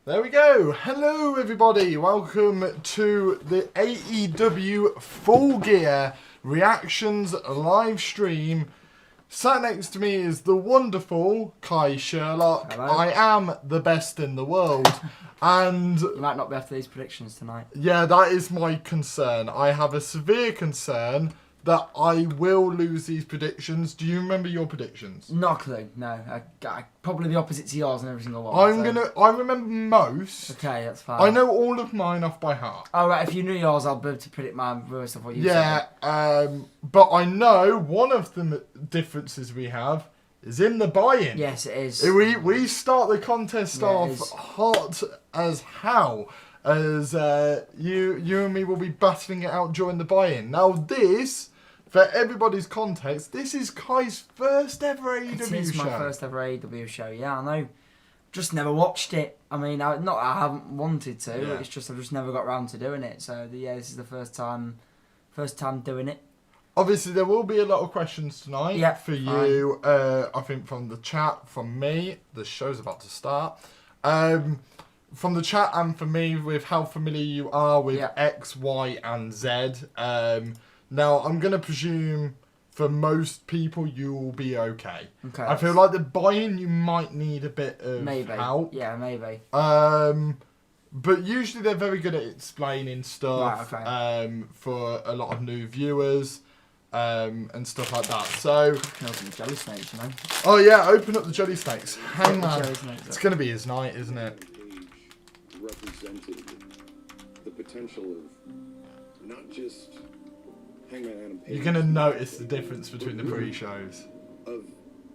There we go. Hello, everybody. Welcome to the AEW Full Gear Reactions live stream. Sat next to me is the wonderful Cai Sherlock. Hello. I am the best in the world. And you might not be after these predictions tonight. yeah, that is my concern. I have a severe concern that I will lose these predictions. Do you remember your predictions? Not a clue. No, I probably the opposite to yours in every single one. I remember most. Okay, that's fine. I know all of mine off by heart. Oh right, if you knew yours, I'll be able to predict mine worse of what you said. Yeah, but I know one of the differences we have is in the buy-in. Yes, it is. We start the contest off hot as hell, as you and me will be battling it out during the buy-in. Now this, for everybody's context, this is Kai's first ever AEW show. It is my first ever AEW show. Yeah, I know. Just never watched it. I mean, I haven't wanted to. Yeah. It's just I've just never got around to doing it. So yeah, this is the first time doing it. Obviously, there will be a lot of questions tonight for you. I think from the chat, from me, the show's about to start. From the chat and for me, with how familiar you are with X, Y, and Z. Now, I'm going to presume for most people you will be okay. I feel like the buy-in you might need a bit of help. Yeah, maybe. But usually they're very good at explaining stuff for a lot of new viewers and stuff like that. So, Open the jelly snakes, you know. oh yeah, open up the jelly snakes. Hangman. It's going to be his night, isn't it? Represented the potential of not just Hangman Adam Page. You're going to notice the difference between the pre-shows. Of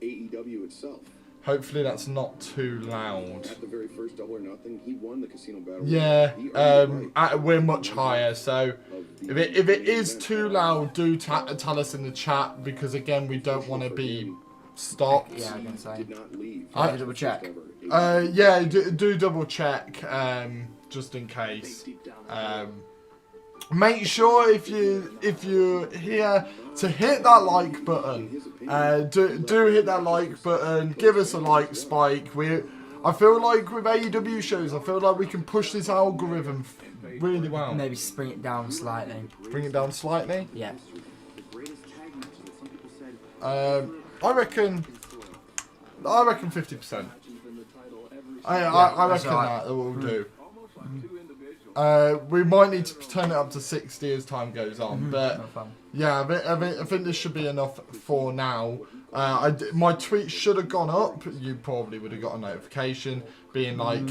AEW itself. Hopefully that's not too loud. At the very first Double or Nothing, he won the Casino Battle. Yeah, we're much higher, so if it is too loud, do tell us in the chat, because again, we don't want to be stopped. Yeah, I'm going to say. Did not leave. I double check. Yeah, do double check, just in case. Make sure if you're here to hit that like button. Do hit that like button. Give us a like spike. I feel like with AEW shows, I feel like we can push this algorithm really well. Maybe bring it down slightly. Bring it down slightly. Yeah. I reckon 50%. I reckon that will do. We might need to turn it up to 60 as time goes on, but yeah, I think this should be enough for now. My tweet should have gone up. You probably would have got a notification being like,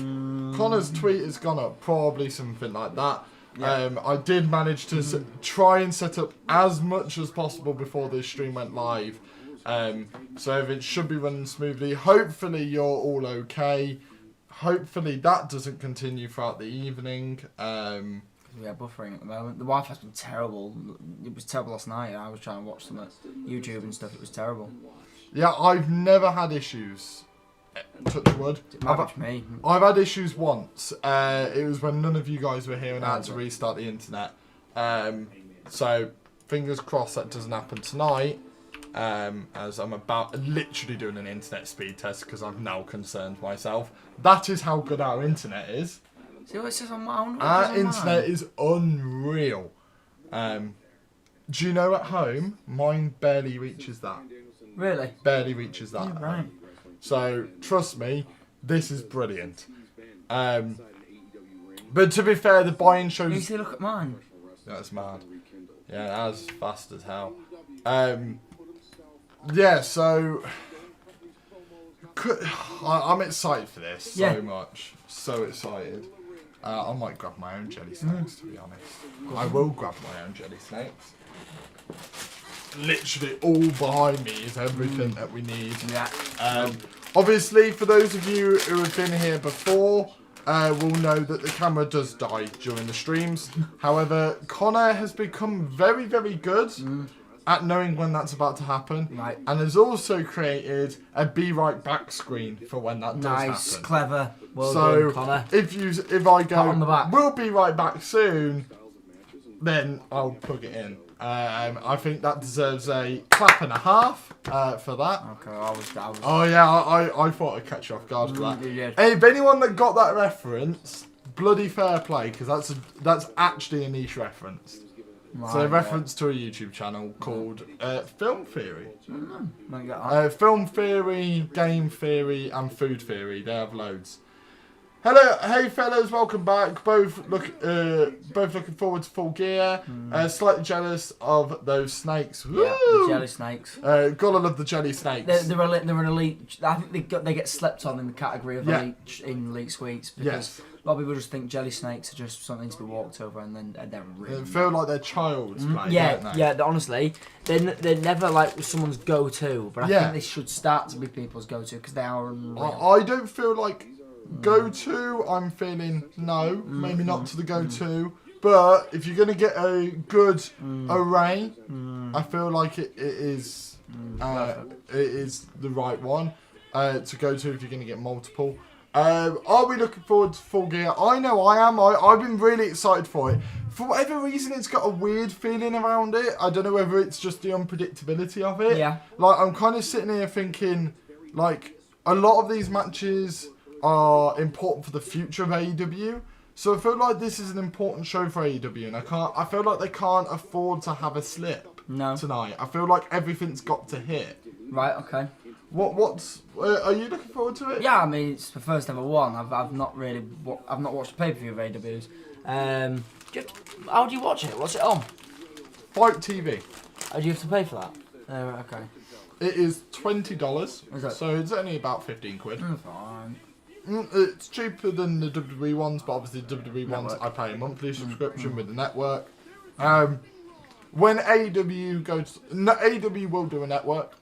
Connor's tweet has gone up, probably something like that. Yeah. I did manage to try and set up as much as possible before this stream went live. So it should be running smoothly. Hopefully you're all okay. Hopefully that doesn't continue throughout the evening. We are buffering at the moment. The Wi-Fi's been terrible. It was terrible last night. I was trying to watch some YouTube and stuff. It was terrible. Yeah, I've never had issues. Touch wood. It might be me. I've had issues once. It was when none of you guys were here and I had to restart the internet. So fingers crossed that doesn't happen tonight. As I'm literally doing an internet speed test because I've now concerned myself. That is how good our internet is. See what it says on my own? Our internet is unreal. Do you know at home, mine barely reaches that. Really? Barely reaches that. Yeah, right. So, trust me, this is brilliant. But to be fair, the buy-in shows... You see, look at mine. That's mad. Yeah, that's fast as hell. Yeah, so... I'm excited for this so much. So excited. I might grab my own jelly snakes, to be honest. I will grab my own jelly snakes. Literally all behind me is everything that we need. Yeah. Obviously, for those of you who have been here before, will know that the camera does die during the streams. However, Connor has become very, very good at knowing when that's about to happen. Right. And has also created a be right back screen for when that does happen. Nice, clever. Well so done, Connor. if I go, on the back. we'll be right back soon, then I'll plug it in. I think that deserves a clap and a half for that. Okay, I was. Oh yeah, I thought I'd catch you off guard for that. Yeah. Hey, if anyone that got that reference, bloody fair play, because that's actually a niche reference. Right, So a reference to a YouTube channel called Film Theory. Mm-hmm. Film Theory, Game Theory, and Food Theory. They have loads. Hello, hey fellas, welcome back. Both looking forward to Full Gear. Slightly jealous of those snakes. Woo! Yeah, the jelly snakes. Gotta love the jelly snakes. They're an elite. I think they get slept on in the category of elite sweets because a lot of people just think jelly snakes are just something to be walked over, and then they're really. They feel like they're child's play. Don't they? Yeah. Honestly, they're never like someone's go-to, but I think they should start to be people's go-to because they are unreal. I don't feel like go-to. I'm feeling no, maybe not to the go-to. But if you're gonna get a good array, I feel like it is the right one to go to if you're gonna get multiple. Are we looking forward to Full Gear? I know I am. I've been really excited for it. For whatever reason, it's got a weird feeling around it. I don't know whether it's just the unpredictability of it. Yeah. Like, I'm kind of sitting here thinking, like, a lot of these matches are important for the future of AEW. So I feel like this is an important show for AEW, and I feel like they can't afford to have a slip tonight. I feel like everything's got to hit. Right. Okay. Are you looking forward to it? Yeah, I mean it's the first ever one. I've not watched a pay-per-view of AEW's. How do you watch it? What's it on? Fight TV. Oh, do you have to pay for that? Right, okay. It is $20, Is it? so it's only about 15 quid. Fine. It's cheaper than the WWE ones, but obviously the WWE ones I pay a monthly subscription with the network. When AEW AEW will do a network.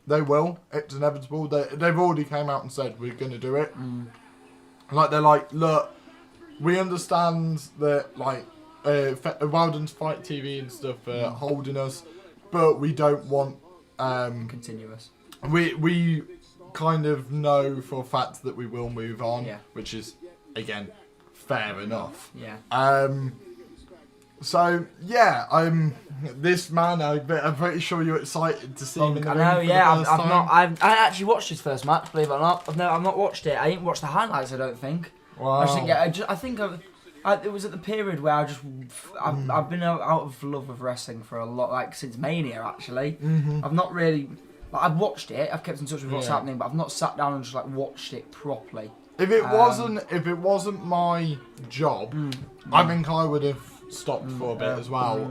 They will. It's inevitable. They've already came out and said we're going to do it. Like they're like, look, we understand that like Wilden's Fight TV and stuff are holding us, but we don't want continuous. We kind of know for a fact that we will move on, which is again fair enough. Yeah. So yeah, this man. I'm pretty sure you're excited to see him in the ring. I know. For the first time. I actually watched his first match. Believe it or not, I've not watched it. I didn't watch the highlights. I don't think. Wow. I think it was at the period where I've been out of love with wrestling for a lot, like since Mania actually. I've not really. I've watched it. I've kept in touch with what's happening, but I've not sat down and just like watched it properly. If it wasn't my job, I think I would have stopped for a bit as well.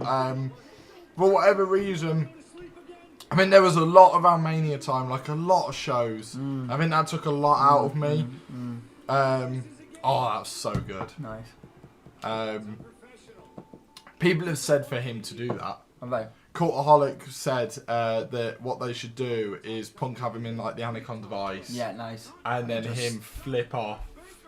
For whatever reason, I mean, there was a lot around Mania time, like a lot of shows. I think that took a lot out of me. That's so good. Nice. People have said for him to do that. Have they? Cultaholic said that what they should do is Punk have him in like the Anaconda Vice. Yeah, nice. And then him flip off.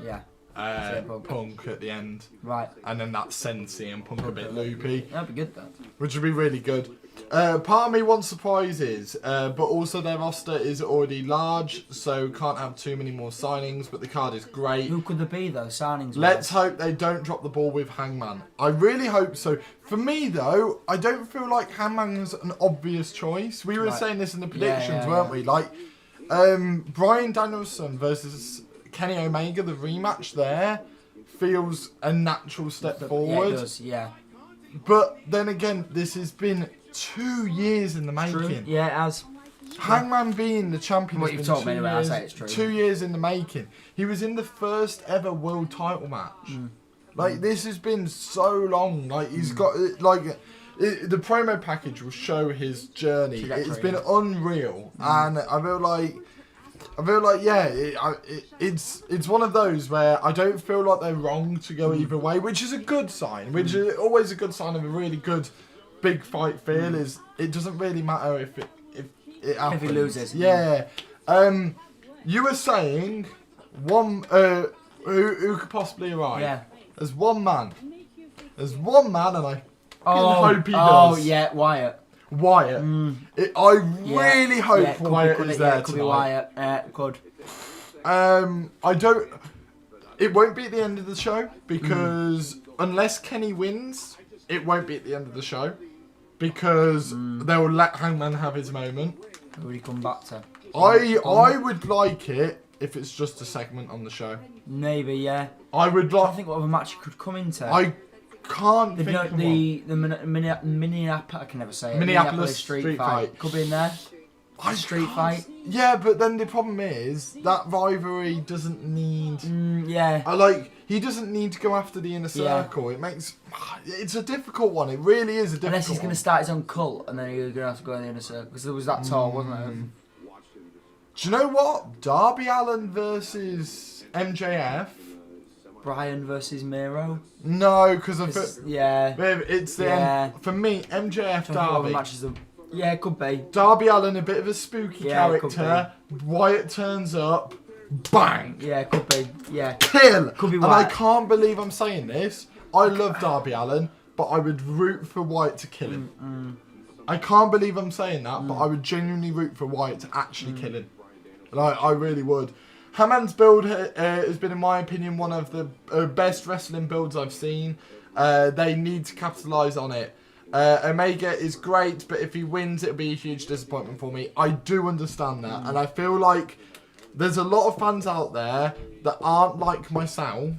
Yeah. Punk at the end. Right. And then that sends CM Punk a bit loopy. That'd be good then. Which would be really good. Part of me wants surprises, but also their roster is already large, so can't have too many more signings, but the card is great. Who could there be though, signings? Let's hope they don't drop the ball with Hangman. I really hope so. For me though, I don't feel like Hangman's an obvious choice. We were saying this in the predictions, weren't we? Like, Bryan Danielson versus Kenny Omega, the rematch there, feels a natural step forward. Yeah, it does, yeah. But then again, this has been 2 years in the making. True. Yeah, it has. Hangman being the champion What has you've been told me anyway, I'll say it's true. 2 years in the making. He was in the first ever world title match. Like, this has been so long. Like, he's got, like, the promo package will show his journey. It's been unreal. And I feel like, it's one of those where I don't feel like they're wrong to go either way, which is a good sign. Which is always a good sign of a really good big fight feel. Is it doesn't really matter if it happens. If he loses. Yeah. You were saying one who could possibly arrive. Yeah. There's one man, and I hope he does. Oh yeah, Wyatt. I really hope Wyatt is there could tonight. Be Wyatt. Could. I don't. It won't be at the end of the show because unless Kenny wins, it won't be at the end of the show. because they'll let Hangman have his moment. Who would he come back to? I would like it if it's just a segment on the show. Maybe, yeah. I would like. I think what other match it could come into. I can't think of one. Minneapolis. I can never say it. Minneapolis street fight Could be in there. Street fight. Yeah, but then the problem is that rivalry doesn't need. He doesn't need to go after the inner circle. It makes. It's a difficult one. It really is a difficult one. Unless he's going to start his own cult and then he's going to have to go in the inner circle because there was that tall, wasn't there? Do you know what? Darby Allin versus MJF. Bryan versus Miro. No, because it's the end. For me, MJF Darby. Yeah, it could be. Darby Allin, a bit of a spooky character. Wyatt turns up. Bang! Yeah, it could be. Yeah. Kill! Could be Wyatt. And I can't believe I'm saying this. I love Darby Allin, but I would root for Wyatt to kill him. I can't believe I'm saying that, but I would genuinely root for Wyatt to actually kill him. Like, I really would. Hangman's build has been, in my opinion, one of the best wrestling builds I've seen. They need to capitalise on it. Omega is great, but if he wins, it'll be a huge disappointment for me. I do understand that, and I feel like there's a lot of fans out there that aren't like myself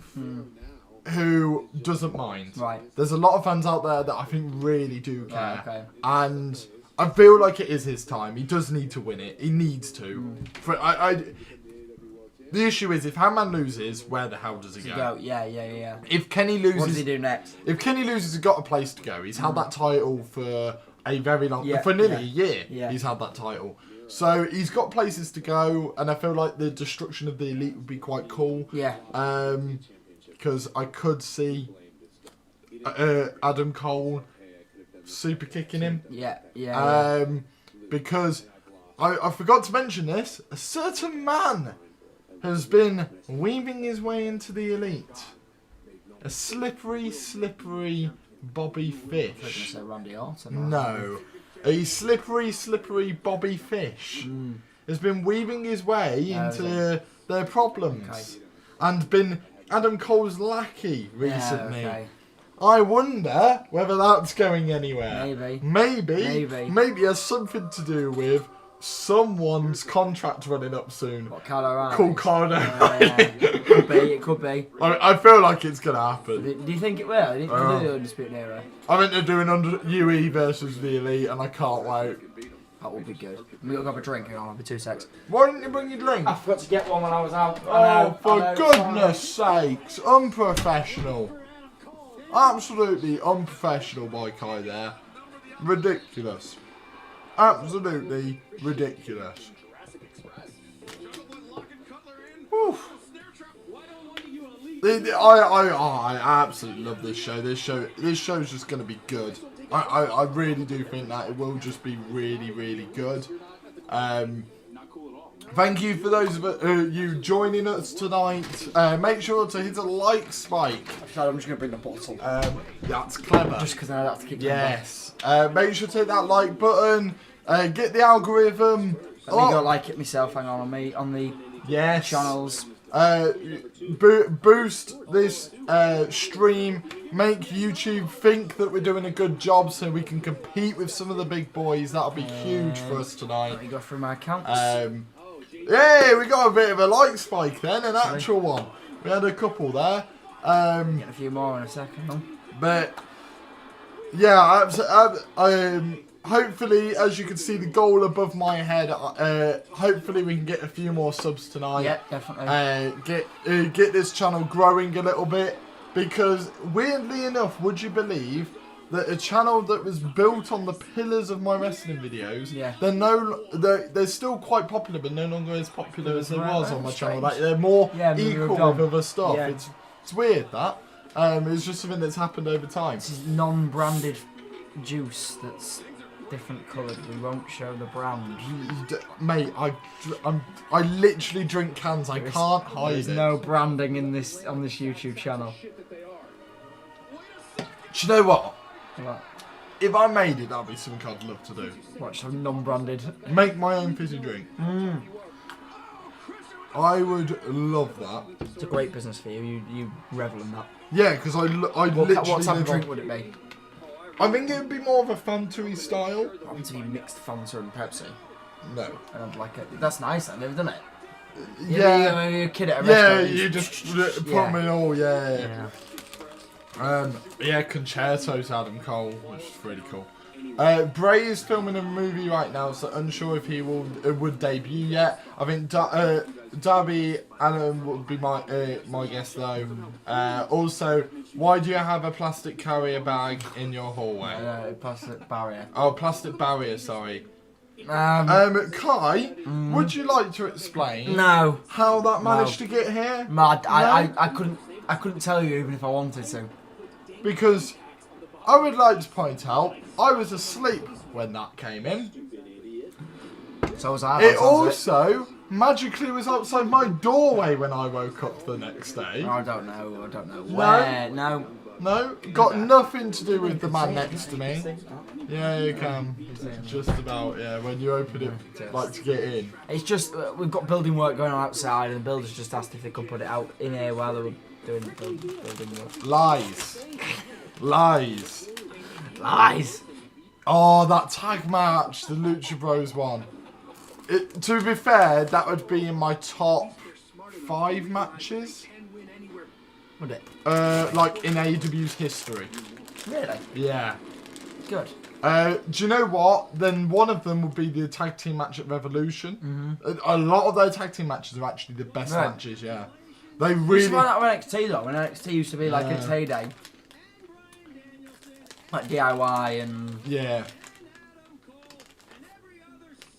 who doesn't mind. Right. There's a lot of fans out there that I think really do care. Right, okay. And I feel like it is his time. He does need to win it. He needs to. The issue is, if Hangman loses, where the hell does he go? Yeah. If Kenny loses... What does he do next? If Kenny loses, he's got a place to go. He's had that title for a very long... for nearly a year, he's had that title. So, he's got places to go, and I feel like the destruction of the Elite would be quite cool. Yeah. Because I could see Adam Cole super kicking him. Yeah. Because I forgot to mention this. A certain man has been weaving his way into the Elite. A slippery Bobby Fish. I was going to say Randy Orton. No. A slippery Bobby Fish has been weaving his way into their problems. And been Adam Cole's lackey recently. Yeah, okay. I wonder whether that's going anywhere. Maybe it has something to do with someone's contract running up soon. What, Carlo Cool Carlo. It could be. I feel like it's going to happen. Do you think it will? I think they'll do Undisputed Era. I meant to do an UE versus the Elite, and I can't wait. That would be good. We've got to grab a drink. Hang on, I'll be 2 secs. Why didn't you bring your drink? I forgot to get one when I was out. For goodness sakes. Unprofessional. Absolutely unprofessional by Kai there. Ridiculous. Absolutely ridiculous. Oof. I absolutely love this show. This show's just going to be good. I really do think that it will just be really good. Thank you for those of you joining us tonight. Make sure to hit a like spike. I'm just going to bring the bottle. That's clever. Just because I have to keep Yes. Make sure to hit that like button. Get the algorithm. Let me go like it myself. Hang on the channels. Boost this stream. Make YouTube think that we're doing a good job so we can compete with some of the big boys. That'll be huge for us tonight. Let me go through my accounts. Yeah, we got a bit of a like spike then, an actual one. We had a couple there. Get a few more in a second. But yeah, hopefully, as you can see the goal above my head, hopefully we can get a few more subs tonight. Yeah, definitely. Get this channel growing a little bit, because weirdly enough, would you believe that a channel that was built on the pillars of my wrestling videos, they're still quite popular, but no longer as popular as they was on my channel. Like, they're more equal with other stuff. Yeah. It's weird that. It's just something that's happened over time. This is non-branded juice that's different coloured. We won't show the brand. Mate, I literally drink cans. I can't hide it. There's no branding on this YouTube channel. Do you know what? What? If I made it, that'd be something I'd love to do. Watch some non-branded. Make my own fizzy drink. I would love that. It's a great business for you. You revel in that. Yeah, because I literally. What type of drink would it be? I think it would be more of a Fanta-y style. I want to be mixed Fanta and Pepsi. No. And I'd like it. That's nice. I've never done it. Yeah. You're a kid at a Yeah, restaurant. you just put them in all, yeah. Concerto's Adam Cole, which is really cool. Bray is filming a movie right now, so unsure if he would debut yet. I think Darby Allin would be my guess though. Also, why do you have a plastic carrier bag in your hallway? Plastic barrier. Oh, plastic barrier. Sorry. Kai, would you like to explain? No. How that managed to get here? I couldn't tell you even if I wanted to. Because I would like to point out, I was asleep when that came in. So was I. It also magically was outside my doorway when I woke up the next day. I don't know. Where? No. No? Got nothing to do with the man next to me. Yeah, you can. Just about, yeah. When you open it, like to get in. It's just, we've got building work going on outside, and the builders just asked if they could put it out in here while they were doing the building work. Lies. Lies. Lies. Oh, that tag match, the Lucha Bros one. To be fair, that would be in my top 5 matches. Would it? Like in AEW's history. Really? Yeah. Good. Do you know what? Then one of them would be the tag team match at Revolution. A lot of their tag team matches are actually the best matches, yeah. They really... It's like that with NXT though, when NXT used to be like its heyday. Like DIY and... Yeah.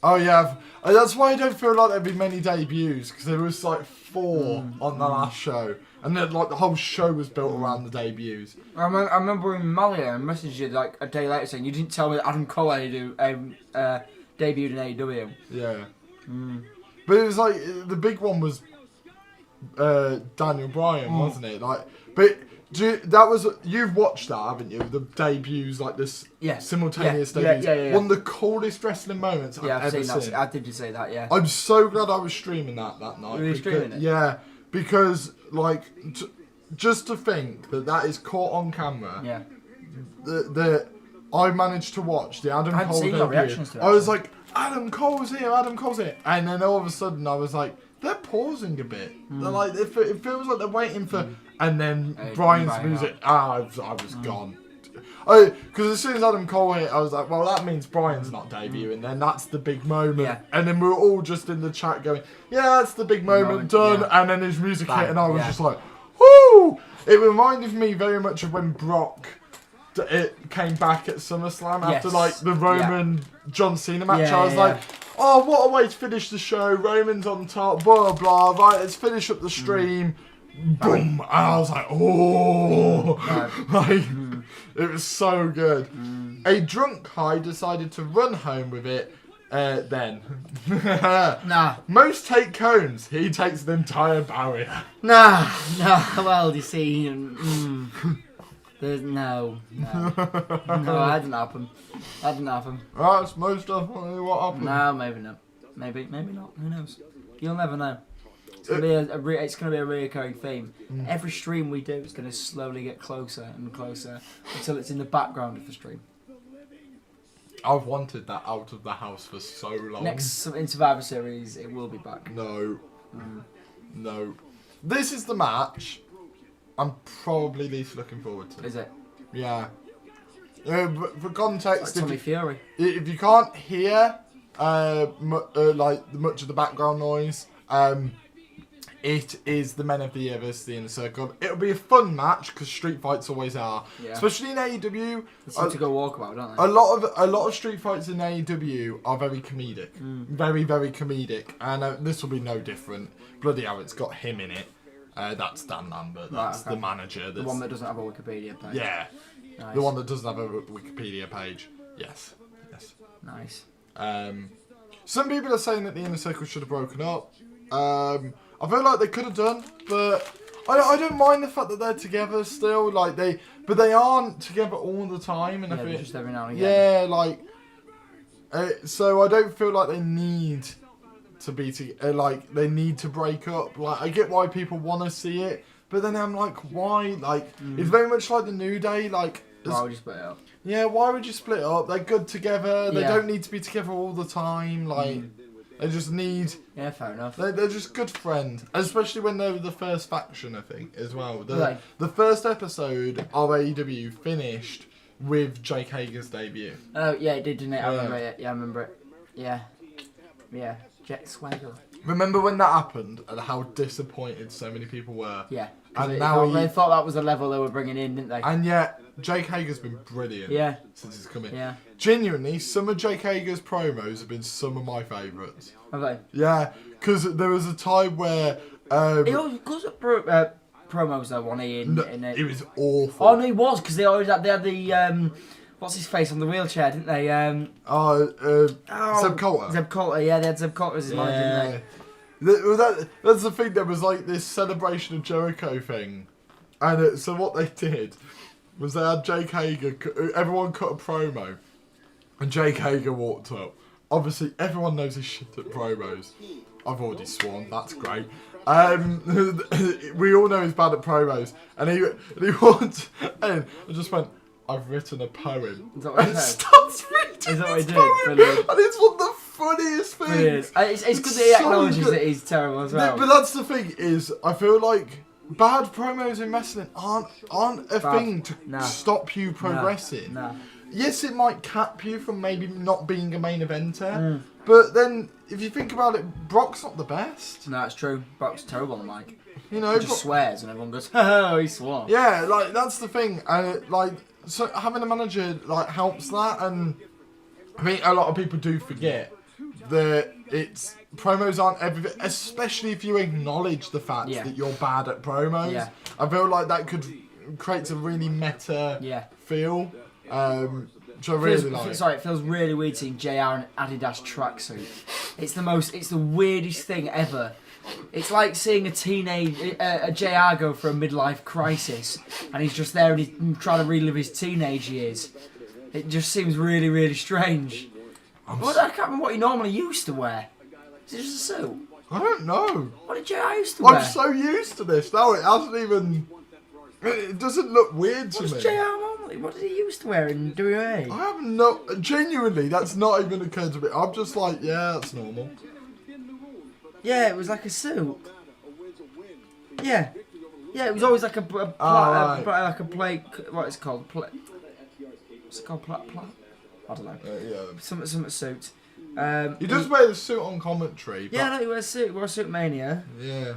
Oh yeah, that's why I don't feel like there'd be many debuts, because there was like 4 on the last show. And then like the whole show was built around the debuts. I remember in Malia and messaged you like a day later saying you didn't tell me that Adam Cole debuted in AEW. Yeah. But it was like, the big one was Daniel Bryan, wasn't it? Like, but you've watched that, haven't you? The debuts, like this simultaneous debuts. Yeah. One of the coolest wrestling moments I've ever seen. I did say that, yeah. I'm so glad I was streaming that night. Were you streaming it? Yeah, because like just to think that is caught on camera. Yeah. That I managed to watch the Adam Cole debut. Reactions to it, I was like, Adam Cole's here, and then all of a sudden I was like, they're pausing a bit. They're like, it feels like they're waiting for, and then Bryan's music. I was gone. Because as soon as Adam Cole hit, I was like, well, that means Bryan's not debuting. Then that's the big moment. Yeah. And then we were all just in the chat going, yeah, that's the big moment done. Yeah. And then his music hit, and I was just like, whoo! It reminded me very much of when Brock came back at SummerSlam after like the Roman John Cena match. I was like, oh, what a way to finish the show. Roman's on top, blah, blah. Right, let's finish up the stream. Boom. And I was like, oh. It was so good. A drunk Kai decided to run home with it then. Nah. Most take cones. He takes the entire barrier. Nah. Well, you see, there's no, that didn't happen. That's most definitely what happened. No, maybe not. Maybe not. Who knows? You'll never know. It's gonna be a recurring theme. Every stream we do is gonna slowly get closer and closer until it's in the background of the stream. I've wanted that out of the house for so long. Next in Survivor Series, it will be back. No. This is the match I'm probably least looking forward to. Is it? Yeah. For context, Tommy Fury. If you can't hear like much of the background noise, it is the Men of the Year versus the Inner Circle. It'll be a fun match because street fights always are, especially in AEW. They seem to go walkabout, don't they? A lot of street fights in AEW are very comedic, very very comedic, and this will be no different. Bloody hell, it's got him in it. That's Dan Lambert. That's the manager. The one that doesn't have a Wikipedia page. Yeah, nice. The one that doesn't have a Wikipedia page. Yes. Nice. Some people are saying that the Inner Circle should have broken up. I feel like they could have done, but I don't mind the fact that they're together still. But they aren't together all the time. And just every now and again. Yeah, so I don't feel like they need to be like they need to break up. Like, I get why people want to see it, but then I'm like, why? Like, it's very much like the New Day. Like, Why would you split it up? Yeah, why would you split up? They're good together. They Yeah. don't need to be together all the time. Like, they just need... Yeah, fair enough. They're just good friends. Especially when they were the first faction, I think, as well. Right. The first episode of AEW finished with Jake Hager's debut. Oh, yeah, it did, didn't it? I Yeah. remember it. Yeah, I remember it. Yeah. Yeah. Jet Swagger. Remember when that happened and how disappointed so many people were? Yeah. And They thought that was the level they were bringing in, didn't they? And yet, Jake Hager's been brilliant since he's come in. Yeah. Genuinely, some of Jake Hager's promos have been some of my favourites. Have they? Yeah, because there was a time where... He always goes up promos though, wasn't he? In it. It was awful. Oh, no, he was, because they had the... what's his face on the wheelchair, didn't they? Zeb Coulter. Zeb Coulter, yeah, they had Zeb Coulter as his manager, didn't they? That's the thing, there was like this celebration of Jericho thing. And so what they did was they had Jake Hager, everyone cut a promo. And Jake Hager walked up. Obviously, everyone knows his shit at promos. I've already sworn, that's great. We all know he's bad at promos. And he walked in and just went, I've written a poem. Is that what he and said? starts reading Is that what he his did? poem. Brilliant. And it's one of the funniest things. It's good that he acknowledges that he's terrible as well. But that's the thing is, I feel like bad promos in wrestling aren't a thing to stop you progressing. No. Yes, it might cap you from maybe not being a main eventer, but then if you think about it, Brock's not the best. No, it's true. Brock's terrible on the mic. You know, He just swears and everyone goes, oh, he swore. Yeah, like that's the thing, and like so having a manager like helps that, and I think a lot of people do forget that it's promos aren't everything, especially if you acknowledge the fact that you're bad at promos. Yeah. I feel like that could create a really meta feel, which I really like. Sorry, it feels really weird seeing JR in Adidas tracksuit. It's the weirdest thing ever. It's like seeing a JR go for a midlife crisis, and he's just there and he's trying to relive his teenage years. It just seems really, really strange. I can't remember what he normally used to wear. Is it just a suit? I don't know. What did JR used to wear? I'm so used to this now. It hasn't even. It doesn't look weird to me. What JR normally? What did he used to wear in WWE? I have no. Genuinely, that's not even occurred to me. I'm just like, yeah, that's normal. Yeah, it was like a suit. Yeah. Yeah, it was always like a plate. What it's called? What's it called? I don't know. Yeah. Some suit. He does wear the suit on commentary. But Yeah, no, he wears a suit. He wore a suit Mania. yeah.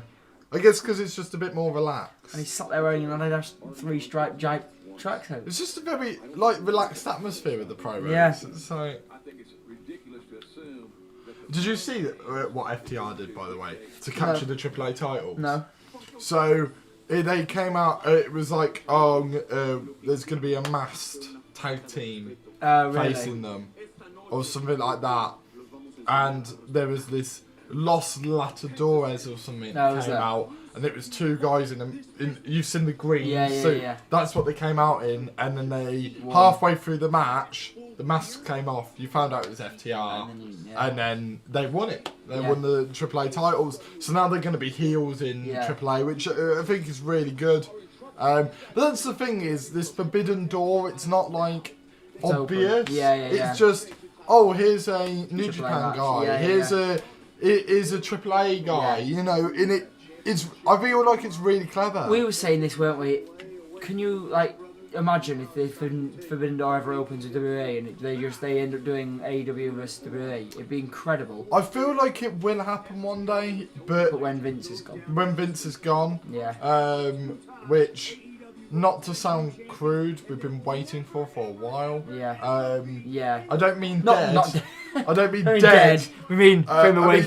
I guess because it's just a bit more relaxed. And he sat there wearing an Adidas 3-stripe tracksuit. It's just a very relaxed atmosphere with the promos. Yeah. It's like. Did you see what FTR did, by the way, to capture the AAA titles? No. So they came out. It was like, there's going to be a masked tag team Really? facing them, or something like that. And there was this Los Latadores or something that came out, and it was two guys in you've seen the green suit. Yeah. That's what they came out in, and then they halfway through the match, the mask came off. You found out it was FTR, and then they won it. They won the AAA titles. So now they're going to be heels in AAA, which I think is really good. But that's the thing is this Forbidden Door. It's not like obvious. Open. It's just here's a New Japan guy. Here's a AAA guy. You know, in it. I feel like it's really clever. We were saying this, weren't we? Can you imagine if the Forbidden Door ever opens with WWE and they end up doing AEW versus WWE? It'd be incredible. I feel like it will happen one day, but when Vince is gone. When Vince is gone. Yeah. Which, not to sound crude, we've been waiting for a while. Yeah. Yeah. I don't mean dead. I don't mean dead. We mean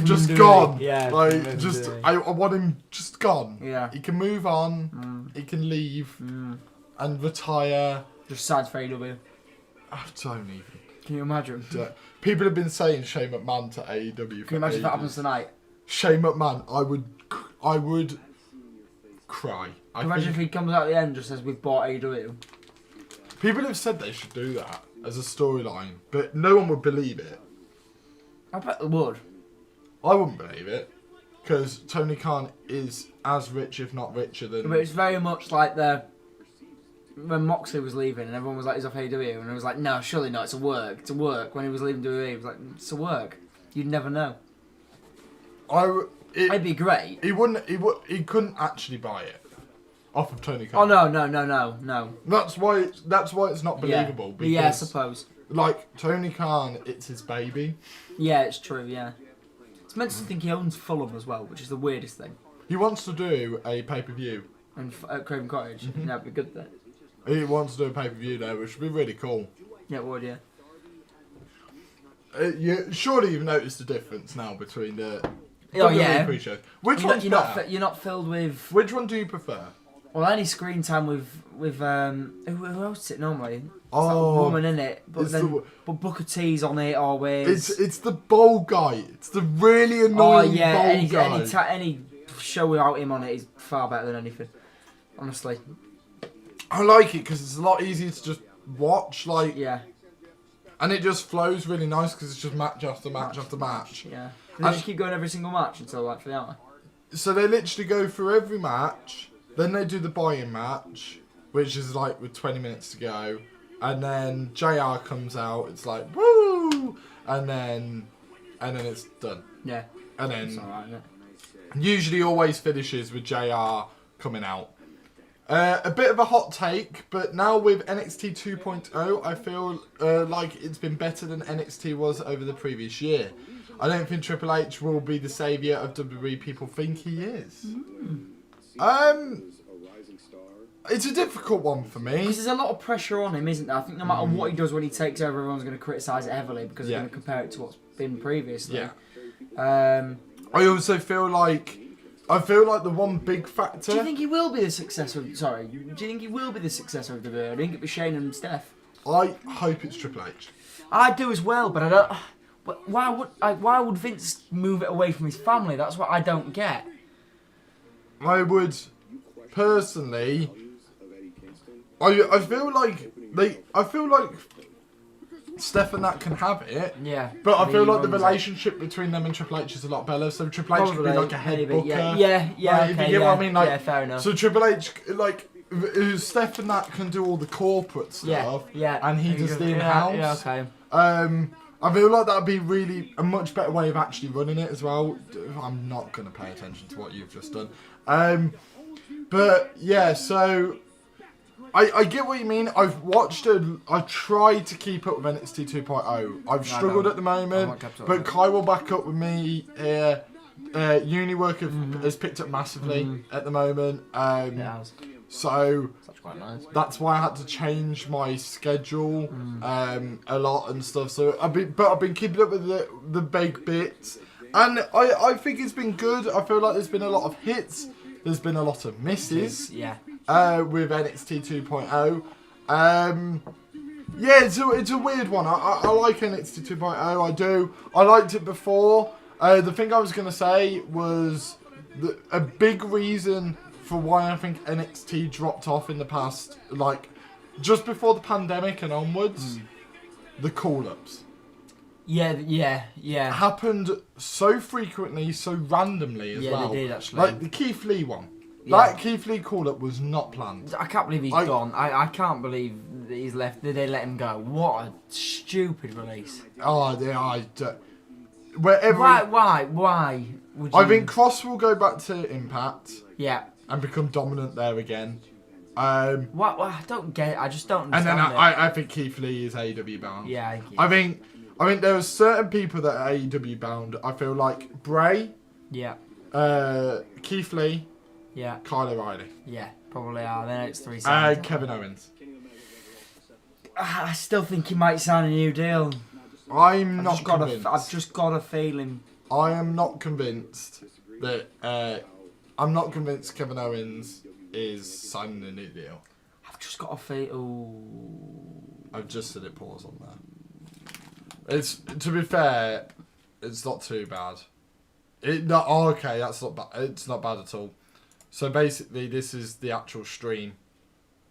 just gone. Yeah. I want him just gone. Yeah. He can move on. He can leave and retire. Just signs for AEW. I don't even. Can you imagine? People have been saying Shane McMahon to AEW. Can you imagine if that happens tonight? Shane McMahon, I would cry. Can you imagine if he comes out at the end and just says we've bought AEW? People have said they should do that as a storyline, but no one would believe it. I bet they would. I wouldn't believe it, because Tony Khan is as rich, if not richer, than... But it's very much like the when Moxley was leaving and everyone was like, he's off AEW, and I was like, no, surely not, it's a work. It's a work. When he was leaving WWE, he was like, it's a work. You'd never know. It'd be great. He couldn't actually buy it off of Tony Khan. Oh no. That's why it's not believable. Because, yeah, I suppose. Like Tony Khan, it's his baby. Yeah, it's true. Yeah, it's meant to think he owns Fulham as well, which is the weirdest thing. He wants to do a pay-per-view. And at Craven Cottage, that'd be good then. He wants to do a pay-per-view there, which would be really cool. Yeah, it would, yeah. Surely you've noticed the difference now between the yeah. pre-shows. Which one's better? You're not filled with... Which one do you prefer? Well, any screen time with who else is it normally? It's oh, that woman in it, but Booker T's on it always. It's the bald guy. It's the really annoying bald guy. Any show without him on it is far better than anything. Honestly, I like it because it's a lot easier to just watch. Yeah. And it just flows really nice because it's just match after match after match. Yeah. They just keep going every single match until like for the hour. So they literally go through every match. Then they do the buy-in match, which is like with 20 minutes to go. And then JR comes out. It's like, woo! And then it's done. Yeah. And then it's alright, isn't it? Usually always finishes with JR coming out. A bit of a hot take, but now with NXT 2.0, I feel like it's been better than NXT was over the previous year. I don't think Triple H will be the saviour of WWE people think he is. It's a difficult one for me. Because there's a lot of pressure on him, isn't there? I think no matter what he does when he takes over, everyone's going to criticise it heavily because they're going to compare it to what's been previously. Yeah. I also feel like the one big factor. Do you think he will be the successor? Do you think he will be the successor of the Bird? I think it'd be Shane and Steph. I hope it's Triple H. I do as well, but I don't. But why would Vince move it away from his family? That's what I don't get. I would personally. I feel like Steph and that can have it. Yeah. But I feel like the relationship between them and Triple H is a lot better. So Triple H could be like a head booker. Yeah. Like, if you get what I mean, like, yeah, fair enough. So Triple H, like, Steph and that can do all the corporate stuff. Yeah. And he does the in-house. Yeah, okay. I feel like that'd be really a much better way of actually running it as well. I'm not going to pay attention to what you've just done. But yeah, so I get what you mean. I've watched it. I tried to keep up with NXT 2.0. I've struggled at the moment, but Kai will back up with me here. Uni work has picked up massively at the moment. So that's why I had to change my schedule a lot and stuff. So I've been keeping up with the big bits, and I think it's been good. I feel like there's been a lot of hits. There's been a lot of misses. Yeah. With NXT 2.0. Yeah, it's a weird one. I like NXT 2.0. I do. I liked it before. The thing I was going to say was a big reason for why I think NXT dropped off in the past, like, just before the pandemic and onwards, the call-ups. Yeah. Happened so frequently, so randomly as well. Yeah, they did, actually. Like the Keith Lee one. That Keith Lee call-up was not planned. I can't believe he's gone. I can't believe that he's left. Did they let him go? What a stupid release. Oh, Why would you... I think Cross will go back to Impact. Yeah. And become dominant there again. What? I don't get it. I just don't understand and then I think Keith Lee is AEW bound. Yeah, I think there are certain people that are AEW bound. I feel like Bray. Yeah. Keith Lee. Yeah. Kyle O'Reilly. Yeah, probably are. Then it's 3 Kevin Owens. I still think he might sign a new deal. I'm not convinced. I've just got a feeling. I am not convinced that. I'm not convinced Kevin Owens is signing a new deal. I've just got a feel. I've just said it. Pause on there. It's, to be fair, it's not too bad. Okay, that's not bad. It's not bad at all. So basically, this is the actual stream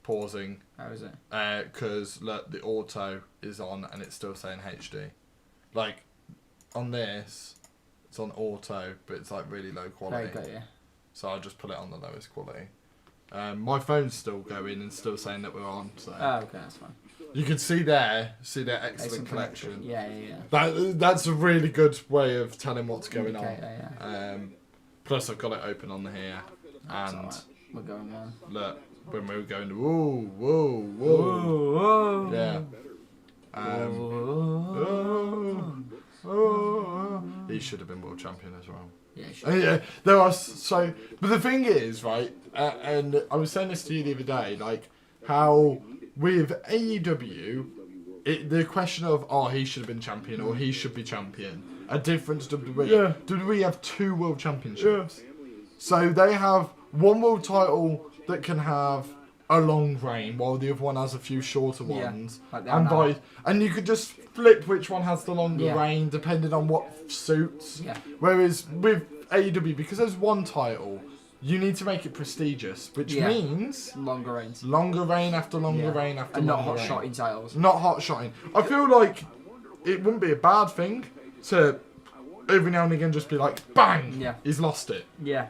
pausing. How is it? Because look, the auto is on and it's still saying HD. Like on this, it's on auto, but it's like really low quality. Very good, yeah. So I'll just put it on the lowest quality. My phone's still going and still saying that we're on. So Oh, okay, that's fine. you can see their excellent connection. Yeah. That's a really good way of telling what's going on. Yeah. Plus, I've got it open on here, and Right. We're going on. look when we were going, whoa. Whoa. Yeah. He should have been world champion as well. Yeah, sure. Yeah, there are so. But the thing is, right, and I was saying this to you the other day, like how with AEW, the question of he should have been champion or he should be champion, a difference to WWE. Yeah. WWE have 2 world championships, so they have one world title that can have a long reign, while the other one has a few shorter ones, like and you could just flip which one has the longer Yeah. reign depending on what suits. Yeah. Whereas with AEW, because there's one title, you need to make it prestigious, which means longer reigns. longer reign after longer reign after and not longer hot reign. shotting titles. Not hot shotting. I feel like it wouldn't be a bad thing to every now and again just be like, bang, he's lost it. Yeah.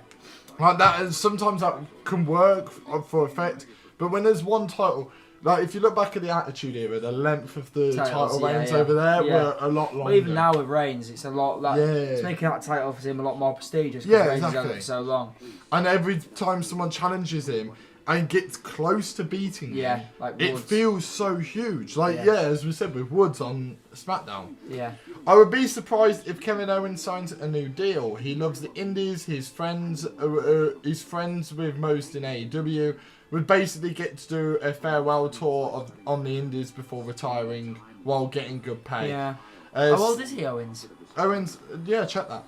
Like that, and sometimes that can work for effect, but when there's one title, like if you look back at the Attitude Era, the length of the title reigns over there were a lot longer. Well, even now with Reigns, it's a lot like it's making that title for him a lot more prestigious. Yeah, Reigns exactly. has done it for so long. And every time someone challenges him and gets close to beating him, like it Woods. feels so huge. Like as we said with Woods on SmackDown. Yeah. I would be surprised if Kevin Owens signs a new deal. He loves the Indies. He's friends with most in AEW. Would basically get to do a farewell tour on the Indies before retiring while getting good pay. Yeah. How old is he, Owens? Owens, check that.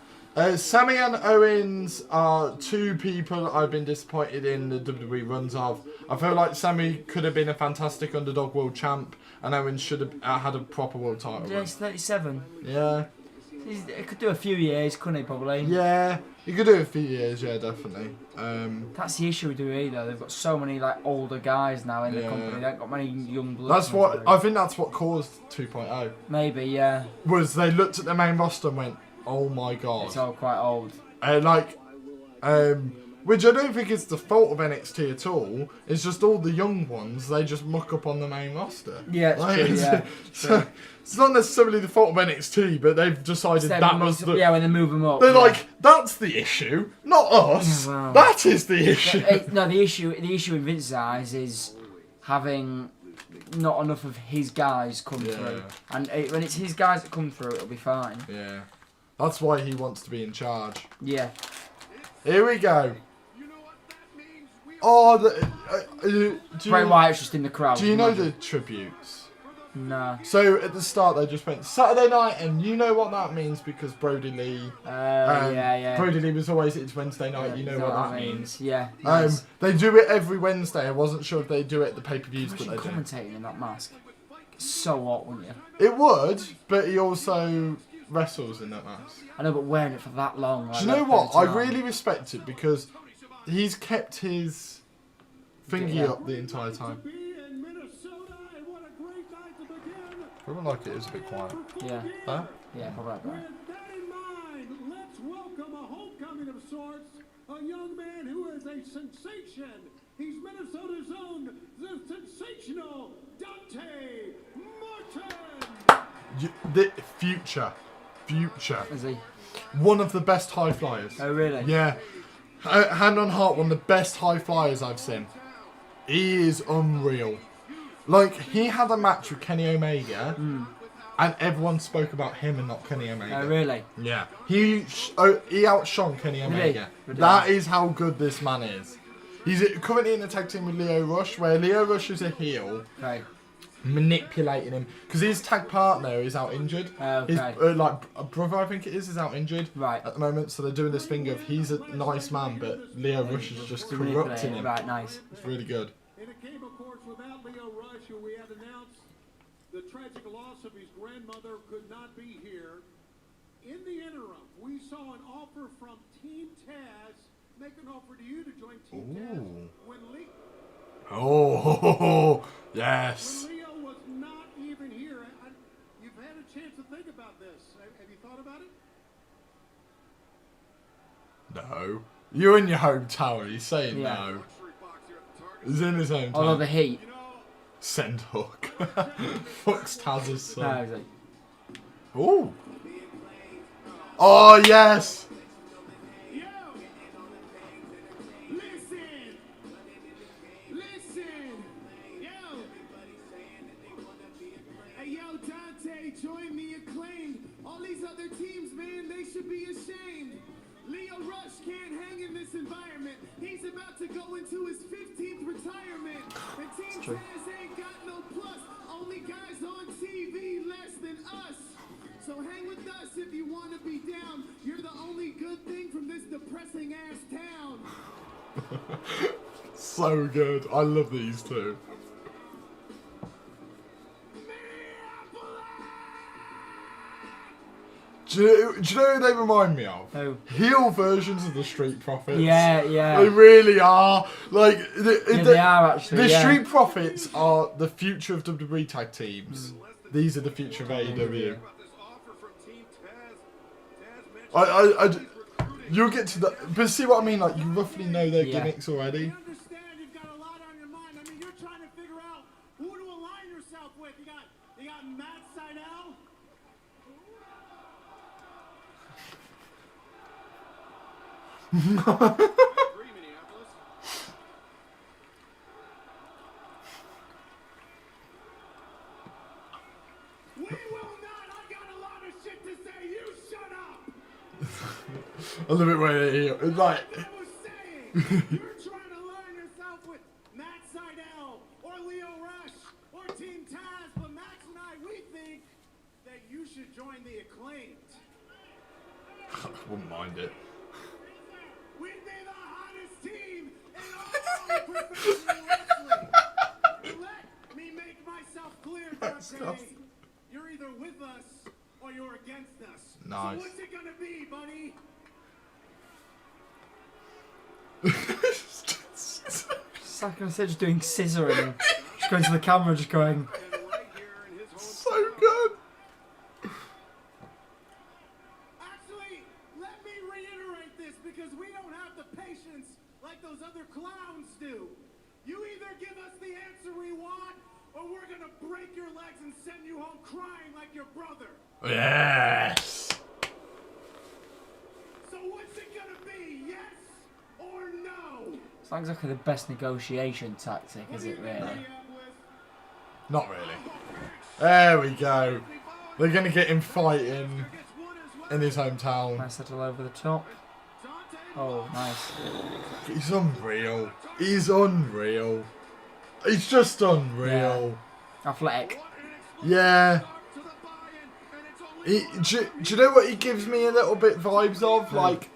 Sammy and Owens are 2 people I've been disappointed in the WWE runs of. I feel like Sammy could have been a fantastic underdog world champ, and Owens should have had a proper world title. Yeah, he's 37. Yeah. He could do a few years, couldn't he, probably? Yeah, he could do a few years, definitely. That's the issue with WWE, though. They've got so many older guys now in the company. They haven't got many young bloods. I think that's what caused 2.0. Maybe, yeah. Was they looked at the main roster and went, oh my god. It's all quite old. Which I don't think is the fault of NXT at all. It's just all the young ones, they just muck up on the main roster. Yeah, it's true, So, it's not necessarily the fault of NXT, but they've decided that was the... Yeah, when they move them up. They're like, that's the issue, not us. Wow. That is the issue. No, the issue in Vince's eyes is having not enough of his guys come through. And when it's his guys that come through, it'll be fine. Yeah. That's why he wants to be in charge. Yeah. Here we go. Oh, Bray Wyatt's just in the crowd. Do you know the tributes? No. So at the start they just went Saturday night, and you know what that means because Brody Lee. Brody Lee was always it's Wednesday night. You know what that means. Yeah. Nice. They do it every Wednesday. I wasn't sure if they do it at the pay-per-views, but they do. Commentating in that mask. It's so hot, wouldn't you? It would, but he also wrestles in that mask. I know, but wearing it for that long. Do you know what? I really respect it because he's kept his thingy up the entire time. Probably like it is a bit quiet. Yeah. Huh? Yeah, probably like that. With that in mind, let's welcome a homecoming of sorts, a young man who is a sensation. He's Minnesota's own, the sensational Dante Martin. The future. Is he? One of the best high flyers. Oh, really? Yeah. Hand on heart, one of the best high flyers I've seen. He is unreal. Like, he had a match with Kenny Omega, and everyone spoke about him and not Kenny Omega. Oh, really? Yeah. He outshone Kenny Omega. Really? That is how good this man is. He's currently in a tag team with Lio Rush, where Lio Rush is a heel. Okay. Manipulating him because his tag partner is out injured. Okay. His a brother, I think it is out injured at the moment. So they're doing this thing of he's a nice man, but Lio Rush is just corrupting him. Right, nice. It's really good. And it came, of course, without Lio Rush, who we had announced the tragic loss of his grandmother could not be here. In the interim, we saw an offer from Team Taz make an offer to you to join Team Taz when Leo. Oh, yes. When Leo was not even here. You've had a chance to think about this. Have you thought about it? No. You're in your home tower. He's saying no. He's in his hometown. Although the heat. Send Hook. Fucks Taz's son. No, he's like, Ooh. Oh, yes. Yo! Listen! Listen! Yo! Hey, yo, Dante, join the Acclaimed. All these other teams, man, they should be ashamed. Leo Rush can't hang in this environment. He's about to go into his 15th retirement. And Team Taz ain't got no plus. Only guys on TV less than us. So hang with us if you want to be down. You're the only good thing from this depressing ass town. So good. I love these two. Do you know who they remind me of? Who? Heel versions of the Street Profits. yeah, yeah. They really are. Like They are actually. The yeah. Street Profits are the future of WWE tag teams. These are the future of AEW. You'll get to the, but see what I mean? Like you roughly know their gimmicks already. I understand you've got a lot on your mind. I mean, you're trying to figure out who to align yourself with. You got Matt Sydal. We will not. I got a lot of shit to say. You shut up. I love it when it's like. I was saying, you're trying to align yourself with Matt Sydal or Leo Rush or Team Taz, but Max and I, we think that you should join the Acclaimed. I wouldn't mind it. We'd be the hottest team in all professional wrestling. Let me make myself clear, Dante. You're either with us or you're against us. Nice. So what's it gonna be, buddy? It's like I said, just doing scissoring. Just going to the camera, just going. So good. Actually, let me reiterate this because we don't have the patience like those other clowns do. You either give us the answer we want or we're gonna break your legs and send you home crying like your brother. Yes. So what's it gonna be, yes or no? It's not exactly the best negotiation tactic, is it really? Not really. There we go. They're gonna get him fighting in his hometown. Nice little over the top. Oh, nice. He's unreal. He's unreal. He's just unreal. Athletic. Yeah. Do you know what he gives me a little bit vibes of? Like,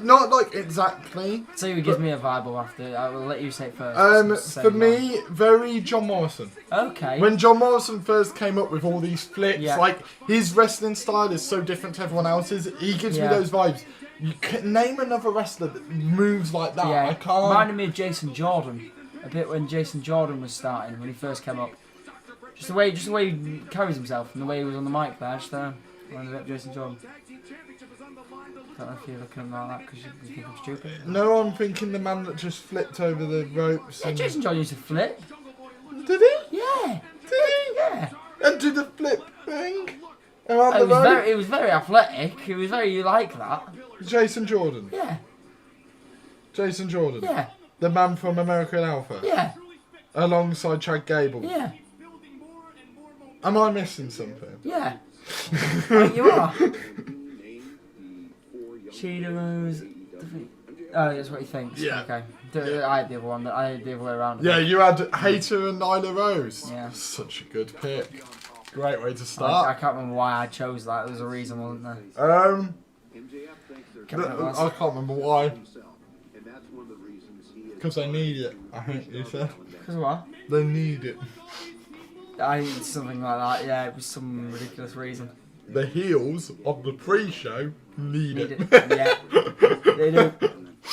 not like exactly. So he gives me a vibe after. I will let you say it first. For me, very John Morrison. Okay. When John Morrison first came up with all these flips, Yeah. like his wrestling style is so different to everyone else's. He gives me those vibes. You can name another wrestler that moves like that. Yeah. I can't. Reminded me of Jason Jordan. A bit when Jason Jordan was starting, when he first came up. Just the way he carries himself and the way he was on the mic there. Just reminded me of Jason Jordan. Don't know if you're looking at me like that because you think I'm stupid. No, I'm thinking the man that just flipped over the ropes. Yeah, And... Jason Jordan used to flip. Did he? Yeah. Did he? Yeah. And do the flip thing around It the was rope? it was very athletic. It was very like that. Jason Jordan. Yeah. Jason Jordan. Yeah. The man from American Alpha. Yeah. Alongside Chad Gable. Yeah. Am I missing something? Yeah. You are. Cheetos. Oh, that's what he thinks. Yeah. Okay. I had the other one. I had the other way around. Yeah, you had Hater and Nyla Rose. Yeah. Such a good pick. Great way to I start. can't remember why I chose that. There was a reason, wasn't there? I Can't remember what it was. can't remember why. Because they need it, I think you said. Because what? They need it. Something like that. Yeah, it was some ridiculous reason. The heels of the pre-show need it. Yeah. They do.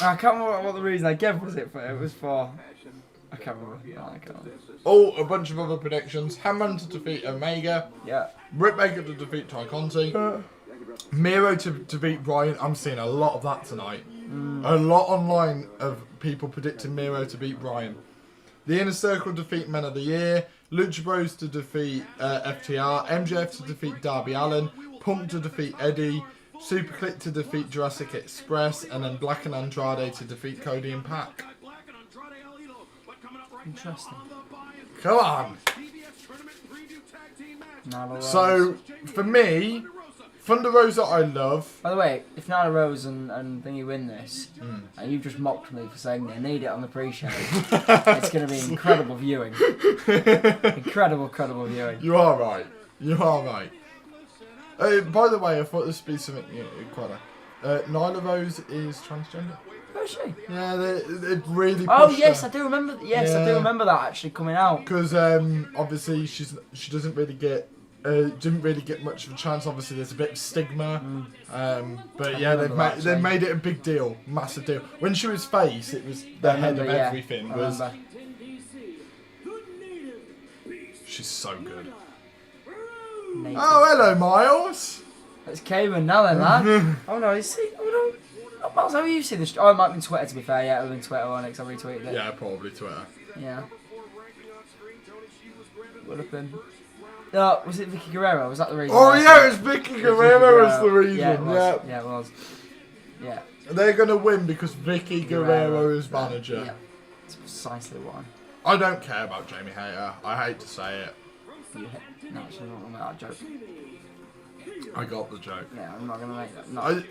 I can't remember what the reason I gave was it for. It was for. I can't remember. No, I can't remember. Oh, a bunch of other predictions. Hangman to defeat Omega. Yeah. Britt Baker to defeat Conti. Miro to beat Bryan. I'm seeing a lot of that tonight. A lot online of people predicting Miro to beat Bryan. The Inner Circle defeat Men of the Year. Lucha Bros to defeat FTR. MJF to defeat Darby Allin. Punk to defeat Eddie. Superkliq to defeat Jurassic Express. And then Black and Andrade to defeat Cody and Pac. Interesting. Come on. Nyla Rose. So, for me, Thunder Rosa I love. By the way, if Nyla Rose and Thingy win this, and you've just mocked me for saying they need it on the pre-show, it's going to be incredible viewing. Incredible viewing. You are right. You are right. By the way, I thought this would be something quite Nyla Rose is transgender. Oh, is she? Yeah, they really pushed Oh, yes, her. I do remember. Yes, I do remember that actually coming out. Because obviously she doesn't really get didn't really get much of a chance. Obviously, there's a bit of stigma. But yeah, they made it a big deal, massive deal. When she was face, it was the head of everything. She's so good. Native. Oh, hello, Miles. It's Cayman now then, lad. Oh no, is he? Oh no. Miles, how have you seen this? Oh, it might have been Twitter to be fair. Yeah, it would have been Twitter on it because I retweeted it. Yeah, probably Twitter. Yeah. Would have been. No, was it Vicky Guerrero? Was that the reason? Oh yeah, it's Vicky Guerrero was the reason. Yeah, it was. Yeah. Yeah, it was. Yeah. They're gonna win because Vicky Guerrero is manager. Yeah. That's precisely why. I don't care about Jamie Hayter. I hate to say it. No, actually, I'm not gonna make that joke. I got the joke. Yeah, I'm not gonna make that. No.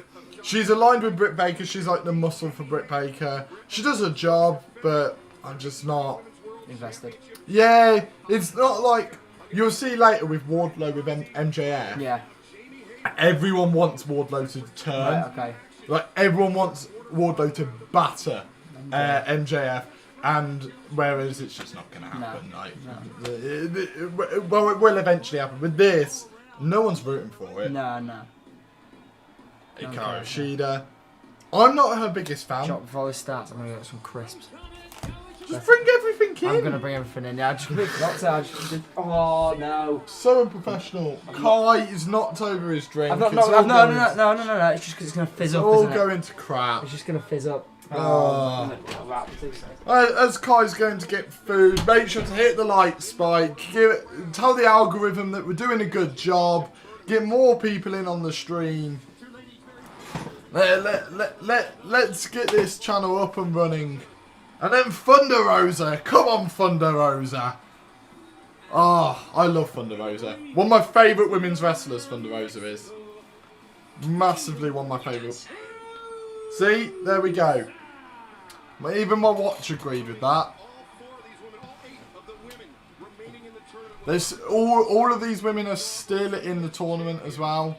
She's aligned with Britt Baker. She's like the muscle for Britt Baker. She does her job, but I'm just not invested. Yeah, it's not like you'll see later with Wardlow with MJF. Yeah. Everyone wants Wardlow to turn. Right, okay. Like everyone wants Wardlow to batter MJF, and whereas it's just not going to happen. No. Like, well, it will eventually happen. With this, no one's rooting for it. No. Hikaru Shida. I'm not her biggest fan. Shot before this starts, I'm gonna get some crisps. Just bring everything in. I'm gonna bring everything in. Yeah, I just forgot to. Oh no. So unprofessional. Kai is knocked over his drink. No. It's just because it's gonna fizz up. It's all isn't going to crap. It's just gonna fizz up. As Kai's going to get food, make sure to hit the like spike. Tell the algorithm that we're doing a good job. Get more people in on the stream. Let's get this channel up and running. And then Thunder Rosa. Come on, Thunder Rosa. Oh, I love Thunder Rosa. One of my favourite women's wrestlers, Thunder Rosa is. Massively one of my favourites. See? There we go. Even my watch agreed with that. There's all of these women are still in the tournament as well.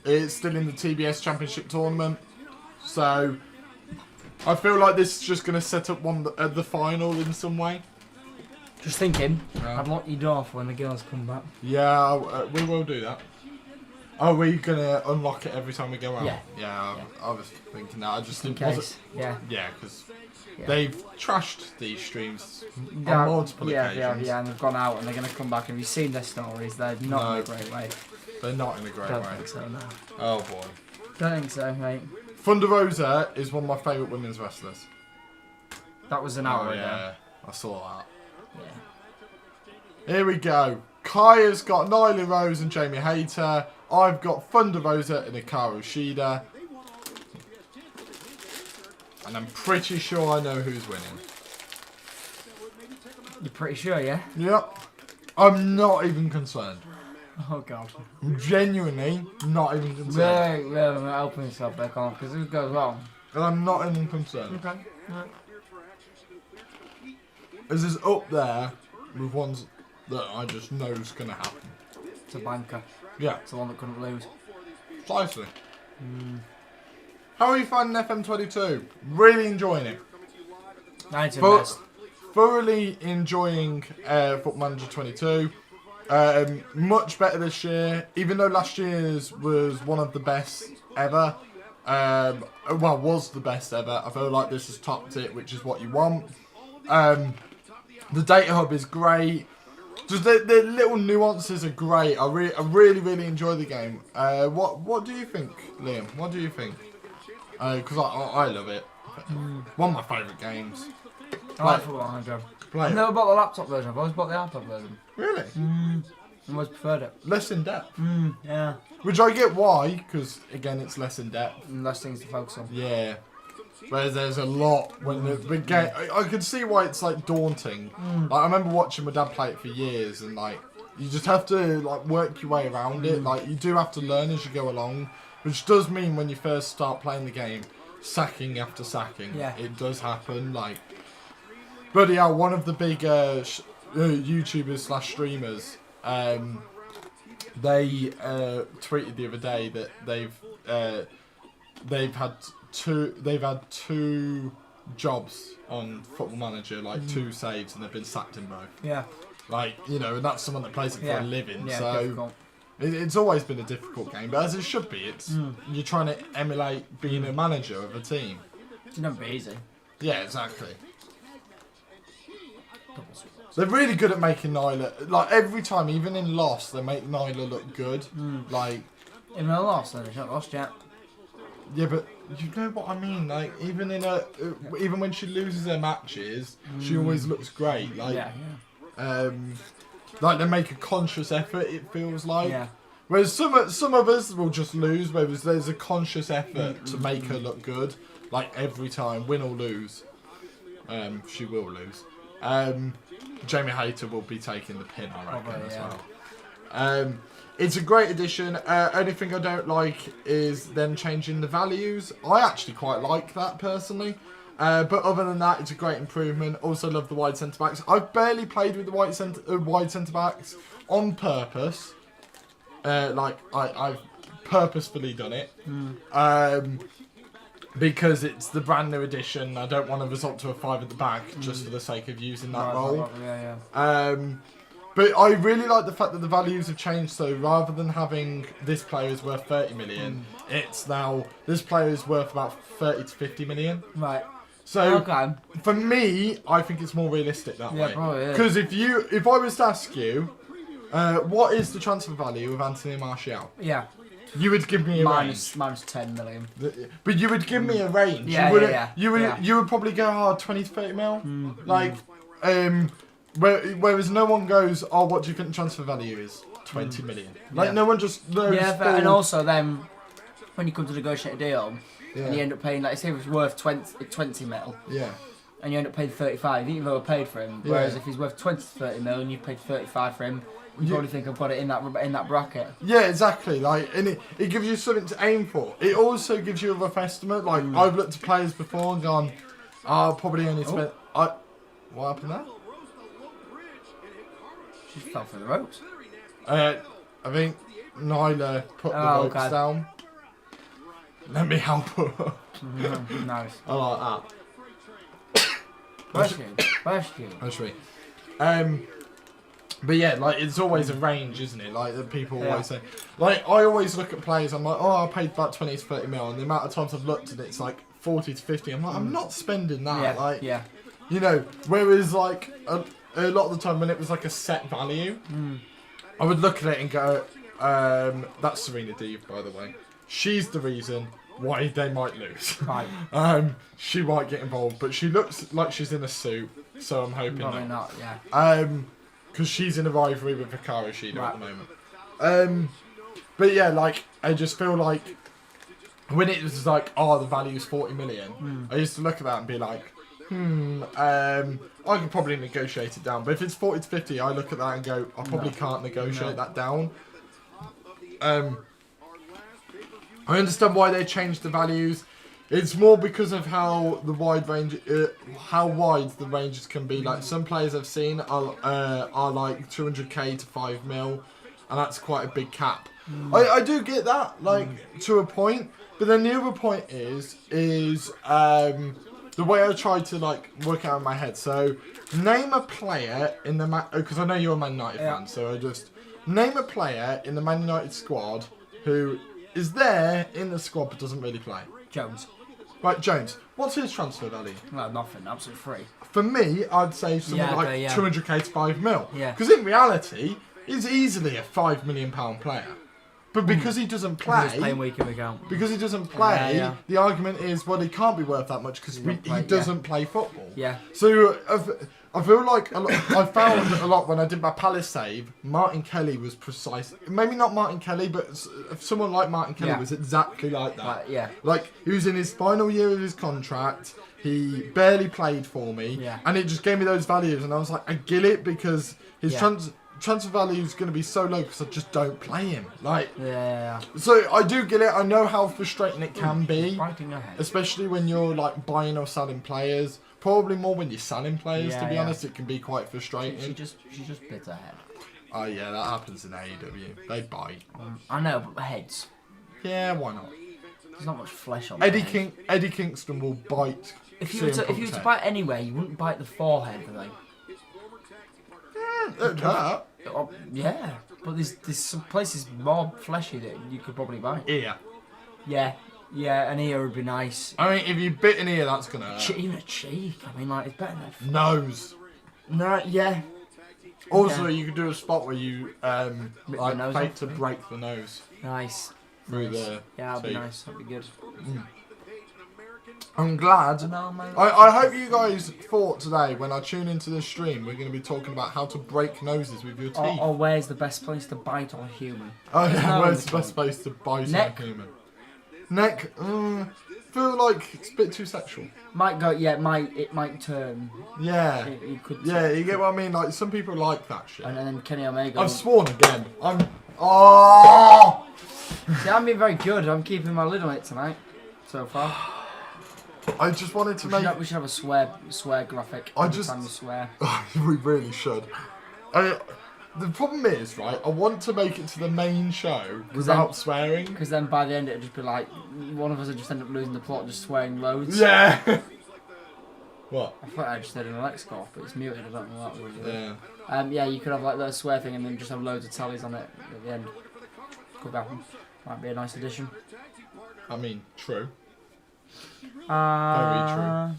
It's still in the TBS Championship tournament. So I feel like this is just going to set up the final in some way. Just thinking, I'd lock your door for when the girls come back. Yeah, we will do that. Are we going to unlock it every time we go out? Yeah. I was thinking that. I just in didn't. case. Yeah, because they've trashed these streams on multiple occasions. Yeah, and they've gone out and they're going to come back. And you've seen their stories, they're not in a great way. They're not in a great way. Don't think so, no. Oh boy. Don't think so, mate. Thunder Rosa is one of my favourite women's wrestlers. That was an hour ago. I saw that. Yeah. Here we go. Kaya's got Nyla Rose and Jamie Hayter. I've got Thunder Rosa and Hikaru Shida. And I'm pretty sure I know who's winning. You're pretty sure, yeah? Yep. I'm not even concerned. Oh, God. I'm genuinely not even concerned. I'm open yourself back on because it goes wrong. And I'm not even concerned. Okay. Right. This is up there with ones that I just know is going to happen. It's a banker. Yeah. It's the one that couldn't lose. Precisely. How are you finding FM22? Really enjoying it. Thoroughly enjoying Foot Manager 22. Much better this year, even though last year's was one of the best ever. Was the best ever. I feel like this has topped it, which is what you want. The data hub is great. Just the little nuances are great. I really enjoy the game. What do you think, Liam? What do you think? Because I love it. One of my favourite games. I like Football Manager. Play I've it. never bought the laptop version. I've always bought the iPad version. Really? I've always preferred it. Less in depth. Yeah. Which I get why, because again it's less in depth. And less things to focus on. Yeah. Whereas there's a lot when the game. I could see why it's like daunting. Like I remember watching my dad play it for years, and like you just have to like work your way around it. Like you do have to learn as you go along, which does mean when you first start playing the game, sacking after sacking. Yeah. It does happen. Like, bloody hell, one of the big YouTubers / streamers. They tweeted the other day that they've had two jobs on Football Manager, like 2 saves, and they've been sacked in both. Yeah. Like, you know, and that's someone that plays it for a living. Yeah, so difficult. it's always been a difficult game, but as it should be. It's you're trying to emulate being a manager of a team. It's never be easy. Yeah, exactly. They're really good at making Nyla, like every time, even in Lost, they make Nyla look good. Like, Even though I lost, then it's not lost yet. yeah, but you know what I mean. Like, even even when she loses her matches, she always looks great. Like, like they make a conscious effort. It feels like. Yeah. Whereas some of us will just lose. Whereas there's a conscious effort to make her look good. Like every time, win or lose. She will lose. Jamie Hayter will be taking the pin, I reckon, Probably, as well. It's a great addition. Only thing I don't like is them changing the values. I actually quite like that personally. But other than that, it's a great improvement. Also love the wide centre backs. I've barely played with the wide centre backs on purpose. Like I've purposefully done it. Because it's the brand new edition. I don't want to resort to a 5 at the back just for the sake of using that role. But I really like the fact that the values have changed. So rather than having this player is worth 30 million, it's now this player is worth about 30 to 50 million. Right. So for me, I think it's more realistic that way. Because if I was to ask you, what is the transfer value of Anthony Martial? Yeah. You would give me a range. Minus 10 million. But you would give me a range. Yeah, you would probably go 20 to 30 mil. Like, whereas no one goes, oh, what do you think the transfer value is? 20 million. Like, no one just knows. Yeah, and also then, when you come to negotiate a deal, and you end up paying, like, say it's worth 20 mil. Yeah. And you end up paying 35, you think you've overpaid for him. Whereas if he's worth 20 to 30 mil and you paid 35 for him, you probably think I've got it in that bracket. Yeah, exactly. Like, and it gives you something to aim for. It also gives you a rough estimate. Like, I've looked at players before and gone, I'll probably only spend. What happened there? She fell through the ropes. I think Nyla put the ropes down. Let me help her. Nice. I like that. Question. But yeah, like it's always a range, isn't it? Like that people always say. Like I always look at players. I'm like, oh, I paid about 20 to 30 mil, and the amount of times I've looked at it's like 40 to 50. I'm like, I'm not spending that. You know. Whereas like a lot of the time when it was like a set value, I would look at it and go, that's Serena Deeb, by the way. She's the reason why they might lose. Right. She might get involved, but she looks like she's in a suit, so I'm hoping probably not. Yeah. Because she's in a rivalry with Hikaru Shida at the moment. But yeah, like I just feel like when it was like, oh, the value's 40 million, I used to look at that and be like, I could probably negotiate it down. But if it's 40 to 50, I look at that and go, I probably can't negotiate that down. I understand why they changed the values. It's more because of how the wide range, how wide the ranges can be. Like some players I've seen are like 200k to 5 mil, and that's quite a big cap. I do get that, like to a point, but then the other point is the way I tried to like work out in my head. So name a player in the because I know you're a Man United fan, so I just name a player in the Man United squad who is there in the squad but doesn't really play. Jones. Right, Jones. What's his transfer value? Well, nothing. Absolutely free. For me, I'd say something like 200k to 5 mil. Yeah. Because in reality, he's easily a £5 million player. But because he doesn't play, playing week in, week out. Because he doesn't play, Yeah. the argument is, well, he can't be worth that much because he doesn't play football. Yeah. So I feel like I found a lot when I did my Palace save. Martin Kelly was precise. Maybe not Martin Kelly, but someone like Martin Kelly was exactly like that. Like he was in his final year of his contract. He barely played for me, and it just gave me those values, and I was like, I get it because his transfer value is going to be so low because I just don't play him. Like, so I do get it. I know how frustrating it can be, especially when you're like buying or selling players. Probably more when you're selling players. To be honest, it can be quite frustrating. She just bit her head. Oh yeah, that happens in AEW. They bite. I know, but heads. Yeah, why not? There's not much flesh on. Eddie Kingston will bite. If you were to bite anywhere, you wouldn't bite the forehead, do they? Yeah, but there's some places more fleshy that you could probably bite. Yeah, an ear would be nice. I mean, if you bit an ear, that's gonna hurt. Even a cheek. I mean, like it's better than nose. No, yeah. Also, you could do a spot where you like fake to break the nose. Nice. Through the that'd be nice. That'd be good. I'm glad. I hope you guys thought today when I tune into this stream we're going to be talking about how to break noses with your teeth. Or where's the best place to bite on a human? Oh yeah, where's the best place to bite on a human? Neck. Feel like it's a bit too sexual. Might go. Yeah, it might turn. Yeah. It could. Yeah, you get what I mean. Like some people like that shit. And then Kenny Omega. I've sworn again. Oh. See, I'm being very good. I'm keeping my lid on it tonight. So far. I just wanted to we should have a swear graphic. Every time you swear. We really should. The problem is, right, I want to make it to the main show without swearing. Because then by the end it'd just be like, one of us would just end up losing the plot just swearing loads. Yeah. What? I thought I just said an Alexa off, but it's muted, I don't know what that was. Yeah. You could have like that swear thing and then just have loads of tallies on it at the end. Could happen. Might be a nice addition. I mean, true. Very true.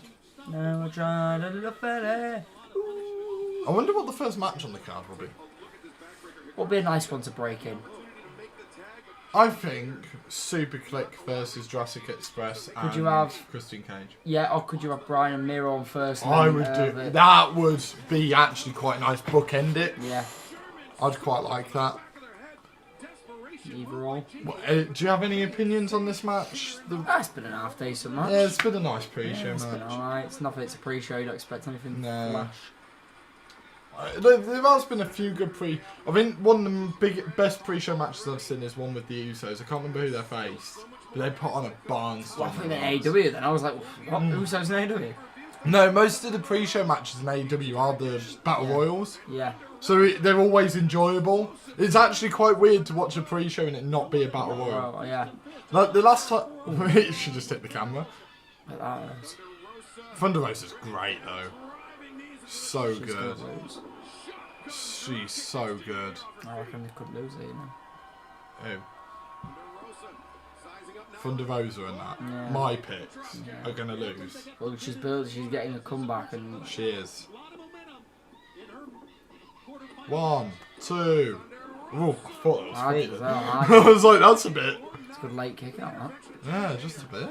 Now I try to look at it. I wonder what the first match on the card will be. What'll be a nice one to break in? I think Superkliq versus Jurassic Express and you have Christian Cage. Yeah, or could you have Bryan and Miro on first? I would do that. Would be actually quite nice. Bookend it. Yeah. I'd quite like that. Either or. Do you have any opinions on this match? It's been an half decent match. Yeah, it's been a nice pre-show it's match. Been alright. It's nothing. It's a pre-show. You don't expect anything. No. There has been a few good I think one of the best pre-show matches I've seen is one with the Usos. I can't remember who they faced, but they put on a barnstorming. Well, I think in AEW then. I was like, what? Usos in AEW? No, most of the pre-show matches in AEW are the Battle Royals. Yeah. So they're always enjoyable. It's actually quite weird to watch a pre-show and it not be a Battle Royal. Oh, yeah. Like the last time... you should just hit the camera. Thunder Rosa's great though. So good. She's so good. I reckon they could lose it, you know. Who? Thunder Rosa and that. Yeah. My picks are going to lose. Well, she's getting a comeback and... She is. 1, 2. Oh, I thought that was sweet. I was like, that's a bit. It's a good late kick out, that. Yeah, just a bit.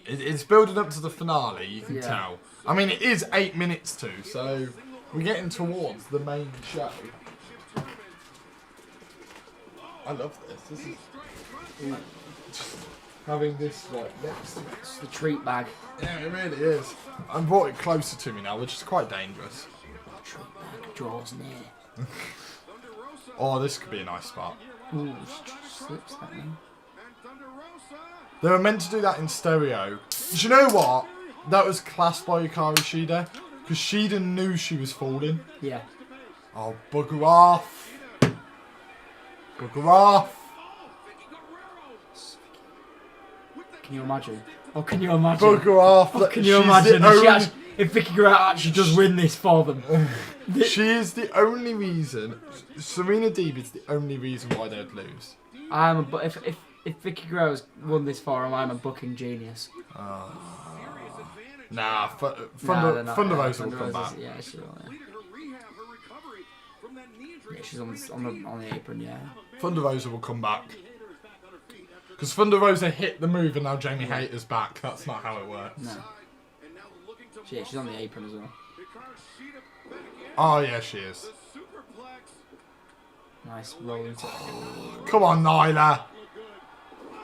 It's building up to the finale, you can tell. I mean, it is 8 minutes to, so we're getting towards the main show. I love this. This is just having this like next to me. It's the treat bag. Yeah, it really is. I brought it closer to me now, which is quite dangerous. The treat bag draws near. Oh, this could be a nice spot. Ooh, she slips that one. They were meant to do that in stereo. Do you know what? That was classed by Hikaru Shida. Because Shida knew she was falling. Yeah. Oh, bugger off. Bugger off. Can you imagine? Oh, can you imagine? Bugger off. Oh, can you imagine if Vicky Guerrero actually does win this for them? She is the only reason. Serena Deeb is the only reason why they'd lose. If Vicky Guerrero's won this for him, I'm a booking genius. Nah, Thunder Rosa will come back. Yeah, she will. Yeah, she's on the apron, yeah. Thunder Rosa will come back. Because Thunder Rosa hit the move and now Jamie Hayter's back. That's not how it works. No. Yeah, she's on the apron as well. Oh, yeah, she is. Nice rolling. Come on, Nyla.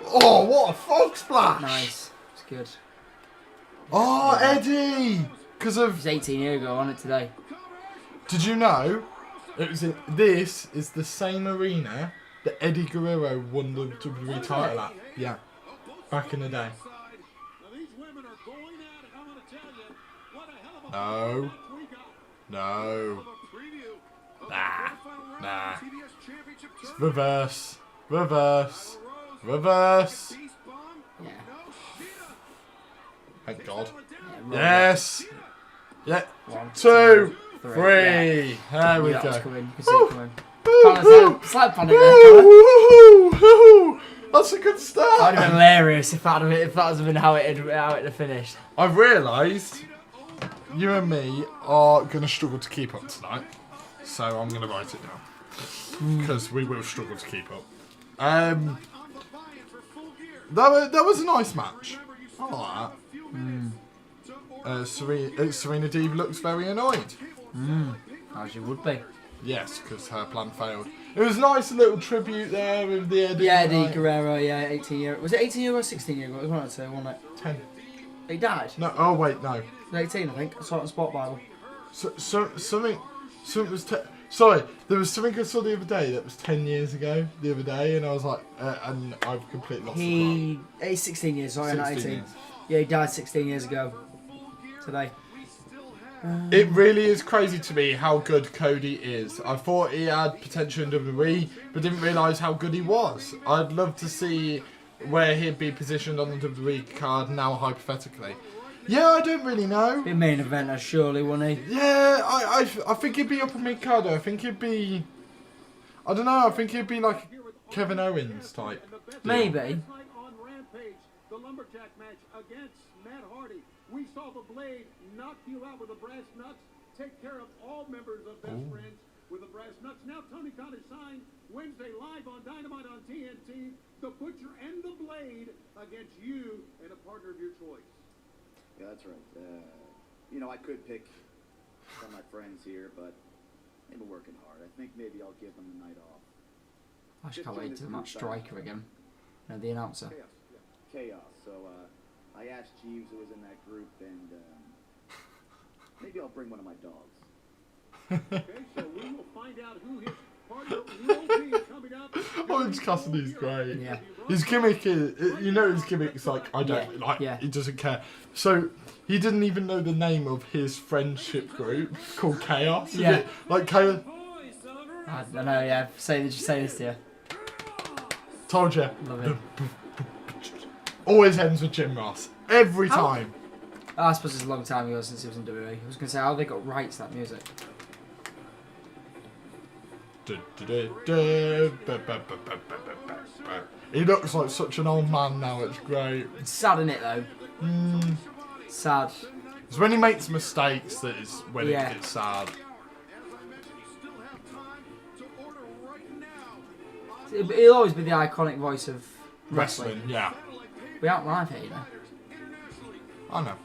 Oh, what a frog splash. Nice. It's good. Oh, Eddie. Because of... It was 18 years ago on it today. Did you know? This is the same arena that Eddie Guerrero won the WWE title at. Yeah. Back in the day. No. No. Nah. It's reverse. Reverse. Reverse. Yeah. Thank God. Yeah, Yes. Yeah. 1, 2, 3. 3. Yeah. There we That was go. coming. You can see it coming. Slap on it there. Woo-hoo-hoo-hoo. That's a good That start. would have been hilarious if that had been how it had finished. I've realised you and me are going to struggle to keep up tonight. So I'm going to write it down. Because we will struggle to keep up. That was a nice match. I like that. Serena Deeb looks very annoyed. As you would be. Yes, because her plan failed. It was a nice little tribute there with the Eddie. Yeah, Eddie Guerrero, yeah, 18 years. Was it 18 years or 16 years ago? It was one of the two, wasn't it? 10. He died? No, oh wait, no. It was 18, I think. I saw it on Spot Bible. Something was... Sorry, there was something I saw the other day that was 10 years ago, the other day, and I was like, and I've completely lost the plot. He's 16 years, sorry, not 18. Years. Yeah, he died 16 years ago. Today. It really is crazy to me how good Cody is. I thought he had potential in WWE, but didn't realise how good he was. I'd love to see where he'd be positioned on the WWE card now, hypothetically. Yeah, I don't really know. Be a main eventer, surely, wouldn't he? Yeah, I think he'd be up in mid-card. I think he'd be... I don't know, I think he'd be like Kevin Owens type. Maybe. On Rampage, the lumberjack match against Matt Hardy. We saw the Blade knock you out with the brass nuts, take care of all members of Best Friends with the brass nuts. Now Tony Khan has signed Wednesday live on Dynamite on TNT, the Butcher and the Blade against you and a partner of your choice. Yeah, that's right. You know, I could pick some of my friends here, but they've been working hard. I think maybe I'll give them the night off. I just can't wait to match Striker again. No, the announcer. Chaos. So I asked Jeeves, who was in that group, and maybe I'll bring one of my dogs. Okay, so we will find out who his partner will be coming up. Orange Cassidy's great. Yeah. His gimmick is, you know, his gimmick's like, I don't, he doesn't care. So, he didn't even know the name of his friendship group called Chaos. Yeah. It, like, Chaos. I don't know, yeah. Say this to you. Told you. Love it. Always ends with Jim Ross. Every time. I suppose it's a long time ago since he was in WWE. I was going to say, how they got rights to that music? He looks like such an old man now, it's great. It's sad, isn't it, though? Sad. It's when he makes mistakes that is when it gets sad. He'll always be the iconic voice of wrestling. Yeah. We aren't live here, you know. I know.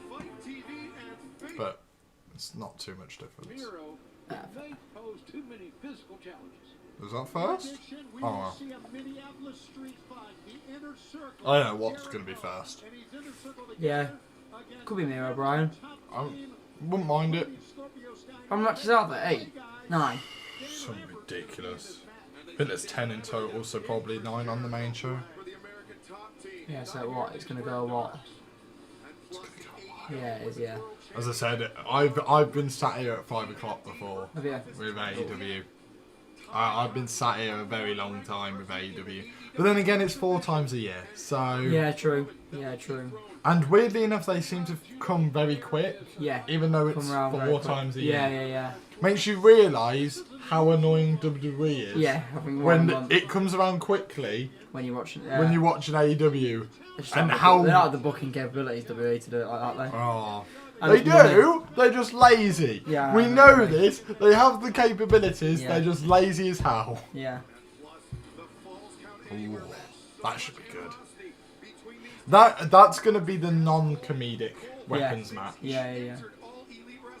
But it's not too much difference. Miro, they pose too many physical challenges. Was that first? We Oh, will well. see a Minneapolis street fight, the inner circle. I know what's going to be first. And he's inner circle Yeah. against Could be Miro, Bryan. I wouldn't mind it. How many matches are there? 8? 9? Something ridiculous. I think there's 10 in total, so probably 9 on the main show. Yeah, so what? It's going to go what? Yeah, it is, yeah. As I said, I've been sat here at 5 o'clock before Have you? with AEW. I've been sat here a very long time with AEW. But then again, it's 4 times a year, so... Yeah, true. Yeah, true. And weirdly enough, they seem to come very quick. Yeah. Even though it's Come around very 4 quick. times a year. Yeah. Makes you realise how annoying WWE is. Yeah, having When one month it comes around quickly, when you're watching. when you're watching AEW, And how they don't have the booking capabilities WWE to do it like that, though. Oh. And They it's money. do. They're just lazy. Yeah, we I know know. this. They have the capabilities. Yeah. They're just lazy as hell. Yeah. Ooh, that should be good. That's gonna be the non-comedic weapons match. Yeah.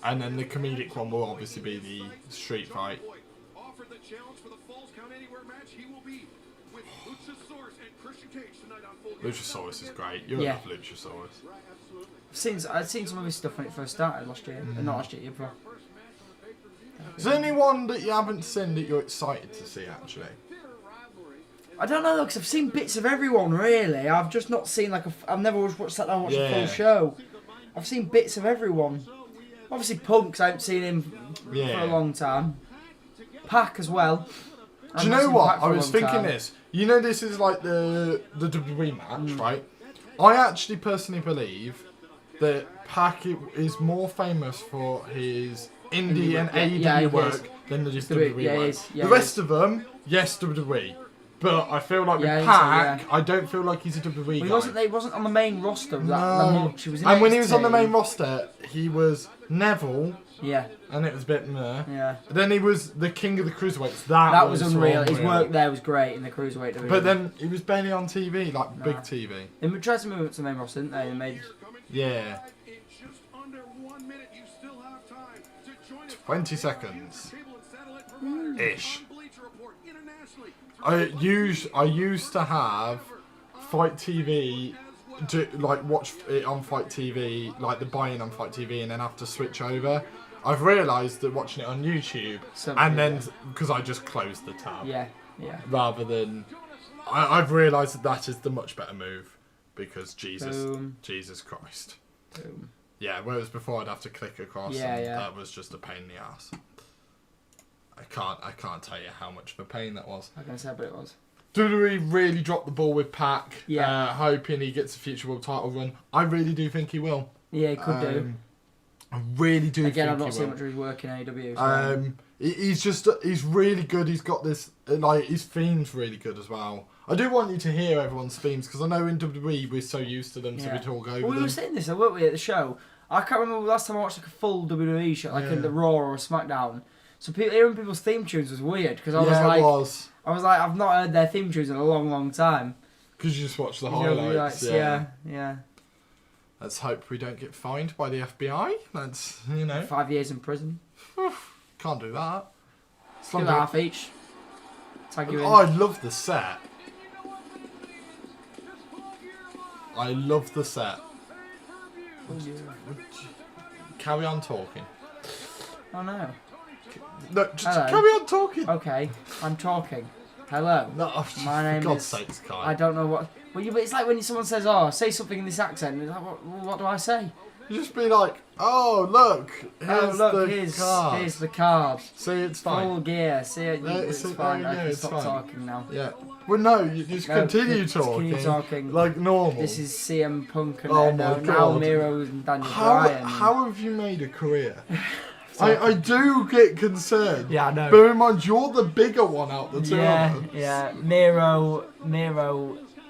And then the comedic one will obviously be the street fight. Offered the challenge for the Falls Count Anywhere match. He will be with Luchasaurus and Christian Cage tonight on Full Gear. Luchasaurus is great. You Yeah. love Luchasaurus. Right, absolutely. I'd seen some of his stuff when it first started last year. Not last year, year before. Is there anyone that you haven't seen that you're excited to see actually? I don't know though, because I've seen bits of everyone really. I've just not seen I've never sat down and watched a full show. I've seen bits of everyone. Obviously Punk, 'cause I haven't seen him for a long time. Pac as well. Do you know what? I was thinking this. You know this is like the WWE match, right? I actually personally believe that Pac is more famous for his indie and AEW work than the just WWE work. The rest of them, yes, WWE. But I feel like with Pac, I don't feel like he's a WWE guy. He wasn't on the main roster that much. He was in and when he was NXT. on the main roster, he was Neville. Yeah. And it was a bit meh. Yeah. Then he was the king of the cruiserweights. That was unreal. His work there was great in the cruiserweight division. But then he was barely on TV, like big TV. They tried to move him to the main roster, didn't they? They made. Yeah. In just under 1 minute, you still have time to join us. 20 seconds. Ish. Bleacher Report internationally. I used to have Fight TV, watch it on Fight TV, like the buy-in on Fight TV, and then have to switch over. I've realised that watching it on YouTube, because I just closed the tab. Yeah. Rather than, I've realised that is the much better move, because Jesus Christ. Boom. Yeah, whereas before I'd have to click across, and that was just a pain in the ass. I can't tell you how much of a pain that was. I can say, but it was. WWE really dropped the ball with Pac. Yeah. Hoping he gets a future world title run. I really do think he will. Yeah, he could do. I really do. Again, think I've not he seen will. much of his work in AEW. So. He's really good. He's got this, his theme's really good as well. I do want you to hear everyone's themes, because I know in WWE we're so used to them, so we talk over them. We were saying this, weren't we, at the show? I can't remember the last time I watched a full WWE show, in the Raw or a SmackDown. So hearing people's theme tunes was weird, because I was like, I've not heard their theme tunes in a long, long time. Because you just watch the highlights. Yeah. Let's hope we don't get fined by the FBI. That's, 5 years in prison. Can't do that. Do half each. Tag you in. Oh, I love the set. I love the set. Carry on talking. Oh no. No, just carry on talking. Okay, I'm talking. Hello. No, my name for God's is. sakes, Kai. I don't know what. Well, but it's like when someone says, "Oh, say something in this accent." It's like, what do I say? You just be like, "Oh, look, here's the card. See, it's fine. Full gear. See, it's fine. I can stop talking now. Yeah. Well, no, you just continue talking. Continue talking like normal. This is CM Punk and now Miro and Daniel Bryan. How have you made a career? I do get concerned. Yeah, I know. Bear in mind, you're the bigger one out the two of them. Yeah. Miro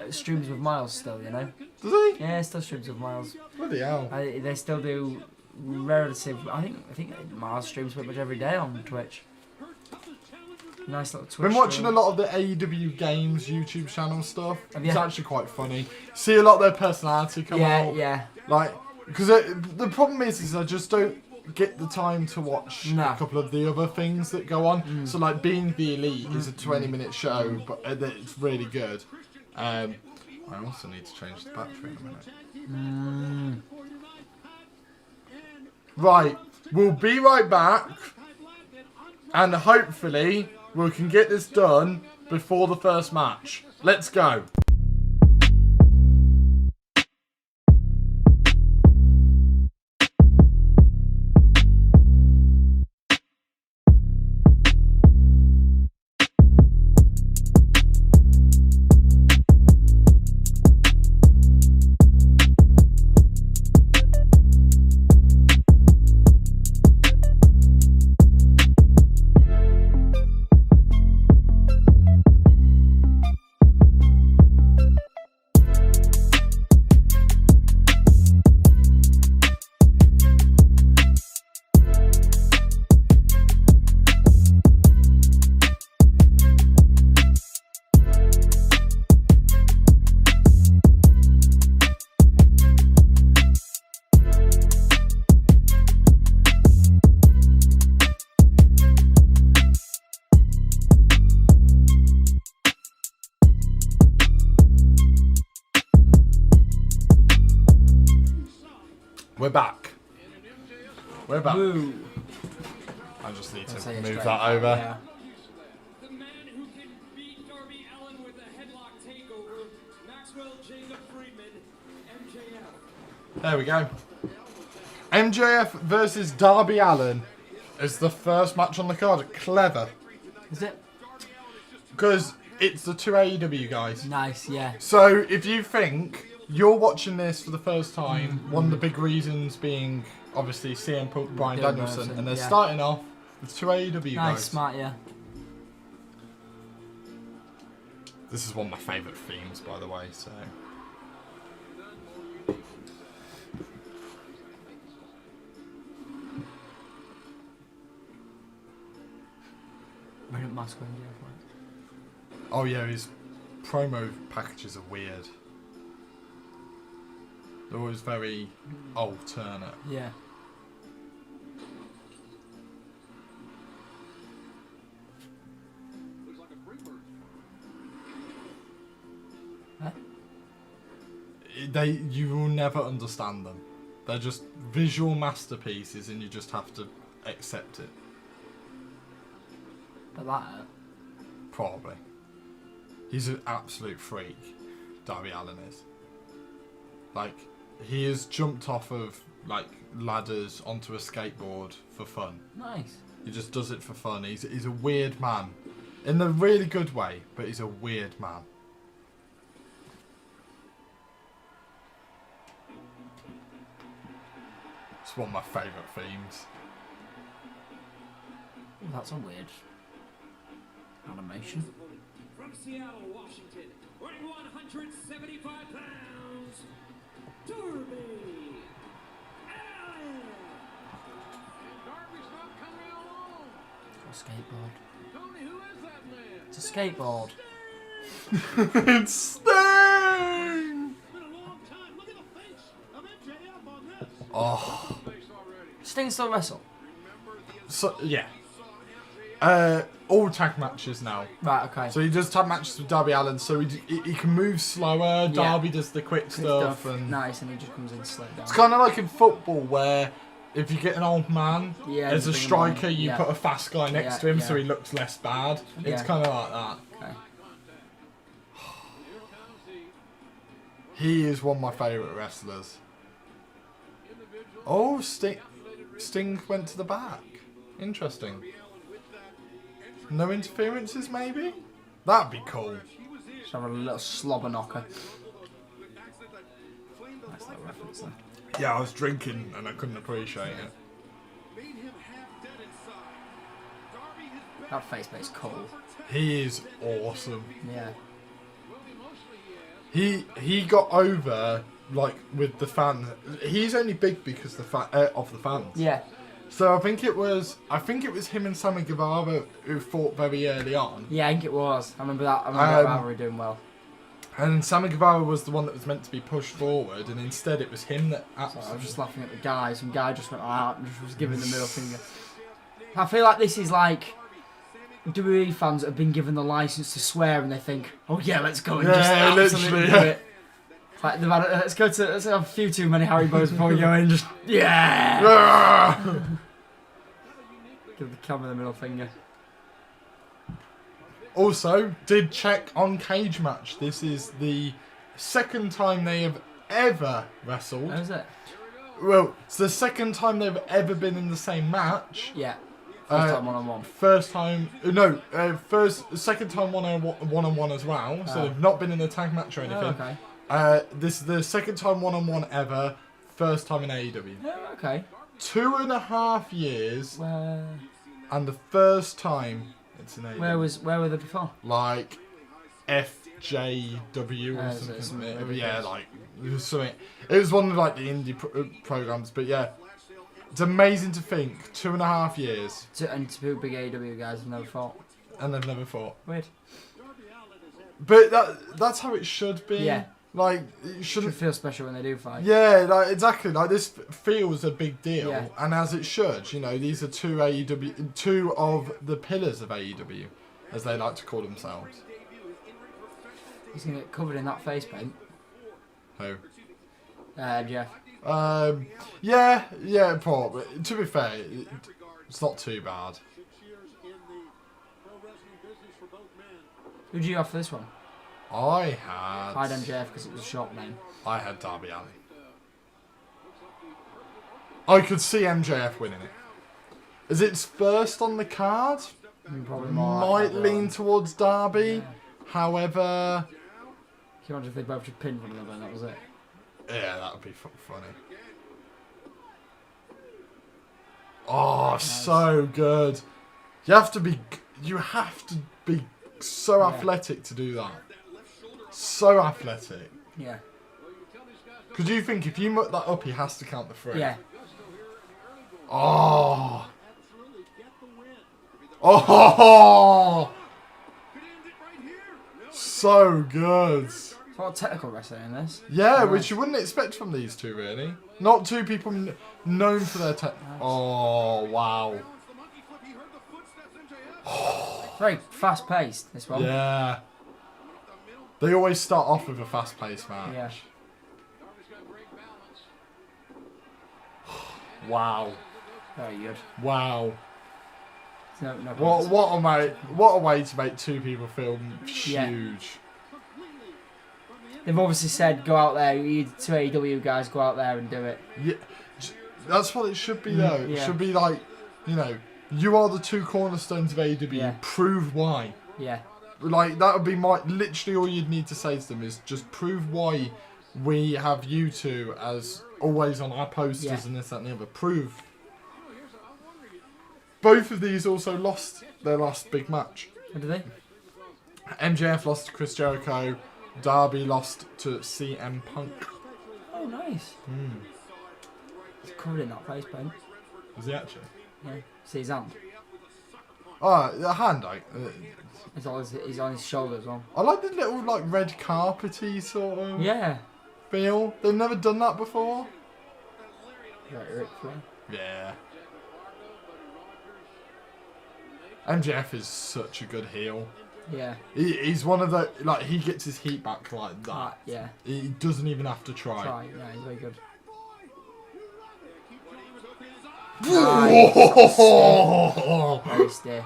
streams with Miles still, you know? Does he? Yeah, still streams with Miles. Bloody hell. They still do relative. I think Miles streams pretty much every day on Twitch. Nice little Twitch. Been watching a lot of the AEW Games YouTube channel stuff. It's actually quite funny. See a lot of their personality come out. Yeah. Like, because the problem is I just don't get the time to watch a couple of the other things that go on. So like Being the Elite is a 20-minute show, but it's really good. I also need to change the battery in a minute. Right, we'll be right back, and hopefully we can get this done before the first match. Let's go. We're back. We're back. Woo. I just need I'll to say it move straight. that over. Yeah. The man who can beat Darby Allin with a headlock takeover, Maxwell Jacob Friedman, MJF. There we go. MJF versus Darby Allin is the first match on the card. Clever. Is it? Because it's the two AEW guys. Nice, yeah. So if you think you're watching this for the first time, one of the big reasons being obviously CM Punk, Bryan Danielson, and they're starting off with two AEW Nice, guys. smart, yeah. This is one of my favourite themes, by the way, so... Brilliant mask when you Oh yeah, his promo packages are weird. They're always very alternate. Yeah. Huh? You will never understand them. They're just visual masterpieces, and you just have to accept it. But that. Probably. He's an absolute freak, Darby Allin is. Like, he has jumped off of like ladders onto a skateboard for fun. Nice. He just does it for fun. He's a weird man, in a really good way, but he's a weird man. It's one of my favourite themes. Ooh, that's a weird animation. From Seattle, Washington, weighing 175 pounds, Darby Allin. Darby's not coming alone. It's got a skateboard. Tony, who is that man? It's a skateboard. It's Sting! It's been a long time. Look at the face of MJF on this. Oh, Sting still wrestle? so yeah. All tag matches now. Right, okay. So he does tag matches with Darby Allin, so he can move slower. Darby does the quick stuff, and nice, and he just comes in slow down. it's kind of like in football where if you get an old man as a you bring him striker, on. you Yeah. put a fast guy next to him so yeah. he looks less bad. It's Yeah. kind of like that. Okay. He is one of my favourite wrestlers. Oh, Sting went to the back. Interesting. No interferences, maybe? That'd be cool. Just have a little slobber knocker. Nice little reference there. Yeah, I was drinking and I couldn't appreciate it. That face paint's cool. He is awesome. Yeah. He got over like with the fans. He's only big because of the fans. Yeah. So I think it was him and Sammy Guevara who fought very early on. Yeah, I think it was. I remember that. I remember that Rivalry doing well. And Sammy Guevara was the one that was meant to be pushed forward, and instead it was him that So I was absolutely... just laughing at the guy. Some guy just went out and just was giving the middle finger. I feel like this is like WWE fans that have been given the license to swear, and they think, "Oh yeah, let's go and just Yeah, absolutely literally, do it." It's like they've had, let's have a few too many Haribos before we go in. Just yeah. Give the camera the middle finger. Also, did check on Cage Match. This is the second time they have ever wrestled. How is it? Well, it's the second time they've ever been in the same match. Yeah. First time one-on-one. First time, second time one-on-one as well. So they've not been in a tag match or anything. Oh, okay. This is the second time one-on-one ever. First time in AEW. Oh, okay. 2.5 years, Where and the first time it's in AEW. where were they before? Like FJW or is it something. something Yeah, ridiculous? like it was something. It was one of like the indie programs, but yeah, it's amazing to think 2.5 years And two big AEW guys have never fought. and they've never fought. Weird. But that's how it should be. Yeah. Like it Should shouldn't. feel special when they do fight. Yeah, like exactly. Like this feels a big deal, Yeah. and as it should. You know, these are two of the pillars of AEW, as they like to call themselves. He's gonna get covered in that face paint. Who? Jeff. Yeah, probably. To be fair, it's not too bad. 6 years in the pro wrestling business for both men. Who do you have for this one? I had MJF because it was a short name. I had Darby Allin. I could see MJF winning it. As it's first on the card, Probably more might like that, lean towards Darby. However, Can you imagine if they both just pinned one another and that was it? yeah, that would be funny. Oh, so good. You have to be so athletic to do that. So athletic. Yeah. Because you think if you muck that up, he has to count the 3. Yeah. Oh. Oh. So good. It's a lot of technical wrestling in this. Yeah, which you wouldn't expect from these two, really. Not two people known for their tech. Oh, wow. Very fast paced, this one. Yeah. They always start off with a fast-paced match. Yeah. Wow. Very good. Wow. No What a way to make two people feel Yeah. huge. They've obviously said, go out there, you two AEW guys, go out there and do it. Yeah, that's what it should be though. It should be like, you are the two cornerstones of AEW. Yeah. Prove why. Yeah. Like that would be literally all you'd need to say to them is just prove why we have you two as always on our posters and this, that, and the other. Prove. Both of these also lost their last big match. What did they? MJF lost to Chris Jericho. Darby lost to CM Punk. Oh, nice. He's covered in that face paint. Was he actually? Yeah. See his hand? Oh, the hand. He's on his shoulder as well. I like the little red carpety sort of feel. They've never done that before. Right, Ric Flair. Yeah. MJF is such a good heel. Yeah. He's one of the he gets his heat back like that. Yeah. He doesn't even have to try. Yeah, he's very good. Whoa! Very stiff.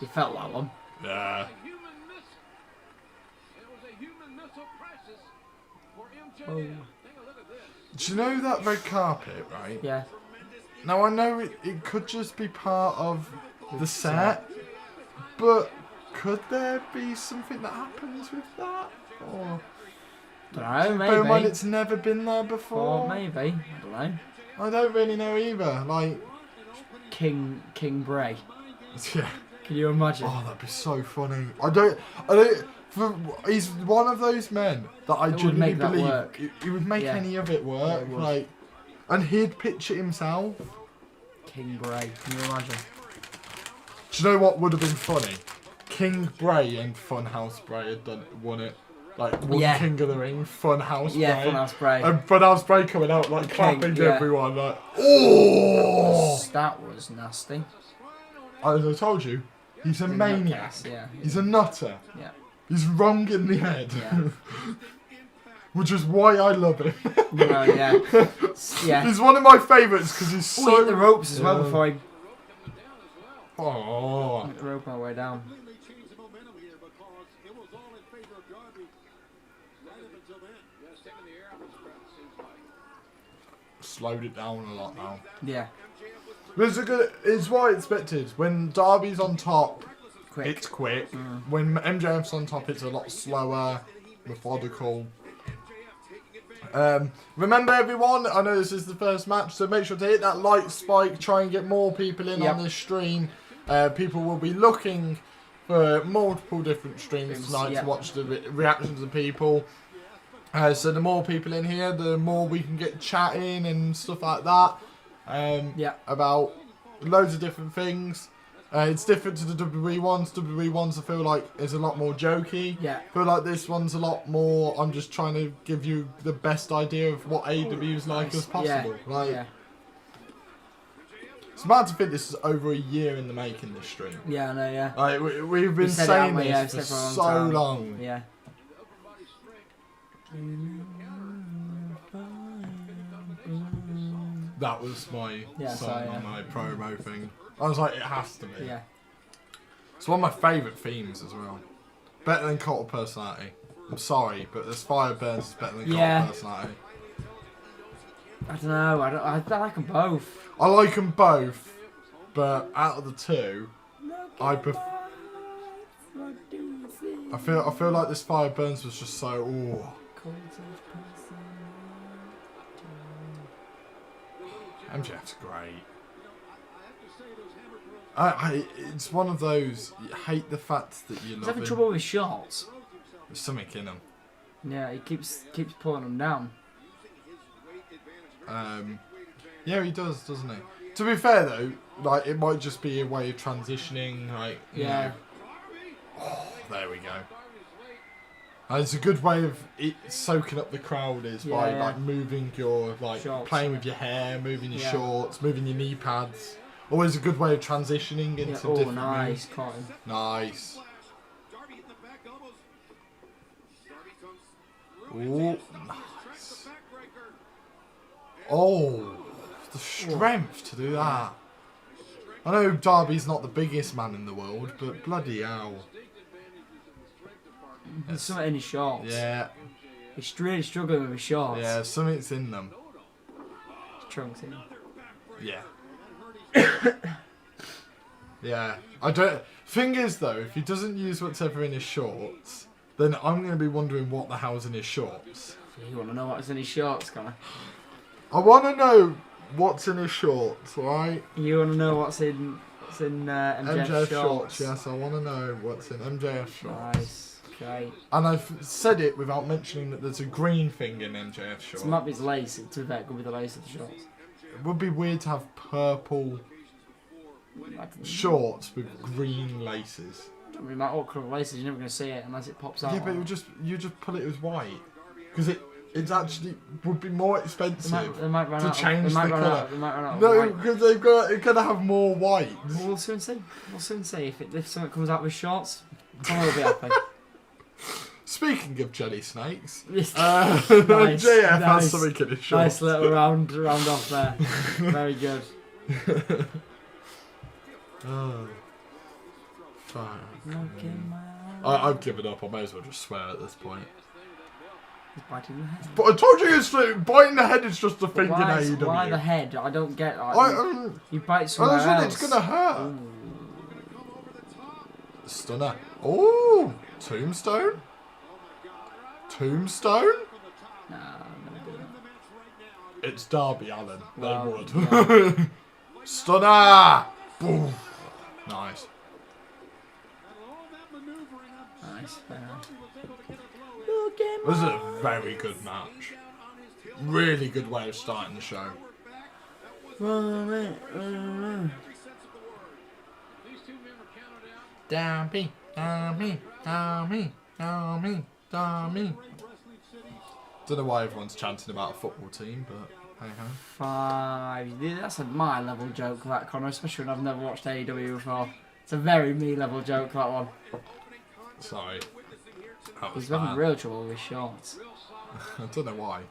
You felt that one. Yeah. Oh. Do you know that red carpet, right? Yeah. Now I know it could just be part of the set, but could there be something that happens with that? Or Don't know, maybe. bear in mind it's never been there before. Or maybe. I don't know. I don't really know either. King Bray. Yeah. Can you imagine? Oh, that'd be so funny. He's one of those men that I genuinely believe he would make any of it work. Yeah, and he'd pitch it himself. King Bray. Can you imagine? Do you know what would have been funny? King Bray and Funhouse Bray had won it. King of the Ring, Funhouse Bray. Yeah, Funhouse Bray. And Funhouse Bray coming out clapping to everyone oh! That was nasty. As I told you, he's a maniac. Yeah. He's a nutter. Yeah. He's wrong in the head. Yeah. Which is why I love him. Yeah. He's one of my favourites because he's so... hit the ropes as well before I... Oh. Hit the rope on my way down. Changed the momentum here because it was all in favor of Darby right up until then. Yes, taking the air out of his breath, seems like. Slowed it down a lot now. Yeah. It's what I expected. When Darby's on top, Quick. it's quick. When MJF's on top, it's a lot slower, methodical. Remember everyone, I know this is the first match, so make sure to hit that like spike, try and get more people in on this stream. People will be looking for multiple different streams tonight to watch the reactions of people. So the more people in here, the more we can get chatting and stuff like that. About loads of different things. It's different to the WWE ones. WWE ones I feel like is a lot more jokey. Yeah. I feel like this one's a lot more, I'm just trying to give you the best idea of what AEW is like as possible. It's mad to think this is over a year in the making, this stream. Yeah, I know, yeah. We've been saying this for so long. Yeah. That was my song on my promo thing. I was like, it has to be. Yeah. It's one of my favourite themes as well. Better than Cult of Personality. I'm sorry, but this Fire Burns is better than Cult of Personality. I don't know. I like them both. I like them both, but out of the two, I feel like this Fire Burns was just so. Ooh. MJF's great. It's one of those, you hate the fact that you love him. He's having trouble with his shots. There's something in him. Yeah, he keeps pulling them down. Yeah, he does, doesn't he? To be fair though, like it might just be a way of transitioning, like you know. Oh, there we go. It's a good way of soaking up the crowd by like moving your shorts, playing with your hair, moving your shorts, moving your knee pads. Always a good way of transitioning into different nice, moves. Cotton. Nice. Ooh, nice. Oh, the strength to do that. I know Darby's not the biggest man in the world, but bloody hell. There's something in his shorts. Yeah. He's really struggling with his shorts. Yeah, something's in them. Trunks in. Yeah. Yeah. I don't. Thing is though, if he doesn't use whatever in his shorts, then I'm going to be wondering what the hell's in his shorts. You want to know what's in his shorts, Connor? I want to know what's in his shorts, right? You want to know what's in MJF shorts? Yes, I want to know what's in MJF shorts. Nice. Okay. And I've said it without mentioning that there's a green thing in MJF shorts. It might be his lace. To be fair, it could be the lace of the shorts. It would be weird to have purple shorts with green laces. Don't really matter what colour of laces. You're never going to see it unless it pops out. Yeah, but you just pull it as white because it's actually would be more expensive they might run to out change the colour. They might run out. No, because they're gonna have more white. Well, we'll soon see. We'll soon see if something comes out with shorts. Connor will be happy. Speaking of jelly snakes, Nice, JF has something in his shorts. Nice little round off there. Very good. Oh, fine. I've given up. I may as well just swear at this point. He's biting the head. But I told you, biting the head is just a thing in AEW. Why the head? I don't get. You bite somewhere else. It's gonna hurt. Ooh. Stunner. Oh, Tombstone. Tombstone? Nah, it's Darby Allin. Well, they would. Yeah. Stunner! Boom. Nice. Nice. This is a very good match. Really good way of starting the show. Darby, Darby, Darby, Darby. Darby. Don't know why everyone's chanting about a football team, but hey ho. 5. That's a my level joke, that, Connor, especially when I've never watched AEW before. It's a very me level joke, that one. Sorry. He's having real trouble with his shorts. I don't know why.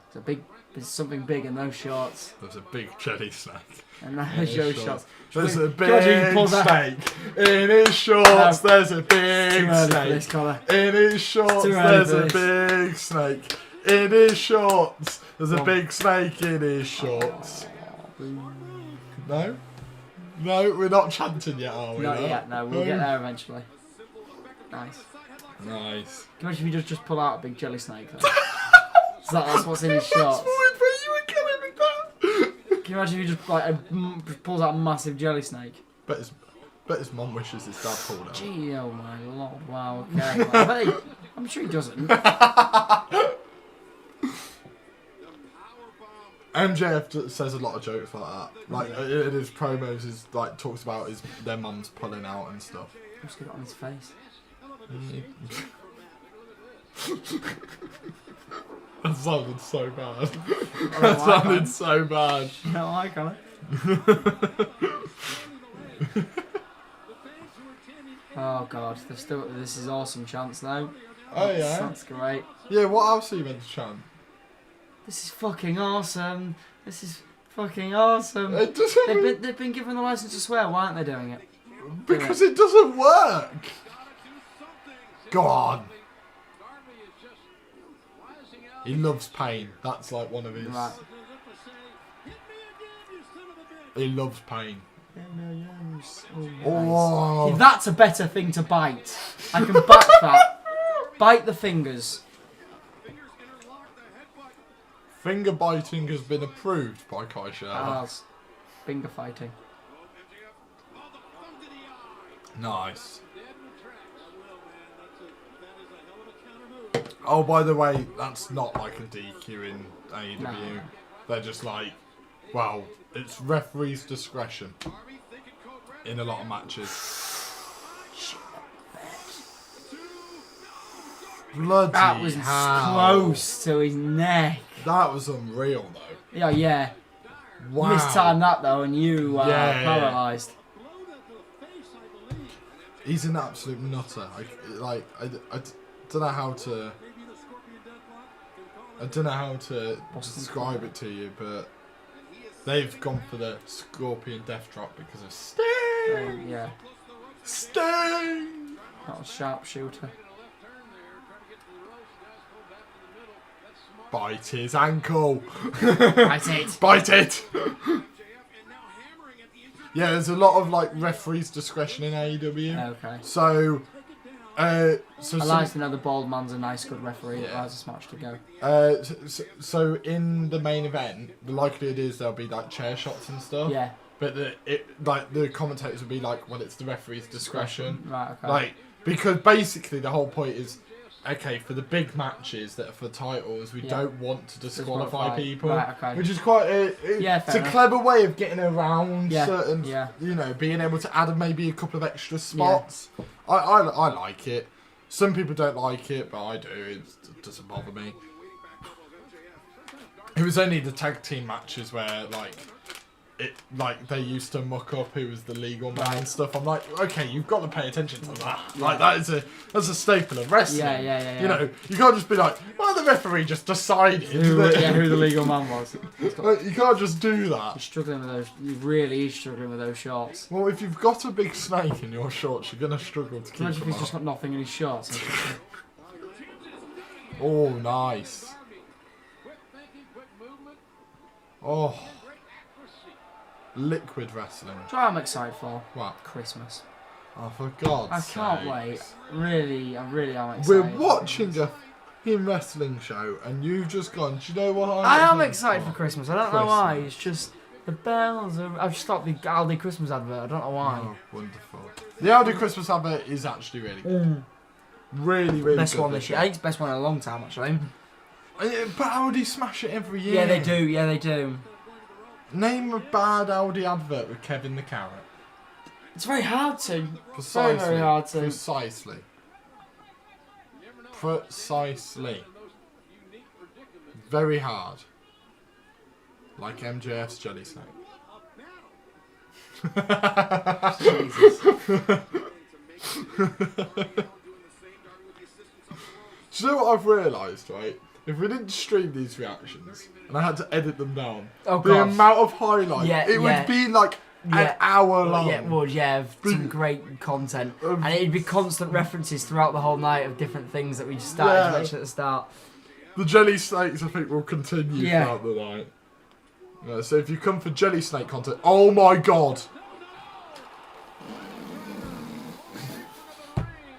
There's something big in those shorts. There's a big jelly snake. And those shorts. There's a big snake in his shorts. There's a big snake in his shorts. There's a big snake in his shorts. There's a big snake in his shorts. No? No, we're not chanting yet, are we? Not yet, no. We'll get there eventually. Nice. Nice. Can you imagine if you just pull out a big jelly snake? That's what's in his shorts. Can you imagine if he just pulls out a massive jelly snake? Bet his mum wishes his dad pulled out. Gee, oh my lord, wow, okay. I'm sure he doesn't. MJF says a lot of jokes like that. Like in his promos, is like talks about their mums pulling out and stuff. Just get it on his face. That sounded so bad. That sounded so bad. No, I can't. Oh god, this is awesome chance though. Oh yeah. That's great. Yeah, what else are you meant to chant? This is fucking awesome. This is fucking awesome. It doesn't... They've been given the license to swear. Why aren't they doing it? Because it doesn't work. Go on. He loves pain. That's like one of his... Right. He loves pain. Oh, that's a better thing to bite. I can back that. Bite the fingers. Finger biting has been approved by Cai Sherlock. As finger fighting. Nice. Oh, by the way, that's not like a DQ in AEW. No. They're just like, well, it's referee's discretion in a lot of matches. Bloody That was hell. close to his neck. That was unreal, though. Yeah, yeah. Wow. Mistimed that though, and you Yeah. paralysed. He's an absolute nutter. I don't know how to. I don't know how to describe it to you, but they've gone for the Scorpion Death Drop because of Sting. Yeah. Sting. That was sharpshooter. Bite his ankle. Bite it. Bite it. Yeah, there's a lot of like referee's discretion in AEW. Okay. So I like to know the bald man's a nice, good referee that allows this match to go. So in the main event, the likelihood is there'll be like chair shots and stuff. Yeah. But the commentators will be like, well, it's the referee's discretion. Right. Okay. Like, because basically the whole point is, okay, for the big matches that are for titles, we don't want to disqualify people. Right, okay. Which is quite it's a clever way of getting around certain, you know, being able to add maybe a couple of extra spots. Yeah. I like it. Some people don't like it, but I do. It doesn't bother me. It was only the tag team matches where, like they used to muck up who was the legal man and stuff. I'm like, okay, you've got to pay attention to that. Yeah. Like that's a staple of wrestling. Yeah. You know, you can't just be like, well, the referee just decided who the legal man was. You can't just do that. You're struggling with those. You really is struggling with those shorts. Well, if you've got a big snake in your shorts, you're gonna struggle to keep Imagine if them he's just got nothing in his shorts. Oh, nice. Oh. Liquid wrestling. Do you know what I'm excited for? What? Christmas. Oh, for God's sake. I can't wait. I really am excited. We're watching a fucking wrestling show and you've just gone, do you know what I am excited for Christmas. I don't know why. It's just the bells are... I've stopped the Aldi Christmas advert. I don't know why. Oh, wonderful. The Aldi Christmas advert is actually really good. Really, really best good. One this year. I think it's the best one in a long time, actually. But Aldi smash it every year. Yeah, they do. Yeah, they do. Name a bad Aldi advert with Kevin the Carrot. It's very hard to. Precisely. Very hard to. Precisely. Very hard. Like MJF's Jelly Snake. Jesus. Do you know what I've realised, right? If we didn't stream these reactions and I had to edit them down, the amount of highlights, it would be like an hour long. Yeah, it would, some great content. And it'd be constant references throughout the whole night of different things that we just started to mention at the start. The Jelly Snakes, I think, will continue throughout the night. Yeah, so if you come for Jelly Snake content, oh my God!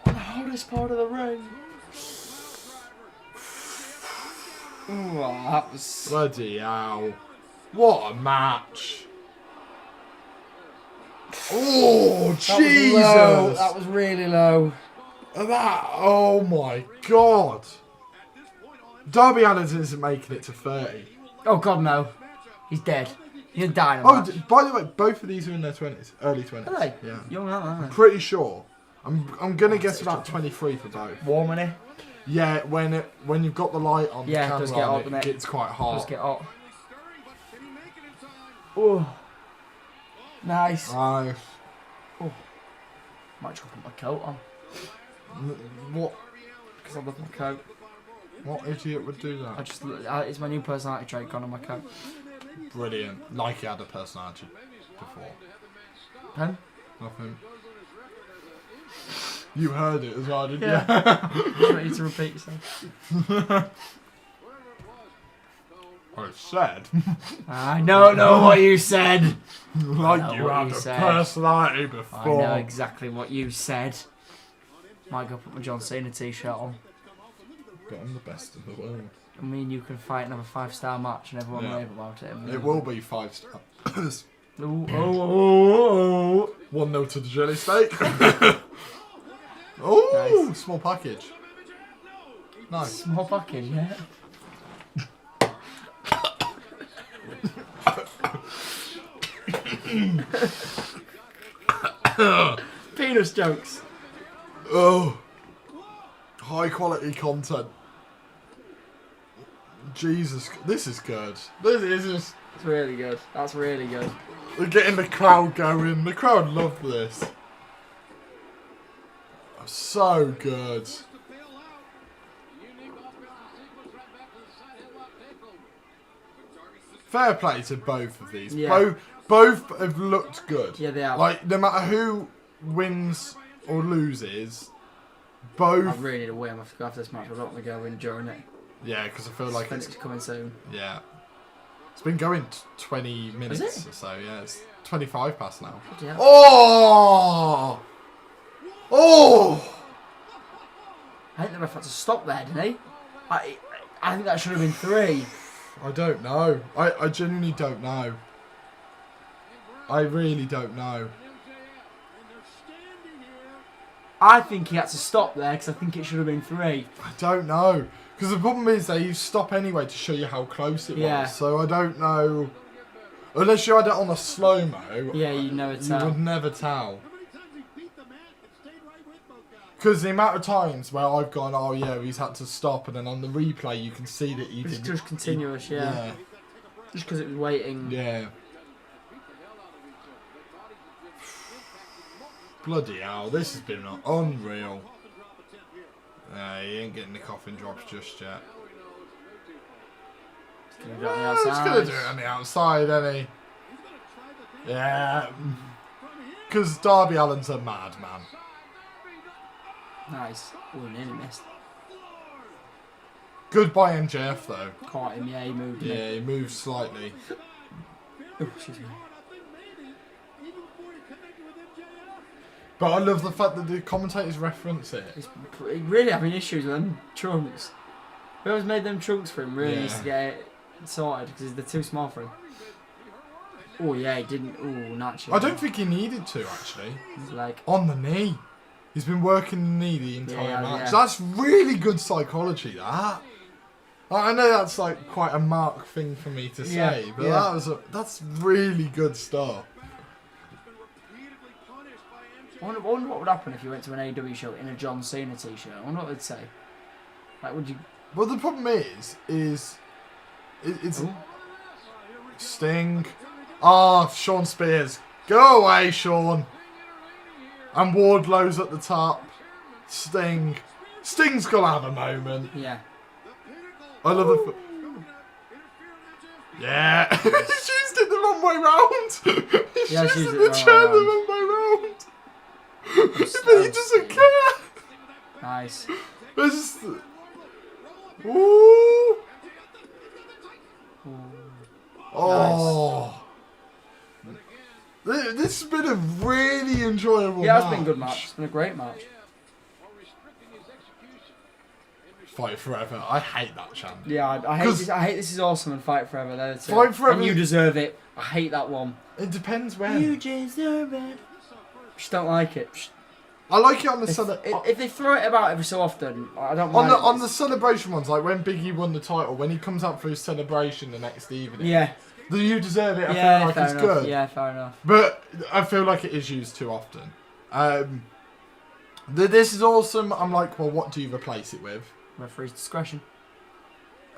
The hardest part of the ring. Ooh, that was... Bloody hell. What a match. Oh, Jesus. That was really low. Oh my God. Darby Allin isn't making it to 30. Oh God, no. He's dead. He's dying. Oh, by the way, both of these are in their 20s, early 20s. Are they? Yeah. Young, aren't they? Pretty sure. I'm gonna guess about 23 for both. Warm, innit? Yeah, when you've got the light on the camera, it does get hot, it gets quite hot. It does get hot. Oh, nice. Nice. Oh, might just put my coat on. What? Because I love my coat. What idiot would do that? It's my new personality trait, gone on my coat. brilliant. Like he had a personality before. Pen? Nothing. You heard it as well, didn't Yeah. you? I want you to repeat yourself. I said. I don't know what you said. Like know you what had you a said. personality I before. know exactly what you said. Might go put my John Cena t-shirt on. But I'm the best in the world. I mean, you can fight and have a 5-star match and everyone will rave about it. It will be 5 stars. Ooh, oh. 1-0 to the jelly steak. Oh, Nice. small package. Nice. Small fucking, yeah. Penis jokes. Oh, high quality content. Jesus, this is good. This is just. It's really good. That's really good. We're getting the crowd going. The crowd love this. So good. Fair play to both of these. Yeah. Both have looked good. Yeah, they are. Like, no matter who wins or loses, both. I really need a win. I have to go after this match. I don't want to go in during it. Yeah, because I feel like Fenix it's. coming soon. Yeah. It's been going 20 minutes Is it? or so. Yeah, it's 25 past now. Yeah. Oh! Oh! I think the ref had to stop there, didn't he? I think that should have been 3. I don't know. I genuinely don't know. I really don't know. I think he had to stop there because I think it should have been 3. I don't know. Because the problem is they stop anyway to show you how close it Yeah. was. So I don't know. Unless you had it on a slow-mo. Yeah, you never You tell. would never tell. Because the amount of times where I've gone, oh yeah, he's had to stop, and then on the replay you can see that he It's didn't. just continuous, yeah. Just because it was waiting. Yeah. Bloody hell, this has been unreal. Nah, he ain't getting the coffin drops just yet. He's gonna do it on the He's outside. gonna do it on the outside, isn't he? Yeah. Because Darby Allin's a madman. Nice. Oh, nearly missed. Good by MJF though. Caught him, yeah, he moved. Yeah, he moves slightly. Oh, excuse me. But I love the fact that the commentators reference it. He's really having issues with them trunks. Whoever's made them trunks for him really needs to get it sorted because they're too small for him. Oh yeah, he didn't. Oh, naturally. I don't think he needed to actually. He's like, On the knee. He's been working the knee the entire Yeah, match. yeah. That's really good psychology, that. I know that's like quite a Mark thing for me to say, Yeah, but yeah. that's really good stuff. I wonder what would happen if you went to an AEW show in a John Cena t-shirt. I wonder what they'd say. Like, would you? Well, the problem is it's Ooh. Sting. Ah, Sean Spears. Go away, Sean. And Wardlow's at the top. Sting. Sting's gonna have a moment. Yeah. I love it. Yeah. He's used it the wrong way round. He's Yeah, used she's used it the the chair wrong the way wrong way round. Just- But he doesn't care. Nice. It's just... Ooh. Oh. This has been a really enjoyable Yeah, match. it's been a good match. It's been a great match. Fight forever. I hate that chant. Yeah, I hate 'Cause- this. I hate This Is Awesome and Fight Forever. They're the two. Fight Forever- And You Deserve It. I hate that one. It depends when. You deserve it. Just don't like it. I like it on the If they throw it about every so often, I don't mind. on the celebration ones, like when Biggie won the title, when he comes out for his celebration the next evening. Yeah. Do You Deserve It? I Yeah, feel like fair it's enough. good. Yeah, fair enough. But I feel like it is used too often. This is awesome. I'm like, well, what do you replace it with? Referee's discretion.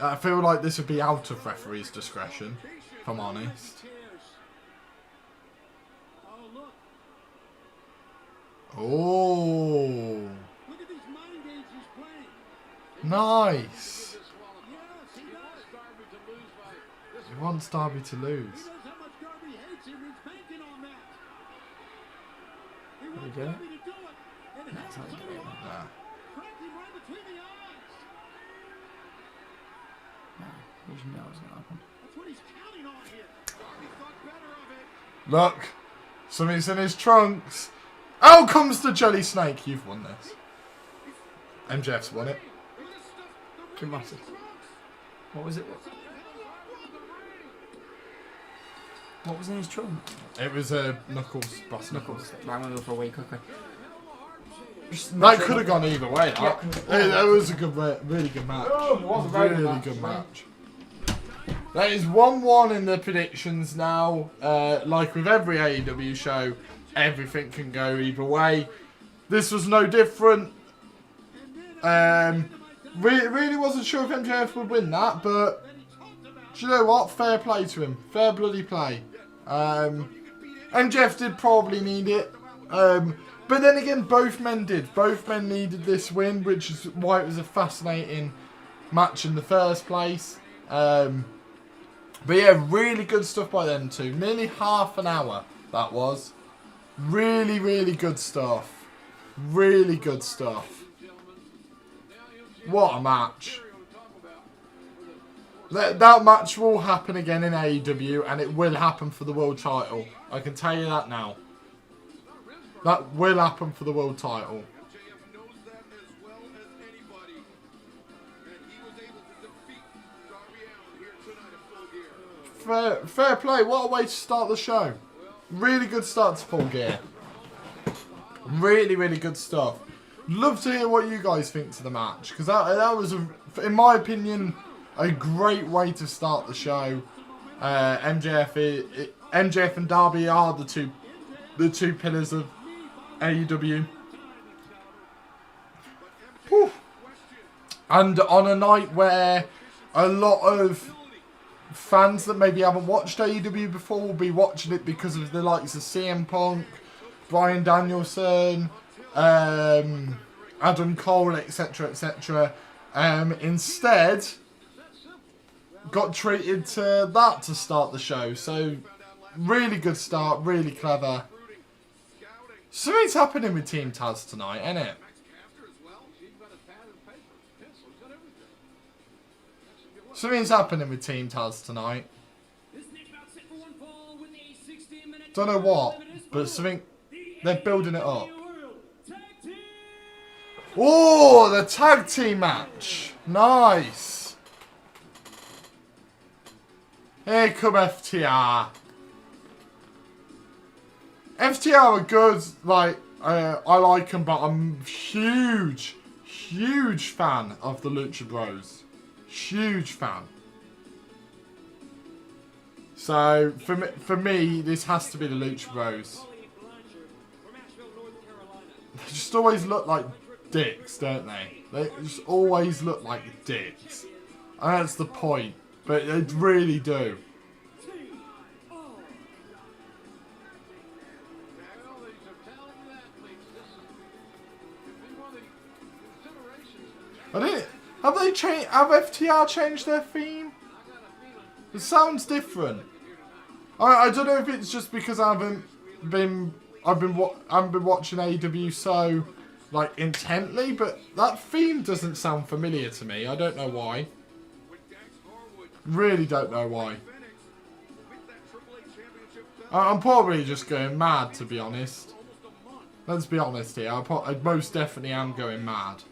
I feel like this would be out of referee's discretion, if I'm honest. Oh, nice. wants Darby to lose. He knows how much Darby hates him. He's banking on that. He wants do it? Darby to do it. And That's not doing it. Nah. crack him right between the eyes. No, you should know what's going to happen. That's what he's counting on here. Darby thought better of it. Look, something's in his trunks. Out comes the jelly snake. You've won this. MJF's won it. Dramatic. What was it? What was in his trunk? It was a Knuckles, brass Knuckles. Right, I'm going to go for a wee quickly. That could have gone either way. Yeah. It was a good, really good match. Oh, it was a very really good good match. match. That is 1-1 in the predictions now. Like with every AEW show, everything can go either way. This was no different. Really wasn't sure if MJF would win that, but do you know what? Fair play to him. Fair bloody play. MJF did probably need it. But then again, both men did. Both men needed this win, which is why it was a fascinating match in the first place. But yeah, really good stuff by them two. Nearly half an hour, that was. Really, really good stuff. Really good stuff. What a match. That match will happen again in AEW, and it will happen for the world title. I can tell you that now. That will happen for the world title. MJF knows that as well as anybody. And he was able to defeat Darby Allin here tonight at Full Gear. Fair play. What a way to start the show. Really good start to Full Gear. Really, really good stuff. Love to hear what you guys think to the match, because that was, in my opinion, a great way to start the show. MJF and Darby are the two pillars of AEW. Whew. And on a night where a lot of fans that maybe haven't watched AEW before will be watching it because of the likes of CM Punk, Bryan Danielson, Adam Cole, etc., etc. Instead, got treated to that to start the show. So, really good start, really clever. Something's happening with Team Taz tonight, isn't it? Something's happening with Team Taz tonight. Don't know what, but something. They're building it up. Oh, the tag team match. Nice. Here come FTR. FTR are good. Like, I like them, but I'm huge fan of the Lucha Bros. Huge fan. So, for me, this has to be the Lucha Bros. They just always look like dicks, don't they? They just always look like dicks. And that's the point. But they really do. Have they changed? Have FTR changed their theme? It sounds different. I don't know if it's just because I haven't been watching AEW so like intently, but that theme doesn't sound familiar to me. I don't know why. Really don't know why. I'm probably just going mad, to be honest. Let's be honest here. I most definitely am going mad.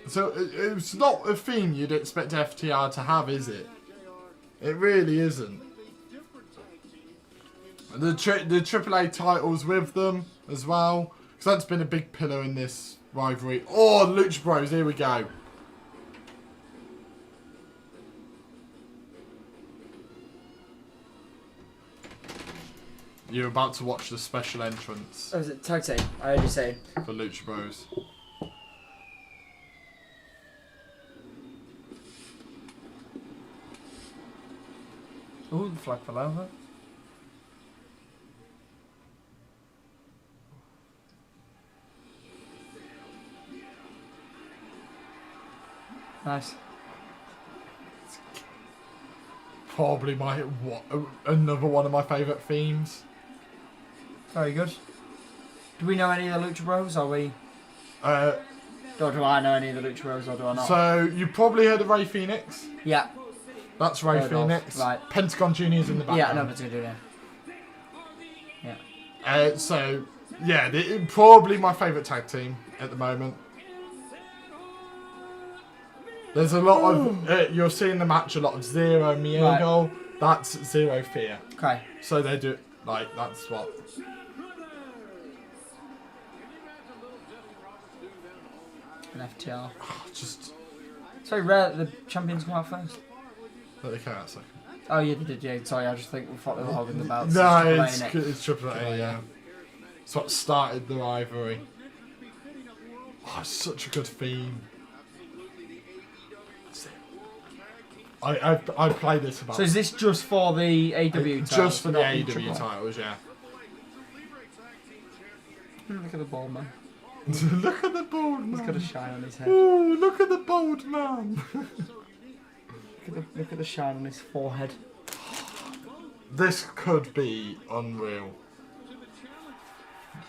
So it's not a theme you'd expect FTR to have, is it? It really isn't. The AAA titles with them as well, because that's been a big pillar in this rivalry. Oh, Lucha Bros, here we go. You're about to watch the special entrance. Oh, is it tag team? I heard you say. For Lucha Bros. Ooh, the flag fell over. Nice. Probably another one of my favourite themes. Very good. Do we know any of the Lucha Bros? Or we? Uh, Or do I know any of the Lucha Bros? Or do I not? so you probably heard of Ray Fenix. Yeah. That's Ray Heard of, Fenix. right. Pentagon Jr.'s in the background. Yeah, I know what's gonna do now. Yeah. So yeah, probably my favourite tag team at the moment. There's a lot of you'll see in the match a lot of Zero Miedo. Right. That's Zero Fear. Okay. So they do that's what. An FTR. Just. It's very rare that the champions come out first. But they came out second. Oh yeah, they did. Yeah, sorry, I just think we thought they were holding the belts. No, it's Triple A. Yeah. It's what started the rivalry. Oh, it's such a good theme. I play this about. So is this just for the AW titles? Just for the not AW titles, yeah. Look at the bald man. Look at the bald man. He's got a shine on his head. Ooh, look at the bald man. Look at the shine on his forehead. This could be unreal.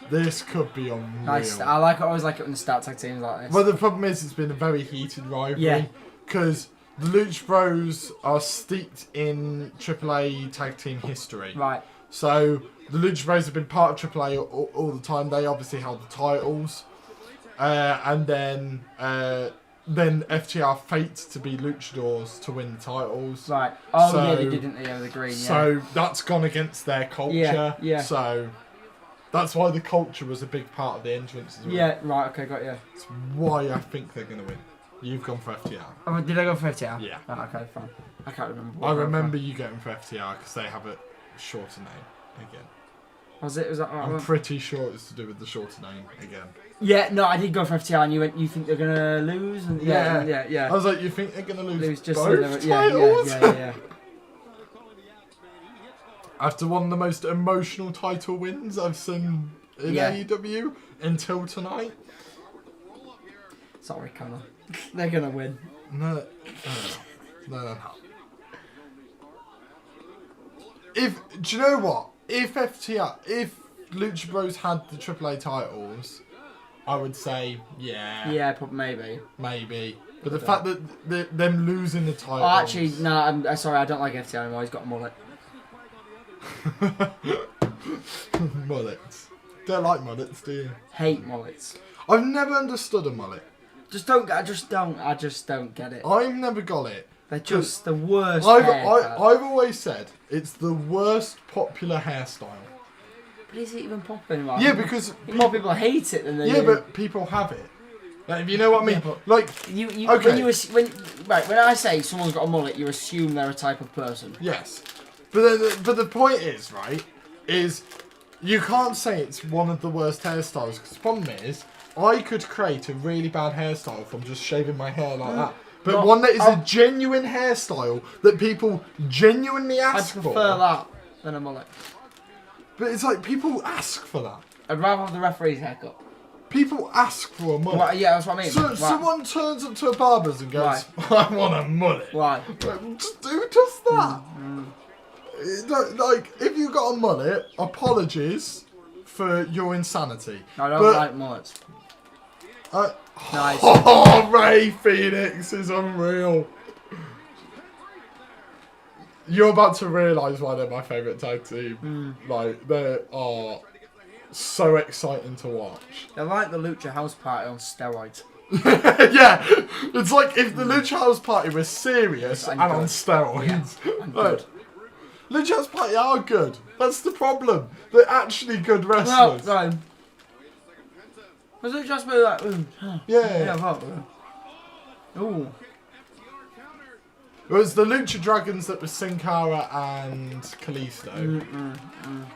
This could be unreal. Nice. I always like it when they start tag teams like this. Well, the problem is it's been a very heated rivalry. Because the Lucha Bros are steeped in AAA tag team history. Right. So the Lucha Bros have been part of AAA all the time. They obviously held the titles. And then FTR fate to be luchadors to win the titles. Right. Oh so, yeah, they didn't. Yeah, the green. Yeah. So that's gone against their culture. Yeah. Yeah. So that's why the culture was a big part of the entrance as well. Yeah. Right. Okay. Got you. That's why I think they're gonna win. You've gone for FTR. Oh, did I go for FTR? Yeah. Oh, okay. Fine. I can't remember. I remember you going for FTR because they have a shorter name again. Was it? Was that? I'm pretty sure it's to do with the shorter name again. Yeah, no, I did go for FTR, and you went. You think they're gonna lose? And yeah. I was like, you think they're gonna lose just both titles? Yeah. After one of the most emotional title wins I've seen in AEW until tonight. Sorry, Connor. They're gonna win. No. Do you know what? If Lucha Bros had the AAA titles, I would say Yeah, probably maybe. But the fact that them losing the titles. Oh, actually, no. I'm sorry. I don't like FTR anymore. He's got a mullet. Mullets. Don't like mullets, do you? Hate mullets. I've never understood a mullet. I just don't get it. I've never got it. They're just the worst. I've always said it's the worst popular hairstyle. But is it even popular anymore? Yeah, because more people hate it than they do. Yeah, but people have it. Like, if you know what I mean. Yeah, like okay. When I say someone's got a mullet, you assume they're a type of person. Yes, but the point is, right, is you can't say it's one of the worst hairstyles because the problem is I could create a really bad hairstyle from just shaving my hair like that. But one that is a genuine hairstyle that people genuinely ask for. I'd prefer that than a mullet. But it's like people ask for that. I'd rather have the referee's haircut. People ask for a mullet. Right, yeah, that's what I mean. So someone turns up to a barber's and goes, I want a mullet. Why? Just do just that. Like, if you got a mullet, apologies for your insanity. I don't like mullets. Nice. Oh, Ray Fenix is unreal. You're about to realise why they're my favourite tag team. Like, they are so exciting to watch. They're like the Lucha House Party on steroids. Yeah, it's like if the Lucha House Party was serious and on steroids. Yeah, and good. Lucha House Party are good. That's the problem. They're actually good wrestlers. No. Was it just be like, yeah. Ooh. It was the Lucha Dragons that was Sin Cara and Kalisto.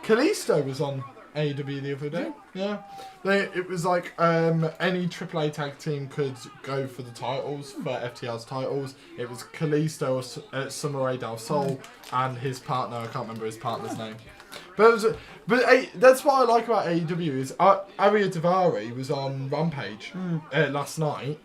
Kalisto was on AEW the other day. Yeah. It was like any AAA tag team could go for the titles, for FTR's titles. It was Kalisto, Samurai Del Sol, and his partner. I can't remember his partner's name. But that's what I like about AEW is Arya Daivari was on Rampage last night,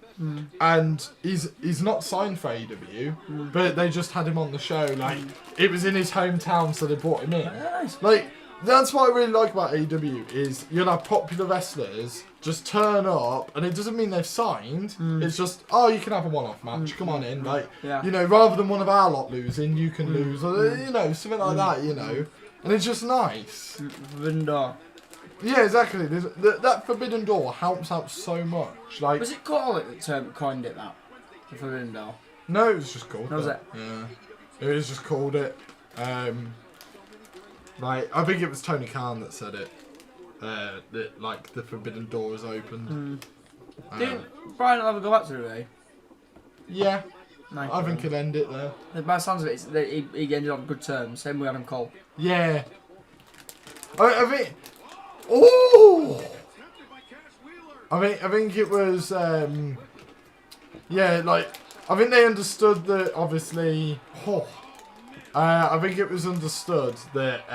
and he's not signed for AEW, but they just had him on the show. Like it was in his hometown, so they brought him in. Nice. Like that's what I really like about AEW is you'll have popular wrestlers just turn up, and it doesn't mean they've signed. It's just you can have a one-off match. Come on in, like you know, rather than one of our lot losing, you can lose, or you know, something like that. You know, and it's just nice. Forbidden. Yeah, exactly. That Forbidden Door helps out so much. Like, Was it Cole that coined it that? The Forbidden Door? no, it was just called. That was it? Yeah, it was just called it. Like, I think it was Tony Khan that said it. That like the Forbidden Door is opened. Didn't Bryan ever go back to it, eh? Yeah, Nice. I think he'll end it there. By the sounds of it, he ended on good terms. Same with Adam Cole. Yeah. I think. Oh. I think it was. Yeah, like I think they understood that. Obviously. I think it was understood that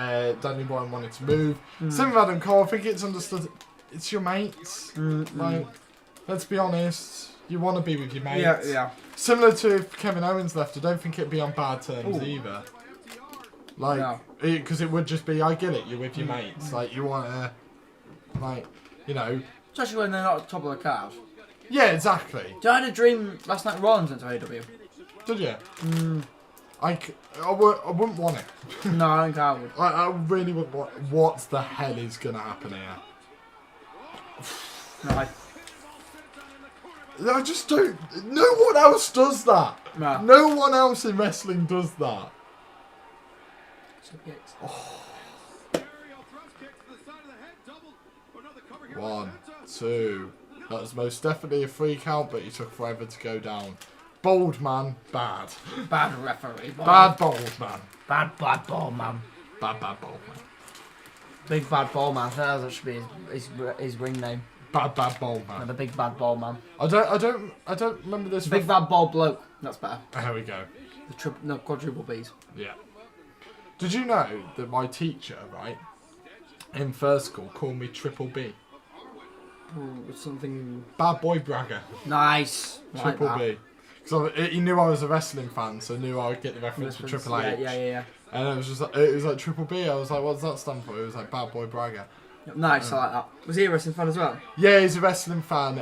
Daniel Bryan wanted to move. Same with Adam Cole. I think it's understood. It's your mates. Like, let's be honest. You want to be with your mates. Yeah. Similar to if Kevin Owens left, I don't think it'd be on bad terms either. Like, because it would just be, I get it, you're with your mates. Like, you want to, like, you know. Especially when they're not at the top of the card. Yeah, exactly. I had a dream last night Rollins went to AEW. Did you? I wouldn't want it. No, I don't think I would. I really wouldn't want. What the hell is going to happen here? No, I just don't. No one else does that. No. No one else in wrestling does that. One, two. That was most definitely a free count, but he took forever to go down. Bold man, bad. Bad referee. Boy. Bad bold man. Bad ball man. Bad bold man. Big bad ball man. That should be his ring name. Bad bold man. The big bad ball man. I don't remember this. Big bad ball bloke. That's better. There we go. The quadruple B's. Yeah. Did you know that my teacher, right, in first school, called me Triple B? Ooh, something. Bad boy bragger. Nice. Triple like B. Because he knew I was a wrestling fan, so knew I would get the reference to Triple H. Yeah. And it was just like, it was like Triple B. I was like, what does that stand for? It was like Bad Boy Bragger. Nice, I like that. Was he a wrestling fan as well? Yeah, he's a wrestling fan.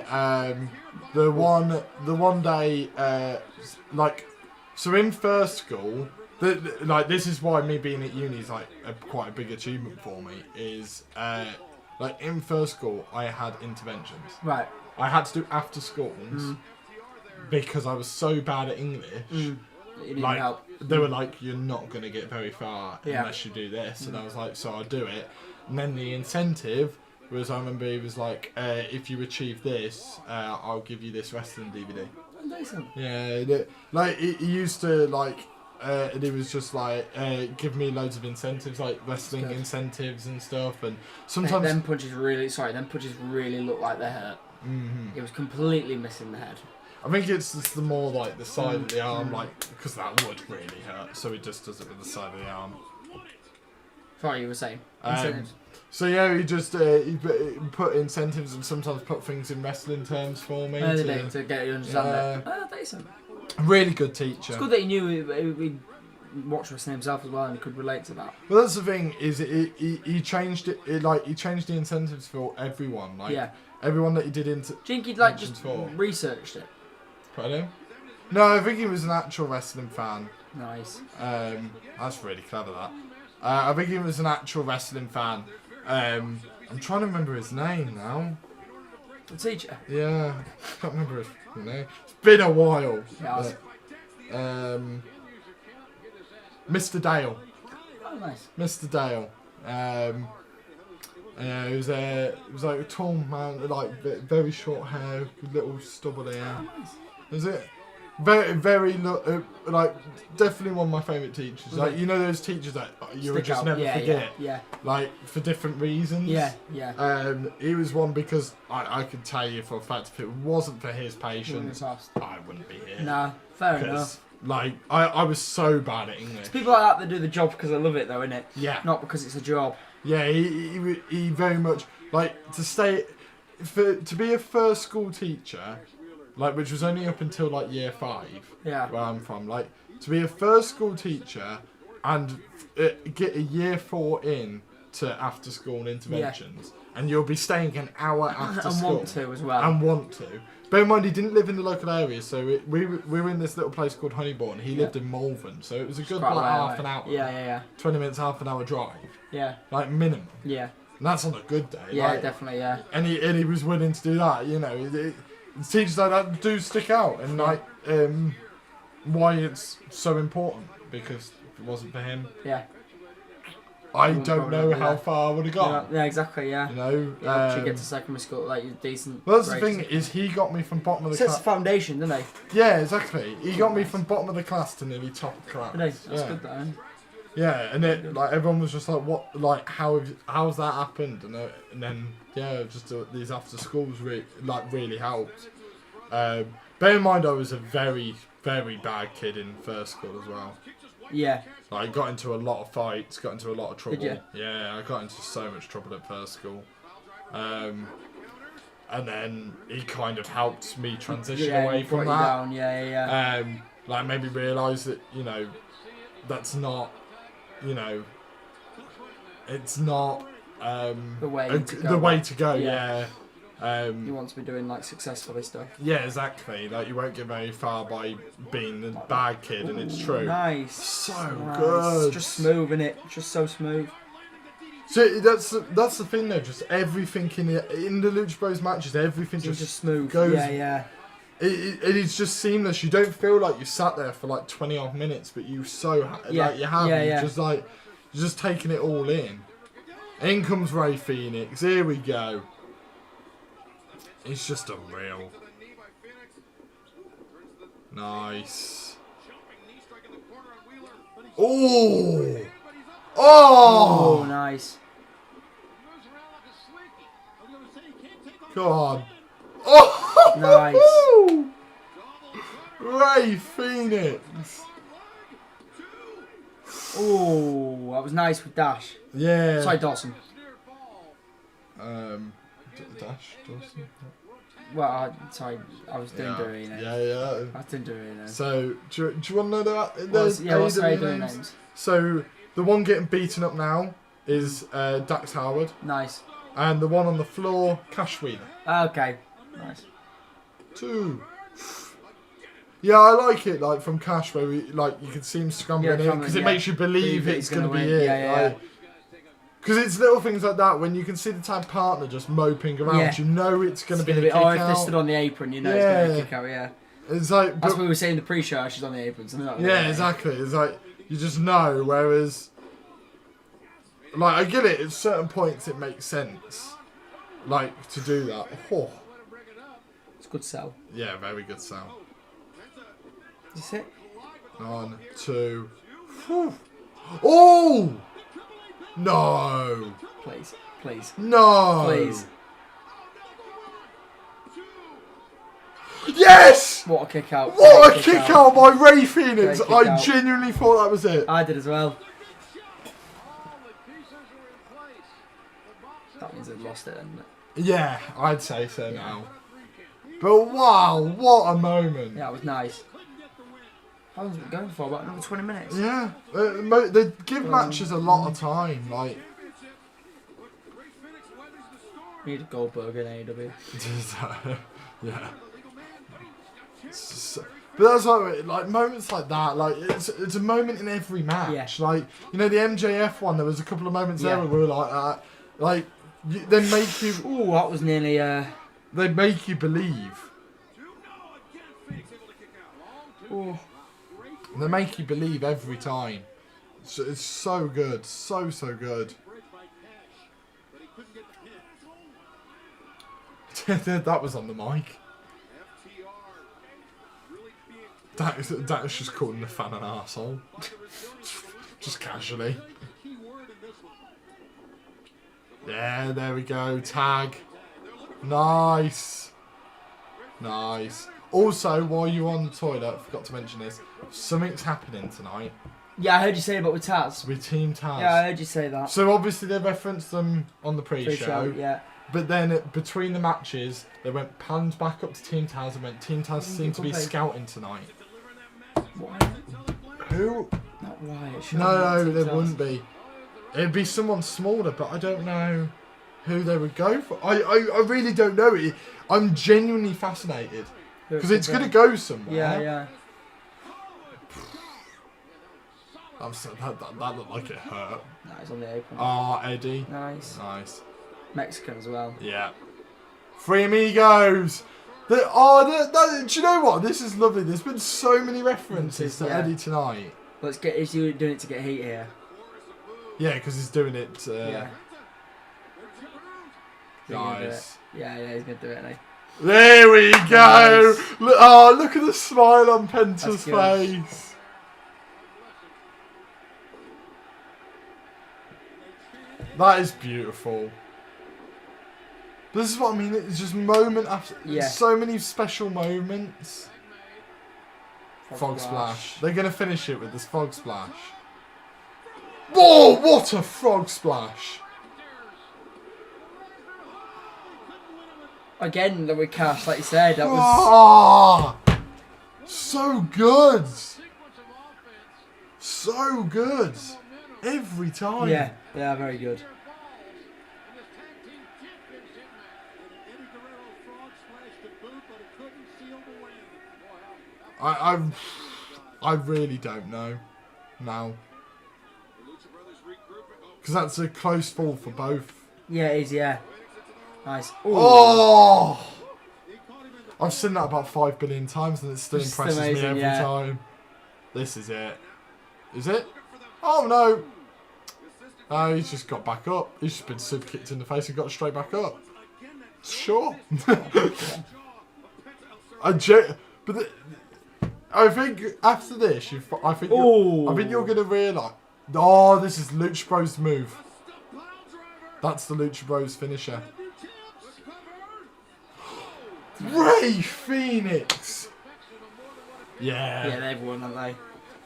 The one day, like, so in first school, like this is why me being at uni is like quite a big achievement for me. Is like in first school I had interventions. Right. I had to do after schools because I was so bad at English. You need Like help. they were like, you're not gonna get very far unless you do this, and I was like, so I'll do it. And then the incentive was, I remember he was like, if you achieve this, I'll give you this wrestling DVD. Decent. Yeah, like he used to like, and he was just like, give me loads of incentives, like wrestling incentives and stuff, and sometimes Them punches really look like they hurt. It was completely missing the head. I think it's just the more like the side of the arm, like because that would really hurt, so he just does it with the side of the arm. Sorry, you were saying. So yeah, he just he put incentives and sometimes put things in wrestling terms for me To get you understand it. Decent. Really good teacher. It's good that he knew he watched wrestling himself as well and he could relate to that. Well, that's the thing is he changed it like he changed the incentives for everyone, like everyone that he did into. Do you think he'd like just researched it? Pardon? No, I think he was an actual wrestling fan. Nice. That's really clever. That. I think he was an actual wrestling fan. I'm trying to remember his name now. The teacher? Yeah, I can't remember his name. It's been a while. Yeah. Mr. Dale. Oh, nice. Mr. Dale. He was like a tall man, like very short hair, little stubble hair. Oh, nice. Is it? Very, like, definitely one of my favourite teachers. Like, you know those teachers that you would just never forget? Yeah. Like, for different reasons? Yeah. He was one because I could tell you for a fact if it wasn't for his patience, I wouldn't be here. No, fair enough. Like, I was so bad at English. It's people like that that do the job because they love it, though, innit? Yeah. Not because it's a job. Yeah, he very much, like, to be a first school teacher, like which was only up until like year 5, Yeah. where I'm from. Like to be a first school teacher and get a year 4 in to after school interventions, and you'll be staying an hour after And school. want to as well. And want to. Bear in mind, he didn't live in the local area, so we were in this little place called Honeybourne. He lived in Malvern, so it was a good Quite a like way half away. an hour. Yeah. 20 minutes, half an hour drive. Yeah. Like minimum. Yeah. And that's on a good day. Yeah, like, definitely, yeah. And he was willing to do that, you know. Teachers like that do stick out, and like why it's so important, because if it wasn't for him, Yeah. I Wouldn't don't probably know do how that. far I would have gone. Yeah, exactly, yeah. You know, Yeah, once you get to secondary school, like, you're decent. well, that's the grades. thing, is he got me from bottom of the Sets class. the foundation, doesn't he? Yeah, exactly. He got me from bottom of the class to nearly top of the class. Doesn't he? That's yeah. good, though. Yeah, and it like everyone was just like, "What? Like, how's that happened?" And then yeah, just these after schools really helped. Bear in mind, I was a very bad kid in first school as well. Yeah. Like, I got into a lot of fights, got into a lot of trouble. Did you? Yeah, I got into so much trouble at first school. And then he kind of helped me transition away from brought you that. down. Yeah. Like maybe realise that, you know, that's not, you know, it's not The way to go. the way to go. Yeah. Yeah. You want to be doing, like, successfully stuff. Yeah, exactly. Like, you won't get very far by being a bad kid, and it's true. Nice. So Nice. good. Just smooth, innit? Just so smooth. So that's the thing though. Just everything in the Lucha Bros matches, everything It's just smooth. goes. Yeah. It's just seamless. You don't feel like you sat there for like 20 odd minutes, but you like you have. Yeah, You're yeah. just like you're just taking it all in. In comes Ray Phoenix. Here we go. It's just unreal. Nice. Oh. Oh, nice. God. Oh. Nice. Ray Phoenix. Oh, that was nice with Dash. Yeah. Sorry, Dawson. Dash Dawson. Well, sorry, I was doing Yeah. Doreen. Yeah. I was doing Doreen. So, do you want to know that? What's AEW doing names? So, the one getting beaten up now is Dax Harwood. Nice. And the one on the floor, Cash Wheeler. Okay. Nice. 2. Yeah, I like it, like, from Cash, where we, like, you can see him scrambling in, because it makes you believe it's going to be it. Yeah. Because it's little things like that, when you can see the tag partner just moping around, Yeah. you know it's going to be a kick or if they out. stood on the apron, you know it's going to be a kick out, yeah. It's like... That's but- what we were saying in the pre-show, she's on the apron, something like that. Yeah, exactly. It's like, you just know, whereas... Like, I get it, at certain points it makes sense. Like, to do that. Oh. It's a good sell. Yeah, very good sound. Is this it? 1, 2... Whew. Oh! No! Please. No! Please. Yes! What a kick out. What a Great kick out by Ray Phoenix! Great kick I out. genuinely thought that was it. I did as well. That means they've lost it, hasn't it? Yeah, I'd say so now. But wow, what a moment. Yeah, it was nice. How long's it been going for? About another 20 minutes? Yeah, they give matches a lot of time. Like, We need a Goldberg in AEW. yeah. But that's like moments like that. Like it's a moment in every match. Yeah. Like, you know, the MJF one. There was a couple of moments there Yeah. where we were like that. Like they make you. Ooh, that was nearly. They make you believe. Ooh. They make you believe every time. It's so good, so good. That was on the mic. That is just calling the fan an arsehole. Just casually. Yeah, there we go. Tag. Nice. Also, while you're on the toilet, I forgot to mention this. Something's happening tonight Yeah, I heard you say about with Taz. with Team Taz. Yeah, I heard you say that. So obviously they referenced them on the pre-show. Yeah. But then between the matches, they went panned back up to Team Taz and went, Team Taz seem to be scouting tonight. Why? Who? Not Wyatt. No, there wouldn't be. It'd be someone smaller, but I don't know who they would go for. I really don't know. I'm genuinely fascinated. Because it's going to go somewhere. Yeah, yeah. That looked like it hurt. No, it's on the apron. Ah, Eddie. Nice. Nice. Mexican as well. Yeah. Three Amigos. Do you know what? This is lovely. There's been so many references to Eddie tonight. Let's get. Is he doing it to get heat here? Yeah, because he's doing it. Yeah. Nice. Yeah, he's gonna do it. Isn't he? There we go. Nice. Look at the smile on Penta's face. That is beautiful. This is what I mean. It's just moment after. So many special moments. Fog splash. They're gonna finish it with this fog splash. Whoa! What a frog splash! Again, the recast, like you said, that was... Oh, so good! So good! Every time. Yeah, very good. I really don't know now. Because that's a close fall for both. Yeah, it is, yeah. Nice. Ooh. Oh! I've seen that about 5 billion times and it still impresses me every time. This is it. Is it? Oh no! Oh, he's just got back up. He's just been super kicked in the face and got straight back up. Sure. I think after this, I think you're gonna realise. Oh, this is Lucha Bros' move. That's the Lucha Bros finisher. Ray Fenix. Yeah. Yeah, they've won, haven't they?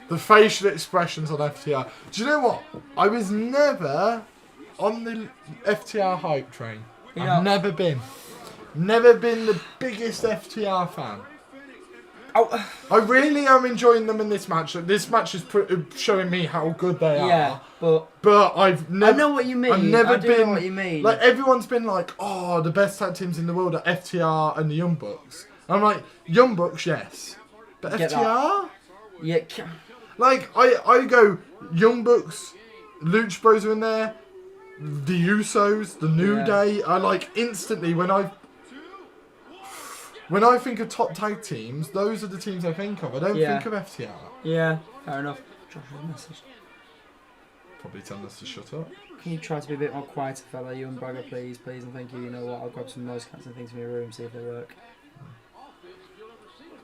The facial expressions on FTR. Do you know what? I was never on the FTR hype train. I've never been. Never been the biggest FTR fan. Oh. I really am enjoying them in this match. This match is showing me how good they are. Yeah, but I've never. I know what you mean. I've never been. Know what you mean. Like everyone's been like, oh, the best tag teams in the world are FTR and the Young Bucks. And I'm like, Young Bucks, yes, but Get FTR. Yeah. Like I go Young Bucks, Lucha Bros are in there, the Usos, the New Day. I like instantly when I think of top tag teams, those are the teams I think of. I don't think of FTR. Yeah, fair enough. Josh's message. Probably telling us to shut up. Can you try to be a bit more quieter, fella? You and Bragger, please, and thank you. You know what? I'll grab some noise cancelling things from your room, see if they work.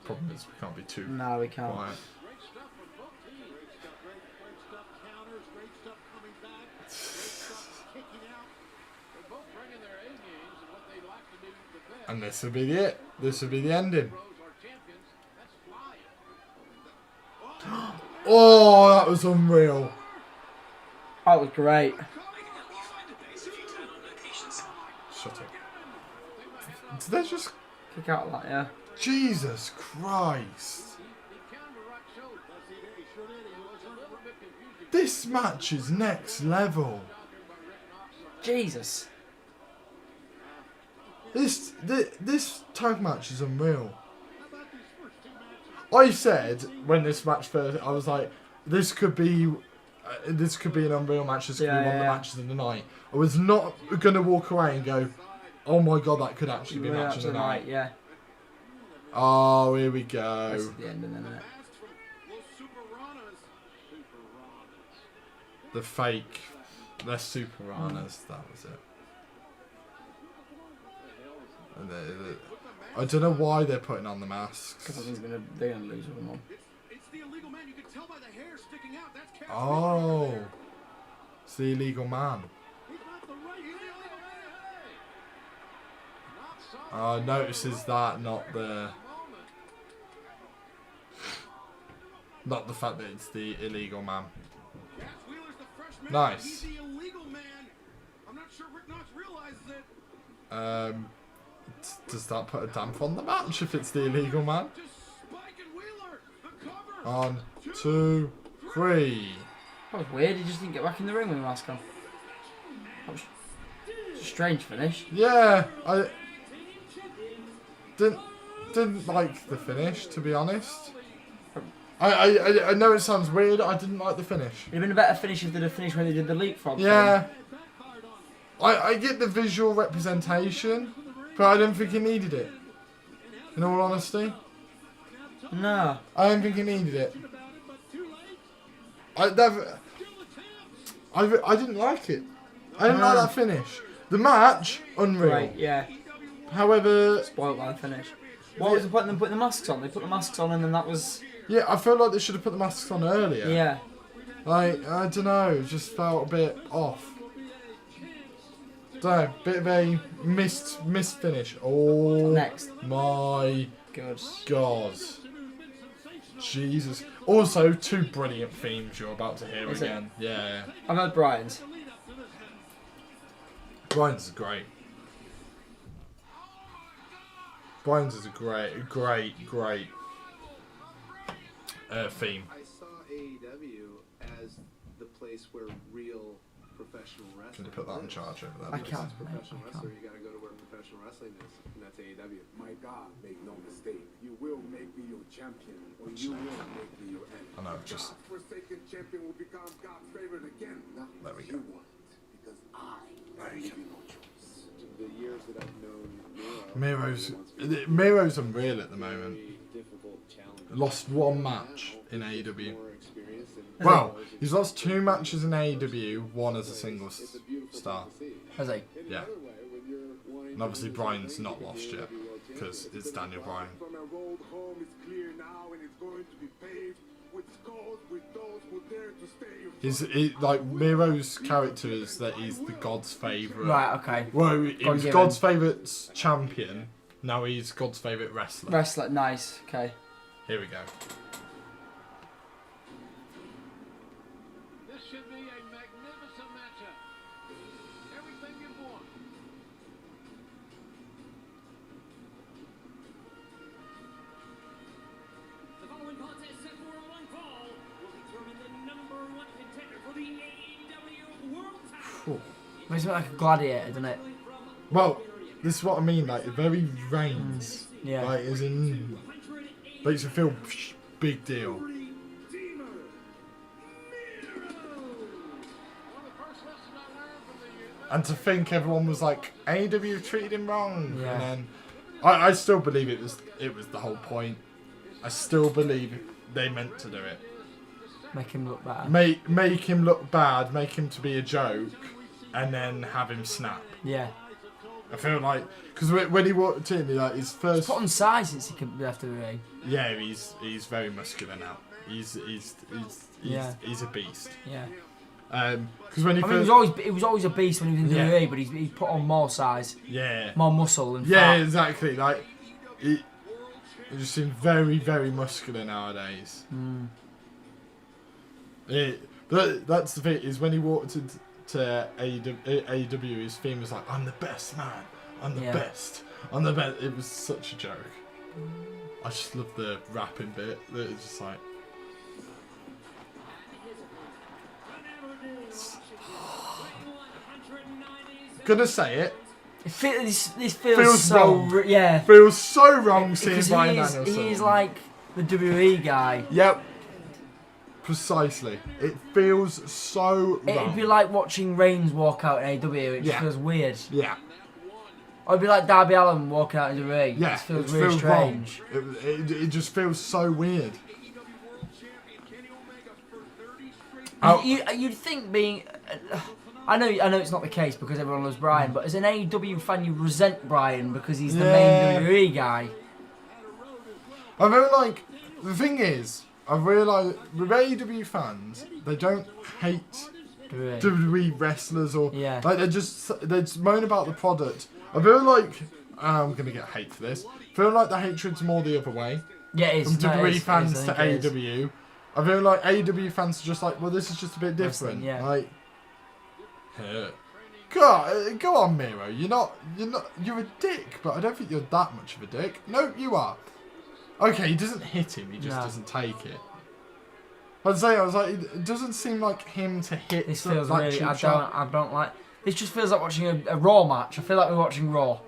Problem is we can't be too No, we can't. quiet. And this will be it. This will be the ending. Oh, that was unreal. That was great. Shut up. Did they just Kick out like that, yeah. Jesus Christ. This match is next level. Jesus. This tag match is unreal. I said when this match first, I was like, this could be an unreal match. This could be one of the matches of the night. I was not gonna walk away and go, oh my god, that could actually be a match of the night. Yeah. Oh, here we go. That's the ending, isn't it? The fake, they're Superanas. That was it. And I don't know why they're putting on the masks. Because I think they're gonna lose with them on. It's the illegal man. You can tell by the hair sticking out. That's Cass. Oh, it's the illegal man. Notices that, not the fact that it's the illegal man. Wheeler's the fresh man. Nice. He's the illegal man. I'm not sure Rick Knox realizes it. Does that put a damp on the match if it's the illegal man? On, 2, 3. That was weird. He just didn't get back in the ring with the mask on. That was a strange finish. Yeah, I didn't like the finish, to be honest. I know it sounds weird. I didn't like the finish. It'd have been a better finish if they'd have finished when they did the leapfrog. Yeah. I get the visual representation, but I don't think he needed it. In all honesty. No. I don't think he needed it. I didn't like it. I didn't like that finish. The match, unreal. Right, yeah. However... Spoiled by the finish. What was the point of them putting the masks on? They put the masks on and then that was... Yeah, I feel like they should have put the masks on earlier. Yeah. Like, I don't know, it just felt a bit off. Don't know, bit of a missed finish. Oh, Next. My Good. God. Jesus. Also, 2 brilliant themes you're about to hear Is again. Yeah. I've heard Bryan's. Bryan's is great. Bryan's is a great theme. I saw AEW as the place where real professional Can wrestling. you put that in charge over there? I please? can't. Professional wrestler, you gotta go to where professional wrestling is, and that's AEW. My God, make no mistake. You will make me your champion, or you will make me your enemy. I know, just... God's-forsaken champion will become God's favorite again. Not There we because go. you want it, because I There you give go. you no choice. The years that I've known Miro, Miro's unreal at the moment. very difficult challenge. Lost 1 match in AEW. More experience and Well, he's lost 2 matches in AEW, 1 as a single star. Has he? Yeah. And obviously Bryan's not lost yet, because it's Daniel Bryan. From a road home is clear now, and it's going to be paved with skulls with those who dare to stay. Like, Miro's character is that he's the God's favourite. Right, okay. Well, he was God-given. God's favourite champion, now he's God's favourite wrestler. Wrestler, nice. Okay. Here we go. This should be a magnificent matchup. Everything you want. The following contest set for one fall will determine the #1 contender for the AEW World Title. Makes me look like a gladiator, doesn't it? Well, this is what I mean, like, it very reigns. Yeah. Like, as in... Makes you feel big deal. And to think everyone was like, AEW treated him wrong. Yeah. And then I still believe it was the whole point. I still believe they meant to do it. Make him look better. Make him look bad, make him to be a joke, and then have him snap. Yeah. I feel like, because when he walked in, like his first... Put on size since he could be after the ring. Yeah, he's very muscular now. He's a beast. Yeah. Because when he I mean, first... he was always a beast when he was in Yeah. WWE, but he put on more size, Yeah. more muscle and Yeah, fat. exactly. Like, he just seems very, very muscular nowadays. Mm. But that's the thing, is when he walked into AEW, his theme was like, I'm the best man. I'm the best. I'm the best. It was such a joke. I just love the rapping bit. It's just like... Gonna say it. This feels so wrong. yeah. Feels so wrong seeing Because Bryan Danielson. he is like the WWE guy. Yep. Precisely. It feels so wrong. It'd be like watching Reigns walk out in AEW. It just feels weird. Yeah. Or it'd be like Darby Allin walking out in WWE. Yeah. It just feels it really feels strange. wrong. It just feels so weird. You'd think being... I know it's not the case because everyone loves Bryan, but as an AEW fan, you resent Bryan because he's the main WWE guy. I feel like, the thing is, I've realised with AEW fans, they don't hate WWE wrestlers or like they just moan about the product. I feel like I'm gonna get hate for this. I feel like the hatred's more the other way. Yeah, it is. From WWE fans to it is. AEW. I feel like AEW fans are just like, well, this is just a bit different. Yeah. Like, Go on, Miro. You're a dick, but I don't think you're that much of a dick. No, you are. Okay, he doesn't hit him. He just doesn't take it. I was like, it doesn't seem like him to hit. This feels like really. I don't like. This just feels like watching a Raw match. I feel like we're watching Raw.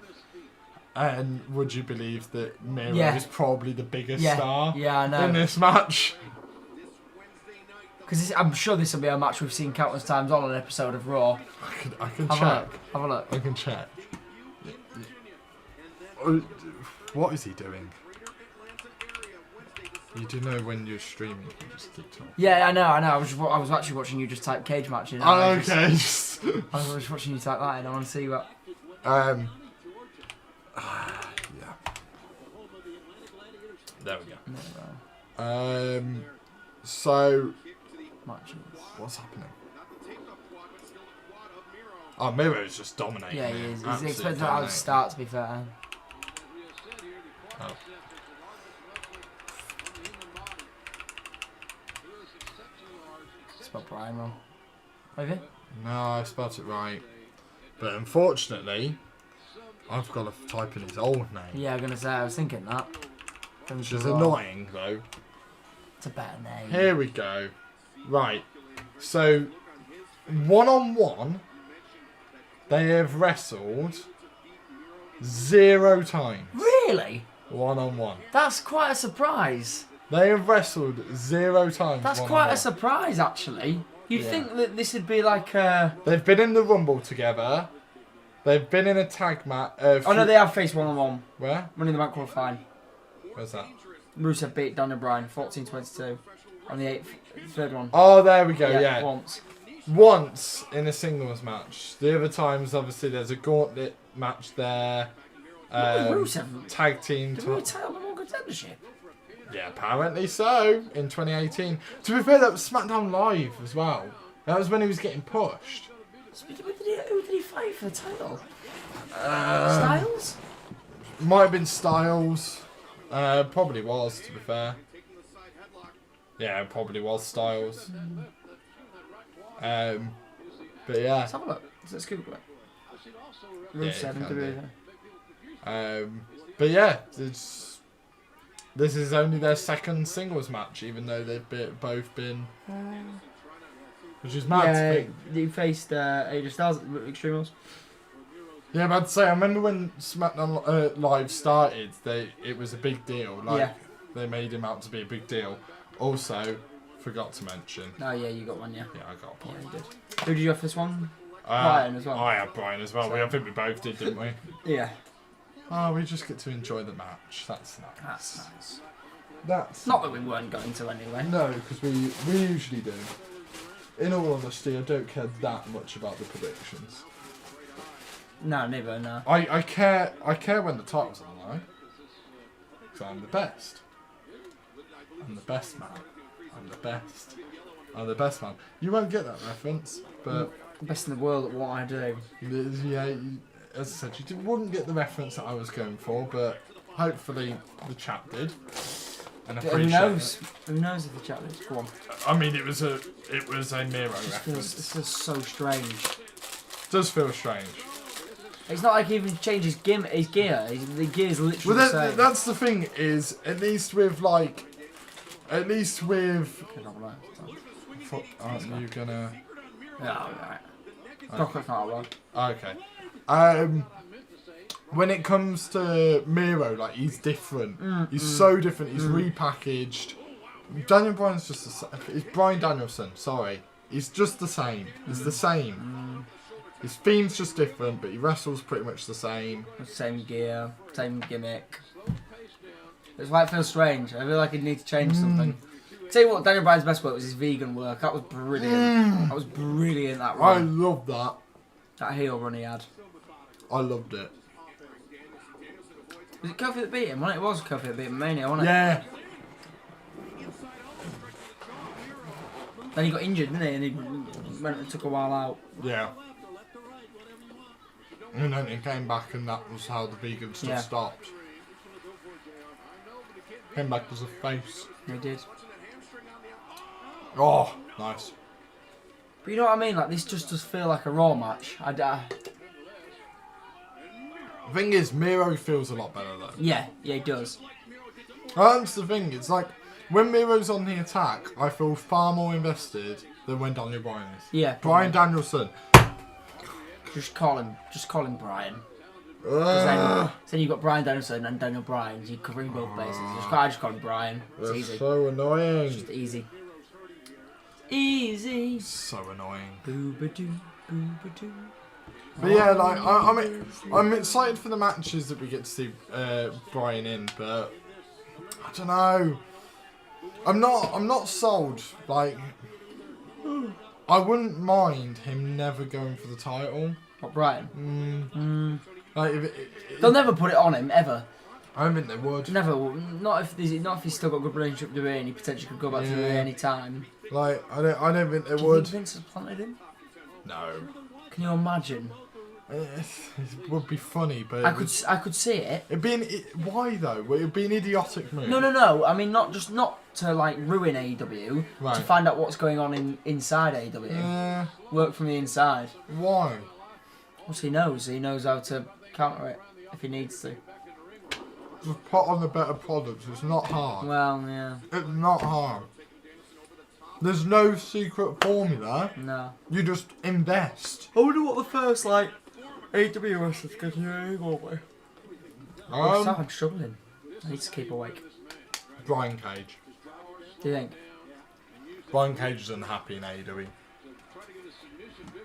And would you believe that Miro is probably the biggest star I know. in this match? Because I'm sure this will be a match we've seen countless times on an episode of Raw. I can check. Have a look. I can check. Oh, what is he doing? You do know when you're streaming, you just keep talking. Yeah, I know. I was actually watching you just type cage match in. Oh, okay. I was just watching you type that in. I want to see what. Yeah. There we go. So. What's happening? Oh, Miro's just dominating. Yeah, he is. He's Absolutely expecting how to start, to be fair. Oh. Spelled Bryan wrong. Have you? No, I spelled it right. But unfortunately, I've got to type in his old name. Yeah, I'm going to say, I was thinking that. Which is annoying, though. It's a better name. Here we go. Right. So, one-on-one, they have wrestled 0 times. Really? One-on-one. That's quite a surprise. They have wrestled 0 times. That's quite a surprise, actually. You'd think that this would be like a... They've been in the Rumble together. They've been in a tag match. Oh no, they have faced one-on-one. Where? Money in the Bank qualifying. Where's that? Rusev beat Daniel Bryan 14-22 on the third one. Oh, there we go. Yeah. Once in a singles match. The other times, obviously, there's a gauntlet match there. Rusev tag team. Did we title them all contendership? Yeah, apparently so. In 2018. To be fair, that was SmackDown Live as well. That was when he was getting pushed. Who did he fight for the title? Styles? Might have been Styles. Probably was, to be fair. Yeah, it probably was Styles. But yeah. Let's have a look. Let's Google it. Rusev and but yeah, this is only their second singles match, even though they've both been, which is mad to think. He faced AJ Styles at Extreme Rules. Yeah, but I'd say I remember when SmackDown Live started, it was a big deal. They made him out to be a big deal. Also, forgot to mention. Oh yeah, you got one, yeah. Yeah, I got a point. Yeah, you did. Who did you have this one? Bryan as well. I had Bryan as well. So, I think we both did, didn't we? Yeah. Oh, we just get to enjoy the match. That's nice. That's nice. That's not that we weren't going to anyway. No, because we usually do. In all honesty, I don't care that much about the predictions. No, neither, no. I care when the title's on the line. Because I'm the best. I'm the best man. I'm the best. I'm the best man. You won't get that reference, but... The best in the world at what I do. Yeah, as I said, you wouldn't get the reference that I was going for, but hopefully the chat did. And who knows? Who knows if the chat did? Go on. I mean, it was a Miro reference. This feels so strange. It does feel strange. It's not like he even changed his gear. The gear's literally the same. That's the thing, is at least with aren't you gonna? Yeah, alright. Brock's not wrong. Okay. When it comes to Miro, he's different. He's so different. He's repackaged. Daniel Bryan's just the same. It's Bryan Danielson. Sorry, he's just the same. He's the same. His theme's just different, but he wrestles pretty much the same. Same gear, same gimmick. That's why it feels strange. I feel like he'd need to change something. Tell you what, Daniel Bryan's best work was his vegan work. That was brilliant. That was brilliant, that run. I love that. That heel run he had. I loved it. Was it Kofi that beat him? It was Kofi that beat him Mania, wasn't it? Yeah. Then he got injured, didn't he? And he went and took a while out. Yeah. And then he came back, and that was how the vegan stuff stopped. Came back as a face. He did. Oh, nice. But But you know what I mean? Like, this just does feel like a Raw match. The thing is, Miro feels a lot better though. Yeah, he does. That's the thing. It's like when Miro's on the attack, I feel far more invested than when Daniel Bryan is. Yeah. Bryan Danielson. Just call him Bryan. Then you've got Bryan Danielson and Daniel Bryan. You cover both bases. I just call him Bryan. It's That's easy. so annoying. It's just easy. Easy. So annoying. Boo-ba-doo, boo-ba-doo. But yeah, like I'm excited for the matches that we get to see Bryan in, but I don't know. I'm not sold. Like, I wouldn't mind him never going for the title. What, Bryan? Like, They'll never put it on him ever. I don't think they would. Never. Not if he's still got a good relationship with WWE and he potentially could go back to WWE any time. Like, I don't think they Do you would. think Vince has planted him? No. Can you imagine? It would be funny, but I could see it. It'd be why though? Well, it'd be an idiotic move. No. I mean, not to like ruin AEW. Right. To find out what's going on inside AEW. Work from the inside. Why? Well, he knows. He knows how to counter it if he needs to. Just put on the better products. It's not hard. Well, yeah. It's not hard. There's no secret formula. No. You just invest. I wonder what the first AEW wrestlers get here, won't we? I'm struggling. I need to keep awake. Brian Cage. Do you think? Brian Cage is unhappy in AEW.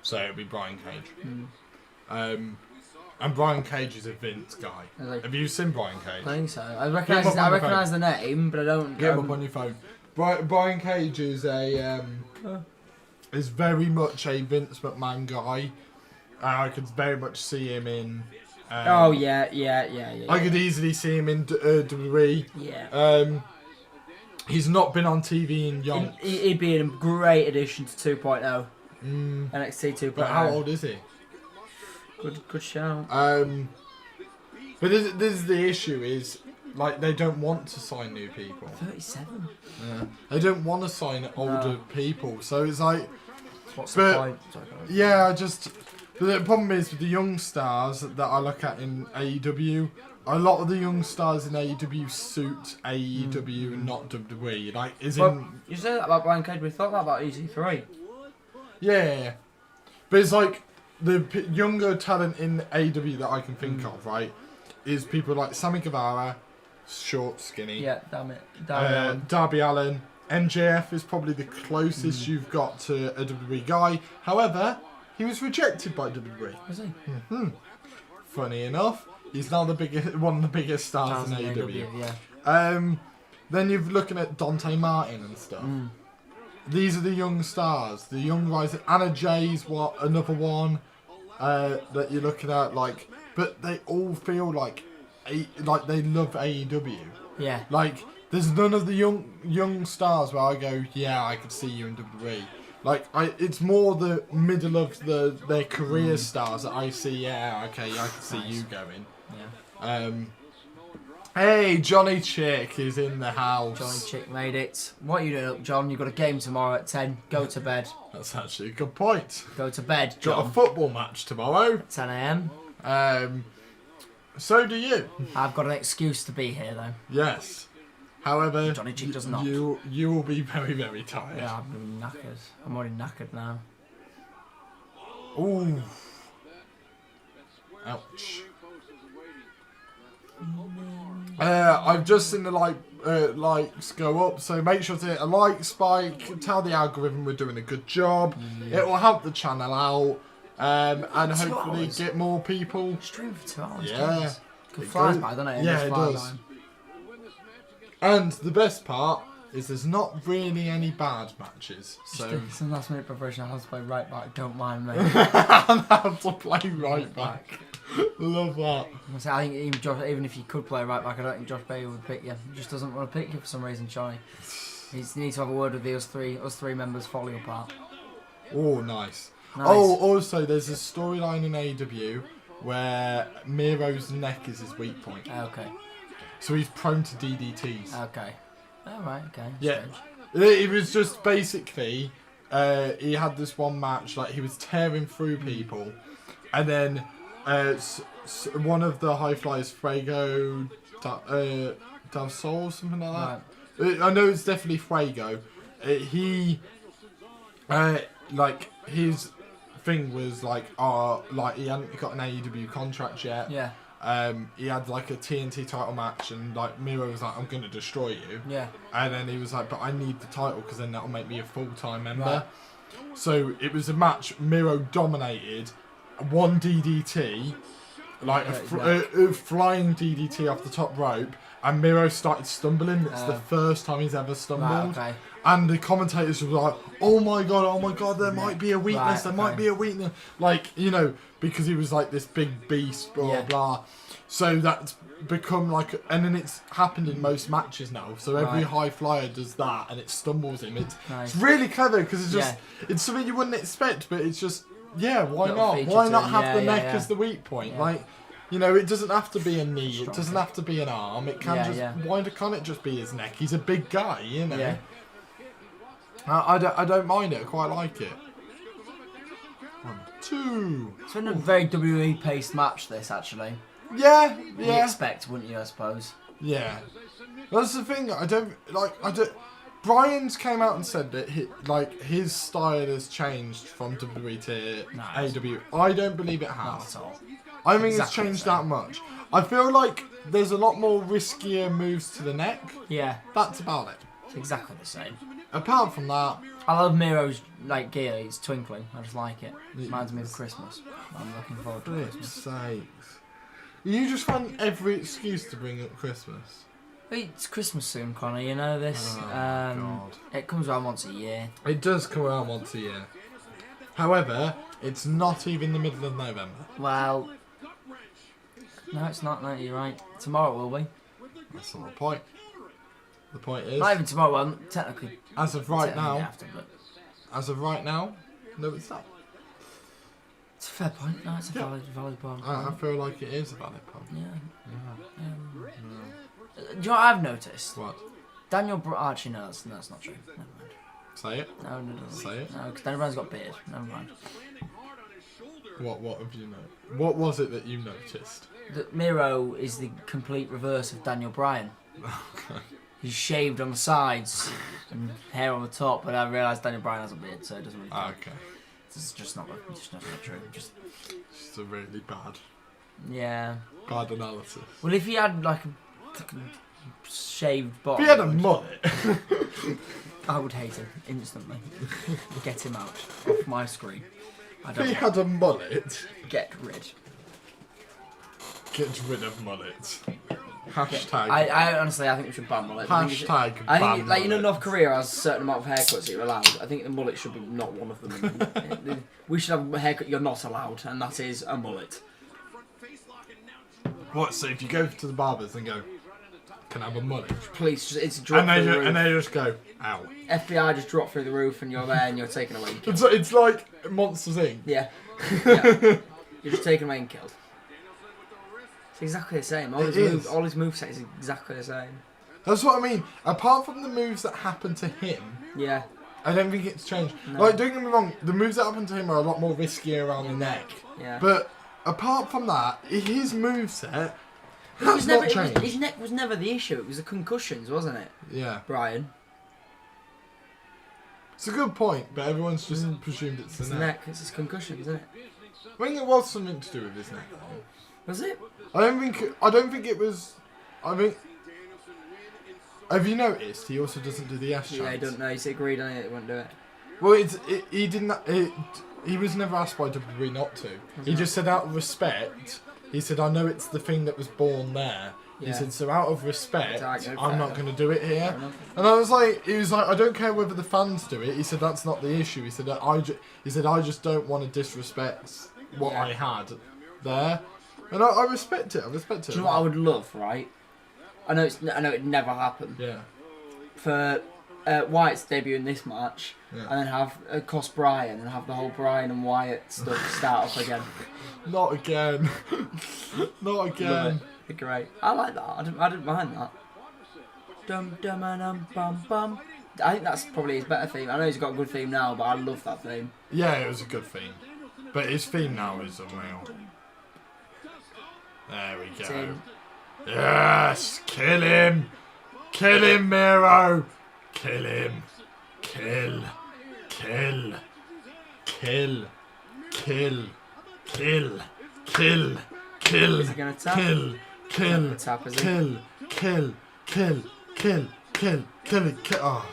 So it'll be Brian Cage. And Brian Cage is a Vince guy. Have you seen Brian Cage? I think so. I recognise the name, but I don't. Get him up on your phone. Brian Cage is is very much a Vince McMahon guy. I could very much see him in. Yeah. I could easily see him in WWE. Yeah. He's not been on TV in yonks. He'd be a great addition to 2.0. NXT 2.0. But how old is he? Good shout. But this is the issue is, like, they don't want to sign new people. 37. Yeah. They don't want to sign older people. So it's like... What's the point? Yeah, the problem is with the young stars that I look at in AEW, a lot of the young stars in AEW suit AEW and not WWE. Like, you say that about Brian Cage, we thought that about EC3. Yeah. But it's like, the younger talent in AEW that I can think of, right, is people like Sammy Guevara, short, skinny. Yeah, damn it. Darby Allin. MJF is probably the closest you've got to a WWE guy. However, he was rejected by WWE. Was he? Funny enough, he's now one of the biggest stars in AEW. Yeah. Then you're looking at Dante Martin and stuff. These are the young stars, the young guys. Anna Jay's another one that you're looking at. Like, but they all feel like they love AEW. Yeah. Like, there's none of the young stars where I go, yeah, I could see you in WWE. Like, it's more the middle of their career stars that I see. Yeah, okay, I can see you going. Yeah. Hey, Johnny Chick is in the house. Johnny Chick made it. What are you doing up, John? You've got a game tomorrow at 10. Go to bed. That's actually a good point. Go to bed, John. Got a football match tomorrow. 10 AM. So do you. I've got an excuse to be here, though. Yes. However, Johnny Chick does not. You will be very, very tired. Yeah, I'm knackered. I'm already knackered now. Ooh. Ouch. I've just seen the likes go up, so make sure to hit a like spike. Tell the algorithm we're doing a good job. It will help the channel out, and hopefully get more people. Stream for 2 hours. Yeah. It flies by, doesn't it? Yeah, it does. And the best part is there's not really any bad matches. So some last minute preparation. I have to play right back. Don't mind me. I have to play right back. Love that. I think even if you could play right back, I don't think Josh Bailey would pick you. He just doesn't want to pick you for some reason, Johnny. He needs to have a word with us three members falling apart. Oh, nice. Oh, also, there's a storyline in AEW where Miro's neck is his weak point. Okay. So he's prone to DDTs. Okay. Oh, right, okay. Yeah. It was just basically he had this one match, like he was tearing through people, and then one of the high flyers, Fuego del Sol, something like that. I know it's definitely Fuego. He like his thing was like he hadn't got an AEW contract yet. Yeah. He had like a TNT title match, and like Miro was like, "I'm gonna destroy you." Yeah. And then he was like, "But I need the title because then that'll make me a full-time member." Right. So it was a match. Miro dominated, one DDT, like a flying DDT off the top rope, and Miro started stumbling. It's the first time he's ever stumbled. Right, okay. And the commentators were like, oh my god, there might be a weakness, there might be a weakness. Like, you know, because he was like this big beast, blah, blah. So that's become like, and then it's happened in most matches now. So every high flyer does that, and it stumbles him. It's really clever, because it's just, it's something you wouldn't expect, but it's just, why not? Why not have the neck as the weak point? Yeah. Like, you know, it doesn't have to be a knee, it doesn't have to be an arm. It can why can't it just be his neck? He's a big guy, you know. Yeah. I don't mind it. I quite like it. 1, 2. It's been a very WWE paced match, this, actually. Yeah. You'd expect, wouldn't you, I suppose? Yeah. That's the thing. Bryan's came out and said that his style has changed from WWE to AEW. I don't believe it has. Not at all. I think it's changed that much. I feel like there's a lot more riskier moves to the neck. Yeah. That's about it. It's exactly the same. Apart from that, I love Miro's like gear. It's twinkling. I just like it. Reminds me of Christmas. I'm looking forward to Christmas. Sakes. You just find every excuse to bring up Christmas. It's Christmas soon, Connor. You know this. God. It comes around once a year. It does come around once a year. However, it's not even the middle of November. Well, no, it's not. No, you're right. Tomorrow will be. That's not the point. The point is, not even tomorrow. Well, technically. As of right now. After, but... As of right now, no, it's not. It's a fair point. No, it's a valid point. I feel like it is a valid point. Yeah. Do you know what I've noticed? What? Daniel Bryan. Actually, no, that's not true. Never mind. Say it. No, it doesn't. Say it. No, because Daniel Bryan's got a beard. Never mind. What have you noticed? What was it that you noticed? That Miro is the complete reverse of Daniel Bryan. Okay. He's shaved on the sides and hair on the top, but I realised Daniel Bryan has a beard, so it doesn't really count. Okay. It's just not true. Just a really bad. Yeah. Bad analysis. Well, if he had like a shaved bottom, if he had a mullet, I would hate him instantly. Get him out off my screen. If he had a mullet, get rid. Get rid of mullets. Hashtag. I honestly, I think we should ban mullet. Hashtag. I think like, you know, North Korea has a certain amount of haircuts that you're allowed. I think the mullet should be not one of them. We should have a haircut you're not allowed, and that is a mullet. What? So if you go to the barbers and go, "Can I have a mullet?" Please, it's drop through the roof. And they just go, "Ow." FBI just drop through the roof, and you're there, and you're taken away. And it's like Monsters Inc. Yeah. You're just taken away and killed. It's exactly the same. All his moveset is exactly the same. That's what I mean. Apart from the moves that happen to him, I don't think it's changed. No. Like, don't get me wrong, the moves that happen to him are a lot more risky around the neck. Yeah. But apart from that, his moveset has not changed. His neck was never the issue. It was the concussions, wasn't it? Yeah. Bryan. It's a good point, but everyone's just presumed it's the neck. It's his concussions, isn't it? I think it was something to do with his neck. Was it? I don't think it was. I think. Have you noticed he also doesn't do the S chant? Yeah, I don't know. He agreed on it. He won't do it. Well, he didn't. He was never asked by WWE not to. He just said, out of respect. He said, "I know it's the thing that was born there." Yeah. He said, "So out of respect, I'm not going to do it here." And I was like, I don't care whether the fans do it. He said, "That's not the issue." He said, "I just don't want to disrespect what I had there." And I respect it. I respect it. Do you know what I would love, right? I know it never happened. Yeah. For Wyatt's debut in this match, and then have cost Bryan and have the whole Bryan and Wyatt stuff start up again. Not again. Not again. It'd be great. I like that. I didn't mind that. Dum dum dum bum bum. I think that's probably his better theme. I know he's got a good theme now, but I love that theme. Yeah, it was a good theme. But his theme now is unreal. There we go. Team. Yes! Kill him! Kill him, Miro! Kill him! Kill! Kill! Kill! Kill! Kill! Kill! Kill! Is he gonna tap? Kill! Kill! Tap, is he? Kill! Kill! Kill! Kill! Kill! Kill! Kill! Oh.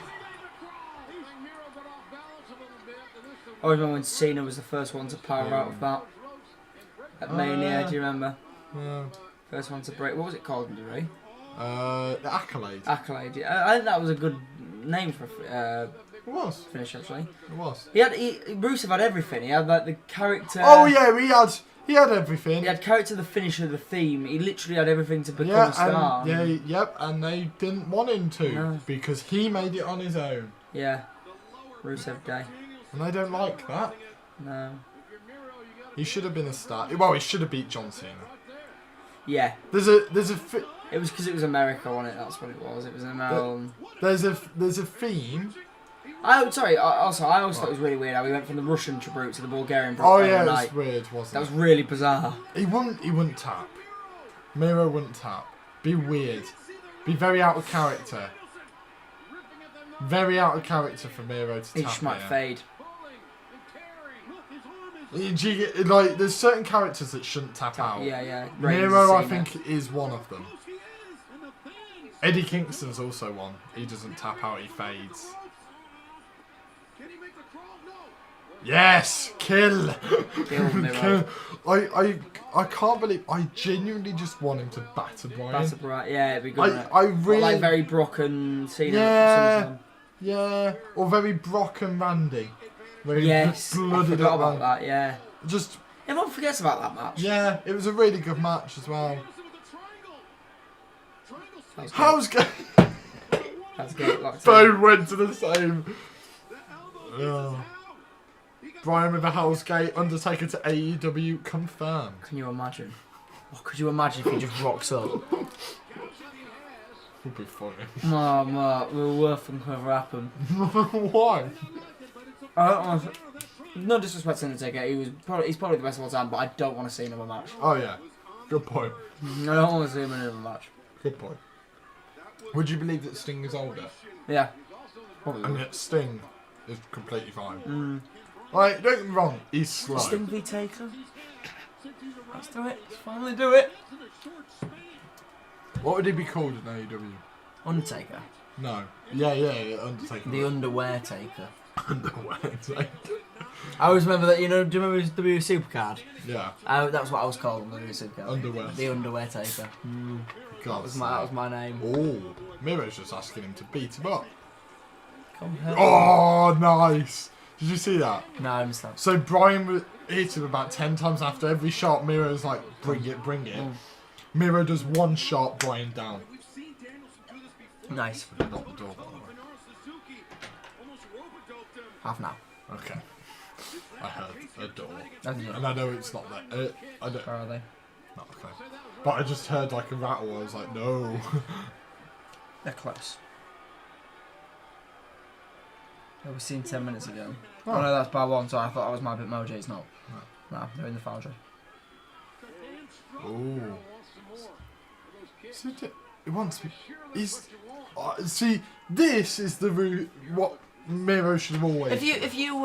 I remember when Cena was the first one to power out of that. At Mania, do you remember? Yeah. First one to break. What was it called, Ray? The Accolade. Accolade. Yeah. I think that was a good name for It was. finish, actually. It was. Rusev had everything. He had like the character. Oh yeah, he had everything. He had character, the finisher, the theme. He literally had everything to become Yeah, a star. and yep, and they didn't want him to No. because he made it on his own, Yeah. Rusev Day. and they don't like that. No. He should have been a star. Well, he should have beat John Cena. Yeah. There's a It was because it was America, wasn't it? That's what it was. It was an American. there's a theme. I always thought it was really weird how we went from the Russian route to the Bulgarian route. Oh yeah, overnight. it's weird, wasn't That was it? really bizarre. He wouldn't tap. Miro wouldn't tap. Be weird. Be very out of character. Very out of character for Miro to He tap. just might here. fade. Like, there's certain characters that shouldn't tap out. Yeah. Miro, I Cena. think, is one of them. Eddie Kingston's also one. He doesn't tap out, he fades. Yes! Kill! Kill Miro. I can't believe... I genuinely just want him to batter Bryan. That's right. Yeah, it'd be good. I really... Like very Brock and Cena. Yeah. Sometime. Yeah. Or very Brock and Randy. Where he Yes, just I blooded forgot up about Randy. that. Yeah. Just... Everyone forgets about that match. Yeah, it was a really good match as well. That was good. How's good? That's good. Locked in. Both went to the same. Oh. Bryan with a Hell's Gate, Undertaker to AEW confirmed. Can you imagine? What could you imagine if he just rocks up? Would be funny. No, Mark, we're worth and could ever happen. Why? I don't want to. No disrespect to Undertaker, he's probably the best of all time, but I don't want to see another match. Oh yeah, good point. I don't want to see him in another match. Good point. Would you believe that Sting is older? Yeah. Probably. And yet Sting is completely fine. Like, don't get me wrong, he's slow. Sting v Taker. Let's do it. Let's finally do it. What would he be called in AEW? Undertaker. No. Yeah, Undertaker. The Underwear Taker. Underwear Taker. I always remember that, do you remember his WWE Supercard? Yeah. That's what I was called on the WWE Supercard. Underwear. The Underwear Taker. God. That was my name. Oh, Miro's just asking him to beat him up. Come here. Oh, nice. Did you see that? No, I missed that. So Bryan hit him about 10 times after every shot. Miro's like, bring it. Miro does one shot, Bryan down. Nice. Not the door, by the way. Half an hour. Okay. I heard a door. That's it. And I know it's not there. I don't. Where are they? Not okay. But I just heard like a rattle. I was like, no. They're close. They were seen 10 minutes ago. Oh. Oh no, that's bar one, so I thought that was my bit Mojo. It's not. No, they're in the foundry. Oh. So it wants me. He's. See, this is the route. What Miro should have always. If you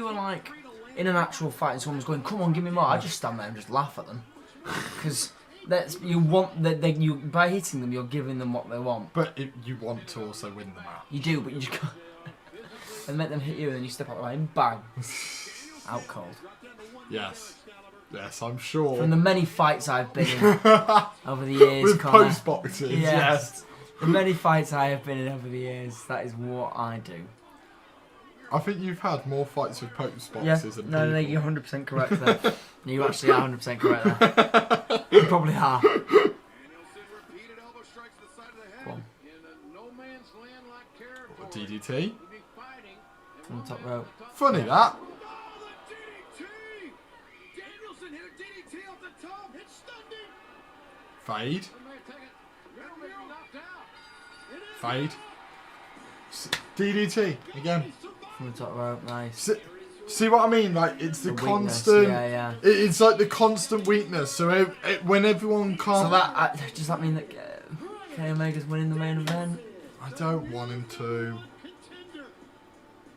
were like in an actual fight and someone was going, "Come on, give me more," I'd just stand there and just laugh at them, because you want that you by hitting them, you're giving them what they want. But you want to also win the match. You do, but you just can't. And make them hit you, and then you step out the way and bang, out cold. Yes, I'm sure. From the many fights I've been in over the years, with Connor. post boxes. Yes. Yes. The many fights I have been in over the years, that is what I do. I think you've had more fights with post Yeah, boxes than no, people. you're 100% correct there. You actually are 100% correct there. You probably are. Go on. What, DDT? From the top rope. Funny that. Danielson hit a DDT off the top. It's stunning. Fade. Fade. DDT again. From the top rope, nice. See what I mean? Like, it's the weakness, constant. yeah. It's like the constant weakness. So when everyone can't. So that does that mean that Kenny Omega's winning the main event? I don't want him to,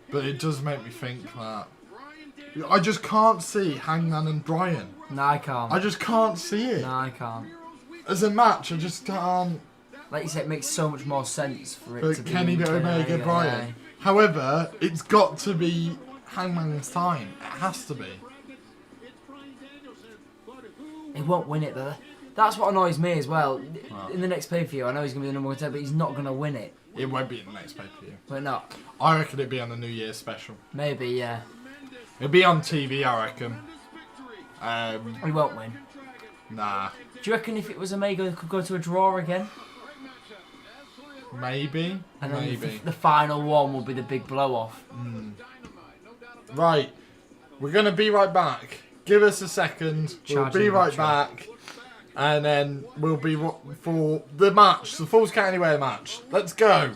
but it does make me think that. I just can't see Hangman and Bryan. No, I can't. I just can't see it. No, I can't. As a match, I just can't. Like you said, it makes so much more sense for it to be Kenny Omega Bryan. Yeah. However, it's got to be Hangman's time. It has to be. He won't win it though. That's what annoys me as well. In the next pay-per-view, I know he's going to be the number 1 contender, but he's not going to win it. It won't be in the next pay-per-view. But not. I reckon it'd be on the New Year's special. Maybe, yeah. It'd be on TV, I reckon. He won't win. Nah. Do you reckon if it was Omega, it could go to a draw again? Maybe. And then Maybe. the final one will be the big blow-off. Right. We're going to be right back. Give us a second. We'll be right back. And then we'll be for the match. The Falls Count Anywhere match. Let's go.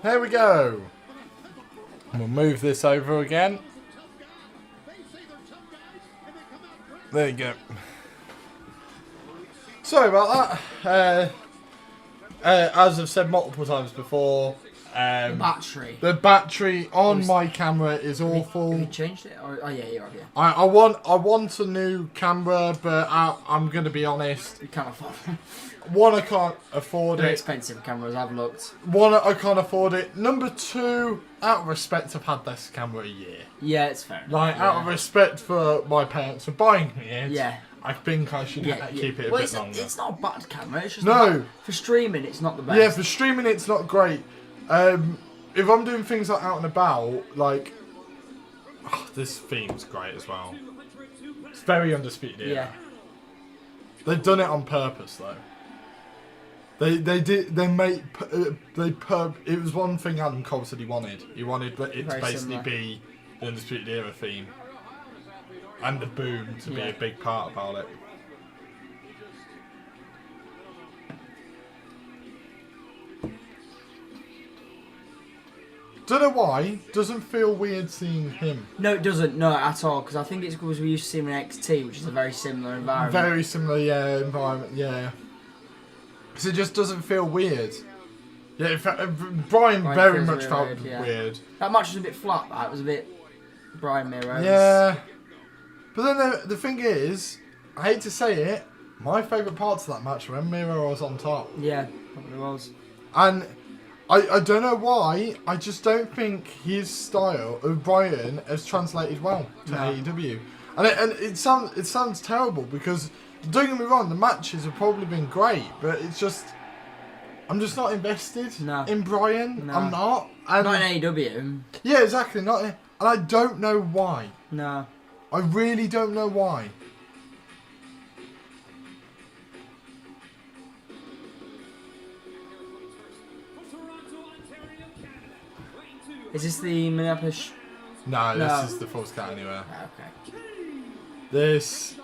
There we go. We'll move this over again. There you go. Sorry about that. As I've said multiple times before, the battery on my camera is awful. Have you changed it? Oh yeah, you have, yeah. I want a new camera, but I'm gonna be honest. You can't afford it. One, I can't afford They're it. expensive cameras, I've looked. One, I can't afford it. Number two, out of respect, I've had this camera a year. Yeah, it's fair. Like, out of respect for my parents for buying me it, yeah. I think I should keep it a bit longer. It's not a bad camera, it's just for streaming it's not the best. Yeah, for streaming it's not great. If I'm doing things like out and about, like, this theme's great as well. It's very Undisputed Era. Yeah. They've done it on purpose though. It was one thing Adam Cole said he wanted. He wanted it to Very basically similar. be the Undisputed Era theme. And the boom to be a big part about it. Don't know why. Doesn't feel weird seeing him. No, it doesn't. No, at all. Because I think it's because we used to see him in NXT, which is a very similar environment. Very similar, yeah, environment, yeah. So it just doesn't feel weird. Yeah, in fact, Bryan very much felt weird. That match was a bit flat. That was a bit Bryan Miro. Yeah. But then the thing is, I hate to say it, my favourite parts of that match were when Miro was on top. Yeah, probably was. And I don't know why, I just don't think his style of Bryan has translated well to AEW. And it sounds terrible because, don't get me wrong, the matches have probably been great, but it's just, I'm just not invested in Bryan. No. I'm not. And Not in AEW. yeah, exactly. And I don't know why. No. I really don't know why. Is this the Minneapolis? No, this is the Falls Count Anywhere. Okay. This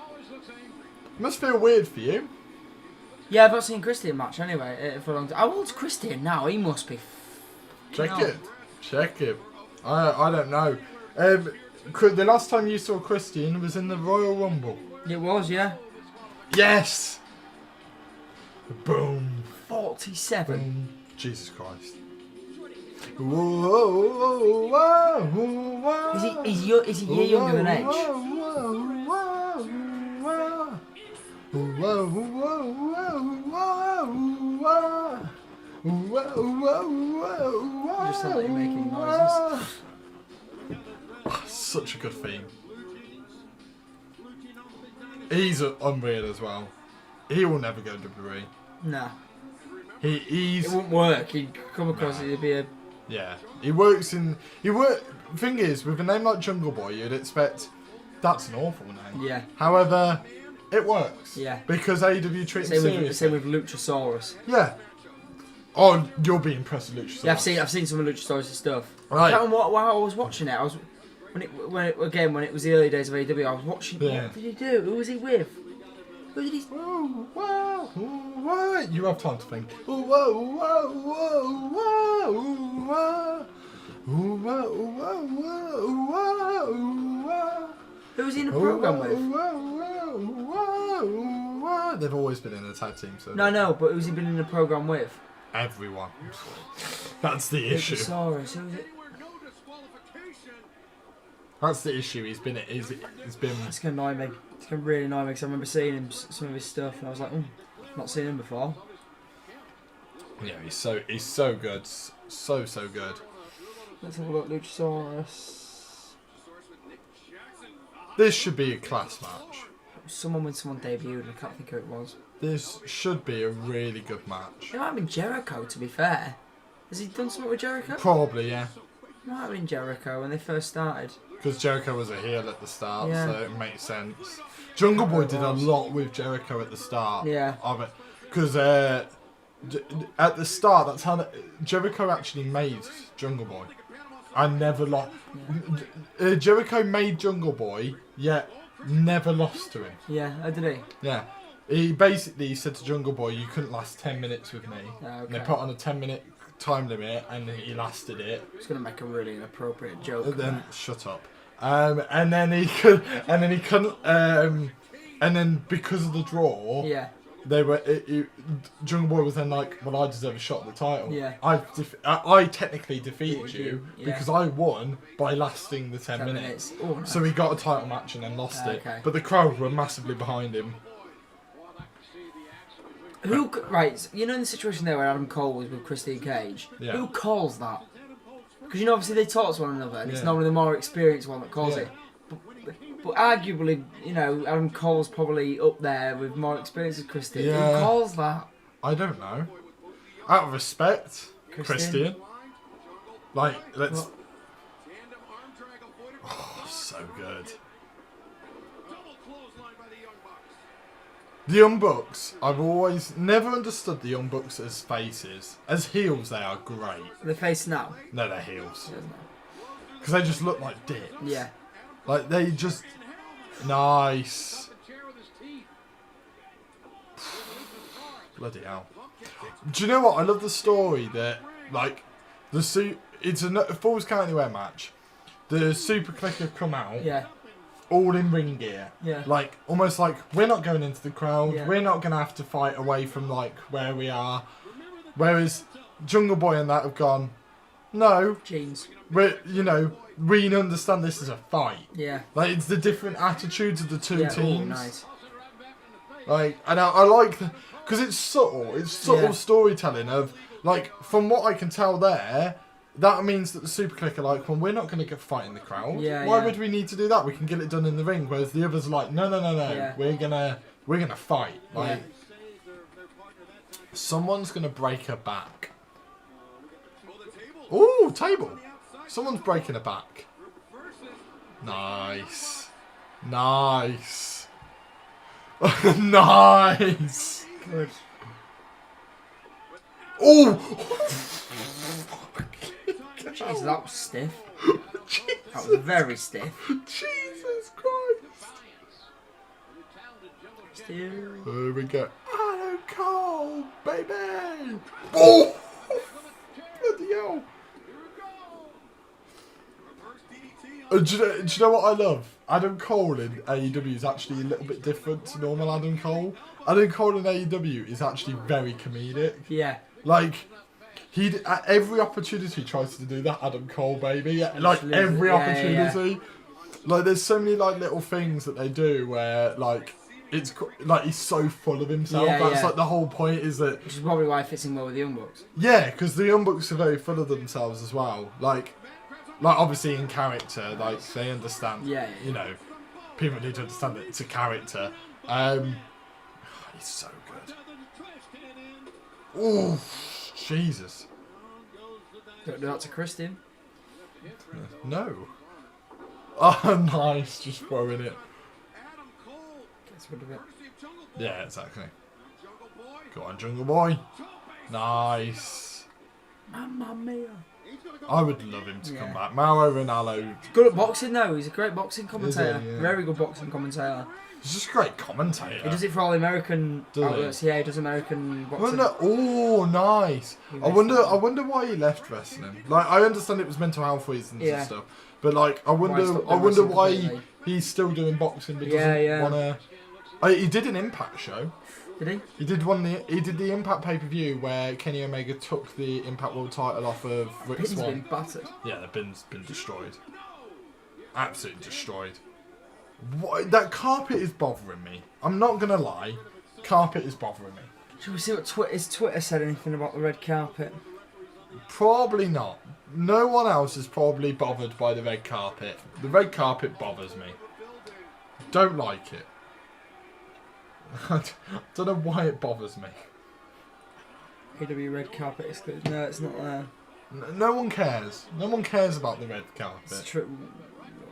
Must feel weird for you. Yeah, I've not seen Christian much anyway for a long time. How old's Christian now? He must be. Check it. I don't know. The last time you saw Christian was in the Royal Rumble. It was, yeah. Yes. Boom. 47. Boom. Jesus Christ. Whoa, whoa, whoa, Is he a year younger than Edge? Just sound like you're making noises. Such a good theme. He's unreal as well. He will never go to WWE. Nah. He's. It wouldn't work. He'd come across it. It'd be a. Yeah. Thing is, with a name like Jungle Boy, you'd expect that's an awful name. Yeah. However, it works. Yeah. Because AEW treats him seriously. Same with Luchasaurus. Yeah. Oh, you'll be impressed with Luchasaurus. Yeah, I've seen some of Luchasaurus' stuff. Right. I can't remember while I was watching it. When it was the early days of AEW, I was watching. Yeah. What did he do? Who was he with? Who did he? Whoa, whoa, whoa. You have time to think. Whoa, whoa, whoa, whoa, whoa. Who was he in a program with? They've always been in a tag team, so No, but who's he been in a program with? everyone. That's the issue. Luchasaurus. Who was it? That's the issue. He's been. It's gonna annoy me. It's gonna really annoy me because I remember seeing him, some of his stuff, and I was like, not seen him before. Yeah, he's so good, so good. Let's have a look, Luchasaurus. This should be a class match. Someone debuted, I can't think who it was. This should be a really good match. It might have been Jericho, to be fair. Has he done something with Jericho? Probably, yeah. It might have been Jericho when they first started. Because Jericho was a heel at the start, Yeah. so it makes sense. Jungle Boy did a lot with Jericho at the start of it. Because at the start, that's how Jericho actually made Jungle Boy. I never lost. Jericho made Jungle Boy, yet never lost to him. Yeah, oh, did he? Yeah. He basically said to Jungle Boy, you couldn't last 10 minutes with me. Oh, okay. And they put on a 10-minute time limit, and he lasted it. I was going to make a really inappropriate joke. And then shut up. And then he couldn't. And then because of the draw, Yeah. they were. Jungle Boy was then like, well, I deserve a shot at the title. Yeah. I technically defeated you Yeah. because I won by lasting the 10 10 minutes. Oh, nice. So he got a title match and then lost it. Okay. But the crowd were massively behind him. Right, you know in the situation there where Adam Cole was with Christian Cage, Yeah. who calls that? Because you know obviously they talk to one another and it's Yeah. normally the more experienced one that calls Yeah. it. But arguably, you know, Adam Cole's probably up there with more experience with Christian. Yeah. Who calls that? I don't know. Out of respect, Christian? Like, let's. What? Oh, so good. The Young Bucks, I've always never understood the Young Bucks as faces. As heels, they are great. The face now. No, they're heels. Because they just look like dicks. Yeah. Like, they just. Nice. Bloody hell. Do you know what? I love the story that, like, it's a Falls Count Anywhere match. The Superkliq have come out. Yeah. All in ring gear. Yeah. Like, almost like, we're not going into the crowd. Yeah. We're not going to have to fight away from, like, where we are. Whereas Jungle Boy and that have gone, no. Jeans. We understand this is a fight. Yeah. Like, it's the different attitudes of the two teams. Oh, nice. Like, and I like because it's subtle. It's subtle Yeah. storytelling of, like, from what I can tell there, that means that the Superkliq are like, well, we're not going to fight in the crowd. Yeah, Why yeah. would we need to do that? We can get it done in the ring. Whereas the others are like, no. Yeah. We're gonna fight. Like, someone's gonna break her back. Ooh, table. Someone's breaking her back. Nice. Nice. Nice. Good. Oh! Jeez, that was stiff. That was very stiff. Jesus Christ. Here we go. Adam Cole, baby. Oh! Bloody hell. Do you know what I love? Adam Cole in AEW is actually a little bit different to normal Adam Cole. Adam Cole in AEW is actually very comedic. Yeah. Like, he at every opportunity tries to do that Adam Cole, baby. Like, every opportunity. Like, there's so many, like, little things that they do where, like, it's like he's so full of himself. That's like the whole point is that... Which is probably why it fits in well with the Young Bucks. Yeah, because the Young Bucks are very full of themselves as well. Like obviously in character, like they understand. Yeah. You know, people need to understand that it's a character. He's so good. Oh, Jesus. Don't do that to Christian. No. Oh, nice. Just throwing it. Gets rid of it. Yeah, exactly. Go on, Jungle Boy. Nice. Mamma mia. I would love him to come back. Mauro Ranallo. Good at boxing though. He's a great boxing commentator. He? Yeah. Very good boxing commentator. He's just a great commentator. He does it for all the American outlets. He? Yeah, he does American boxing. Oh, nice. I wonder why he left wrestling. Like, I understand it was mental health reasons and stuff, but like, I wonder why he's still doing boxing but doesn't want to. He did an Impact show. Did he? He did the Impact pay-per-view where Kenny Omega took the Impact World title off of Rick Swann. Been battered. Yeah, the bin's been destroyed. Absolutely destroyed. What, that carpet is bothering me. I'm not gonna lie. Carpet is bothering me. Should we see what Twitter said anything about the red carpet? Probably not. No one else is probably bothered by the red carpet. The red carpet bothers me. Don't like it. I don't know why it bothers me. AW red carpet exclusive. No, it's not there. No one cares. No one cares about the red carpet. It's true.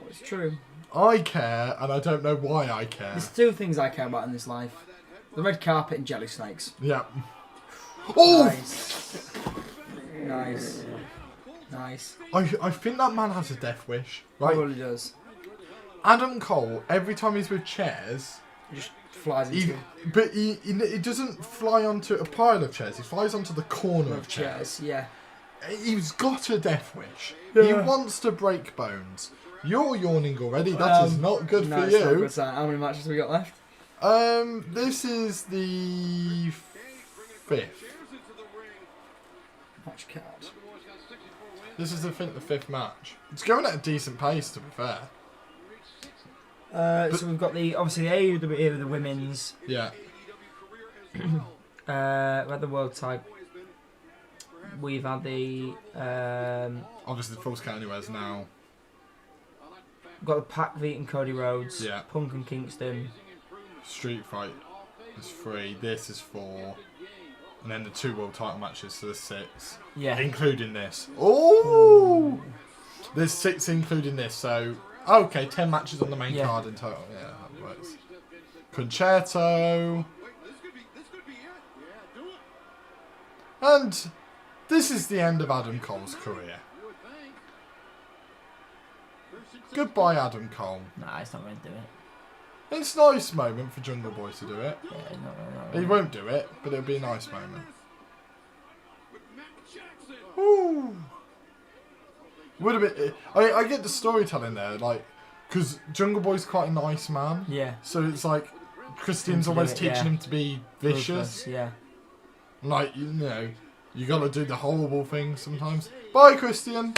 It's true. I care, and I don't know why I care. There's two things I care about in this life. The red carpet and jelly snakes. Yeah. Oh! Nice. Nice. Nice. I think that man has a death wish. Right? Probably does. Adam Cole, every time he's with chairs... He just flies into But he doesn't fly onto a pile of chairs. He flies onto the corner of chairs. Yeah. He's got a death wish. Yeah. He wants to break bones. You're yawning already. That is not good for it's you. Not good, How many matches have we got left? This is the 5th. Match card. This is the 5th match. It's going at a decent pace, to be fair. So we've got obviously the AEW, the women's. Yeah. We had the world type. We've had the obviously the Falls Count Anywhere's now. We've got the Pac beating Cody Rhodes. Yeah. Punk and Kingston. Street Fight is 3. This is 4. And then the 2 world title matches, so there's 6. Yeah. Including this. Oh! There's 6 including this, so... Okay, 10 matches on the main card in total. Yeah, that works. Concerto. And this is the end of Adam Cole's career. Goodbye, Adam Cole. Nah, it's not going to do it. It's a nice moment for Jungle Boy to do it. Yeah, not He won't do it, but it'll be a nice moment. Ooh. Would have been. I get the storytelling there, like, because Jungle Boy's quite a nice man. Yeah. So it's like Christian's always teaching him to be vicious. Ruthless, yeah. Like, you know, you got to do the horrible things sometimes. Bye, Christian.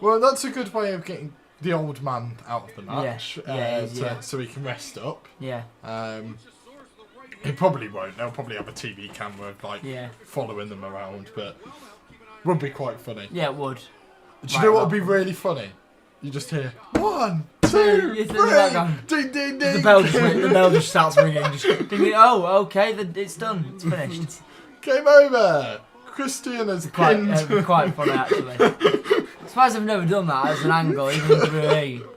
Well, that's a good way of getting the old man out of the match, so he can rest up. Yeah. He probably won't. They'll probably have a TV camera like following them around, but would be quite funny. Yeah, it would. Do you know what would be really funny? You just hear 1, 2, 3, ding ding ding. The bell just starts ringing. Just ding, oh, okay, it's done. It's finished. Game over. Christian has pinned. It'd be quite funny actually. I'm surprised I've never done that as an angle, even in WWE.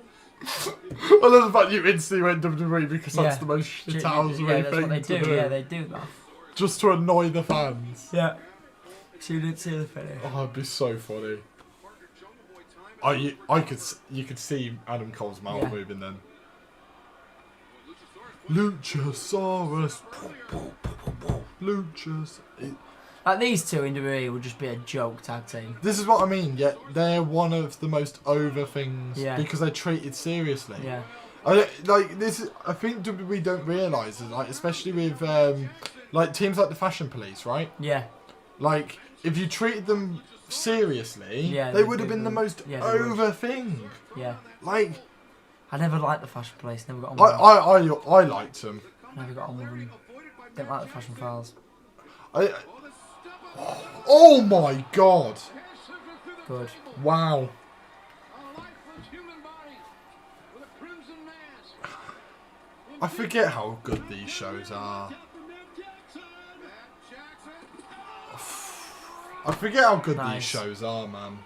I love the fact you instantly went WWE because that's the most shit-housey thing that's what they do. Yeah, they do that. Just to annoy the fans. Yeah. So you didn't see the finish. Oh, it'd be so funny. You could see Adam Cole's mouth moving then. Luchasaurus. Luchas. Like these two in WWE would just be a joke tag team. This is what I mean. Yet they're one of the most over things because they're treated seriously. Yeah. I think WWE don't realise it, like especially with like teams like the Fashion Police, right? Yeah. Like if you treated them seriously, they they would have been the most over thing. Yeah. Like I never liked the Fashion Police. Never got on with them. I liked them. Never got on with them. Didn't like the Fashion Files. Oh my god! Good. Wow. I forget how good these shows are. I forget how good these shows are, man.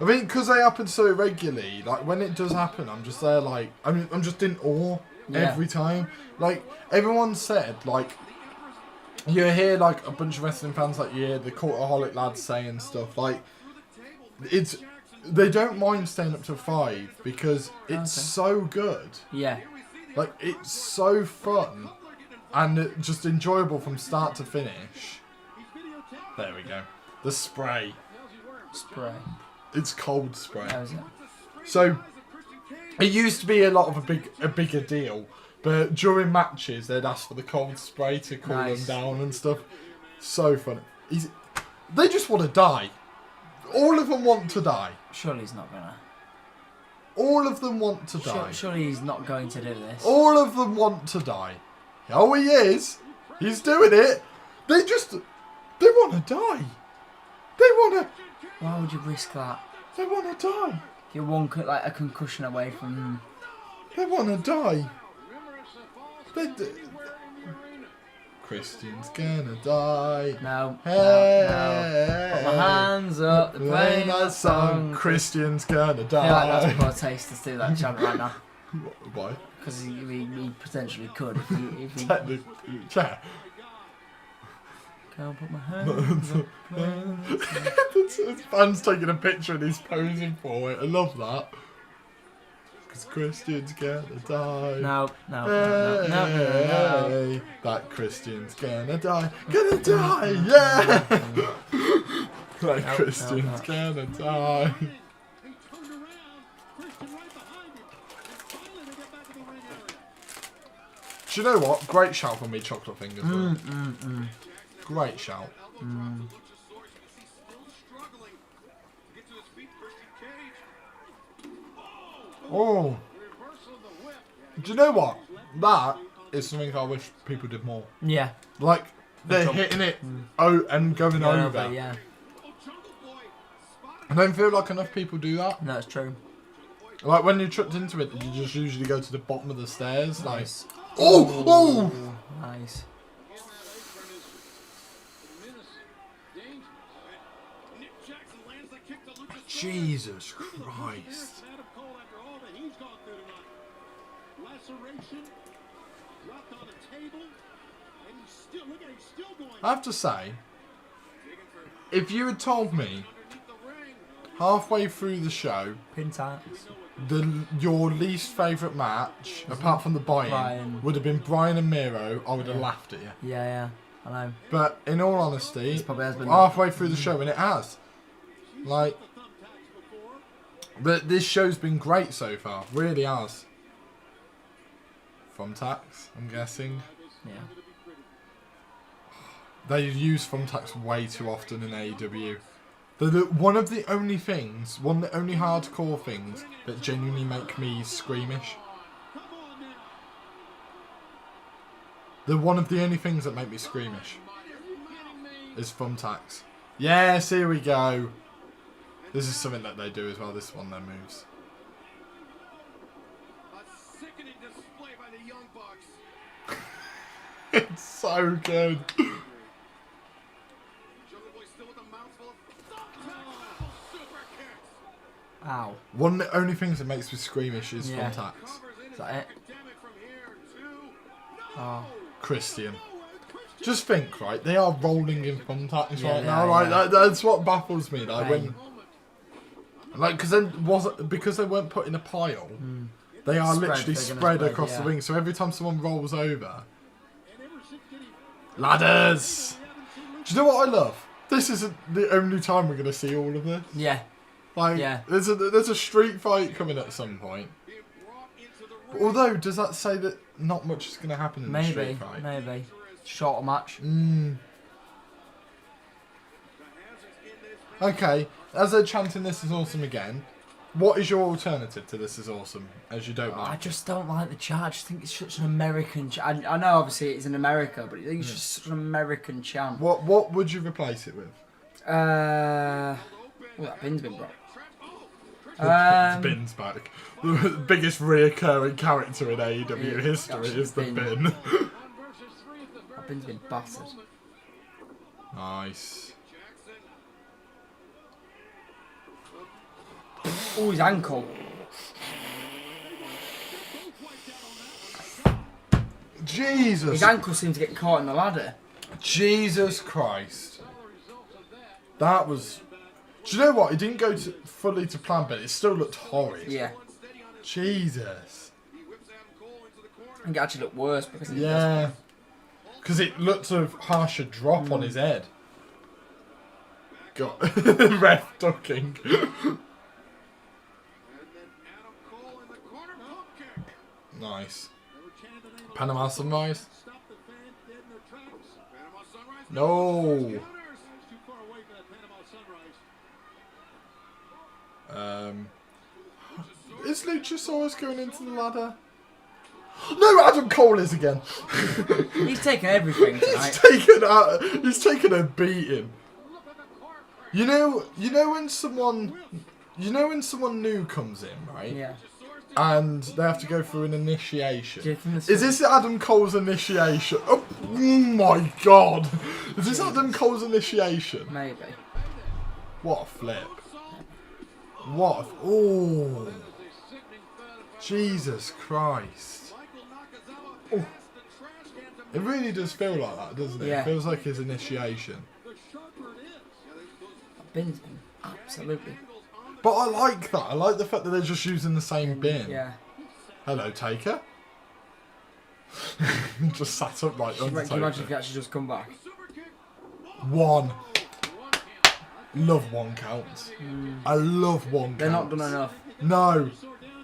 I mean, because they happen so regularly, like, when it does happen, I'm just there, like, I'm just in awe every time. Like, everyone said, like, you hear, like, a bunch of wrestling fans, like, you hear the Cultaholic lads saying stuff, like, they don't mind staying up till 5 because it's so good. Yeah. Like, it's so fun and just enjoyable from start to finish. There we go. The spray. Spray. It's cold spray. How is it? So, it used to be a lot of a bigger deal, but during matches they'd ask for the cold spray to cool them down and stuff. So funny. They just want to die. All of them want to die. Surely he's not gonna. All of them want to die. Surely he's not going to do this. All of them want to die. Oh, he is. He's doing it. They want to die. They want to. Why would you risk that? They want to die. You're one like a concussion away from. They want to die. Christian's gonna die. No. Hey, no. Put my hands up. They're playing that song. Christian's gonna die. I feel like that's more taste to do that chant right now. Why? Because he potentially could if he Chat. Can't put my hands up. His fan's taking a picture and he's posing for it. I love that. Because Christian's gonna die. No. That Christian's gonna die. Gonna die, yeah! That Christian's gonna die. Do you know what? Great shout from me, Chocolate Fingers. Great shout. Oh. Do you know what? That is something I wish people did more. Yeah. Like, they're hitting it and going over. Yeah. I don't feel like enough people do that. No, it's true. Like, when you're tripped into it, you just usually go to the bottom of the stairs. Nice. Like, oh! Nice. Jesus Christ. I have to say, if you had told me halfway through the show Penta. your least favourite match, apart from the buy-in, would have been Bryan and Miro, I would have laughed at you. Yeah, I know. But in all honesty, probably has been halfway through the show, and it has. Like, but this show's been great so far. Really has. Thumbtacks, I'm guessing. Yeah. They use thumbtacks way too often in AEW. They're one of the only hardcore things that genuinely make me squeamish. They're one of the only things that make me squeamish. Is thumbtacks. Yes, here we go. This is something that they do as well. This is one of their moves. A sickening display by the Young Bucks. It's so good. Jungle Boy still with a mouthful of super kicks. Ow. One of the only things that makes me squeamish is thumbtacks. Is that it? Oh. Christian. Just think, right? They are rolling in thumbtacks Yeah, right they now. are, Like yeah. that's what baffles me. Like Right. when, like, because they weren't put in a pile. They are Spread, literally they're gonna spread spread, across yeah. the ring. So every time someone rolls over, ladders. Do you know what I love? This isn't the only time we're going to see all of this. Yeah. Like, Yeah. there's a street fight coming at some point. But although, does that say that not much is going to happen in the street fight? Maybe. Shorter match. Okay, as they're chanting "This is awesome" again, what is your alternative to "This is awesome"? As you don't like. I just don't like the chant. I just think it's such an American chant. I know obviously it's in America, but I think it's just such an American chant. What would you replace it with? Well, that bin's been broke. The bin's back. The biggest reoccurring character in AEW history is the bin. That bin's been battered. Nice. Oh, his ankle. Jesus. His ankle seemed to get caught in the ladder. Jesus Christ. That was... Do you know what? It didn't go fully to plan, but it still looked horrid. Yeah. Jesus. I think it actually looked worse because he Yeah. Because it looked a harsher drop on his head. God. Ref ducking. Nice. Panama Sunrise. No. Is Luchasaurus going into the ladder? No, Adam Cole is again. He's taken everything tonight. He's taken a beating. You know when someone new comes in, right? Yeah. And they have to go through an initiation. Do you think this Is this Adam Cole's initiation? Oh my God! Is this Adam Cole's initiation? Maybe. What a flip! What? Oh! Jesus Christ! Oh. It really does feel like that, doesn't it? Yeah. It feels like his initiation. Bin's been absolutely. But I like that. I like the fact that they're just using the same bin. Yeah. Hello, Taker. Just sat up like Can you Undertaker. imagine if he actually just come back? One. Love one counts. I love one counts. They're not done enough. No.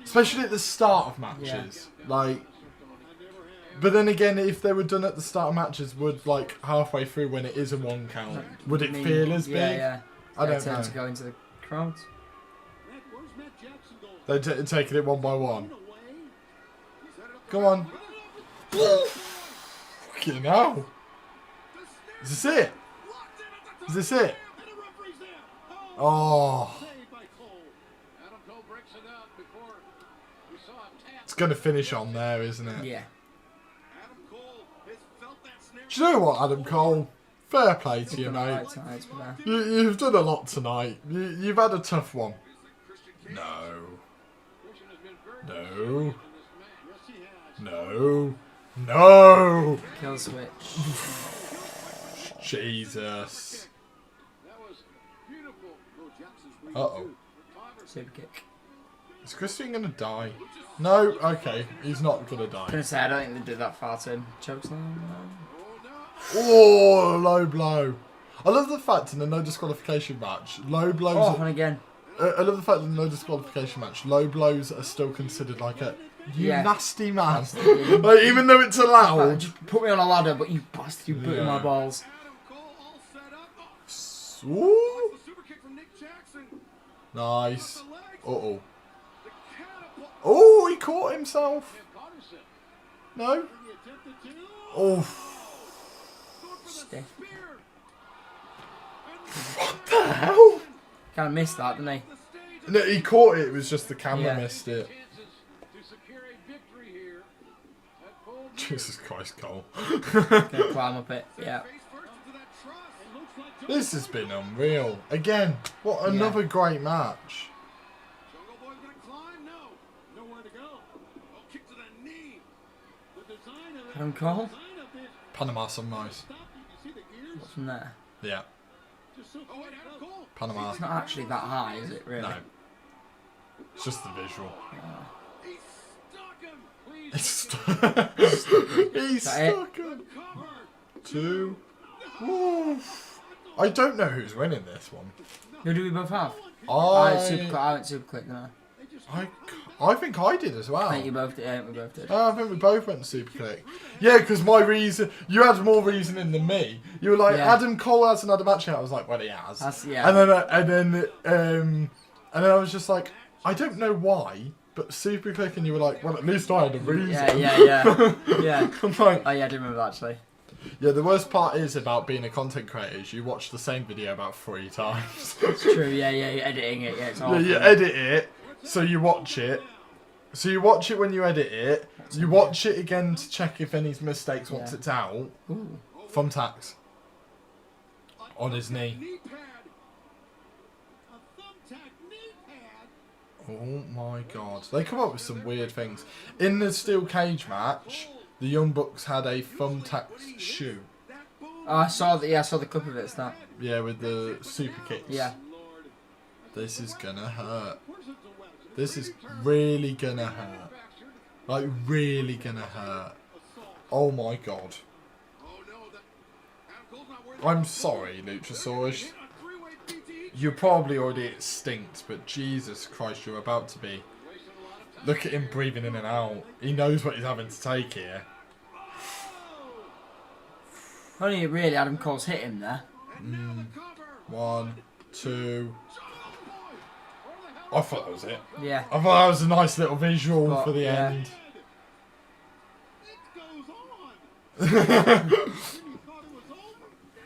Especially at the start of matches. Like. But then again, if they were done at the start of matches, would like halfway through when it is a one count, would it feel as big? Yeah. I don't know. To go into the crowds. They're taking it one by one. Come on. Fucking hell. Is this it? Is this it? Oh. It's going to finish on there, isn't it? Yeah. Do you know what, Adam Cole? Fair play to you, mate. You've done a lot tonight. You've had a tough one. No. No. No. No. Kill switch. Jesus. Uh-oh. Superkliq. Is Christian going to die? No? Okay. He's not going to die. I'm going to say, I don't think they did that far to him. Chokeslam? Oh, low blow. I love the fact in the no disqualification match, low blows... Oh, and again. I love the fact in the no disqualification match, low blows are still considered like a... You nasty man. Like, even though it's allowed. Just put me on a ladder, but you bastard, you put in my balls. Ooh. Nice. Uh-oh. Oh, he caught himself. No? Oh. Stiff. What the hell? Kind of missed that, didn't he? No, he caught it. It was just the camera missed it. Jesus Christ, Cole. Gonna climb up it. Yeah. This has been unreal. Again, what another great match. Adam Cole? Panama Sunrise. What's from there? Yeah. Panama. It's not actually that high, is it, really? No. It's just the visual. He's stuck. He's stuck. 2. Ooh. I don't know who's winning this one. Who do we both have? I went Superkliq, didn't I think I did as well. I think you both did. I think we both did. I think we both went Superkliq. Yeah, because my reason, you had more reasoning than me. You were like, Yeah. Adam Cole has another match. I was like, well, he has. Yeah. And then I was just like, I don't know why, but Superkliq, and you were like, well, at least I had a reason. Yeah. I'm like, Oh yeah, I do remember that actually. yeah, the worst part is about being a content creator is you watch the same video about 3 times. It's true. Yeah. You're editing it. Yeah, it's awful. Yeah, you edit it, so you watch it. So you watch it when you edit it. You watch it again to check if any mistakes once it's out. Ooh. Thumbtacks. On his knee. Knee pad. A thumbtack knee pad. Oh my god. They come up with some weird things. In the steel cage match, the Young Bucks had a thumbtack shoe. Oh, I saw the clip of it. It's that. Yeah, with the super kicks. Yeah. This is gonna hurt. This is really gonna hurt. Like, really gonna hurt. Oh my god. I'm sorry, Luchasaurus. You're probably already extinct, but Jesus Christ, you're about to be. Look at him breathing in and out. He knows what he's having to take here. Only really Adam Cole's hit him there. 1, 2. I thought that was it. Yeah. I thought that was a nice little visual But, for the yeah. end.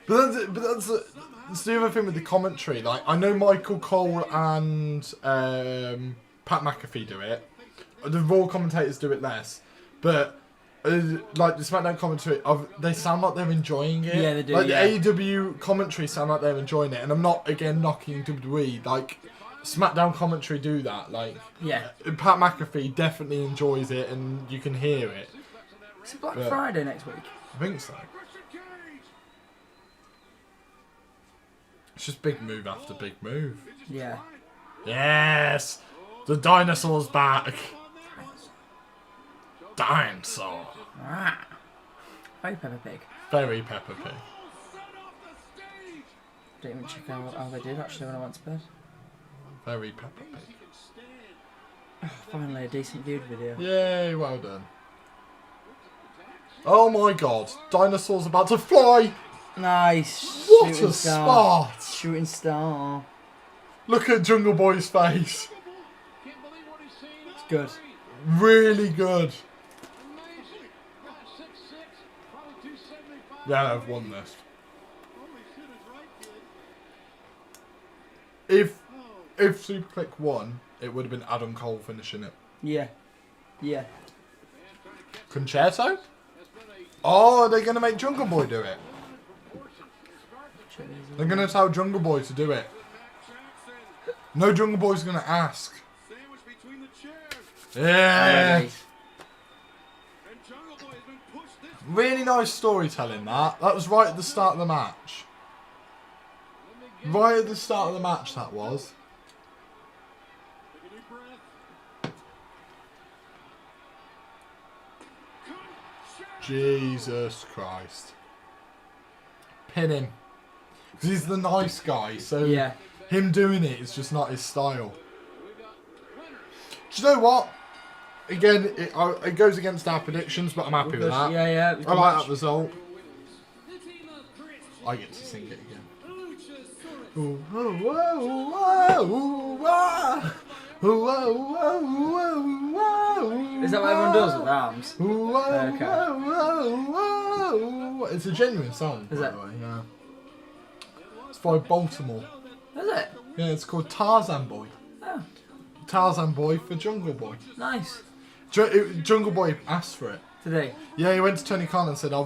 But that's the other thing with the commentary. Like, I know Michael Cole and Pat McAfee do it. The Raw commentators do it less. But like the SmackDown commentary, they sound like they're enjoying it. Yeah, they do. Like yeah. the AEW commentary sound like they're enjoying it. And I'm not again knocking WWE. Like SmackDown commentary do that. Like Yeah. Pat McAfee definitely enjoys it, and you can hear it. It's Black But- Friday next week. I think so. It's just big move after big move. Yeah. Yes! The dinosaur's back! Dinosaur! Ah. Very Peppa Pig. Very Peppa Pig. Didn't even check out how they did actually when I went to bed. Very Peppa Pig. Oh, finally a decent viewed video. Yay, well done. Oh my god, dinosaur's about to fly! Nice. What Shooting a star. spot! Shooting star. Look at Jungle Boy's face. It's good. Really good. Yeah, I've won this. If Superkliq won, it would have been Adam Cole finishing it. Yeah. Yeah. Concerto? Oh, they're going to make Jungle Boy do it. They're going to tell Jungle Boy to do it. No Jungle Boy's going to ask. Yeah. Already. Really nice storytelling, that. That was right at the start of the match. Right at the start of the match, that was. Jesus Christ. Pin him. Because he's the nice guy, so Yeah. him doing it is just not his style. Do you know what? Again, it goes against our predictions, but I'm happy with that. Yeah, yeah. I like that result. I get to sing it again. Ooh, ooh, ooh, ooh, ooh, ooh, Is that what everyone does with arms? Okay. It's a genuine song, Is by it? the way. Yeah. It's by Baltimore. Is it? Yeah, it's called Tarzan Boy. Oh, Tarzan Boy for Jungle Boy. nice. Jungle Boy asked for it. Today. Yeah, he went to Tony Khan and said, I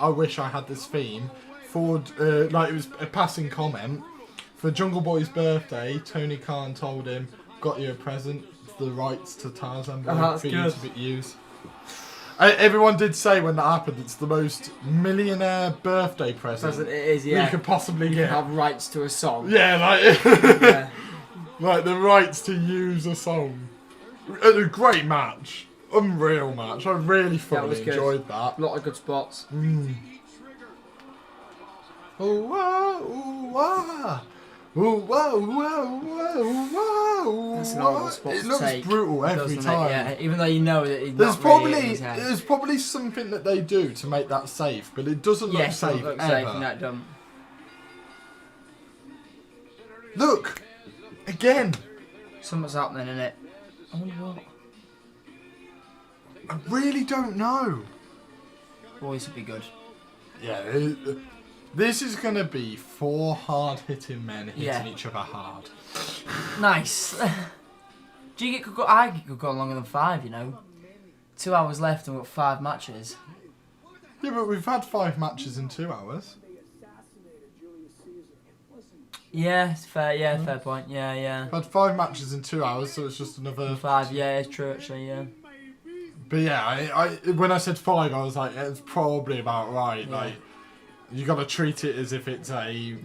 wish I had this theme for, like, it was a passing comment. For Jungle Boy's birthday, Tony Khan told him, got you a present, the rights to Tarzan Boy that's for good. you to use. Everyone did say when that happened, it's the most millionaire birthday present It is, yeah. you could possibly You get. have rights to a song. Yeah, like, Yeah. like the rights to use a song. A great match. unreal match. I really thoroughly was good. enjoyed that. A lot of good spots. Ooh, wah, ooh, wah. Ooh, wah, wah, wah, wah, That's an wah. horrible spot It to looks take, brutal every doesn't it? time. Yeah, even though you know that he's There's not really in his probably head. there's probably something that they do to make that safe, but it doesn't look Yes, safe it looks ever. safe and that dumb. Look again. Something's happening in it. I wonder what. I really don't know. Boys would be good. Yeah, this is gonna be 4 hard-hitting men hitting each other hard. Nice. Do you get could go? I could go longer than 5. You know, 2 hours left and we've got 5 matches. Yeah, but we've had 5 matches in 2 hours. Yeah, it's fair. Yeah, fair point. Yeah. We've had 5 matches in 2 hours, so it's just another 5. Yeah, it's true actually. Yeah. But yeah, I when I said 5, I was like, it's probably about right. Yeah. Like, you got to treat it as if it's a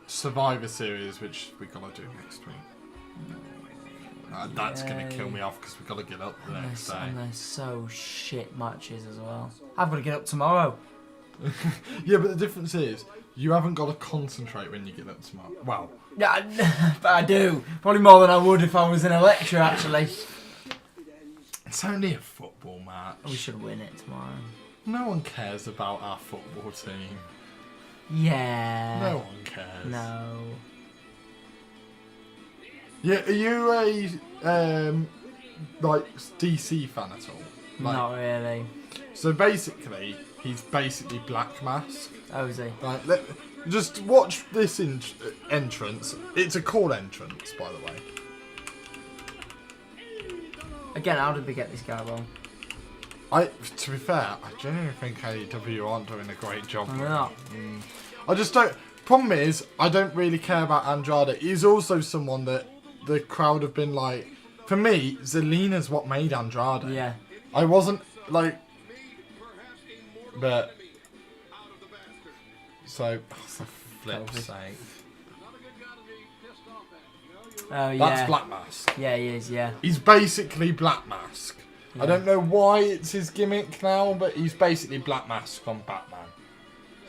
Survivor Series, which we got to do next week. That's gonna kill me off because we got to get up the next day. And they're so shit matches as well. I've got to get up tomorrow. Yeah, but the difference is you haven't got to concentrate when you get up tomorrow. Well, Yeah, but I do. Probably more than I would if I was in a lecture actually. it's only a football match. We should win it tomorrow. No one cares about our football team. Yeah. No one cares. No. Yeah, are you a like DC fan at all? Like, Not really. So basically, he's basically Black Mask. Oh, is he? Like, just watch this entrance. It's a cool entrance, by the way. Again, how did they get this guy wrong? To be fair, I genuinely think AEW aren't doing a great job. They're not. I just don't. Problem is, I don't really care about Andrade. He's also someone that the crowd have been like. For me, Zelina's what made Andrade. Yeah. I wasn't like. But. So, for flip's sake. Oh, yeah. That's Black Mask. Yeah, he is, yeah. He's basically Black Mask. Yeah. I don't know why it's his gimmick now, but he's basically Black Mask on Batman.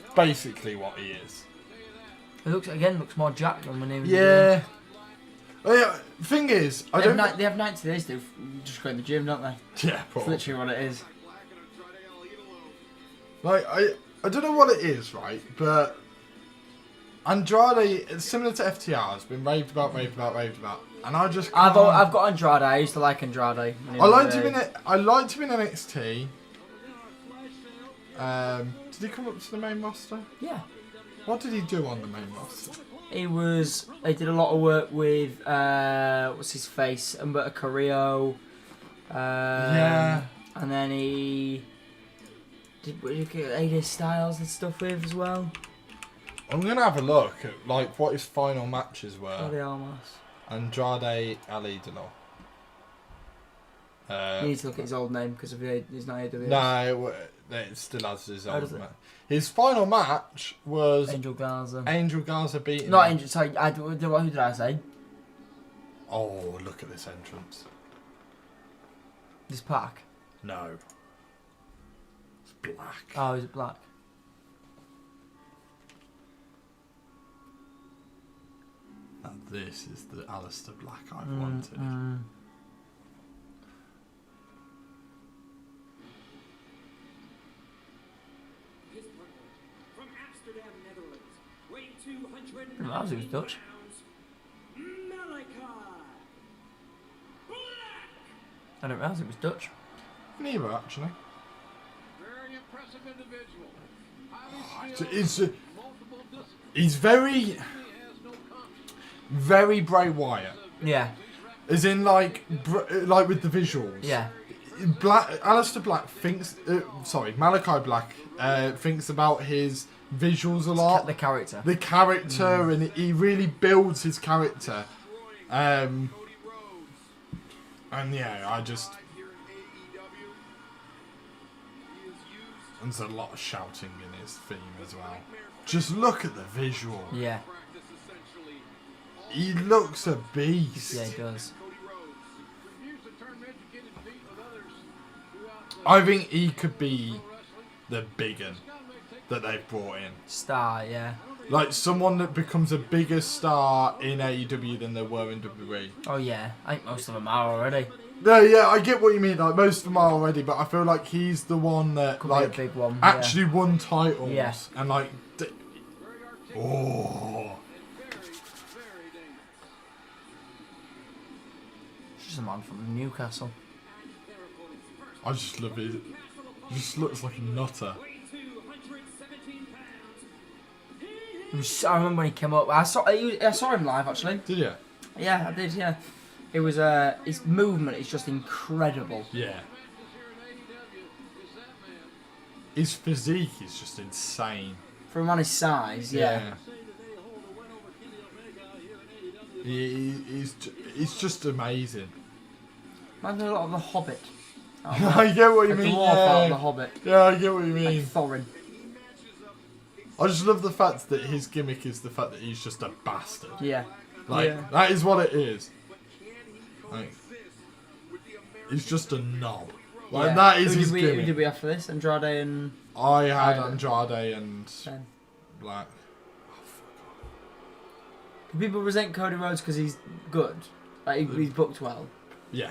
It's basically what he is. It looks more jacked than when he was. Yeah. Oh, yeah. Thing is, They have 90 days to just go in the gym, don't they? Yeah, That's probably. literally what it is. Like, I don't know what it is, right? But Andrade, it's similar to FTR, has been raved about, and I just. I've got Andrade. I used to like Andrade. I liked him in NXT. Did he come up to the main roster? Yeah. What did he do on the main roster? They did a lot of work with what's his face, Humberto Carrillo. Yeah. And then he did AJ Styles and stuff with as well. I'm gonna have a look at like what his final matches were. Bloody almost. Andrade Idolo. You need to look at his old name because he's not AWS. No, it still has his Oh, old does it? match. His final match was Angel Garza. Angel Garza beating Not him. Angel. Sorry, who did I say? Oh, look at this entrance. This pack. No. It's black. Oh, is it black? And this is the Aleister Black I've wanted. His partner from Amsterdam, Netherlands, weighing 200. I didn't realise he was Dutch. Malakai. I didn't realise it was Dutch. Miro, actually. Very impressive individual. He's very Bray Wyatt. Yeah. As in, like with the visuals. Yeah. Aleister Black thinks... Malakai Black thinks about his visuals a lot. The character. The character, and he really builds his character. And yeah, I just... There's a lot of shouting in his theme as well. Just look at the visual. Yeah. He looks a beast. Yeah, he does. I think he could be the big one that they've brought in. Star, yeah. Like someone that becomes a bigger star in AEW than they were in WWE. Oh yeah, I think most of them are already. No, yeah, I get what you mean. Like most of them are already, but I feel like he's the one that Could like be a big one. actually won titles. Yeah. And like, oh, Just a man from Newcastle. I just love it. He just looks like a nutter. I remember when he came up. I saw him live actually. Did you? Yeah, I did. Yeah, it was his movement is just incredible. Yeah. His physique is just insane. For a man his size, yeah. He's just amazing. Reminds me a lot of the Hobbit. I get what you The mean. dwarf out of Yeah. the Hobbit. Yeah, I get what you mean. Like Thorin. I just love the fact that his gimmick is the fact that he's just a bastard. Yeah. Like, Yeah. that is what it is. Like, he's just a knob. Like, Yeah. that is Who his did gimmick. Who did we have for this? Andrade and I had Idolo. Andrade and Ben. like, Do people resent Cody Rhodes because he's good? Like he's booked well, yeah.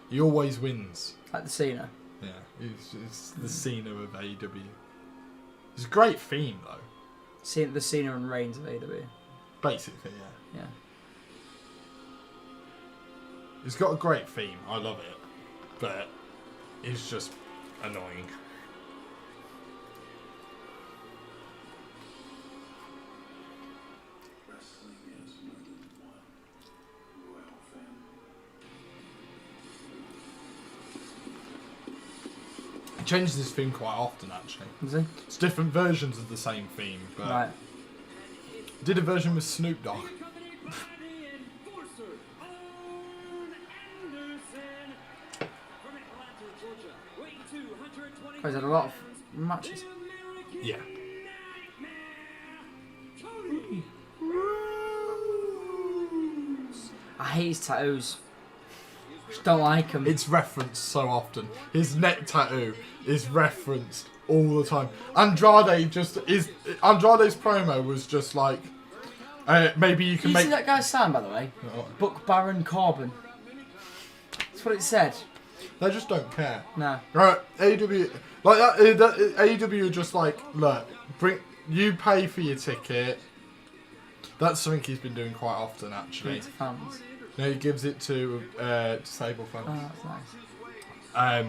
He always wins. like the Cena. Yeah, he's the Cena of AEW. It's a great theme though. The Cena and Reigns of AEW. Basically, yeah. Yeah. It's got a great theme. I love it, but it's just annoying. It changes this theme quite often, actually. Is he? It's different versions of the same theme, but Right. did a version with Snoop Dogg. He's had a lot of matches. Yeah. I hate his tattoos. Just don't like him. It's referenced so often. His neck tattoo is referenced all the time. Andrade's promo was just like, maybe you can Did you make. see that guy's sign, by the way? Book Baron Corbin. That's what it said. They just don't care. No. Right, AEW, like that. AEW are just like, look, you pay for your ticket. That's something he's been doing quite often, actually. It's fans. No, he gives it to disabled fans. Oh, that's nice.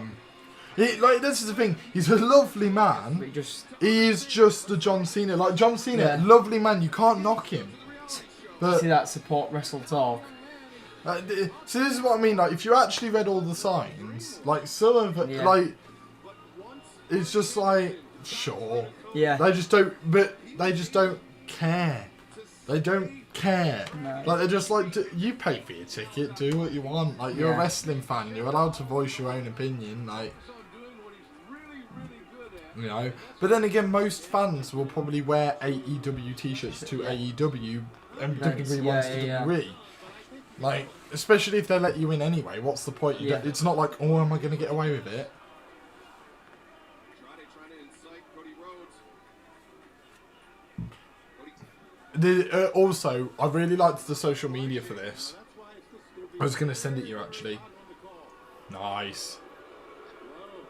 Like this is the thing. He's a lovely man. But he just He is just the John Cena. Like John Cena, Yeah. lovely man. You can't knock him. But see that support wrestle talk. so this is what I mean. Like if you actually read all the signs, like some of it, Yeah. like it's just like sure. Yeah. They just don't. But they just don't care. They don't care. No. Like they're just like, you pay for your ticket, do what you want. Like you're a Yeah. wrestling fan, you're allowed to voice your own opinion. Like, you know. But then again, most fans will probably wear AEW t-shirts to AEW and WWE ones to WWE. Like, especially if they let you in anyway. What's the point? Yeah. It's not like, oh, am I going to get away with it? Andrade trying to incite Cody Rhodes. Also, I really liked the social media for this. I was going to send it you actually. Nice.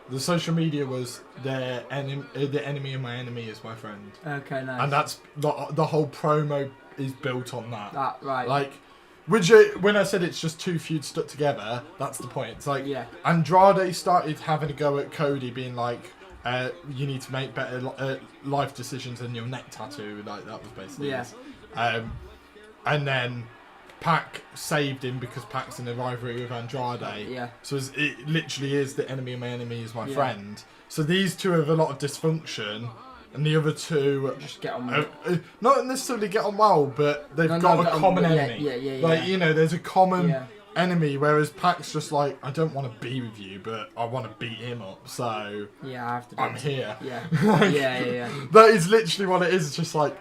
The social media was the enemy of my enemy is my friend. Okay, nice. And that's the whole promo is built on that. That, right. Like, when I said it's just two feuds stuck together, that's the point. It's like Yeah. Andrade started having a go at Cody, being like, you need to make better life decisions than your neck tattoo. Like that was basically Yeah. it. And then Pac saved him because Pac's in a rivalry with Andrade. Yeah. So it literally is the enemy of my enemy is my Yeah. friend. So these two have a lot of dysfunction, and the other two Just get on with it. not necessarily get on well, but they've No, got no, a get on common with it. enemy. Yeah. Like, you know, there's a common Yeah. enemy, whereas Pac's just like, I don't want to be with you, but I want to beat him up, so Yeah, I have to do I'm it. here. Yeah. Like, yeah. That is literally what it is. It's just like,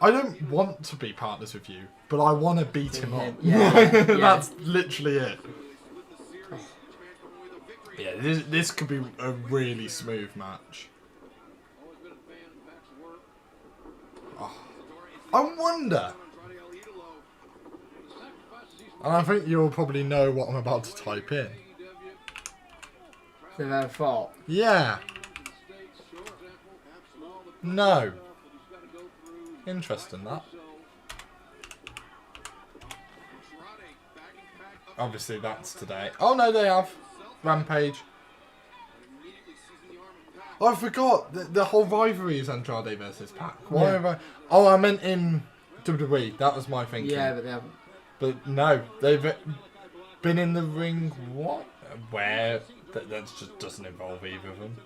I don't want to be partners with you, but I want to beat him up. Yeah. That's literally it. Yeah, this could be a really smooth match. Oh. I wonder. And I think you'll probably know what I'm about to type in. They've ever fought. Yeah. No. Interesting, that. Obviously, that's today. Oh, no, they have. Rampage. Oh, I forgot. The whole rivalry is Andrade versus Pac. Why have I... Oh, I meant in WWE. That was my thinking. Yeah, but they haven't. But no, they've been in the ring. What? Where? That just doesn't involve either of them.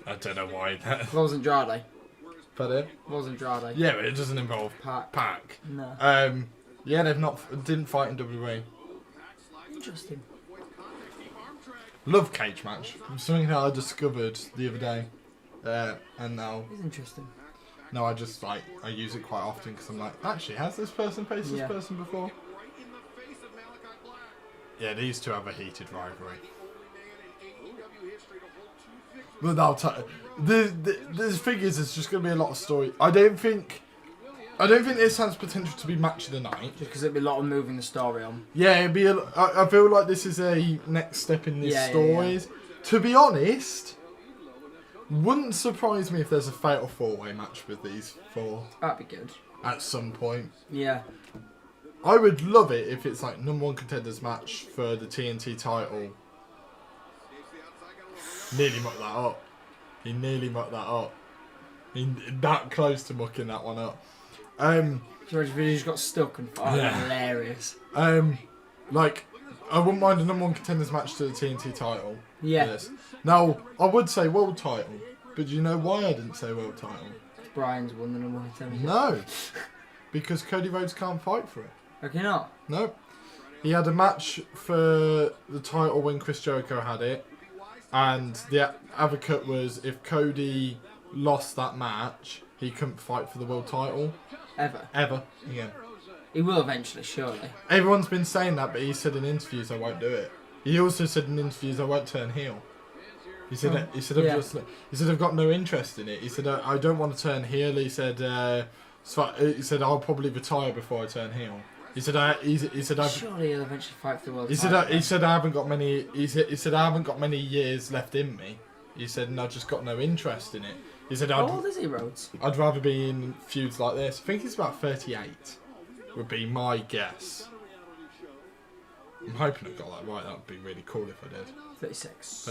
I don't know why that. What was Andrade? Pardon? What was Andrade? Yeah, but it doesn't involve Pac. No. Yeah, didn't fight in WWE. Interesting. Love cage match. Something that I discovered the other day, and now. It's interesting. No, I use it quite often because I'm like, actually, has this person faced this person before? Yeah, these two have a heated rivalry. But the thing is, there's just going to be a lot of story. I don't think this has potential to be match of the night. Just because it'd be a lot of moving the story on. Yeah, it'd be. I feel like this is a next step in this stories. To be honest, wouldn't surprise me if there's a fatal 4-way match with these four. That'd be good. At some point. Yeah. I would love it if it's like #1 contenders match for the TNT title. Nearly mucked that up. He nearly mucked that up. That close to mucking that one up. George Vinny's got stuck and fought. Yeah. Hilarious. Like, I wouldn't mind a #1 contenders match to the TNT title. Yeah. Yes. Now, I would say world title, but do you know why I didn't say world title? Bryan's won the #1 contenders. No, because Cody Rhodes can't fight for it. Okay, not. No. He had a match for the title when Chris Jericho had it, and the advocate was if Cody lost that match, he couldn't fight for the world title. Ever. Again. He will eventually, surely. Everyone's been saying that, but he said in interviews, I won't do it. He also said in interviews, I won't turn heel. He said, I've got no interest in it. He said, I don't want to turn heel. He said, I'll probably retire before I turn heel. He said, surely he'll eventually fight for the world. He said, I haven't got many. He said, I haven't got many years left in me. He said, and I've just got no interest in it. He said, how old is he, Rhodes? I'd rather be in feuds like this. I think he's about 38. Would be my guess. I'm hoping I got that right. That would be really cool if I did. 36.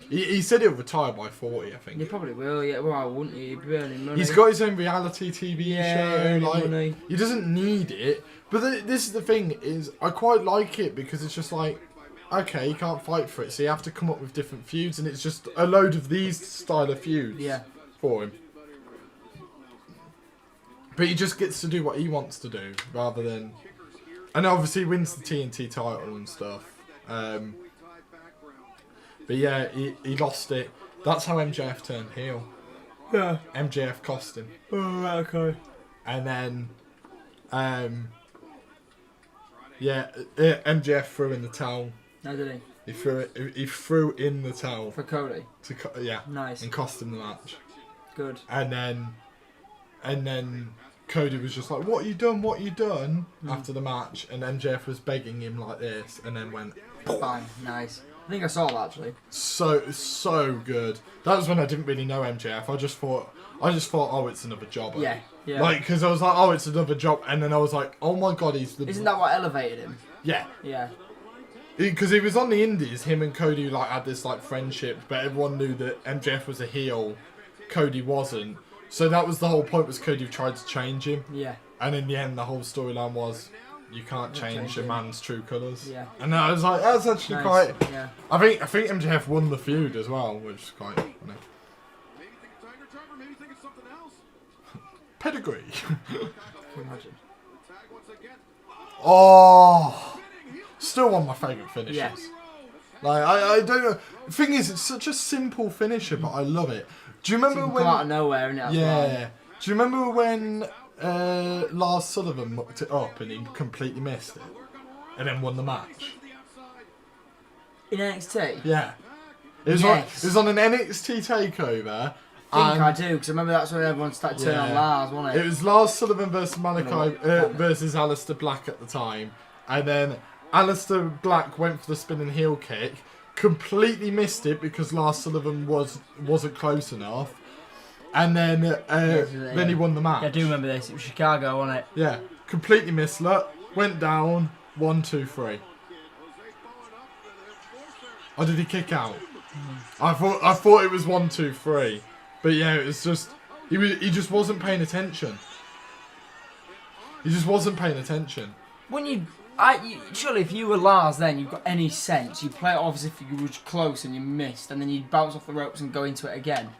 He said he'll retire by 40, I think. He probably will, yeah. Well, wouldn't he? He'd be earning money. He's got his own reality TV show. Like, money. He doesn't need it. But this is the thing, is I quite like it because it's just like, okay, you can't fight for it, so you have to come up with different feuds, and it's just a load of these style of feuds for him. But he just gets to do what he wants to do, rather than... And obviously wins the TNT title and stuff. But yeah, he lost it. That's how MJF turned heel. Yeah. MJF cost him. Oh, okay. And then... MJF threw in the towel. No, did he? He threw in the towel. For Cody? Nice. And cost him the match. Good. And then Cody was just like, what you done? After the match. And MJF was begging him like this. And then went... Bang. Nice. I think I saw that, actually. So good. That was when I didn't really know MJF. I just thought, oh, it's another jobber. Yeah. Like, because I was like, oh, it's another job. And then I was like, oh my god, he's the... Isn't that what elevated him? Yeah. Yeah. Because he was on the Indies, him and Cody like had this like friendship, but everyone knew that MJF was a heel, Cody wasn't. So that was the whole point, was Cody tried to change him. Yeah. And in the end, the whole storyline was, you can't change a man's true colours. Yeah. And I was like, that's actually nice. quite... Yeah. I think MJF won the feud as well, which is quite funny. Maybe think it's Tiger Driver, maybe think it's something else. Pedigree. Can you imagine? Tag once again. Oh, still one of my favourite finishes. Yeah. Like, I don't know. The thing is, it's such a simple finisher, but I love it. Do you remember when... out of nowhere, isn't it? Yeah. Do you remember when Lars Sullivan mucked it up and he completely missed it? And then won the match? In NXT? Yeah. It was, Yes. it was on an NXT takeover. I think I do, because I remember that's when everyone started turning on Lars, wasn't it? It was Lars Sullivan versus Malakai versus Aleister Black at the time. And then Aleister Black went for the spinning heel kick. Completely missed it because Lars Sullivan wasn't close enough. And then he won the match. Yeah, I do remember this. It was Chicago, wasn't it? Yeah. Completely missed it. Went down. 1, 2, 3. Or did he kick out? I thought it was 1, 2, 3. But yeah, it was just he just wasn't paying attention. He just wasn't paying attention. When surely if you were Lars then, you've got any sense, you play it off as if you were close and you missed, and then you'd bounce off the ropes and go into it again.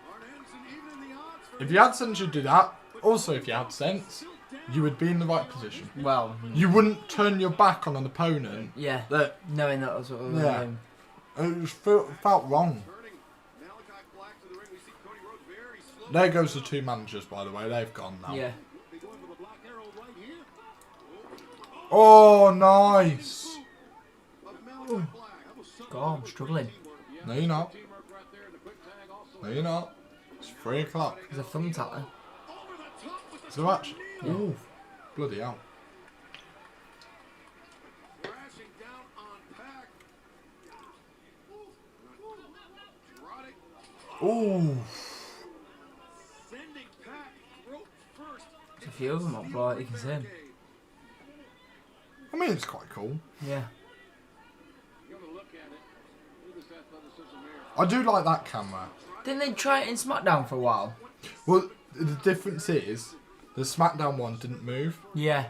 If you had sense, you'd do that. Also, if you had sense, you would be in the right position. Well, you wouldn't turn your back on an opponent. Yeah. That knowing that was what was it just felt wrong. There goes the 2 managers, by the way. They've gone now. Yeah. Oh, nice. God, I'm struggling. No, you're not. No, you're not. It's 3 o'clock. There's a thumb tattoo. So actually, Yeah. ooh, bloody hell. Ooh. There's a few of them up, but you can see them. I mean, it's quite cool. Yeah. I do like that camera. Didn't they try it in SmackDown for a while? Well, the difference is, the SmackDown one didn't move, Yeah.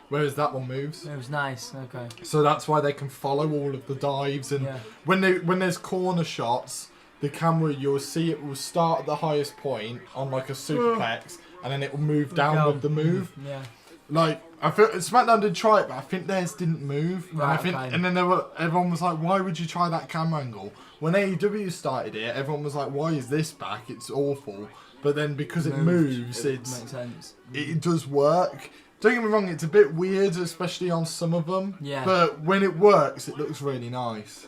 whereas that one moves. It was nice. Okay. So that's why they can follow all of the dives, and when there's corner shots, the camera, you'll see it will start at the highest point on like a superplex, and then it will move down with the move. Yeah. Like, I feel SmackDown did try it, but I think theirs didn't move. Right, And then everyone was like, why would you try that camera angle? When AEW started it, everyone was like, why is this back? It's awful. But then because it moves, it makes sense. It does work. Don't get me wrong, it's a bit weird, especially on some of them. Yeah. But when it works, it looks really nice.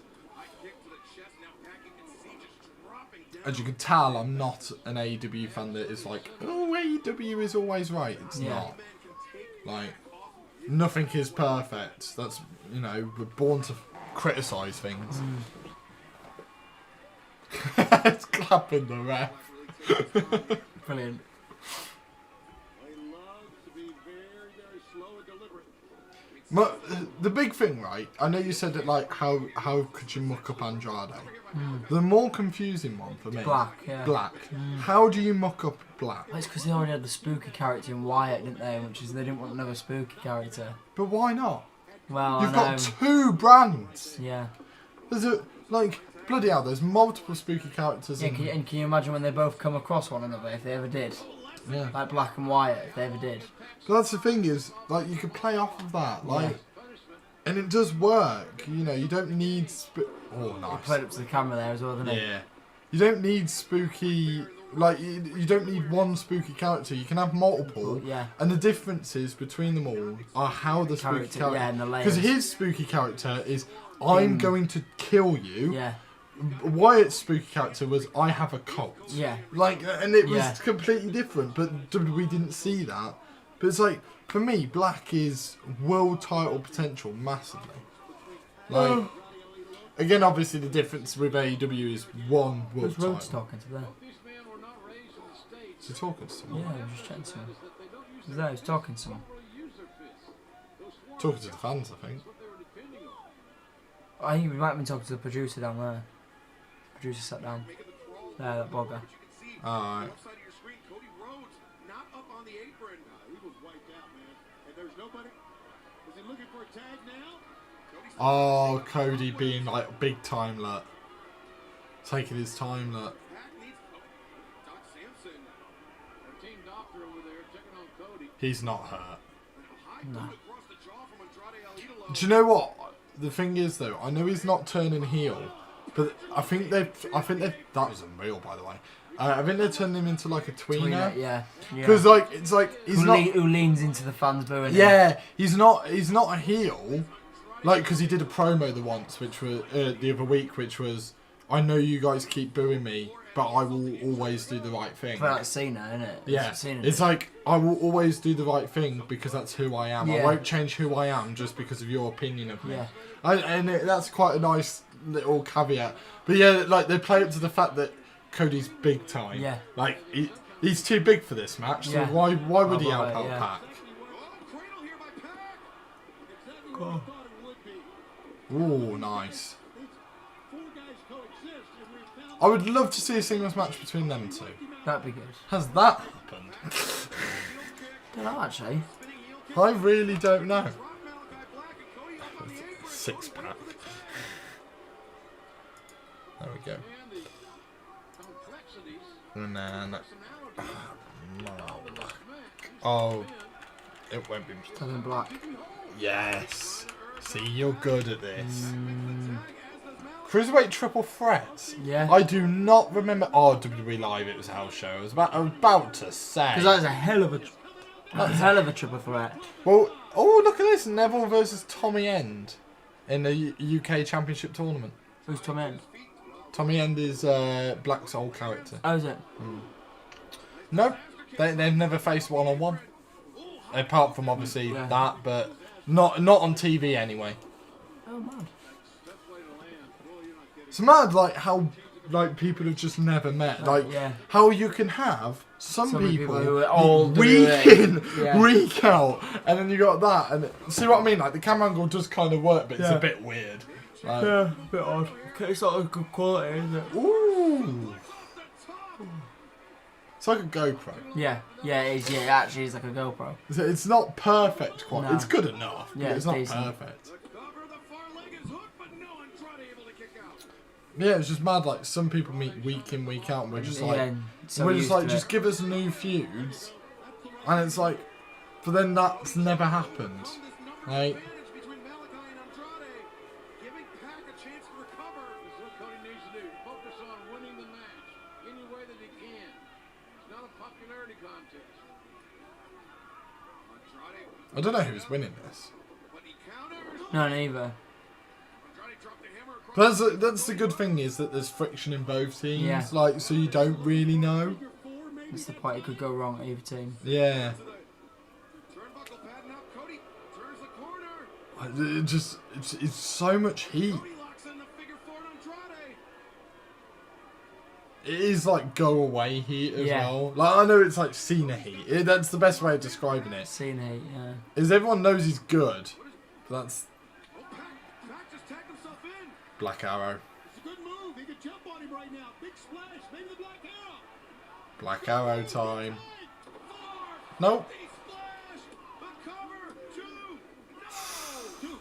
As you can tell, I'm not an AEW fan that is like, oh, AEW is always right. It's not. Like, nothing is perfect. That's, we're born to criticise things. It's clapping the ref. Brilliant. The big thing, right? I know you said that, like, how could you muck up Andrade? The more confusing one for me. Black, yeah. Black. How do you muck up Black? It's because they already had the spooky character in Wyatt, didn't they? Which is they didn't want another spooky character. But why not? Well, You've got 2 brands. Yeah. There's bloody hell, there's multiple spooky characters. Yeah, can you imagine when they both come across one another, if they ever did? Yeah. Like Black and Wyatt, if they ever did. But that's the thing is, like, you could play off of that, like, and it does work. You don't need. Oh, nice. He played up to the camera there as well, didn't he? Yeah. You don't need spooky. Like, you don't need one spooky character. You can have multiple. Yeah. And the differences between them all are how the spooky character. Yeah, and the layers. Because his spooky character is, I'm going to kill you. Yeah. Wyatt's spooky character was, I have a cult. Yeah. Like, and it was completely different, but WWE didn't see that. But it's like, for me, Black is world title potential massively. Like, again, obviously the difference with AEW is one world title. Rhodes talking to them? Is he talking to someone? Yeah, I was just chatting to him. He was there, he was talking to him. Talking to the fans, I think. I think we might have been talking to the producer down there. Producer sat down. There, that blogger. Alright. Cody Rhodes not up on the apron. He was wiped out, man. And there's nobody. Is he looking for a tag now? Oh, Cody being like big time, look. Taking his time, look. Doc Samson, our team doctor over there, checking on Cody. He's not hurt. No. Across the jaw from Andrade Idolo. Do you know what? The thing is, though, I know he's not turning heel, but I think they've. That was unreal, by the way. I think they're turning him into like a tweener. Yeah. Because he's not. Who leans into the fans booing him. Yeah, he's not a heel, like, because he did a promo the other week, which was, I know you guys keep booing me, but I will always do the right thing. But that's Cena, isn't it? Yeah, Cena. it's like, I will always do the right thing because that's who I am. I Yeah. won't change who I am just because of your opinion of me. Yeah. That's quite a nice little caveat. But yeah, like, they play up to the fact that Cody's big time. Yeah. Like, he's too big for this match, so Yeah. why would he Well, help out yeah. Pac? Cradle here by Pac. Exactly what I thought it would be. Ooh, nice. Four guys coexist, and we found I would love to see a singles match between them two. That'd be good. Has that happened? Don't know, actually. I really don't know. Malakai Black and Cody up on the apron. 6-pack. There we go. And the complexities And then... personality. Oh, it won't be... Something black. Yes. See, you're good at this. Cruiserweight triple threat. Yeah. I do not remember... Oh, WWE Live, it was a house show. I was about to say. Because that was a hell of a triple threat. Well, oh, look at this. Neville versus Tommy End in the UK Championship Tournament. Who's Tom End? Tommy End is Black Soul character. Oh, is it? No, they've never faced one-on-one. Apart from obviously that, but not on TV anyway. Oh, mad. It's mad, like, how like people have just never met. Like, how you can have some people who are old week in, Yeah. week out, and then you got that. And see what I mean? Like, the camera angle does kind of work, but it's a bit weird. Like, A bit odd. It's not a good quality, is it? ooh. It's like a GoPro. Yeah, it is. Yeah, it actually is like a GoPro. It's not perfect quality. No. It's good enough. Yeah, but it's not decent. perfect. Cover, the far leg is hooked, but no Andrade able to kick out. Yeah, it's just mad. Like, some people meet week in, week out, and we're just like, so we're just used like, to just it. give us new feuds, and it's like, but then that's never happened. Like, Advantage between Malakai and Andrade, giving Pac a chance to recover. This is what Cody needs to do. Focus on winning the match any way that he can. It's not a popularity contest. Andrade, I don't know who's winning this. but he counters. No, neither. Andrade dropped the hammer across. But that's the good thing is that there's friction in both teams. Yeah. Like, so you don't really know. That's the point. It could go wrong at either team. Yeah. Turnbuckle padding up. Cody turns the corner. It just, it's so much heat. Cody locks in the figure four on Andrade. It is like go away heat as Yeah. well. Like, I know it's like Cena heat. That's the best way of describing it. Cena heat, yeah. Is everyone knows he's good. That's Oh, Pac just tagged himself in. Black Arrow. It's a good move. He could jump on him right now. Big splash. Maybe the Black Arrow. Black Arrow time. Four. Nope. He splash. A cover. Two. No. Too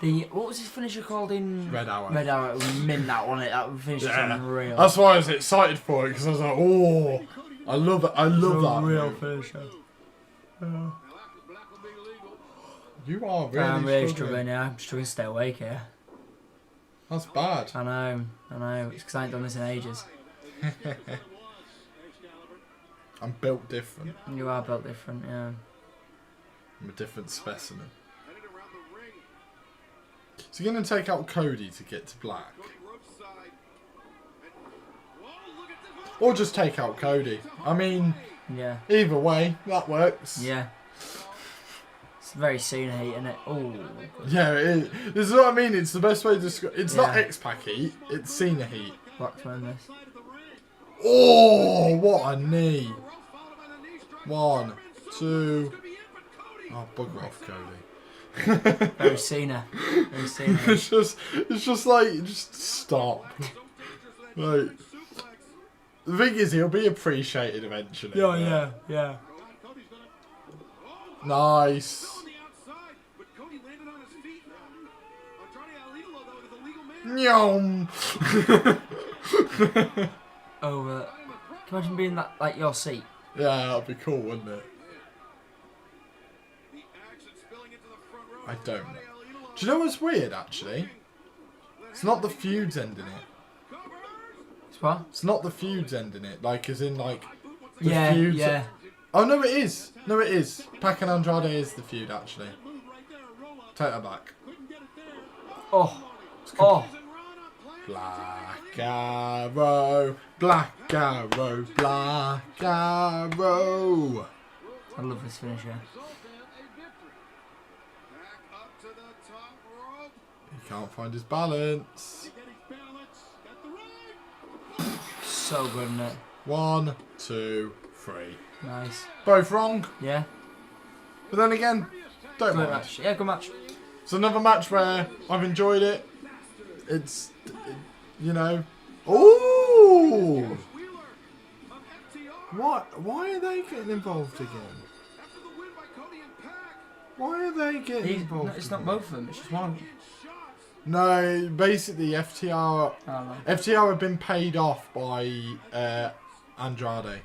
close. What was his finisher called in Red Arrow. Red Arrow. It was mint that one. That finisher Yeah. was unreal. That's why I was excited for it, because I was like, oh, I love it. I love that. real move. finisher. Black will be illegal. You are really, I'm really struggling. struggling now. I'm struggling to stay awake here. That's bad. I know. It's because I ain't done this in ages. I'm built different. You are built different, yeah. I'm a different specimen. Headed around the ring. So you're going to take out Cody to get to Black? Cody ropes side. And, whoa, look at this. Or just take out Cody? I mean, Yeah. either way, that works. Yeah. It's very Cena heat, isn't it? Oh. Yeah, it is. This is what I mean. It's the best way to describe. It's not Yeah. X-Pac heat. It's Cena heat. Blackman this. Oh, what a knee. 1, 2. Oh, bugger off, Cody. Very Cena. Very Cena. it's just like, just stop. Like, the thing is, he'll be appreciated eventually. yeah. Nice. On the outside, but Cody landed on his feet. Andrade Idolo, though, is a legal man. Nyom. Oh, can you imagine being that like your seat? Yeah, that'd be cool, wouldn't it? The action spilling into the front row. I don't know. Do you know what's weird, actually? It's not the feuds ending it. It's what? It's not the feuds ending it. Like, as in, like, the Yeah, feuds. yeah. Oh, no, it is. No, it is. Pac and Andrade is the feud, actually. Take that back. Oh. Oh. Black Arrow, Black Arrow, Black Arrow. I love this finisher. He can't find his balance. So good, isn't it? 1, 2, 3. Nice. Both wrong. Yeah. But then again, don't Good mind. match. Yeah, good match. It's another match where I've enjoyed it. It's, you know. Ooh! What? Why are they getting involved again? Why are they getting involved? No, it's not both of them. It's just one of them. No, basically FTR. Oh, no. FTR have been paid off by Andrade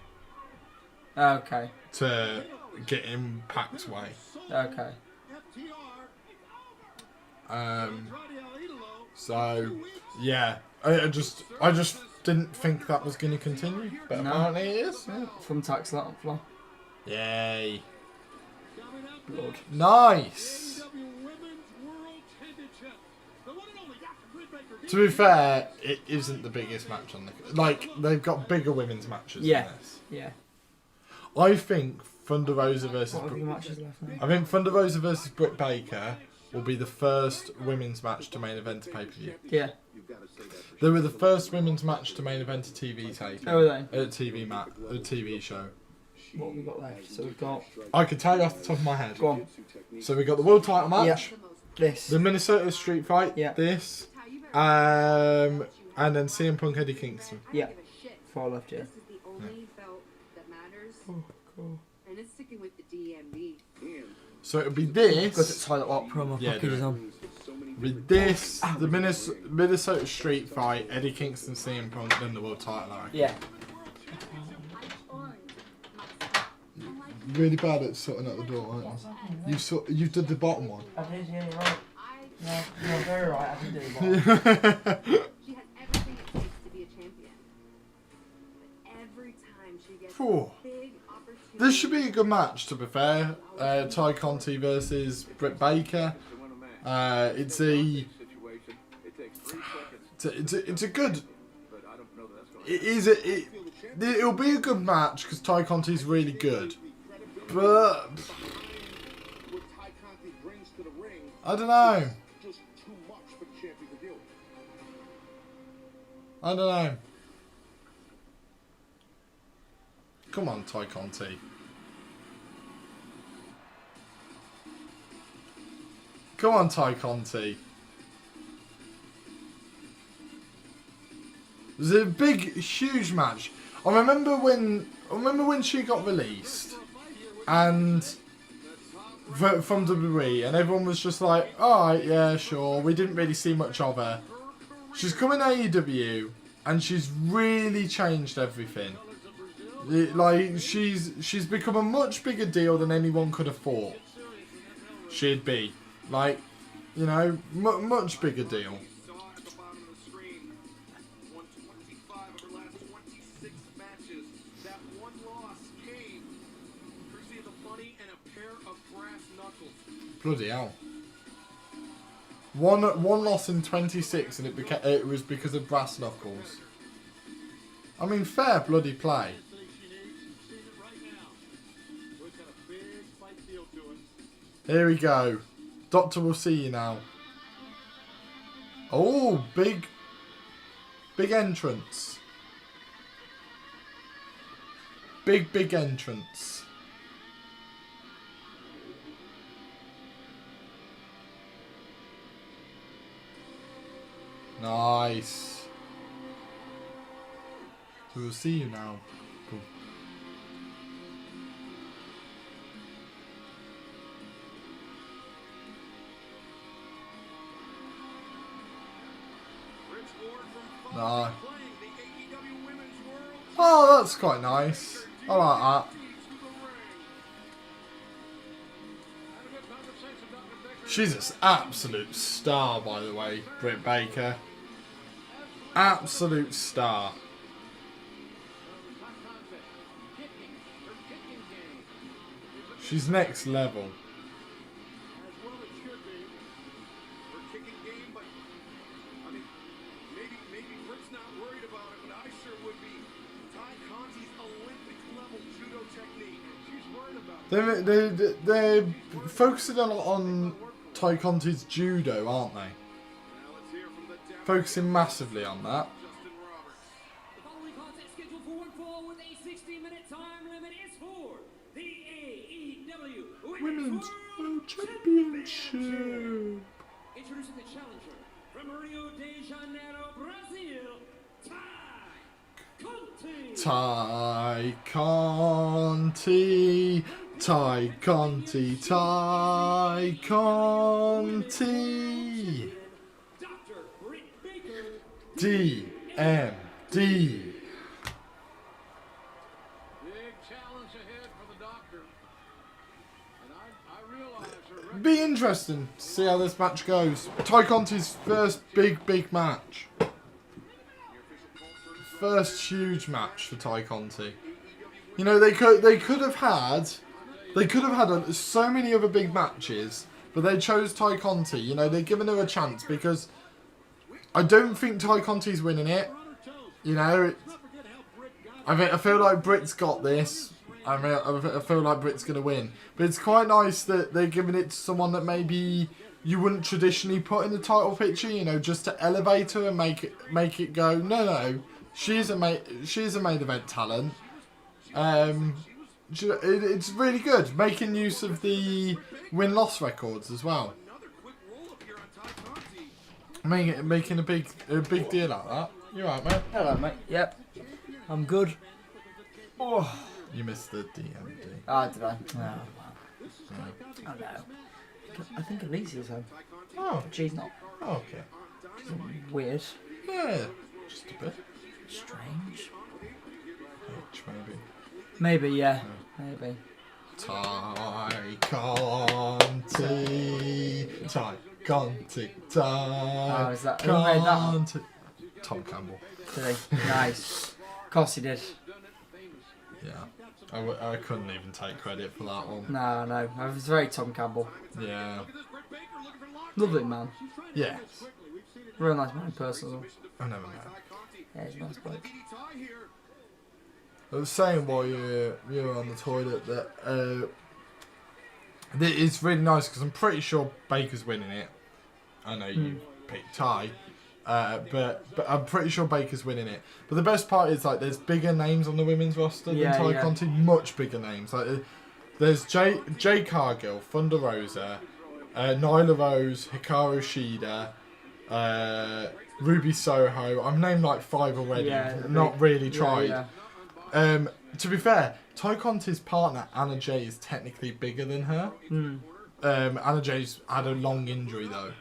Okay. to get Impact's way. Okay. So yeah, I just didn't think that was going to continue, but No. apparently it is. Yeah. Thumbtacks that up floor. Yay! Blood. Nice. To be fair, it isn't the biggest match on the like. They've got bigger women's matches Yeah. than this. Yeah. I think Thunder Rosa versus. What have your matches left now? I think Thunder Rosa versus Britt Baker will be the first women's match to main event a pay-per-view. Yeah. They were the first women's match to main event a TV tape. Oh, were they? A TV show. What have we got left? So we've got... I could tell you off the top of my head. Go on. So we got the world title match, This. the Minnesota Street Fight, Yeah. this, and then CM Punk Eddie Kingston. Yeah. 4 left, yeah. This is the only belt that matters, Oh, cool. and it's sticking with the DMV. So it would be Got the this, toilet walk promo Yeah, package do it. on. with this, the Minnesota Street Fight, Eddie Kingston, CM Punk, then the world title. I reckon. Yeah. Really bad at sorting out the door, aren't you? You did the bottom one. I did, yeah, you're right. No, you're very right, I did do it. She has everything it takes to be a champion. But every time she gets Phew. a big opportunity... This should be a good match, to be fair. Ty Conti versus Britt Baker. It's a good. It'll be a good match because Ty Conti's really good, but I don't know. I don't know. Come on, Ty Conti. Come on, Ty Conti. It was a big, huge match. I remember when she got released, and from WWE, and everyone was just like, "Alright, yeah, sure." We didn't really see much of her. She's coming AEW, and she's really changed everything. Like she's become a much bigger deal than anyone could have thought she'd be. Like, you know, much bigger deal. Bloody hell. One loss in 26 and it was because of brass knuckles. I mean, fair bloody play. Here we go. Doctor will see you now. Oh, big entrance. Big entrance. Nice. So we'll see you now. Cool. Nah. Oh, that's quite nice. I like that. She's an absolute star, by the way, Britt Baker. Absolute star. She's next level. They're focusing a lot on Tai Conti's judo, aren't they? Focusing massively on that. The following contest scheduled for one fall with a 60-minute time limit is for the AEW Women's World Championship. Introducing the challenger from Rio de Janeiro, Brazil, Tai Conti. Tai Conti. Tai Conti. Dr. Britt Baker. DMD. Big challenge ahead for the Doctor. And I realize her record. Be interesting to see how this match goes. Tai Conti's first big match. First huge match for Tai Conti. You know, they could have had so many other big matches, but they chose Tai Conti. You know, they're giving her a chance because I don't think Tai Conti's winning it. You know, I feel like Britt's got this. I feel like Britt's gonna win, but it's quite nice that they're giving it to someone that maybe you wouldn't traditionally put in the title picture. You know, just to elevate her and make it go. No. She's a main event talent. It's really good, making use of the win-loss records as well. Making a big deal like that. You right, mate? Hello, mate. Yep. I'm good. Oh. You missed the DMD. Ah, did I? No. I know. I think Alicia's home. Oh, But she's not. okay. Weird. Yeah, just a bit. Strange. Maybe. Maybe, yeah. Maybe. Tai Conti. Tai Conti. Tai Oh, is that- who made that one? Conti. Tom Campbell. Did he? Nice. Of course he did. Yeah. I couldn't even take credit for that one. No. It was very Tom Campbell. Yeah. Lovely man. Yeah. Real nice man in person as well. I never know. Yeah, he's a nice bloke. I was saying while you were on the toilet that it's really nice because I'm pretty sure Baker's winning it. I know you picked Ty, but I'm pretty sure Baker's winning it. But the best part is like there's bigger names on the women's roster than Ty Conti, much bigger names. Like there's Jay Cargill, Thunder Rosa, Nyla Rose, Hikaru Shida, Ruby Soho. I've named like 5 already. Not really tried. Yeah. To be fair, Tai Conti's partner Anna Jay is technically bigger than her. Anna Jay's had a long injury though,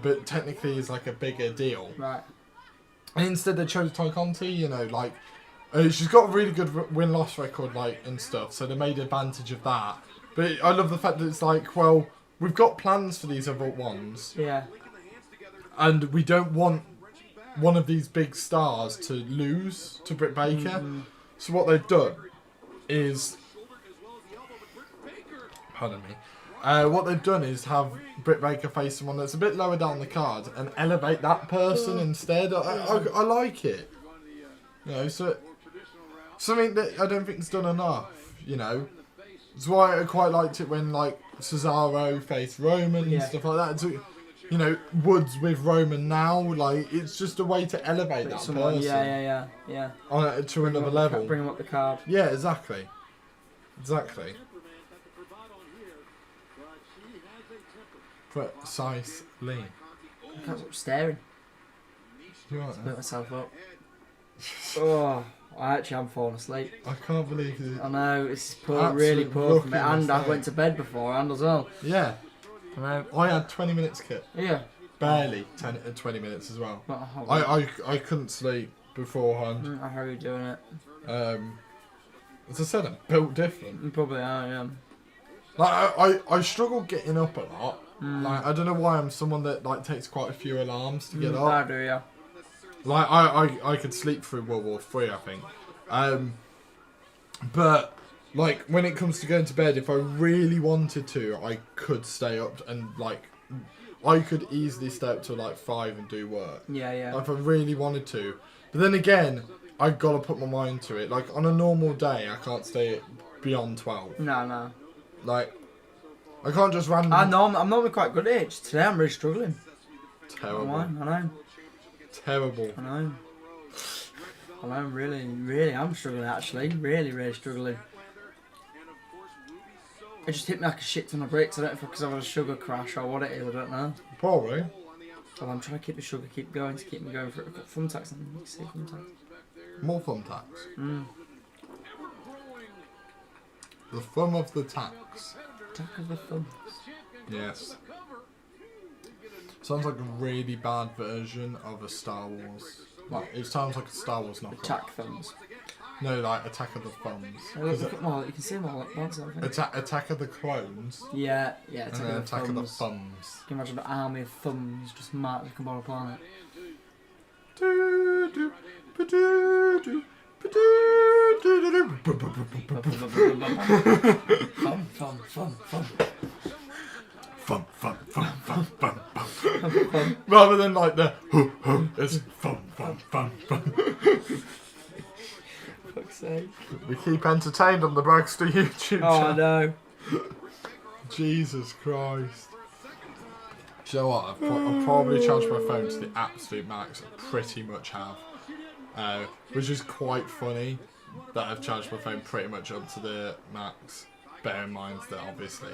but technically is like a bigger deal. Right. And instead they chose Tai Conti. You know, like she's got a really good win-loss record, like and stuff. So they made advantage of that. But I love the fact that it's like, well, we've got plans for these other ones. Yeah. And we don't want one of these big stars to lose to Britt Baker. So what they've done is, pardon me, what they've done is have Britt Baker face someone that's a bit lower down the card and elevate that person instead. I like it. You know, so something that I don't think is done enough. You know, that's why I quite liked it when like Cesaro faced Roman and stuff like that. So, you know, Woods with Roman now, like, it's just a way to elevate that person. Yeah. To another level. Bring him up the card. Yeah, exactly. Precisely. I can't stop staring. You want Split that? myself up. Oh, I actually am falling asleep. I can't believe it. I know, it's poor, Absolute really poor for me. rookie And I mistake. went to bed beforehand as well. Yeah. I know. I had 20 minutes kit. Yeah. Barely 20 minutes as well. But I couldn't sleep beforehand. How are you doing it? As I said, I'm built different. You probably are, yeah. Like I struggle getting up a lot. Like I don't know why I'm someone that like takes quite a few alarms to get up. I do, yeah. Like I could sleep through World War III, I think. But like when it comes to going to bed, if I really wanted to, I could stay up and like I could easily stay up till like 5 and do work. Yeah. If I really wanted to. But then again, I've got to put my mind to it. Like on a normal day, I can't stay beyond 12. No. Like, I can't just randomly... I know, I'm normally quite good at it. Just today I'm really struggling. Terrible. I know. Terrible. I know. Really, I'm struggling actually. Really struggling. It just hit me like a shit ton of bricks. I don't know if because I've had a sugar crash or what it is, I don't know. Probably. Well, I'm trying to keep the sugar keep going to keep me going for it. I've got thumbtacks on. You see thumbtacks? More thumbtacks. Mm. The thumb of the tax. Attack of the thumbs. Yes. Sounds like a really bad version of a Star Wars. Like, it sounds like a Star Wars knockoff. Attack thumbs. No, like Attack of the Thumbs. Well, you can see them all at once, I think. Attack of the Clones. Yeah, And then Attack of the Thumbs. Can you imagine an army of thumbs just marching upon a planet? Fun. Rather than like the it's fun. Fuck's sake. We keep entertained on the Bragster YouTube Oh channel. no. Jesus Christ. Do you know what? I've probably charged my phone to the absolute max. I pretty much have. Which is quite funny that I've charged my phone pretty much up to the max. Bear in mind that obviously.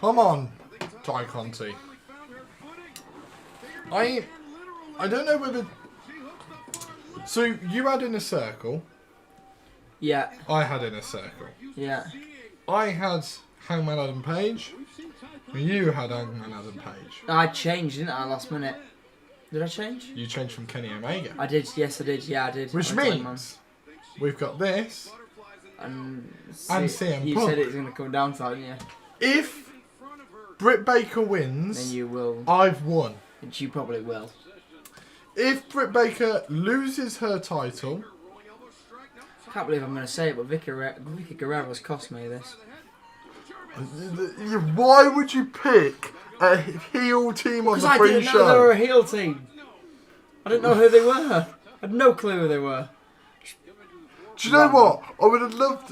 Come on, Cai Conti. I don't know whether. So you had in a circle. Yeah. I had in a circle. Yeah. I had Hangman Adam Page. You had Hangman Adam Page. I changed, didn't I, last minute? Did I change? You changed from Kenny Omega. I did, yes I did, yeah I did. Which means we've got this and CM you Punk. said it was going to come down to that, didn't you? If Britt Baker wins, Then you will. I've won. And you probably will. If Britt Baker loses her title, I can't believe I'm going to say it, but Vicky Guerrero's cost me this. why would you pick a heel team on the Because I didn't know they were pre-show? a heel team. I didn't know who they were. I had no clue who they were. Do you know what? I would have loved.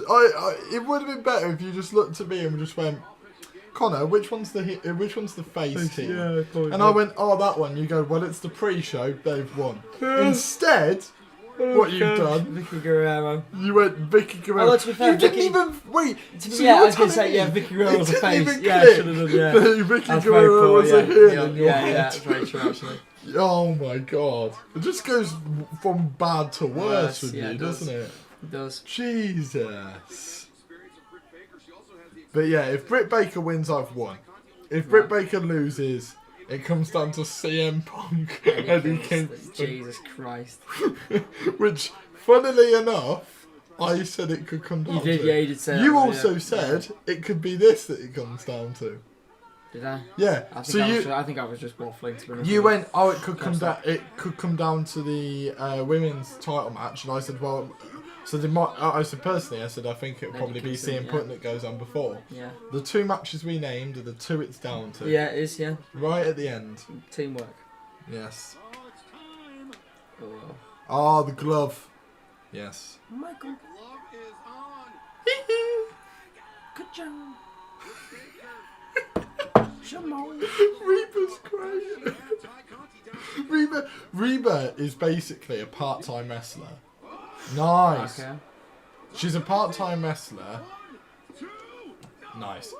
It would have been better if you just looked at me and just went, Connor, which one's the face team? Yeah, and I went, oh, that one. You go, well, it's the pre-show. They've won. Instead, what you've done, Vicky Guerrero. you went Vicky Guerrero. Well, to be fair, you didn't Vicky- even wait. So Yeah, I you're was going to telling say, yeah, me Vicky Guerrero was a it didn't face. even Yeah, I click should have done, yeah. that Vicky That's Guerrero very poor, was a heel in your yeah, head. that's very true, actually. Oh my god. It just goes from bad to worse with yeah, you, it does. doesn't it? It does. Jesus. But yeah, if Britt Baker wins, I've won. If Britt Baker loses, it comes down to CM Punk and Eddie Kingston. Jesus Christ. Which, funnily enough, I said it could come down You did, to. yeah, you did say You that, also yeah. said it could be this that it comes down to. Did I? Yeah. I think, So I think I was just waffling, to be honest. you went, oh, it could come down. It could come down to the women's title match, and I said, well, so they might. I said personally, I said I think it would probably be Kingston, CM Punk that goes on before. Yeah. The two matches we named are the two it's down to. Yeah, it is, yeah. Right at the end. Teamwork. Yes. Oh. Ah, the glove. Yes. Michael. Good job. Shimon. Reba's great. Reba is basically a part-time wrestler. Nice. Okay. She's a part-time wrestler. Nice.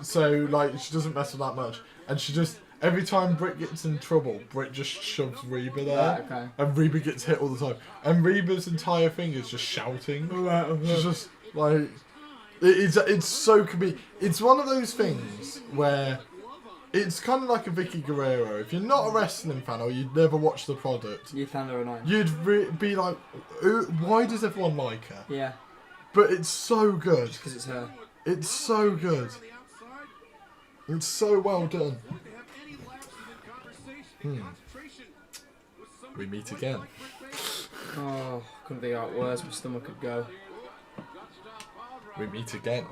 So, like, she doesn't wrestle that much. And she just, every time Britt gets in trouble, Britt just shoves Reba there. Right, okay. And Reba gets hit all the time. And Reba's entire thing is just shouting. She's just, like, it's so convenient. It's one of those things where it's kind of like a Vicky Guerrero. If you're not a wrestling fan or you'd never watched the product, You found her annoying. you'd be like, why does everyone like her? Yeah, But it's so good. because it's her. It's so good. It's so well done. We meet again. Oh, couldn't think out worse. My stomach could go. We meet again.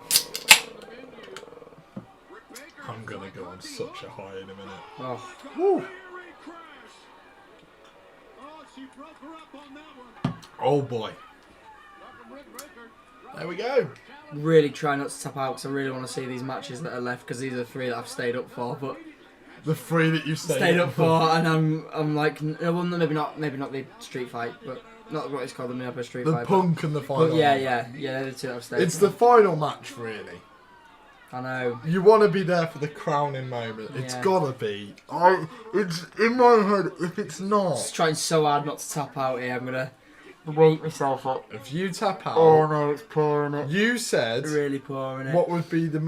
I'm gonna go on such a high in a minute. Oh, Woo. Oh boy. There we go. Really try not to tap out because I really want to see these matches that are left because these are the 3 that I've stayed up for. But The 3 that you've stayed up for, and I'm like, well, maybe not the street fight, but not what it's called, the Miedo street The fight. Punk and the final. But yeah, they're the 2 that I've stayed. It's the final match, really. I know. You want to be there for the crowning moment. It's Yeah. gotta be. It's in my head. If it's not, Just trying so hard not to tap out here. I'm gonna wake myself up. if you tap out, Oh no, it's pouring it. you said Really pouring it. what would be the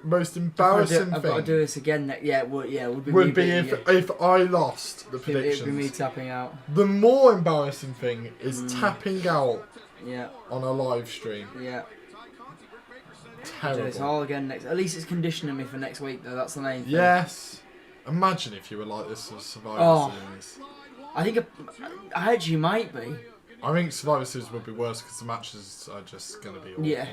most embarrassing I've got to do thing this again. It would be. would me be beating you. if I lost the It'd be me predictions. tapping out. The more embarrassing thing is tapping out Yeah, on a live stream. yeah. Do this Terrible. all again next. At least it's conditioning me for next week, though. That's the main thing. Yes. Imagine if you were like this with Survivor Oh. Series. I think I actually might be. I think Survivor Series would be worse because the matches are just going to be awful. Yeah.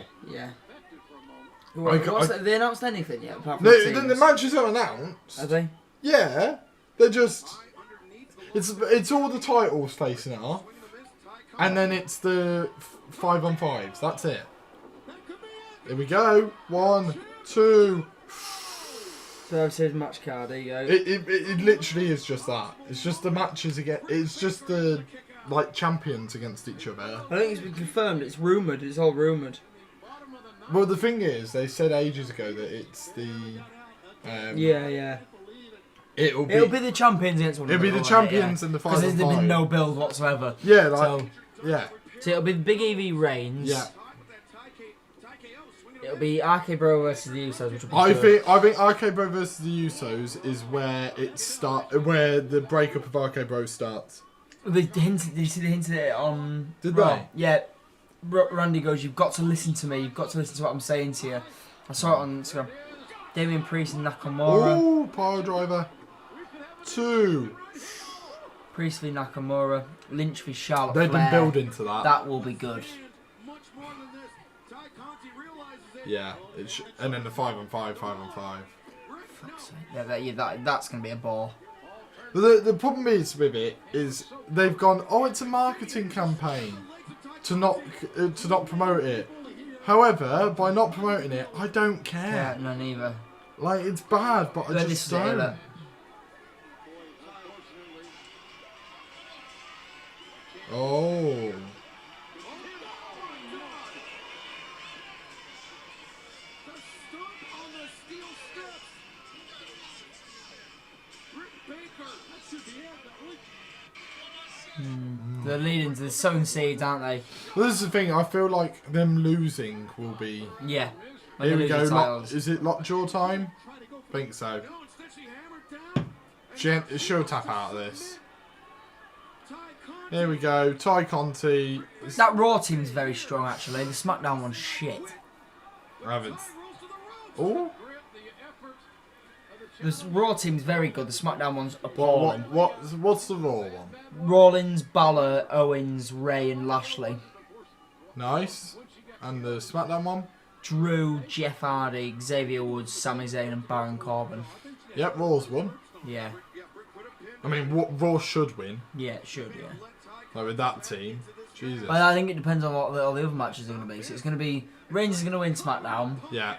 They announced anything yet? Apart from The matches are announced. Are they? Yeah, they're just. It's all the titles facing off, and then it's the 5-on-5s. That's it. Here we go. 1, 2. So I've said match card. There you go. It literally is just that. It's just the matches again. It's just the champions against each other. I think it's been confirmed. It's rumoured. It's all rumoured. Well, the thing is, they said ages ago that it's the. Yeah. It'll It'll be the champions against one another. It'll be the champions in the 5-on-5. Because there's been no build whatsoever. Yeah, So it'll be Big Evie Reigns. Yeah. It'll be RK Bro versus the Usos, which will be good. I think RK Bro versus the Usos is where where the breakup of RK Bro starts. Did you see they hinted at it on... Did Raw? they? Yeah. Randy goes, you've got to listen to me. You've got to listen to what I'm saying to you. I saw it on Instagram. Damian Priest and Nakamura. Oh, power driver. 2. Priest v Nakamura. Lynch v Charlotte They've Flair. been building to that. That will be good. Yeah. And then the 5-on-5, 5-on-5. Fuck's sake. That's going to be a ball. The problem is with it is they've gone, oh, it's a marketing campaign to not promote it. However, by not promoting it, I don't care. Yeah, no, neither. Like, it's bad, but I just don't. Oh. They're leading to the sowing seeds, aren't they? Well, this is the thing. I feel like them losing will be. Yeah. Here we go. Is it Lockjaw time? Think so. She'll tap out of this. Here we go. Ty Conti. That Raw team's very strong, actually. The SmackDown one's shit. Oh. The Raw team's very good. The SmackDown one's appalling. What's the Raw one? Rollins, Balor, Owens, Ray, and Lashley. Nice. And the SmackDown one? Drew, Jeff Hardy, Xavier Woods, Sami Zayn, and Baron Corbin. Yep, Raw's won. Yeah. I mean, Raw should win. Yeah, it should, yeah. Like with that team. Jesus. But I think it depends on what all the other matches are going to be. So it's going to be... Reigns is going to win SmackDown. Yeah.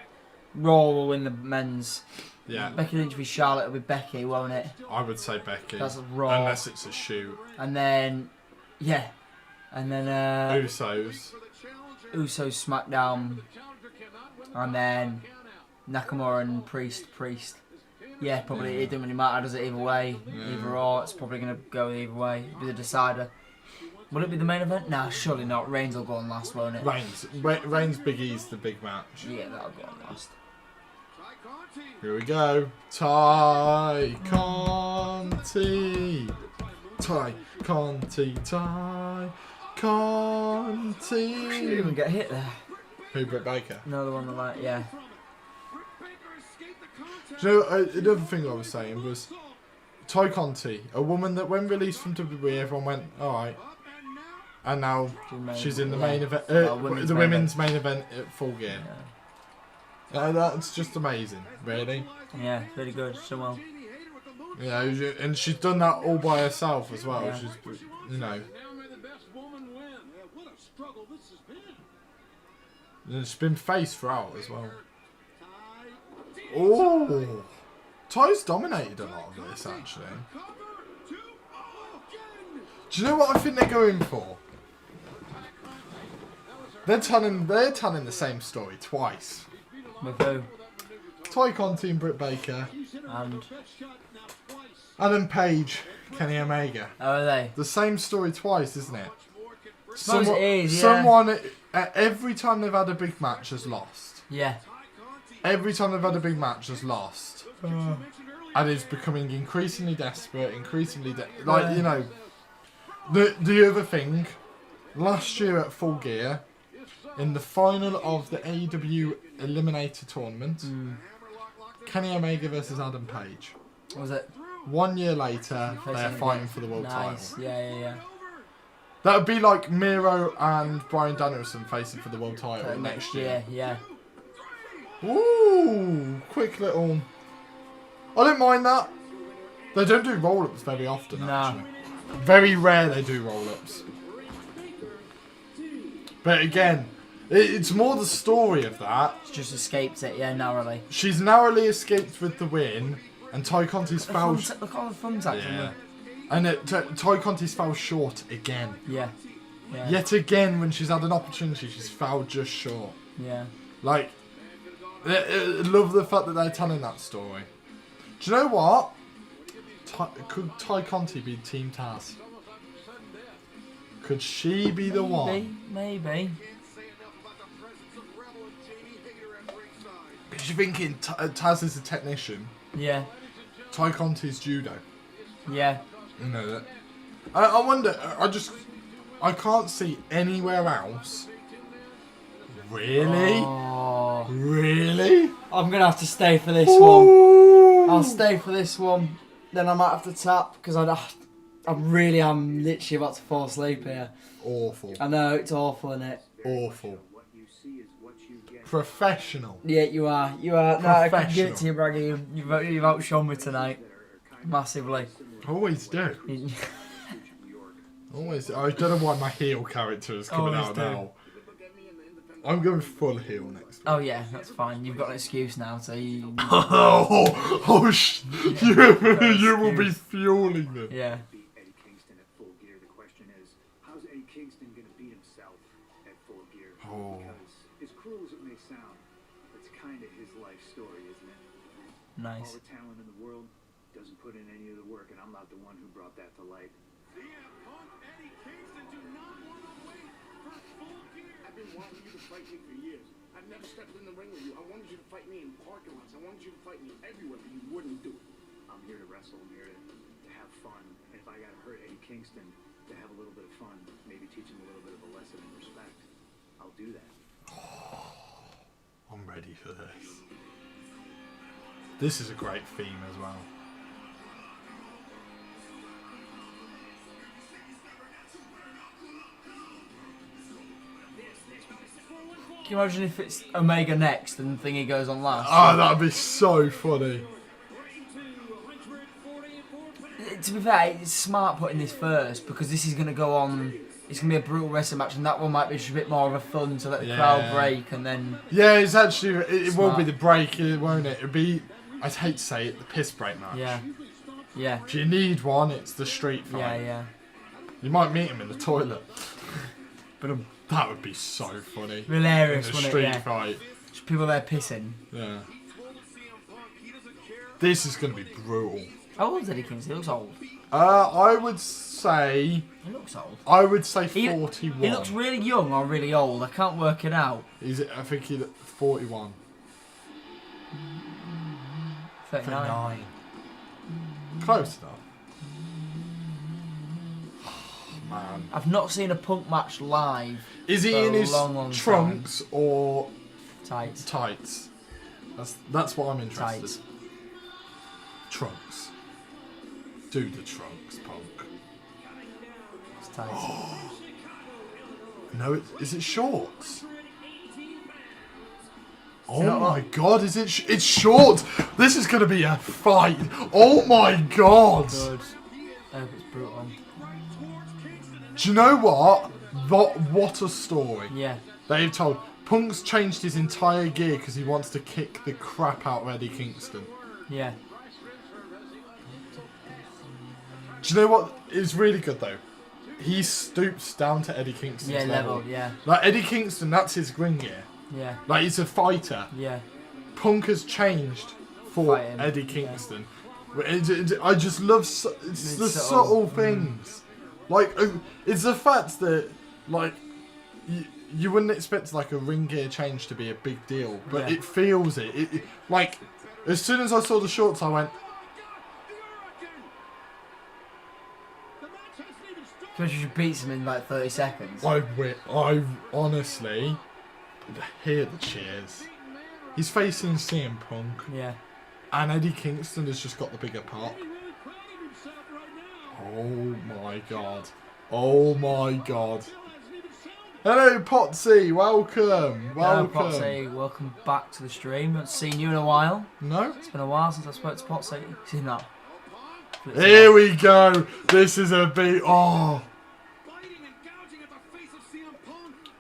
Raw will win the men's. Yeah. Becky Lynch v Charlotte will be Becky, won't it? I would say Becky. That's Raw. Unless it's a shoot. And then... Yeah. And then... Usos. Usos SmackDown. And then... Nakamura and Priest. Yeah, probably. It doesn't really matter, does it? Either way. Either or. It's probably going to go either way. It'll be the decider. Will it be the main event? Nah, surely not. Reigns will go on last, won't it? Reigns Big E's the big match. Yeah, that'll go on last. Here we go. Ty Conti. Ty Conti. She didn't even get hit there. Who, Britt Baker? Another one like, yeah. Do you know, another thing I was saying was Ty Conti, a woman that when released from WWE, everyone went, alright. And now she's in the main event, the women's main event at Full Gear. Yeah. That's just amazing, really. Yeah, really good. So well. You know, and she's done that all by herself as well. Yeah. She's, you know. best woman win. Yeah, what a struggle this has been. And it's been face throughout as well. Ty. Oh, Ty's dominated a lot of this actually. Cover to again. Do you know what I think they're going for? They're telling the same story twice. With who? Ty Conti and Britt Baker, And Adam Page, Kenny Omega. oh, are they? The same story twice, isn't it? Suppose it is, yeah. Someone, every time they've had a big match has lost. Yeah. Every time they've had a big match has lost. And is becoming increasingly desperate, like, you know. The other thing, last year at Full Gear, in the final of the AEW Eliminator tournament, Kenny Omega versus Adam Page. Was it? 1 year later, they're fighting for the world Nice. title. Yeah. That would be like Miro and Bryan Danielson facing for the world title next year. Yeah. Ooh, quick little. I don't mind that. They don't do roll-ups very often, actually. Very rare they do roll-ups. But again, it's more the story of that. It's just escaped it, yeah, narrowly. She's narrowly escaped with the win, and Ty Conti's fell. Look at all the thumbtacks. Yeah. And Ty Conti's fell short again. Yeah. Yet again, when she's had an opportunity, she's fouled just short. Yeah. Like, I love the fact that they're telling that story. Do you know what? Could Ty Conti be Team Taz? Could she be the one? Maybe. Because you're thinking Taz is a technician. Yeah. Ty Conti's judo. Yeah. You know that. I wonder. I can't see anywhere else. Really? Oh. Really? I'm gonna have to stay for this one. I'll stay for this one. Then I might have to tap because I'm literally about to fall asleep here. Awful. I know it's awful, isn't it? Awful. Professional. Yeah, you are. No, I can give it to you, Braggy. You've outshone me tonight, massively. Always do. Always. I don't know why my heel character is coming out now. I'm going full heel next week. Oh yeah, that's fine. You've got an excuse now, so you. You will be fueling them. Yeah. Eddie Kingston at Full Gear. The question is, how's Eddie Kingston going to beat himself at Full Gear? Oh. Because as cruel as it may sound, it's kind of his life story, isn't it? All Nice. the talent in the world doesn't put in any of the work, and I'm not the one who brought that to light. Eddie Kingston do not want to wait for Full Gear. I've been wanting you to fight me for years. I've never stepped in the ring with you. I wanted you to fight me in parking lots. I wanted you to fight me everywhere, but you wouldn't do it. I'm here to wrestle. I'm here to have fun. And if I got to hurt Eddie Kingston to have a little bit of fun, maybe teach him a little bit of a lesson in respect, I'll do that. I'm ready for this. This is a great theme as well. Can you imagine if it's Omega next and Thingy goes on last? Oh, that'd be so funny. To be fair, it's smart putting this first because this is going to go on. It's going to be a brutal wrestling match, and that one might be just a bit more of a fun to let the crowd break and then. Yeah, it's actually it will be the break, won't it? It'll be. I'd hate to say it, the piss break match. Yeah. If you need one, it's the street fight. Yeah. You might meet him in the toilet. But that would be so funny. hilarious, In a wouldn't street it? Yeah. fight. Just people there pissing. Yeah. This is going to be brutal. How old is Eddie Kingston? He looks old. I would say. He looks old. I would say He 41. He looks really young or really old. I can't work it out. I think he 41. 39. Close enough. Man. I've not seen a Punk match live. Is he for in a his long trunks or Tights. tights? That's what I'm interested. Tights. Trunks. Do the trunks, Punk. It's tights. No, is it shorts? Oh You know my what? god, is it? It's short. This is gonna be a fight. Oh my god. Good. I hope it's brutal. Do you know what? What a story. Yeah. They've told. Punk's changed his entire gear because he wants to kick the crap out of Eddie Kingston. Yeah. Do you know what is really good though? He stoops down to Eddie Kingston's level. Yeah. Like Eddie Kingston, that's his ring gear. Yeah. Like he's a fighter. Yeah. Punk has changed for Fighting. Eddie Kingston. I just love it's the subtle things. Like it's the fact that like you wouldn't expect like a ring gear change to be a big deal, but it feels it. It. Like as soon as I saw the shorts, I went. Especially if she beats him in like 30 seconds. I honestly hear the cheers. He's facing CM Punk. Yeah. And Eddie Kingston has just got the bigger pop. Oh my god. Oh my god. Hello Potsy, welcome. Hello Potsy, welcome back to the stream. I haven't seen you in a while. No? It's been a while since I spoke to Potsy. Seen that? Here we go. This is a big... Oh.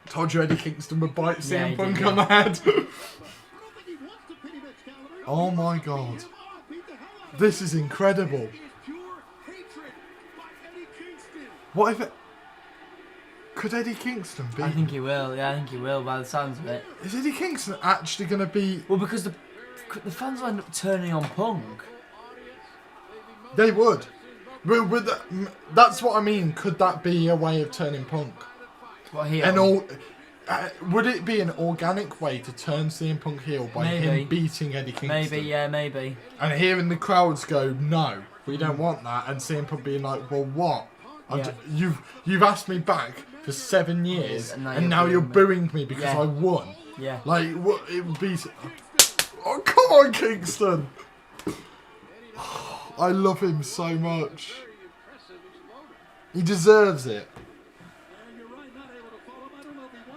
Told you Eddie Kingston would bite CM Punk on the head. Oh my god. This is incredible. What if it... Could Eddie Kingston be... I think he will, yeah, I think he will by the sounds of it. Is Eddie Kingston actually going to be... Well, because the fans will end up turning on Punk. They would. That's what I mean. Could that be a way of turning Punk? What, heel? Would it be an organic way to turn CM Punk heel by him beating Eddie Kingston? Maybe, yeah, maybe. And hearing the crowds go, no, we don't want that, and CM Punk being like, well, what? You've asked me back for 7 years, and now you're booing me because I won. Yeah. Like, what? It would be... Oh, come on, Kingston! I love him so much. He deserves it.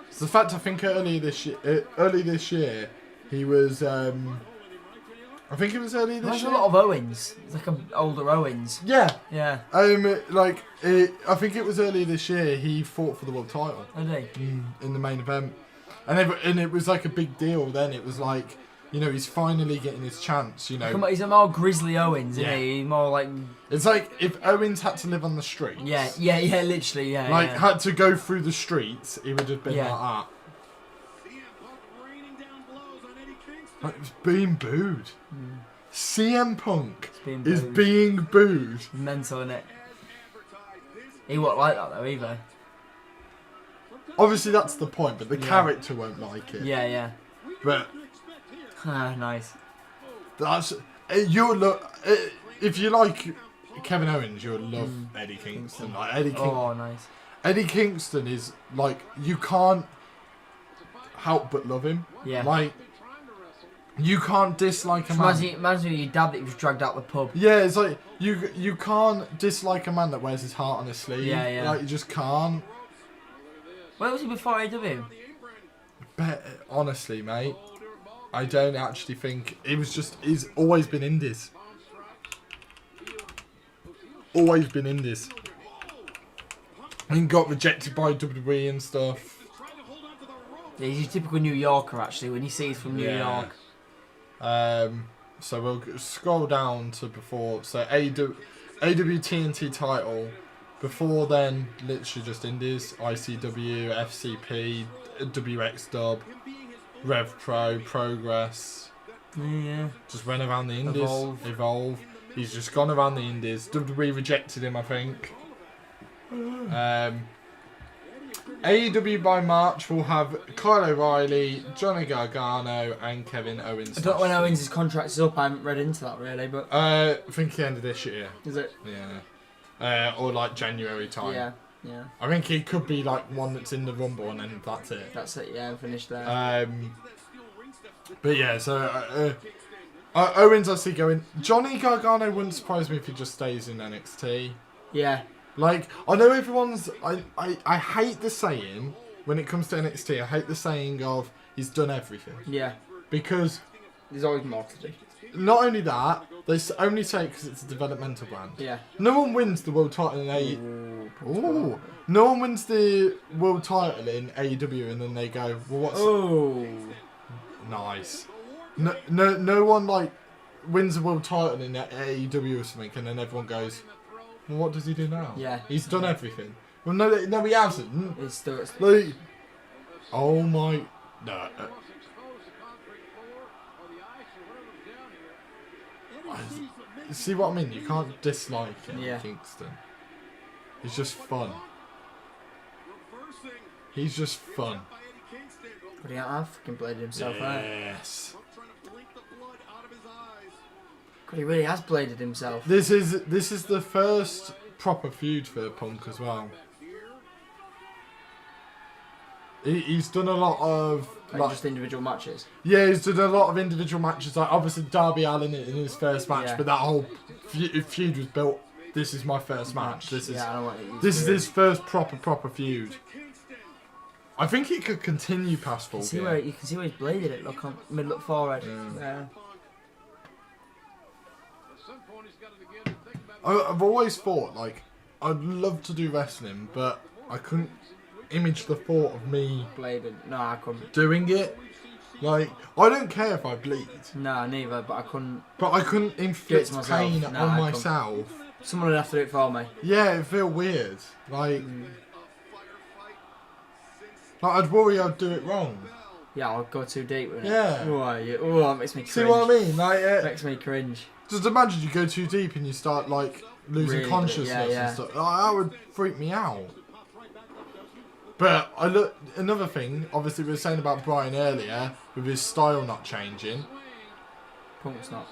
It's the fact I think early this year, he was. I think it was early this year. There's a lot of Owens. It's like older Owens. Yeah. Yeah. I think it was early this year he fought for the world title. Did he? In the main event, and it was like a big deal. Then it was like. You know, he's finally getting his chance, you know. He's a more Grizzly Owens, isn't he? He's more like... It's like if Owens had to live on the streets. Yeah, literally, yeah. Like, had to go through the streets, he would have been like that. Like, it's being booed. CM Punk is being booed. Mental, innit? He won't like that, though, either. Obviously, that's the point, but the character won't like it. Yeah, yeah. But... nice. That's you'll look if you like Kevin Owens, you'll love Eddie Kingston. Like Oh, nice. Eddie Kingston is like you can't help but love him. Yeah. Like you can't dislike a man. Imagine your dad that was dragged out the pub. Yeah, it's like you can't dislike a man that wears his heart on his sleeve. Yeah, yeah. Like you just can't. Where was he before AEW? Honestly, mate. I don't actually think he's always been indies. Always been indies. And got rejected by WWE and stuff. Yeah, he's a typical New Yorker actually when you see he's from New York. So we'll scroll down to before. So AEW TNT title. Before then, literally just indies. ICW, FCP, WXW. Rev Pro, Progress. Yeah. Just went around the indies. Evolve. He's just gone around the indies. WWE rejected him, I think. AEW by March will have Kyle O'Reilly, Johnny Gargano, and Kevin Owens. I don't know when Owens' contract is up. I haven't read into that really, but I think the end of this year. Is it? Yeah. Or like January time. Yeah. Yeah. I think he could be like one that's in the Rumble and then that's it. That's it, yeah, finished there. But yeah, so Owens I see going. Johnny Gargano wouldn't surprise me if he just stays in NXT. Yeah. Like, I know everyone's... I hate the saying, when it comes to NXT, I hate the saying of, he's done everything. Yeah. Because... There's always more to do. not only that, they only say it because it's a developmental brand. Yeah. No one wins the world title in No one wins the world title in AEW and then they go, well, what's... Oh. Nice. No one, like, wins the world title in AEW or something and then everyone goes, well, what does he do now? Yeah. He's done everything. Well, no, he hasn't. It's still... Like, oh my... No. See what I mean? You can't dislike him, Kingston. He's just fun. He's just fun. But he have fucking bladed himself out. Yes. God, he really has bladed himself. This is the first proper feud for Punk as well. He's done a lot of... Like just individual matches? Yeah, he's done a lot of individual matches. Like obviously Darby Allin in his first match, but that whole feud was built. This is my first match. This is his first proper feud. I think it could continue past full. You can see where he's bladed it. Look on look forward. Yeah. I've always thought like I'd love to do wrestling, but I couldn't image the thought of me bladed. No, I couldn't doing it. Like I don't care if I bleed. No, neither. But I couldn't. But I couldn't inflict pain on myself. Someone would have to do it for me. Yeah, it feel weird. Like I'd worry I'd do it wrong. Yeah, I'll go too deep with it. Yeah. Oh, that makes me cringe. See what I mean? Like it makes me cringe. Just imagine you go too deep and you start like losing consciousness and stuff. Like, that would freak me out. But another thing, obviously we were saying about Bryan earlier, with his style not changing. Punk's not.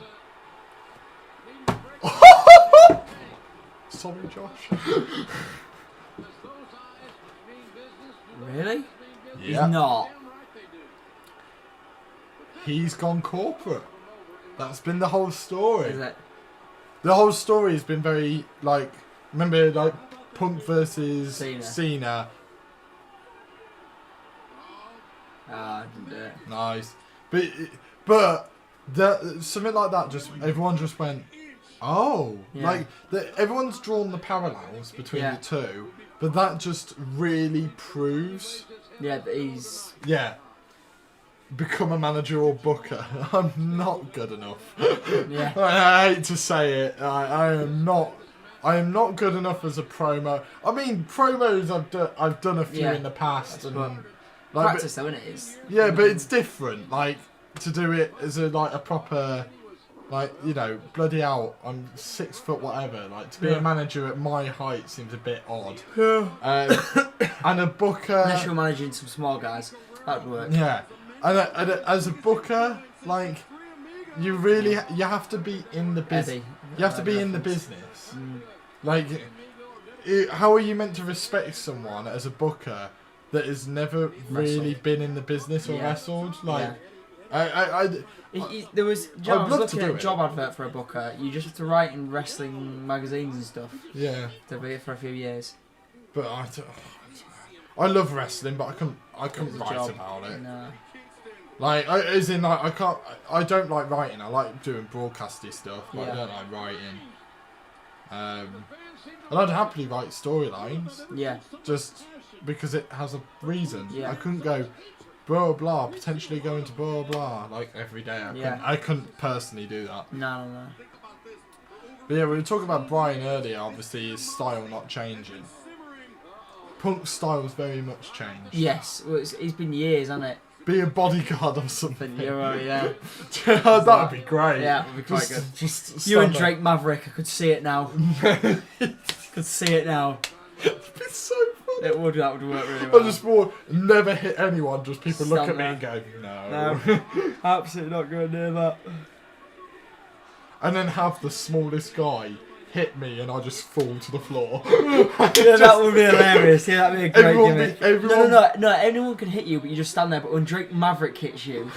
Sorry, Josh. Really? Yeah. He's not. He's gone corporate. That's been the whole story. Is it? The whole story has been very, like, remember, like, Punk versus Cena. I didn't do it. Nice. But something like that, just everyone just went, oh. Yeah. Like, everyone's drawn the parallels between the two, but that just really proves... Yeah, that he's... Yeah. Become a manager or booker. I'm not good enough. Yeah. I hate to say it. I am not good enough as a promo. I mean, promos I've done a few in the past and like, practice though, isn't it? Yeah, but it's different. Like to do it as a proper, like, you know, bloody hell, I'm 6 foot whatever. Like to be a manager at my height seems a bit odd. Yeah. And a booker. Unless you're managing some small guys, that'd work. Yeah. And as a booker, like, you have to be in the business. You have to be in the business. Like, how are you meant to respect someone as a booker that has never really been in the business or wrestled? Like, there was. I was looking at a job advert for a booker. You just have to write in wrestling magazines and stuff. Yeah. To be it for a few years. But I love wrestling, but I couldn't write about it. No. Like, as in, like, I don't like writing. I like doing broadcasty stuff, but I don't like writing. And I'd happily write storylines. Yeah. Just because it has a reason. Yeah. I couldn't go, blah, blah, potentially going to blah, blah, like, every day. I couldn't personally do that. No. But yeah, we were talking about Bryan earlier, obviously, his style not changing. Punk's style's very much changed. Yes. Well, it's been years, hasn't it? Be a bodyguard or something. Yeah. That would be great. Yeah, it would be quite good. Just you and Drake Maverick, I could see it now. Could see it now. It's so funny. That would work really well. I just never hit anyone, just people look at me and go, no. Absolutely not going near that. And then have the smallest guy hit me and I just fall to the floor. That would be hilarious. Yeah, that'd be a great gimmick. No, anyone can hit you, but you just stand there. But when Drake Maverick hits you,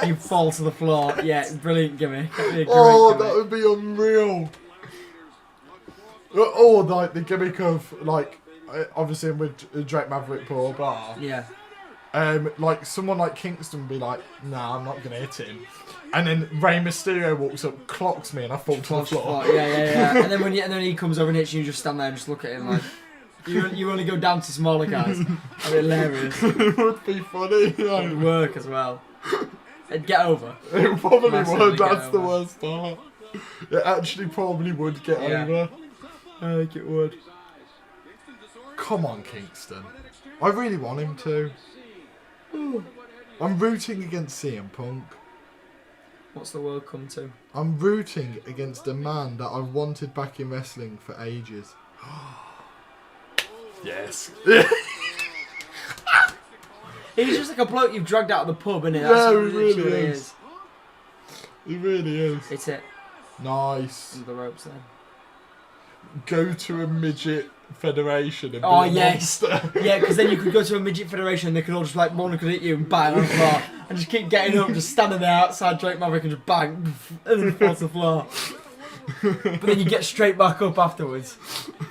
you fall to the floor. Yeah, brilliant gimmick. That'd be a great gimmick. That would be unreal. Or like the gimmick of, like, obviously with Drake Maverick, blah blah. Yeah. like someone like Kingston would be like, nah, I'm not gonna hit him, and then Rey Mysterio walks up, clocks me, and I fall to the floor. Yeah. And then he comes over and hits you, and you just stand there and just look at him like, you only go down to smaller guys. That'd be hilarious. It would be funny. It would work as well. It'd get over. It probably Massively would. get That's the over. worst part. It actually probably would get over. I think it would. Come on, Kingston. I really want him to. I'm rooting against CM Punk. What's the world come to? I'm rooting against a man that I've wanted back in wrestling for ages. Yes. He's just like a bloke you've dragged out of the pub, isn't he? Yeah, That's he literally really what is. He really is. It's it. Nice. Under the ropes then. Go to a midget federation and be Oh a yes, monster. yeah, because then you could go to a midget federation and they could all just like one could hit you and bang on the floor and just keep getting up, just standing there outside Drake Maverick and just bang and then fall to the floor. But then you get straight back up afterwards.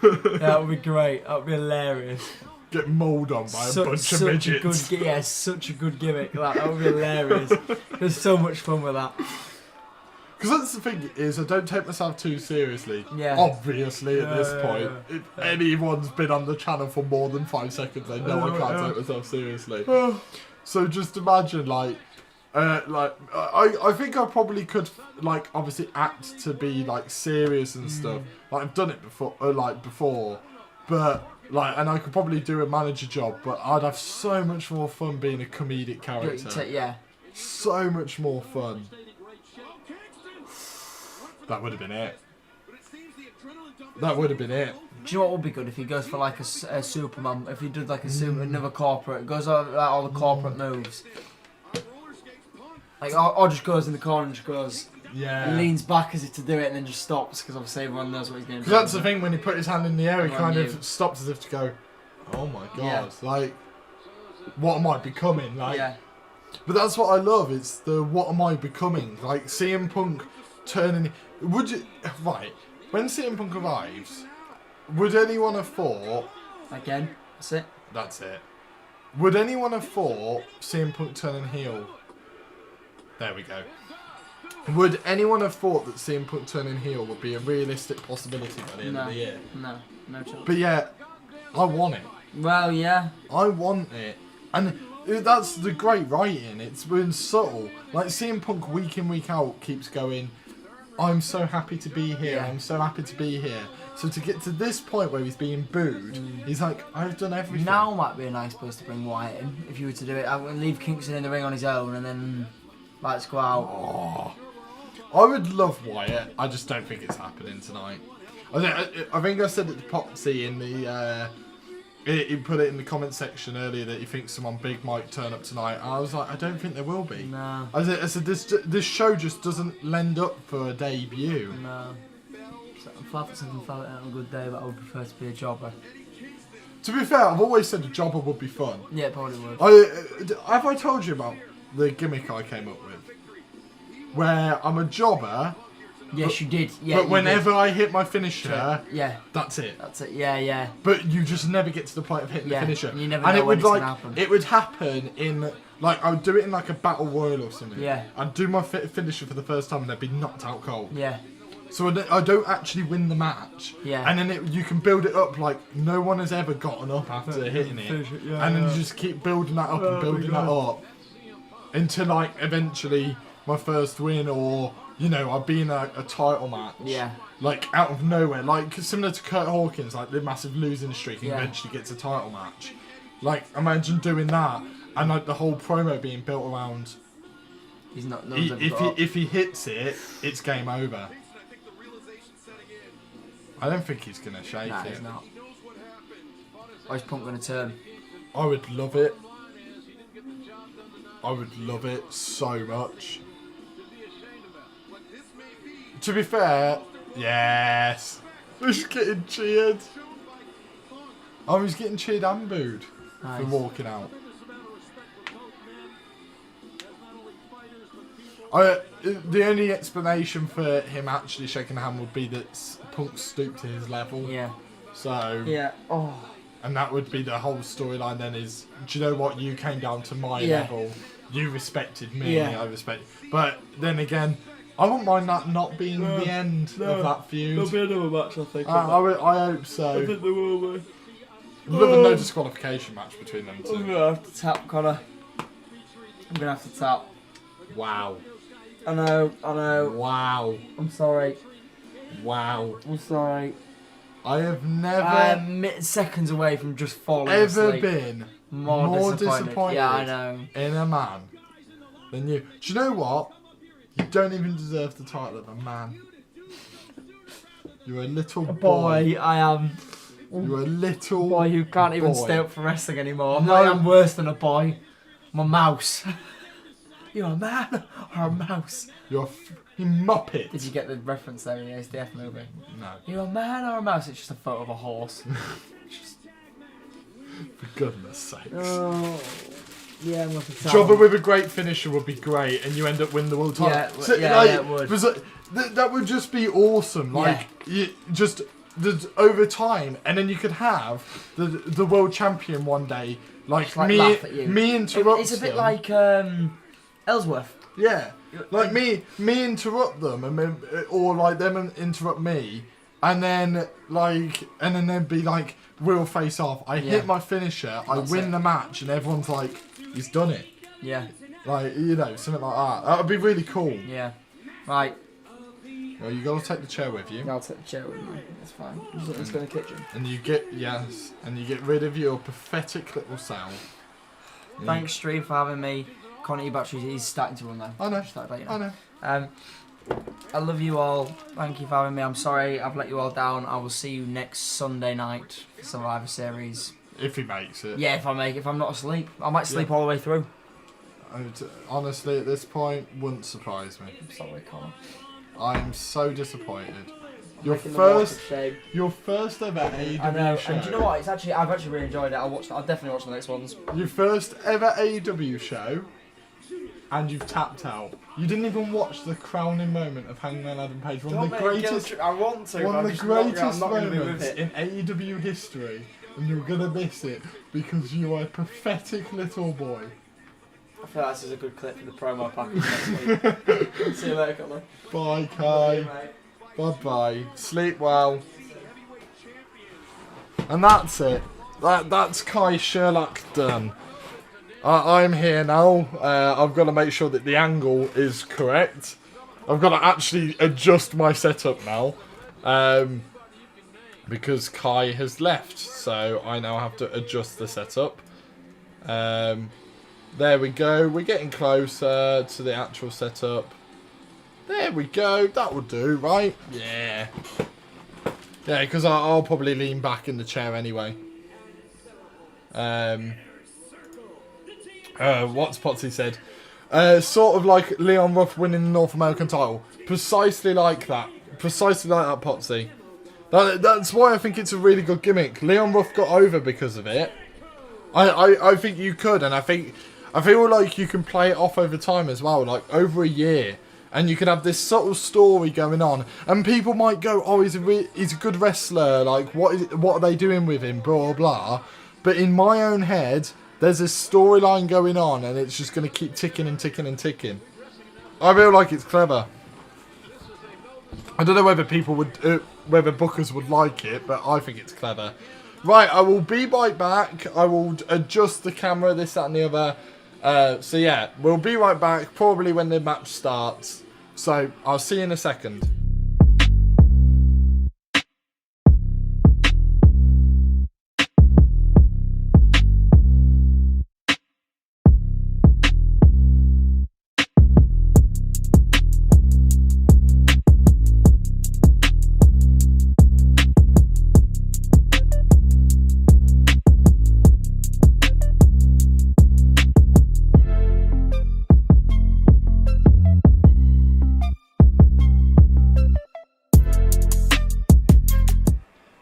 Yeah, that would be great. That would be hilarious. Get mauled on by a bunch of midgets. Such a good gimmick. That would be hilarious. There's so much fun with that. Because that's the thing is, I don't take myself too seriously. Yeah. Obviously, at this point, if anyone's been on the channel for more than 5 seconds, they know I can't take myself seriously. So just imagine, like, I think I probably could, like, obviously act to be like serious and stuff. Like I've done it before, but like, and I could probably do a manager job, but I'd have so much more fun being a comedic character. Yeah. So much more fun. That would have been it. That would have been it. Do you know what would be good if he goes for like a Superman? If he did like another corporate, goes all, like all the corporate moves, like or just goes in the corner and just goes, leans back as if to do it and then just stops because obviously everyone knows what he's going to do. Because that's the thing, when he put his hand in the air, he kind knew. of stops as if to go, oh my god, like, what am I becoming? Like, but that's what I love. It's the what am I becoming? Like CM Punk turning. Would you when CM Punk arrives? Would anyone have thought? Again, that's it. That's it. Would anyone have thought CM Punk turning heel? There we go. Would anyone have thought that CM Punk turning heel would be a realistic possibility by the end of the year? No chance. But yeah, I want it. Well, yeah. I want it. And that's the great writing. It's been subtle. Like CM Punk week in, week out keeps going, I'm so happy to be here. I'm so happy to be here. So to get to this point where he's being booed, he's like, I've done everything. Now might be a nice place to bring Wyatt in if you were to do it. I would leave Kingston in the ring on his own and then let's go out. Oh, I would love Wyatt. I just don't think it's happening tonight. I think I said it to Popsy in the. He put it in the comment section earlier that he thinks someone big might turn up tonight. I was like, I don't think there will be. No. I said this show just doesn't lend up for a debut. No. I'm glad that something fell out on a good day, but I would prefer to be a jobber. To be fair, I've always said a jobber would be fun. Yeah, it probably would. Have I told you about the gimmick I came up with? Where I'm a jobber. Yes, you did. Yeah, but whenever I hit my finisher, that's it. That's it. Yeah. But you just never get to the point of hitting the finisher. You never know when it's gonna happen. It would happen in like I would do it in like a battle royal or something. Yeah. I'd do my finisher for the first time and they'd be knocked out cold. Yeah. So I don't actually win the match. Yeah. And then you can build it up like no one has ever gotten up after hitting it. And then you just keep building that up and building that up until like eventually my first win, or you know, I've been a title match. Yeah. Like out of nowhere, like similar to Kurt Hawkins, like the massive losing streak and eventually gets a title match. Like imagine doing that and like the whole promo being built around. He's not. If he hits it, it's game over. I don't think he's gonna shake it. He's not. Or is Punk gonna turn? I would love it. I would love it so much. To be fair, yes. He's getting cheered. Oh, he's getting cheered and booed for walking out. The only explanation for him actually shaking the hand would be that Punk stooped to his level. Yeah. So. Yeah. Oh. And that would be the whole storyline then is, do you know what, you came down to my level, you respected me, I respect. But then again, I wouldn't mind that not being the end of that feud. There'll be another match, I think. I hope so. I think there will be. With a no disqualification match between them two. I'm gonna have to tap, Connor. I'm gonna have to tap. Wow. I know. Wow. I'm sorry. Wow. I'm sorry. I have never I'm seconds away from just falling asleep. been more disappointed. Yeah, I know. In a man than you. Do you know what? You don't even deserve the title of a man. You're a little boy. I am. You're a little boy who can't even boy. stay up for wrestling anymore. I'm worse than a boy. I'm a mouse. You're a man or a mouse? You're a muppet. Did you get the reference there in the SDF movie? No. You're a man or a mouse? It's just a photo of a horse. For goodness sakes. Oh. Yeah, I'm looking at Jobber with a great finisher would be great, and you end up winning the world title. Yeah, So, it would. That would just be awesome. Like, just over time, and then you could have the world champion one day. Like me interrupt. It's a bit like Ellsworth. Yeah, like me interrupt them, or like them interrupt me, and then they'd be like, we'll face off. I hit my finisher, I win the match, and everyone's like, he's done it. Yeah. Like, something like that. That would be really cool. Yeah. Right. Well, you gotta take the chair with you. Yeah, I'll take the chair with me. That's fine. Let's go in the kitchen. And you get rid of your pathetic little self. Thanks, Stream, for having me. Conti batteries is starting to run now. I know. I know. I love you all. Thank you for having me. I'm sorry I've let you all down. I will see you next Sunday night for Survivor Series. If he makes it. Yeah, if I'm not asleep. I might sleep all the way through. Honestly, at this point, wouldn't surprise me. I'm sorry, Connor. I'm so disappointed. Your first ever AEW show. And do you know what? I've actually really enjoyed it. I'll definitely watch the next ones. Your first ever AEW show, and you've tapped out. You didn't even watch the crowning moment of Hangman Adam Page. One of the greatest moments in AEW history, and you're gonna miss it because you are a pathetic little boy. I feel like this is a good clip for the promo package next week. See you later, Connor. Bye, Kai. Bye-bye. Sleep well. And that's it. That's Cai Sherlock done. I'm here now. I've got to make sure that the angle is correct. I've got to actually adjust my setup now. Because Kai has left. So I now have to adjust the setup. There we go. We're getting closer to the actual setup. There we go. That will do, right? Yeah. Yeah, because I'll probably lean back in the chair anyway. What's Potsy said? Sort of like Leon Ruff winning the North American title. Precisely like that. Precisely like that, Potsy. That's why I think it's a really good gimmick. Leon Ruff got over because of it. I think you could, and I feel like you can play it off over time as well, like over a year. And you can have this subtle story going on, and people might go, "Oh, he's a good wrestler. Like, what are they doing with him?" Blah blah. But in my own head, there's this storyline going on, and it's just going to keep ticking and ticking and ticking. I feel like it's clever. I don't know whether whether bookers would like it, but I think it's clever. Right, I will be right back. I will adjust the camera, this, that, and the other. So yeah, we'll be right back, probably when the match starts. So, I'll see you in a second.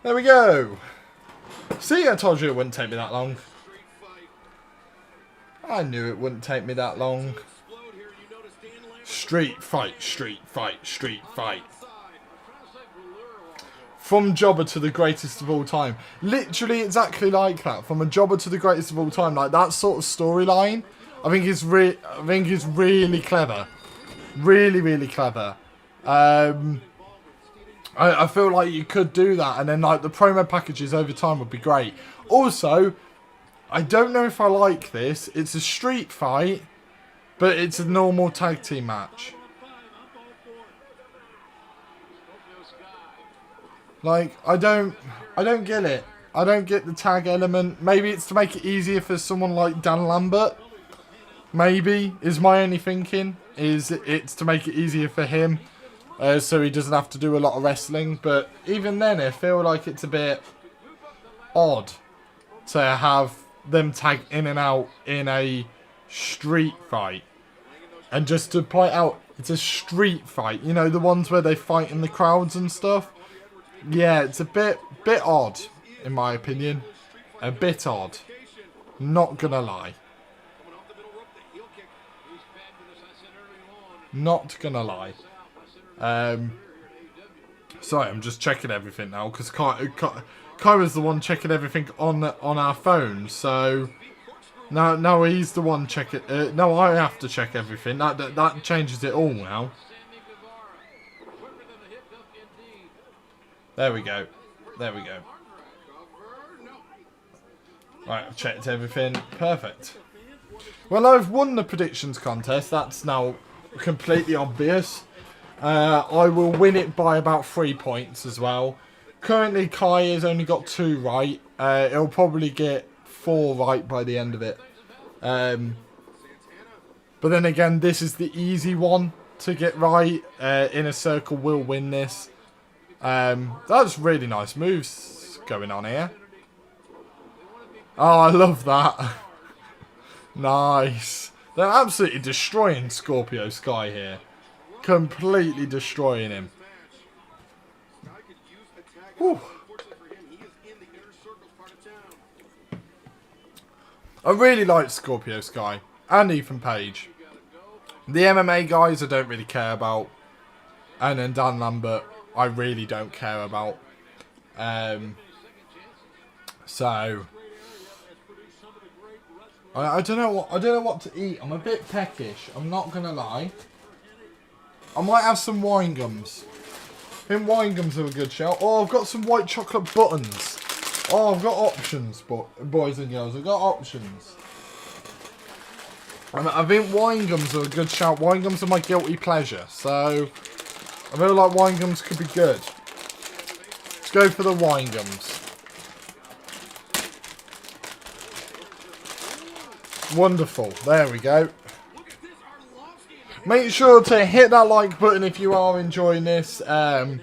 There we go. See, I told you it wouldn't take me that long. I knew it wouldn't take me that long. Street fight, street fight, street fight. from jobber to the greatest of all time. Literally exactly like that. From a jobber to the greatest of all time. Like that sort of storyline. I think it's really clever. Really, really clever. I feel like you could do that, and then like the promo packages over time would be great. Also, I don't know if I like this. It's a street fight, but it's a normal tag team match. Like I don't get it. I don't get the tag element. Maybe it's to make it easier for someone like Dan Lambert. Maybe is my only thinking. Is it's to make it easier for him. So he doesn't have to do a lot of wrestling. But even then, I feel like it's a bit odd to have them tag in and out in a street fight. And just to point out, it's a street fight. You know, the ones where they fight in the crowds and stuff. Yeah, it's a bit odd, in my opinion. A bit odd. Not gonna lie. Not gonna lie. Sorry, I'm just checking everything now because Kai was the one checking everything on our phone. So now he's the one checking. No, I have to check everything. That changes it all now. There we go. There we go. Right, I've checked everything. Perfect. Well, I've won the predictions contest. That's now completely obvious. I will win it by about 3 points as well. Currently, Kai has only got 2 right. He'll probably get 4 right by the end of it. But then again, this is the easy one to get right. Inner Circle will win this. That's really nice moves going on here. Oh, I love that. Nice. They're absolutely destroying Scorpio Sky here. Completely destroying him. Whew. I really like Scorpio Sky and Ethan Page. The MMA guys I don't really care about. And then Dan Lambert I really don't care about. So I don't know what to eat. I'm a bit peckish. I'm not gonna lie. I might have some wine gums. I think wine gums are a good shout. Oh, I've got some white chocolate buttons. Oh, I've got options, boys and girls. I've got options. I think wine gums are a good shout. Wine gums are my guilty pleasure. So I feel like wine gums could be good. Let's go for the wine gums. Wonderful. There we go. Make sure to hit that like button if you are enjoying this. I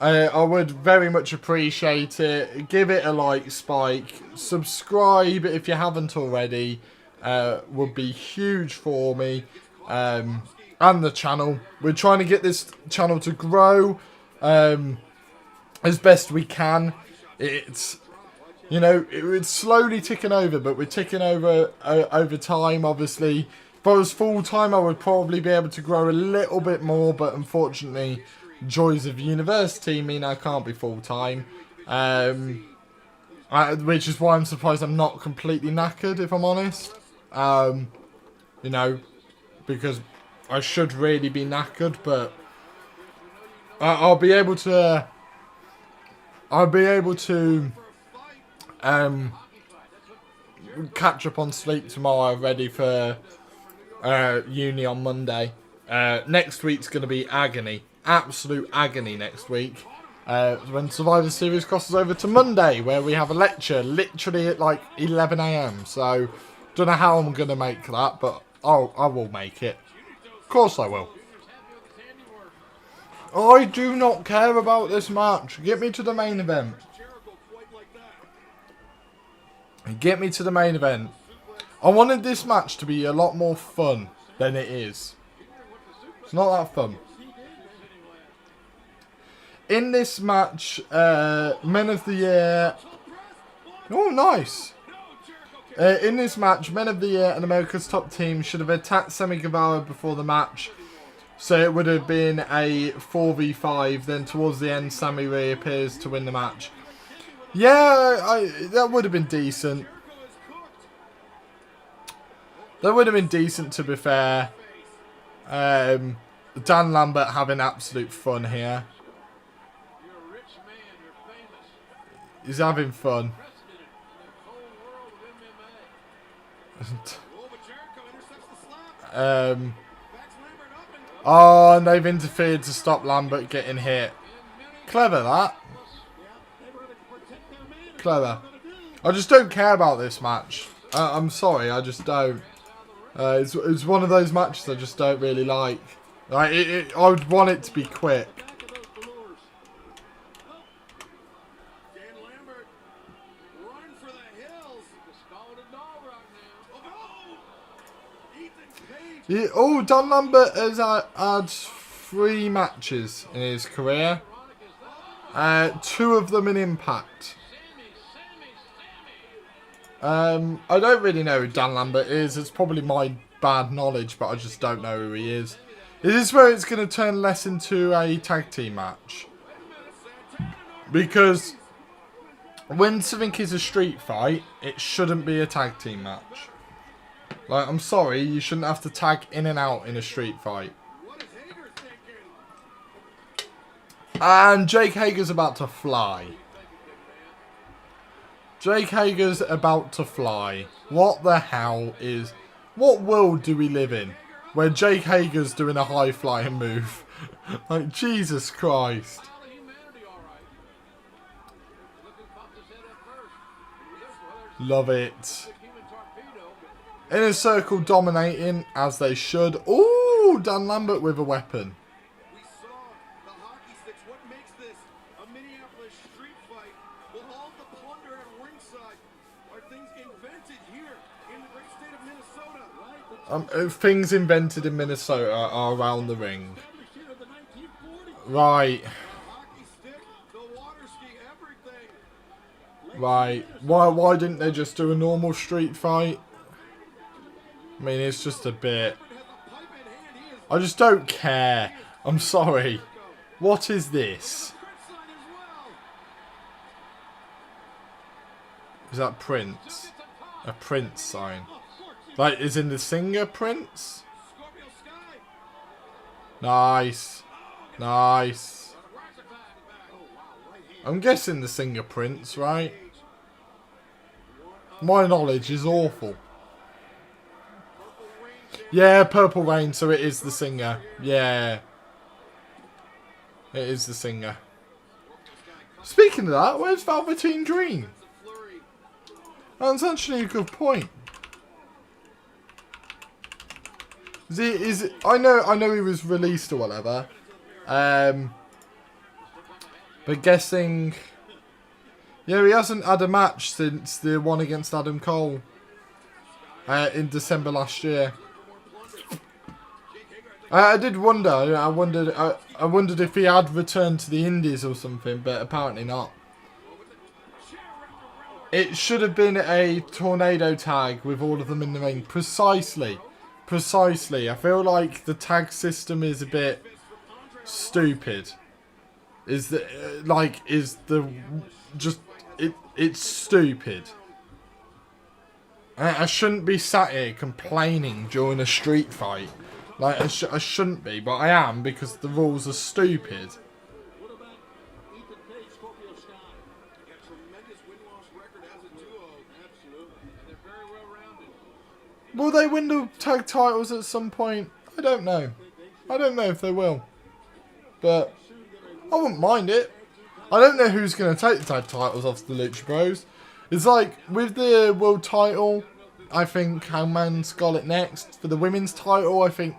would very much appreciate it. Give it a like spike. Subscribe if you haven't already. Would be huge for me. And the channel. We're trying to get this channel to grow as best we can. It's, you know, it's slowly ticking over, but we're ticking over over time, obviously. If I was full-time, I would probably be able to grow a little bit more, but unfortunately, joys of university mean I can't be full-time. Which is why I'm surprised I'm not completely knackered, if I'm honest. You know, because I should really be knackered, but I'll be able to catch up on sleep tomorrow, ready for uni on Monday. Next week's going to be agony. Absolute agony next week. When Survivor Series crosses over to Monday, where we have a lecture literally at like 11 AM. So, don't know how I'm going to make that, but I will make it. Of course I will. I do not care about this match. Get me to the main event. Get me to the main event. I wanted this match to be a lot more fun than it is. It's not that fun. In this match, Men of the Year... Oh, nice. In this match, Men of the Year and America's Top Team should have attacked Sammy Guevara before the match. So it would have been a 4v5. Then towards the end, Sammy reappears to win the match. Yeah, that would have been decent. That would have been decent, to be fair. Dan Lambert having absolute fun here. He's having fun. Oh, and they've interfered to stop Lambert getting hit. Clever, that. Clever. I just don't care about this match. I'm sorry, I just don't. It's one of those matches I just don't really like. I would want it to be quick. Yeah, oh, Dan Lambert has had 3 matches in his career. 2 of them in Impact. I don't really know who Dan Lambert is. It's probably my bad knowledge, but I just don't know who he is. Is this where it's going to turn less into a tag team match? Because when something is a street fight, it shouldn't be a tag team match. Like, I'm sorry, you shouldn't have to tag in and out in a street fight. And Jake Hager's about to fly. Jake Hager's about to fly. What the hell is... What world do we live in? Where Jake Hager's doing a high flying move. Like, Jesus Christ. Love it. Inner Circle dominating, as they should. Ooh, Dan Lambert with a weapon. We saw the hockey sticks. What makes this a Minneapolis street fight? Well, all the plunder at ringside are things invented here in the great state of Minnesota. Things invented in Minnesota are around the ring. Right. Right. Why didn't they just do a normal street fight? I mean, it's just a bit... I just don't care. I'm sorry. What is this? Is that Prince? A Prince sign. Like, is in the singer Prince? Nice. Nice. I'm guessing the singer Prince, right? My knowledge is awful. Yeah, Purple Rain, so it is the singer. Yeah. It is the singer. Speaking of that, where's Velveteen Dream? That's actually a good point. I know he was released or whatever. But guessing... Yeah, he hasn't had a match since the one against Adam Cole. In December last year. I did wonder. I wondered if he had returned to the Indies or something, but apparently not. It should have been a tornado tag with all of them in the ring. Precisely. Precisely. I feel like the tag system is a bit stupid. It's stupid. I shouldn't be sat here complaining during a street fight. Like, I shouldn't be, but I am because the rules are stupid. Will they win the tag titles at some point? I don't know. I don't know if they will. But I wouldn't mind it. I don't know who's going to take the tag titles off the Lucha Bros. It's like, with the world title, I think Hangman's got it next. For the women's title, I think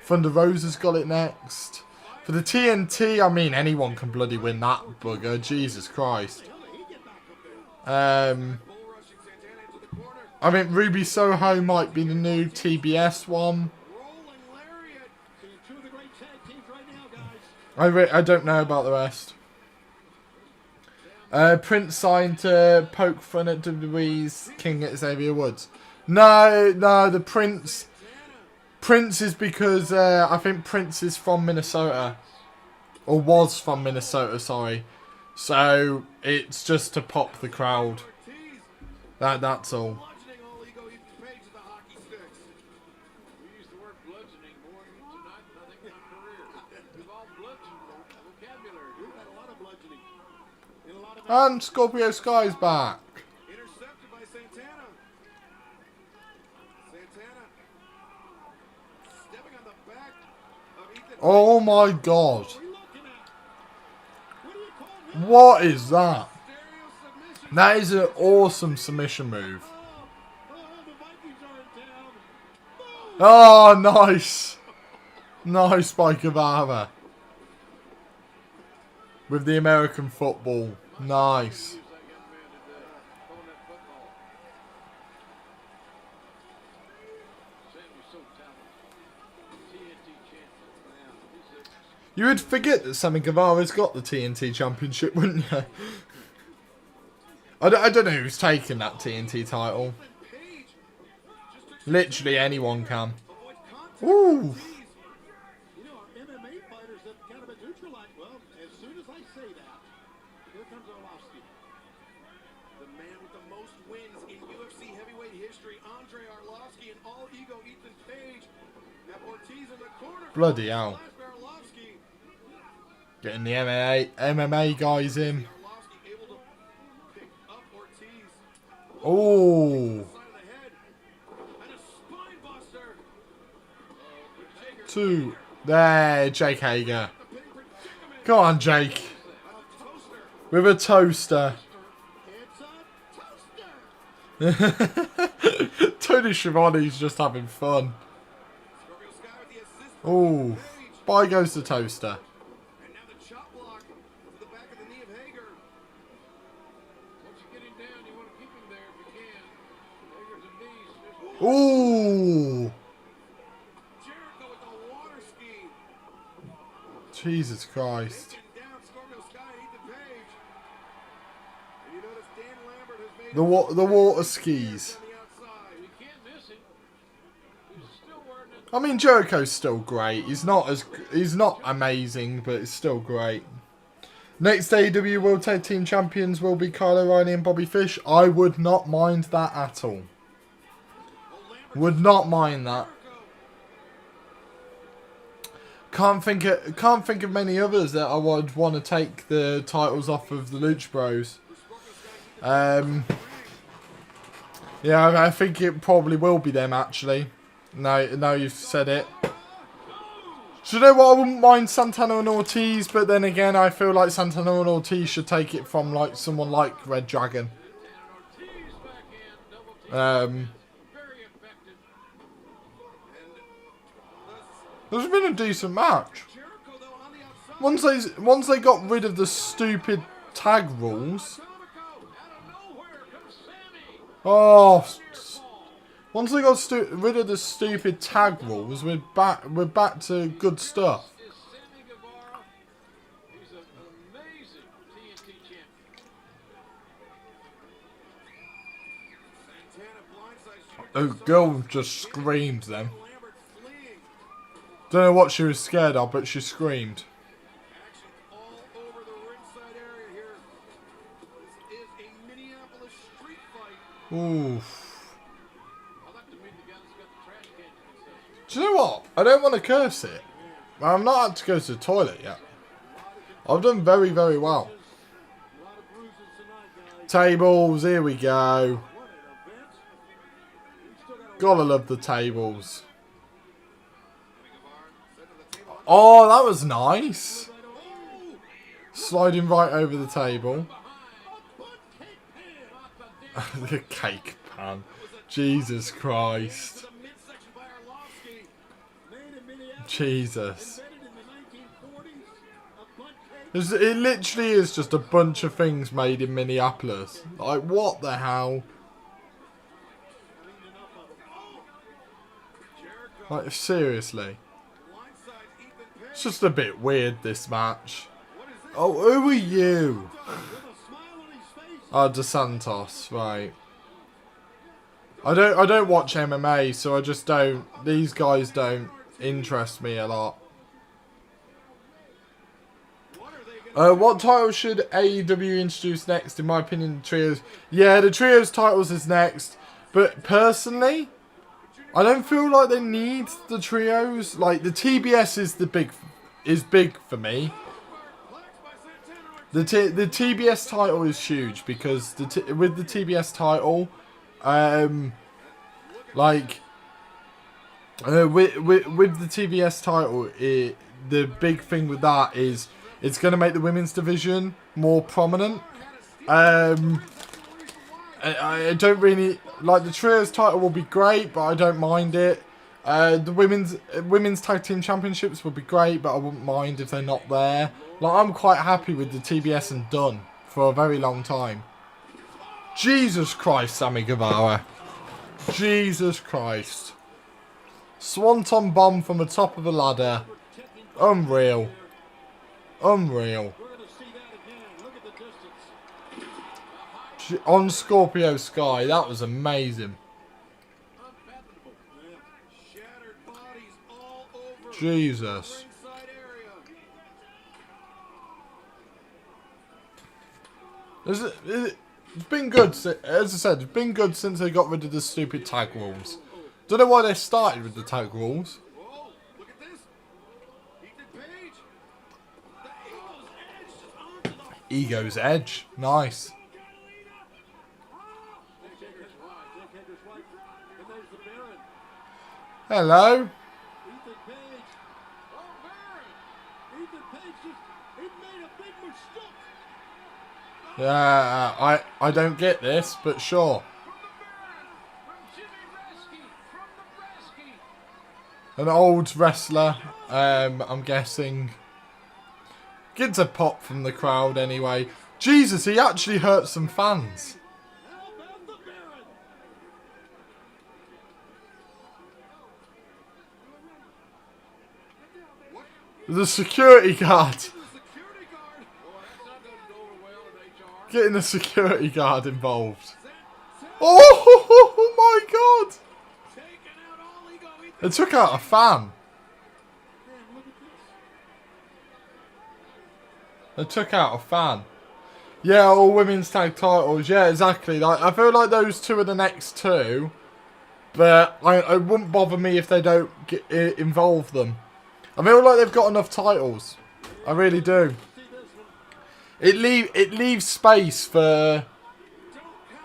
Thunder Rosa's got it next. For the TNT, I mean, anyone can bloody win that bugger. Jesus Christ. I mean, Ruby Soho might be the new TBS one. I don't know about the rest. Prince signed to poke fun at WWE's King Xavier Woods. No, the Prince... Prince is because I think Prince is from Minnesota. Or was from Minnesota, sorry. So it's just to pop the crowd. That's all. Bludgeoning all ego Ethan Page with the hockey sticks. We use the word bludgeoning more tonight than I think in my career. We've all bludgeoned vocabulary. We've had a lot of bludgeoning. In a lot of And Scorpio Sky's back. Intercepted by Santana. Santana stepping on the back of Ethan. Oh my god. what are you looking at? What do you call that? What is that? Stereo submission. That is an awesome submission move. Oh, the Vikings are in town. Oh, nice. Nice Spike Guevara. With the American football. Nice. Use that young man today. Throwing that football. Sammy's so talented. TNT champion. You would forget that Sammy Guevara's got the TNT Championship, wouldn't you? I don't know who's taking that TNT title. Page Literally anyone can. avoids contact. Ooh. You know, our MMA fighters have kind of been neutralized. Well, as soon as I say that, here comes Orlovsky. The man with the most wins in UFC heavyweight history, Andre Arlovsky, and all ego Ethan Page. Have Ortiz in the corner. Bloody hell. Last for Arlovsky. Getting the MMA guys in. Arlovsky able to pick up Ortiz. Oh. Side of the head. And a spine buster. Two. There, Jake Hager. The pin predicament. Go on, Jake. A toaster. With a toaster. It's a toaster. Tony Schiavone's just having fun. Scorpio Sky with the assist. Oh. By goes the toaster. And now the chop block to the back of the knee of Hager. Once you get him down, you want to keep him there if you can. Hager's a beast. There's Ooh. Jericho with the water ski. Jesus Christ. Taking down Scorpio Sky and Ethan Page. And you notice Dan Lambert has made The water skis. on the outside. You can't miss him. He's still wearing it. I mean, Jericho's still great. He's not amazing, but it's still great. Next AEW World Tag Team Champions will be Kyle O'Reilly and Bobby Fish. I would not mind that at all. Would not mind that. Can't think of many others that I would want to take the titles off of the Lucha Bros. Yeah, I think it probably will be them actually. Now you've said it. Do you know what? I wouldn't mind Santana and Ortiz, but then again, I feel like Santana and Ortiz should take it from like someone like Red Dragon. Ortiz back in. Double team. Very effective. And There's been a decent match. Jericho though on the outside. Once they got rid of the stupid tag rules. Comico. Out of nowhere comes Sammy. Oh, once they got rid of the stupid tag rules, we're back to good stuff. This is Sammy Guevara. He's an amazing TNT champion. Santana blindside. The girl just screamed then. Lambert fleeing. Don't know what she was scared of, but she screamed. Action all over the ringside area here. This is a Minneapolis street fight. Oof. I'd like to meet the guy that's got the trash can concession. Do you know what? I don't want to curse it. I've not had to go to the toilet yet. I've done very, very well. A lot of bruises tonight, guys. Tables, here we go. What an event. We've still got a Gotta love the tables. Oh, that was nice. Sliding right over the table. The cake pan. Jesus Christ. The midsection by Arlovsky. made in Minneapolis, Jesus. invented in the 1940s. A butt cake. It literally is just a bunch of things made in Minneapolis. Like, what the hell? Like, seriously. Blindside Ethan Page. It's just a bit weird, this match. Oh, who are you? With a smile on his face. Oh, DeSantos, right. I don't watch MMA, so I just don't. These guys don't interest me a lot. What title should AEW introduce next? In my opinion, the trios. Yeah, the trios titles is next. But personally, I don't feel like they need the trios. Like the TBS is big for me. The TBS title is huge because with the TBS title, with the TBS title, the big thing with that is it's going to make the women's division more prominent. I don't really like the trios title will be great, but I don't mind it. The women's tag team championships would be great, but I wouldn't mind if they're not there. Like I'm quite happy with the TBS and done for a very long time. Jesus Christ, Sammy Guevara. Jesus Christ. Swanton bomb from the top of the ladder. Unreal. Unreal. On Scorpio Sky, that was amazing. Jesus. It's been good, as I said, it's been good since they got rid of the stupid tag rules. Don't know why they started with the tag rules. Ego's Edge. Nice. Hello. Yeah, I don't get this, but sure. An old wrestler, I'm guessing. Gets a pop from the crowd anyway. Jesus, he actually hurt some fans. The security guard. Getting the security guard involved. Oh my god! They took out a fan. They took out a fan. Yeah, all women's tag titles. Yeah, exactly. Like I feel like those two are the next two, but it wouldn't bother me if they don't involve them. I feel like they've got enough titles. I really do. It leaves space for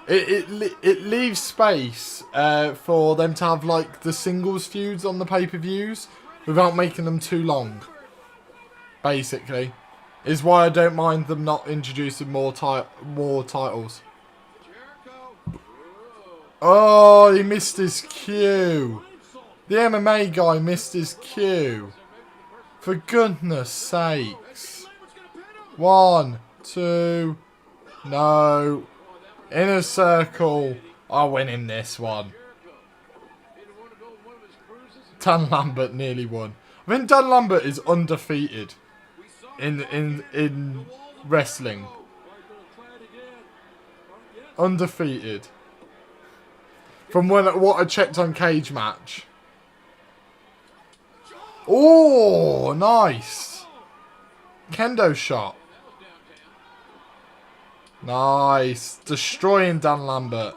it leaves space for them to have like the singles feuds on the pay-per-views without making them too long. Basically, is why I don't mind them not introducing more titles. Oh, he missed his cue. The MMA guy missed his cue. For goodness sakes. 1, 2, no. Inner circle. I'll win him this one. Dan Lambert nearly won. I mean, Dan Lambert is undefeated in wrestling. Undefeated. From what I checked on Cage Match. Oh, nice. Kendo shot. Nice. Destroying Dan Lambert.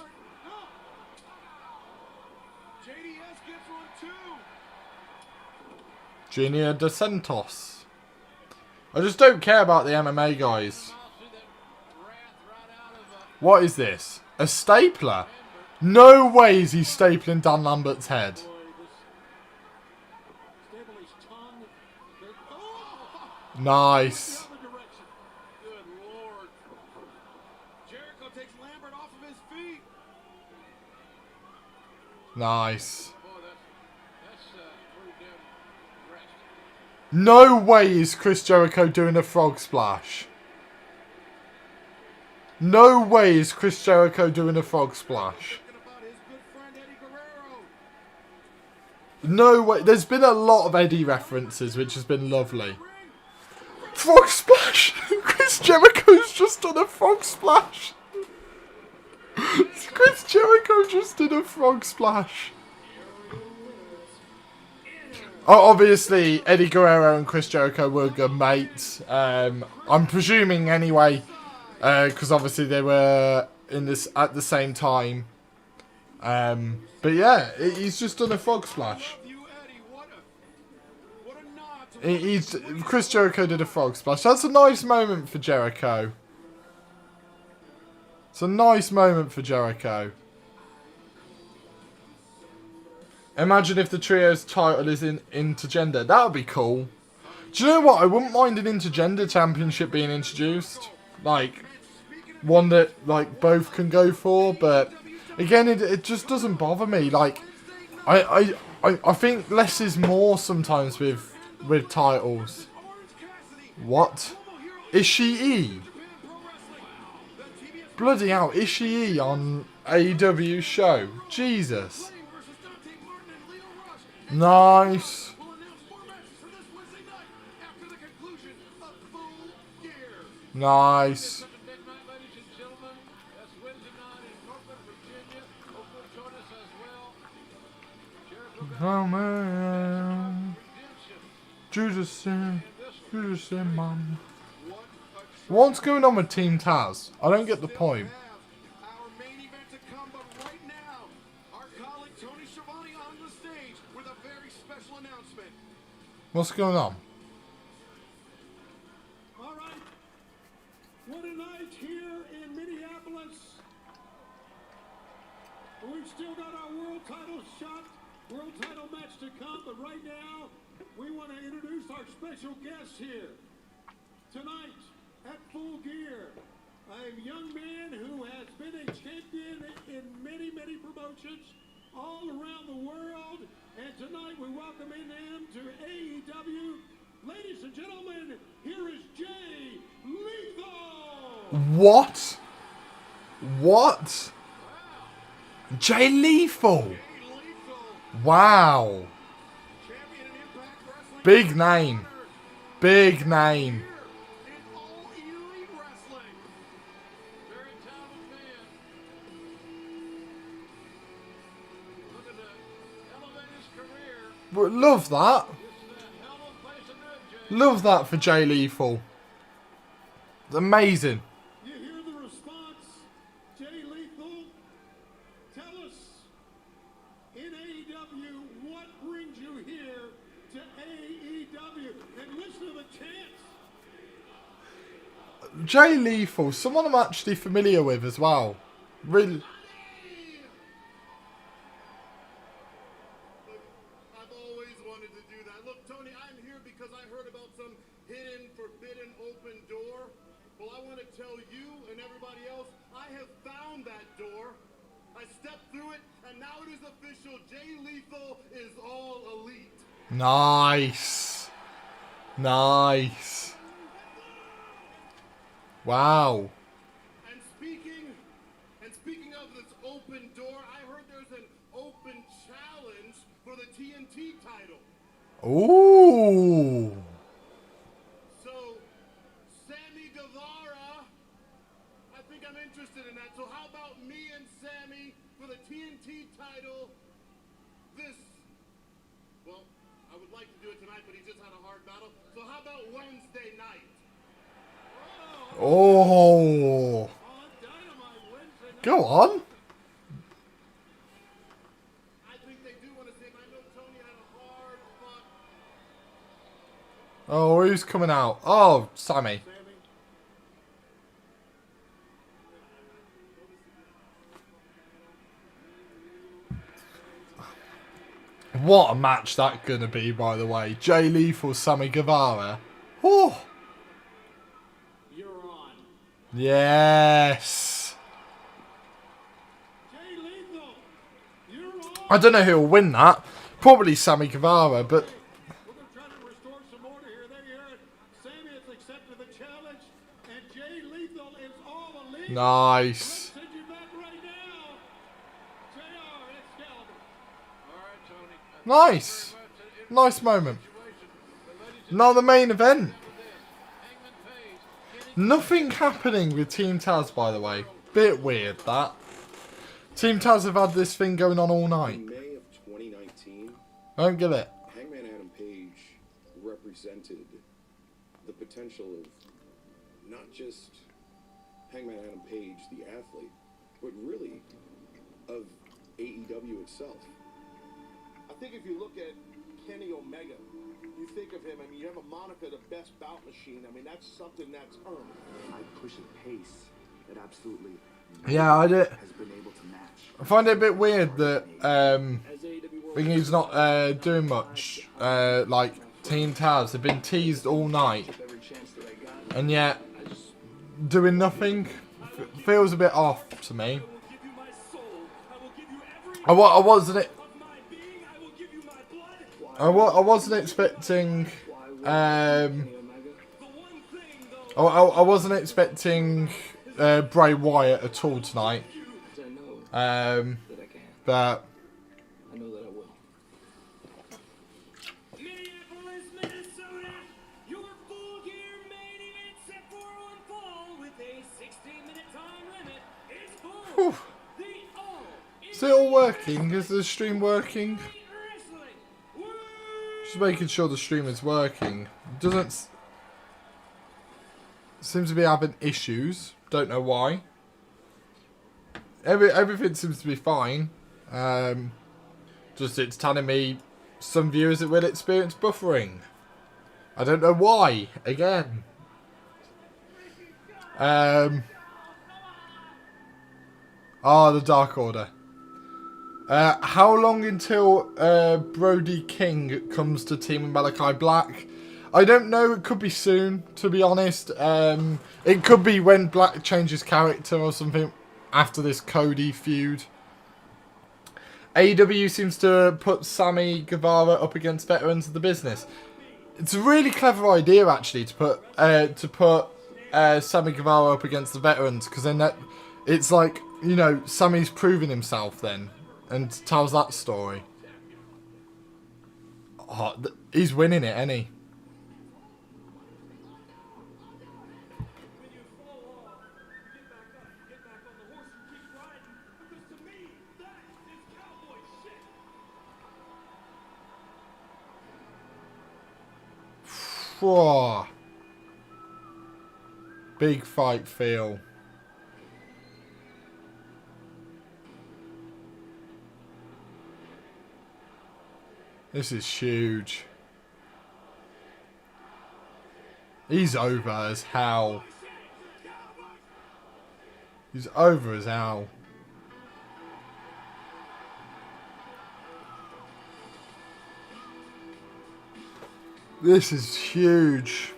Junior Dos Santos. I just don't care about the MMA guys. What is this? A stapler? No way is he stapling Dan Lambert's head. Nice. Nice. No way is Chris Jericho doing a frog splash. No way is Chris Jericho doing a frog splash. No way. There's been a lot of Eddie references, which has been lovely. Frog splash! Chris Jericho's just done a frog splash. Chris Jericho just did a frog splash. Oh, obviously, Eddie Guerrero and Chris Jericho were good mates. I'm presuming anyway, because obviously they were in this at the same time. But yeah, he's just done a frog splash. Chris Jericho did a frog splash. That's a nice moment for Jericho. It's a nice moment for Jericho. Imagine if the trio's title is in intergender. That would be cool. Do you know what? I wouldn't mind an intergender championship being introduced. Like, one that like both can go for. But again, it just doesn't bother me. Like, I think less is more sometimes with titles. What? Ishii? Bloody hell, Ishii on AEW show. Jesus. Nice. Nice. Oh man. Judas, man. What's going on with Team Taz? I don't get the point. What's going on? All right. What a night here in Minneapolis. We've still got our world title shot, world title match to come, but right now we want to introduce our special guest here. Tonight at Full Gear, a young man who has been a champion in many, many promotions all around the world. And tonight we welcome in him to AEW. Ladies and gentlemen, here is Jay Lethal. What? What? Jay Lethal. Wow. Big name. Big name. But love that. Love that for Jay Lethal. It's amazing. You hear the response, Jay Lethal? Tell us, in AEW, what brings you here to AEW? And listen to the chants. Jay Lethal, someone I'm actually familiar with as well. Really. Nice. Nice. Wow. And speaking of this open door, I heard there's an open challenge for the TNT title. Ooh. So, Sammy Guevara, I think I'm interested in that. So how about me and Sammy for the TNT title well, I would like to do it tonight, but he just had a hard battle. So how about Wednesday night? Oh. Go on. I think they do want to see him. I know Tony had a hard fought. Oh, who's coming out? Oh, Sammy. What a match that gonna be, by the way. Jay Lethal, Sammy Guevara. Oh. You're on. Yes. Jay Lethal, you're on. I don't know who'll win that. Probably Sammy Guevara, but. We're going to try to restore some order here. There you hear it. Sammy has accepted the challenge, and Jay Lethal is all elite. Nice. Let's send you back right now. JR, Excalibur. Nice. Nice moment. Now the main event. Nothing happening with Team Taz, by the way. Bit weird, that. Team Taz have had this thing going on all night. In May of 2019, I don't get it. Hangman Adam Page represented the potential of not just Hangman Adam Page, the athlete, but really of AEW itself. I think if you look at Kenny Omega, you think of him, I mean, you have a moniker, the best bout machine. I mean, that's something that's earned. I push a pace that absolutely Yeah, I did. has been able to match. I find it a bit weird that he's not doing much. Like Team Taz have been teased all night, and yet doing nothing feels a bit off to me. I wasn't expecting. I wasn't expecting Bray Wyatt at all tonight. But I know that I will. Minneapolis, Minnesota, your Full Gear main event set for one fall with a 16-minute time limit is for the All. is it all working? Is the stream working? Just making sure the stream is working. Doesn't seems to be having issues. Don't know why. Everything seems to be fine. Just it's telling me some viewers that will experience buffering. I don't know why. Again. The Dark Order. How long until Brody King comes to Team Malakai Black? I don't know. It could be soon, to be honest. It could be when Black changes character or something after this Cody feud. AEW seems to put Sammy Guevara up against veterans of the business. It's a really clever idea, actually, to put Sammy Guevara up against the veterans, because then it's like, you know, Sammy's proving himself then, and tells that story. Oh, he's winning it, ain't he? Whoa. Big fight feel. This is huge. He's over as hell. He's over as hell. This is huge.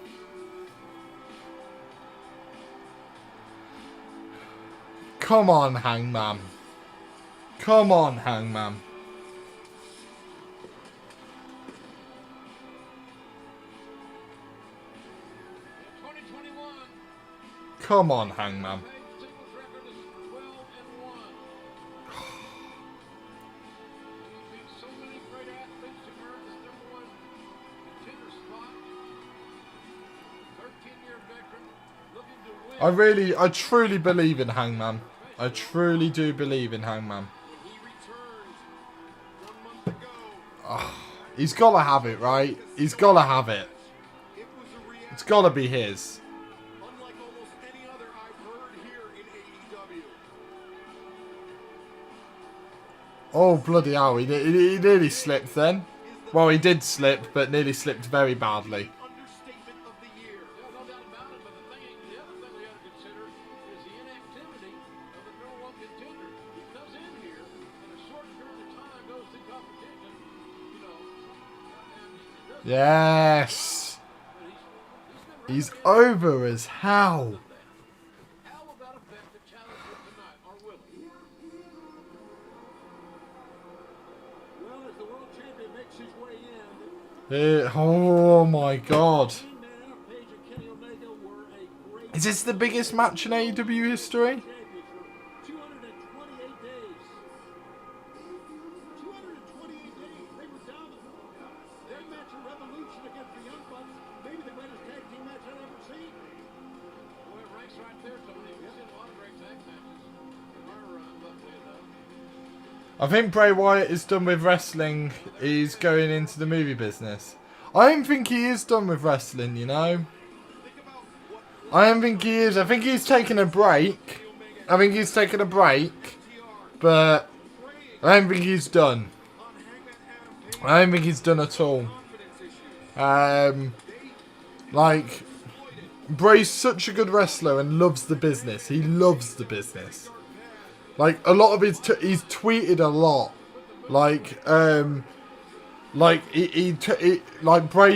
Come on, Hangman. Come on, Hangman. Come on, Hangman. I truly believe in Hangman. I truly do believe in Hangman. Oh, he's got to have it, right? He's got to have it. It's got to be his. Unlike almost any other I've heard here in AEW. Oh, bloody hell. He nearly slipped then. Well, he did slip, but nearly slipped very badly. Understatement of the year. Yeah, no doubt about it, but the other thing we have to consider is the inactivity of the number one contender. He comes in here in a short period of time, goes through competition, you know, and Yes. He's over as hell. how will that affect the challenger tonight, or will it? Well, as the world champion makes his way in, Oh my god. Team Man, Page and Kenny Omega were a great Is this the biggest match in AEW history? champions for 228 days. 228 days. They were dominant. Their match of Revolution against the Young Bucks, maybe the greatest tag team match I've ever seen. Well, it ranks right there, Tony. We've seen a lot of great tag matches in our run, luckily enough. I think Bray Wyatt is done with wrestling. He's going into the movie business. I don't think he is done with wrestling, you know. I don't think he is. I think he's taking a break. But I don't think he's done. I don't think he's done at all. Like, Bray's such a good wrestler and loves the business. He loves the business. Like, a lot of his he's tweeted a lot. Like Bray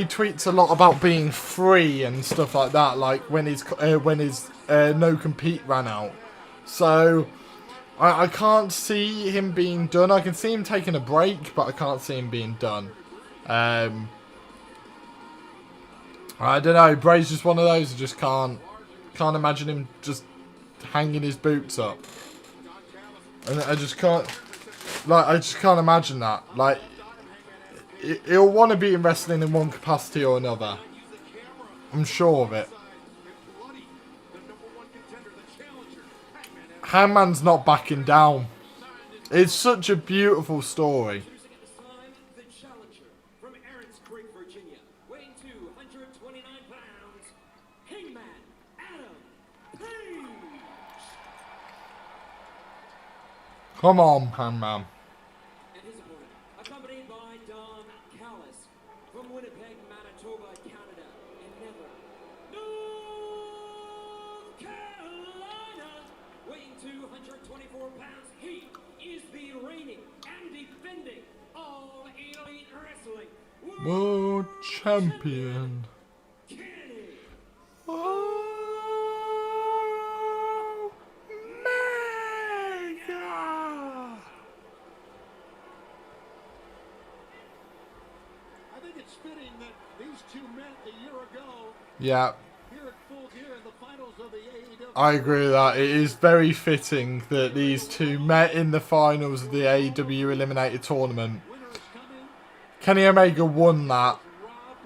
tweets a lot about being free and stuff like that. Like when his no compete ran out. So I can't see him being done. I can see him taking a break, but I can't see him being done. I don't know. Bray's just one of those. I just can't imagine him just hanging his boots up. And I just can't imagine that. Like, he'll want to be in wrestling in one capacity or another. I'm sure of it. Hangman's not backing down. It's such a beautiful story. Come on, Hangman. And his opponent, accompanied by Don Callis from Winnipeg, Manitoba, Canada, and Never, North Carolina, weighing 224 pounds. He is the reigning and defending All Elite Wrestling World Champion. Kenny. Fitting that these two met a year ago. Yeah. Here at Full Gear in the finals of the AEW. I agree with that. It is very fitting that these two met in the finals of the AEW Eliminator tournament. Kenny Omega won that,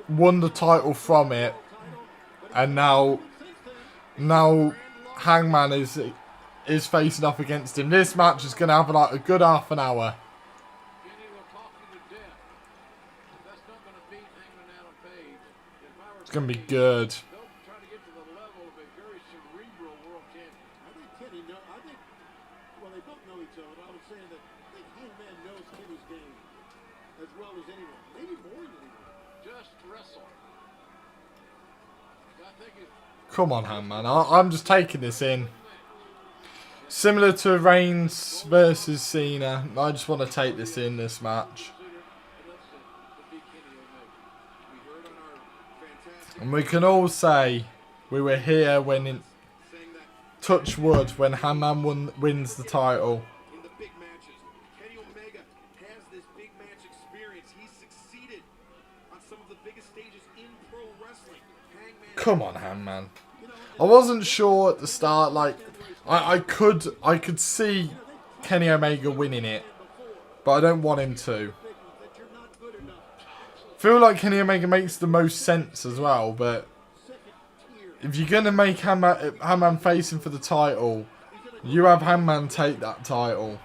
won the title from it, and now Hangman is facing off against him. This match is going to have like a good half an hour. It's going to be good. I think Kenny knows. Well, they both know each other. I was saying that I think Hangman knows Kenny's game as well as anyone. Maybe more than anyone. Just wrestle. Come on, Hangman. I'm just taking this in. Similar to Reigns versus Cena. I just want to take this in, this match. And we can all say we were here when in touch wood when Hangman wins the title. In the big matches, Kenny Omega has this big match experience. He's succeeded on some of the biggest stages in pro wrestling. Come on, Hangman. I wasn't sure at the start. Like, I could see Kenny Omega winning it, but I don't want him to. Feel like Kenny Omega makes the most sense as well, but if you're going to make Hangman facing for the title, you have Hangman take that title.